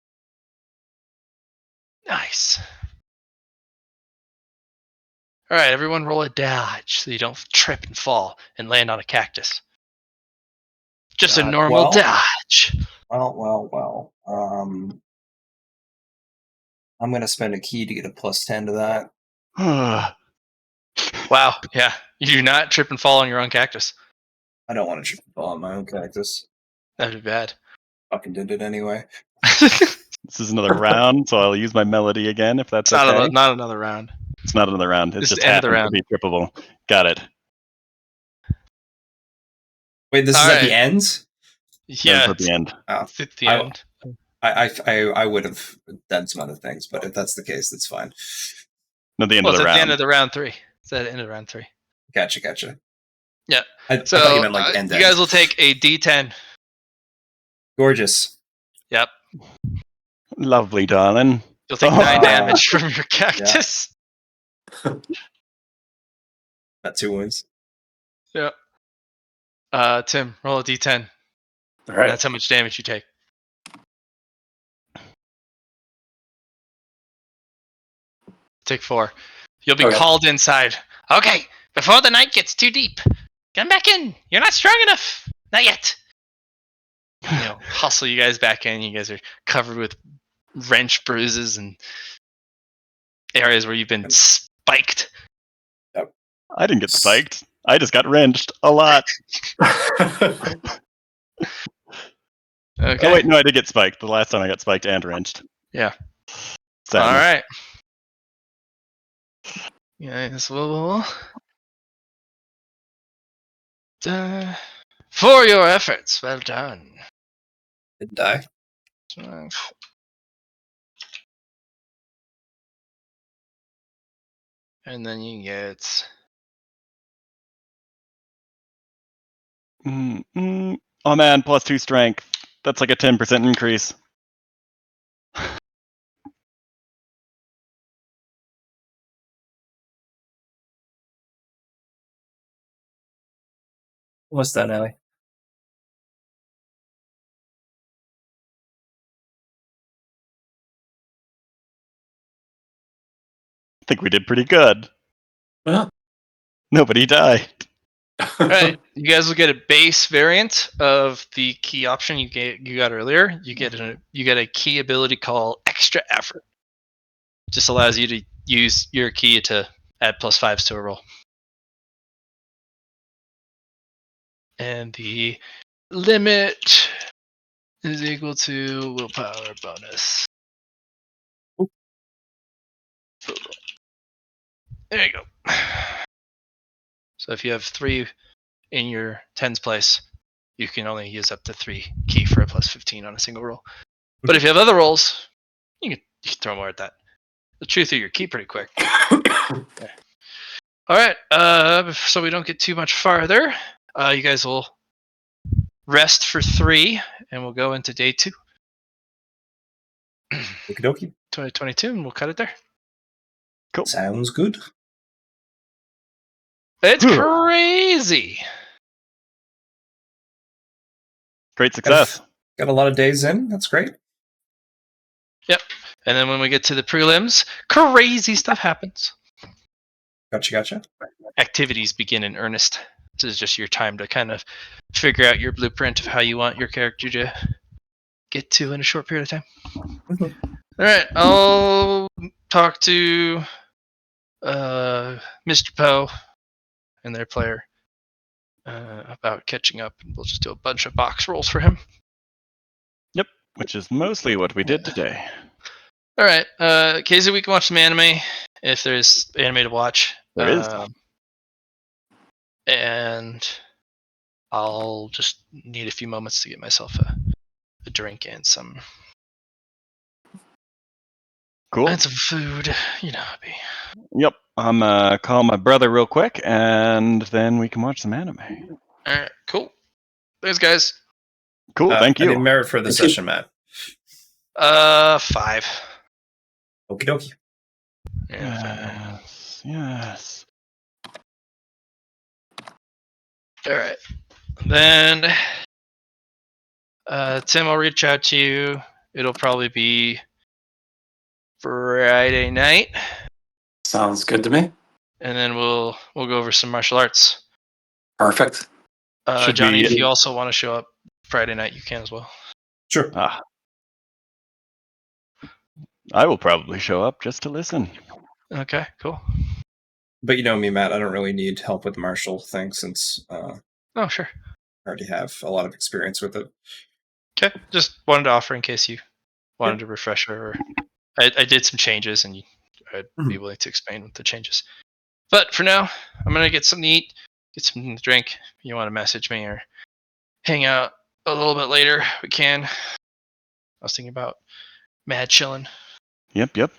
Nice. Alright, everyone roll a dodge so you don't trip and fall and land on a cactus. Just a normal Well. dodge. Well. I'm going to spend a key to get a plus 10 to that. Wow, yeah. You do not trip and fall on your own cactus. I don't want to trip and fall on my own cactus. That'd be bad. Fucking did it anyway. This is another round, so I'll use my melody again if that's It's okay. not another round. It's not another round. It This is just the end of the happens to be trippable. Got it. Wait, this is All at the right. end? Yeah, At the end. Oh, it's at the end. I would have done some other things, but if that's the case, that's fine. No, the end Well, of it's the at the end round. of the round 3. It's at the end of round 3. Gotcha. Yeah. I thought So you meant like end. you guys will take a D10. Gorgeous. Yep. Lovely, darling. You'll take 9 damage from your cactus. Got 2 wounds. Yep. Tim, roll a D10. All right. That's how much damage you take. Take 4. You'll be Okay. called inside. Okay, before the night gets too deep, come back in. You're not strong enough. Not yet. Hustle you guys back in. You guys are covered with wrench bruises and areas where you've been spiked. I didn't get spiked. I just got wrenched a lot. Okay. Oh wait, no, I did get spiked. The last time I got spiked and wrenched. Yeah. Sadness. All right. Yes, well. For your efforts, well done. Didn't die. And then you get Oh man, +2 strength. That's like a 10% increase. What's that, Ellie? I think we did pretty good. Well. Nobody died. All right. You guys will get a base variant of the key option you got earlier. You get a key ability called Extra Effort. Just allows you to use your key to add +5s to a roll. And the limit is equal to willpower bonus. There you go. So if you have 3 in your 10s place, you can only use up to 3 key for a +15 on a single roll. But if you have other rolls, you can throw more at that. The truth of your key pretty quick. All right. So we don't get too much farther. You guys will rest for 3, and we'll go into day 2, Okie dokie. 2022, and we'll cut it there. Cool. Sounds good. It's crazy. Great success. Got a lot of days in. That's great. Yep. And then when we get to the prelims, crazy stuff happens. Gotcha. Activities begin in earnest. This is just your time to kind of figure out your blueprint of how you want your character to get to in a short period of time. Mhm. All right, I'll talk to Mr. Poe and their player about catching up, and we'll just do a bunch of box rolls for him. Which is mostly what we did today. All right, Casey, we can watch some anime if there's anime to watch. There is. And I'll just need a few moments to get myself a drink and some Cool. and some food. You know, Yep. I'm call my brother real quick, and then we can watch some anime. all right, cool. Thanks, guys. Cool. Thank I need you. merit for the session, Matt. 5. Okie dokie. Yeah. Yes. All right. Then, Tim, I'll reach out to you. It'll probably be Friday night, Sounds good to me. and then we'll go over some martial arts. Perfect. Should Johnny, we- if you also want to show up Friday night, you can as well. Sure. I will probably show up just to listen. Okay, cool. But you know me, Matt. I don't really need help with the martial thing since I Oh, sure. already have a lot of experience with it. Okay, just wanted to offer in case you wanted a refresher. Or I did some changes, and I'd be willing to explain the changes. But for now, I'm gonna get something to eat, get something to drink. If you want to message me or hang out a little bit later, we can. I was thinking about mad chilling. Yep.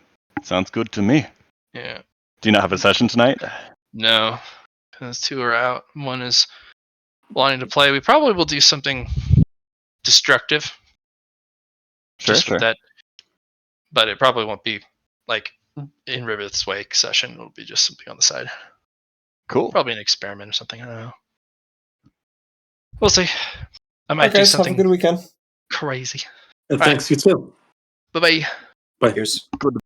Sounds good to me. Yeah. Do you not have a session tonight? No, because 2 are out. One is wanting to play. We probably will do something destructive. Just with that, but it probably won't be like in Riveth's wake session. It'll be just something on the side. Cool. Probably an experiment or something. I don't know. We'll see. I might Okay, do have a something good weekend. crazy. And thanks, you too. Bye bye. Bye. Cheers.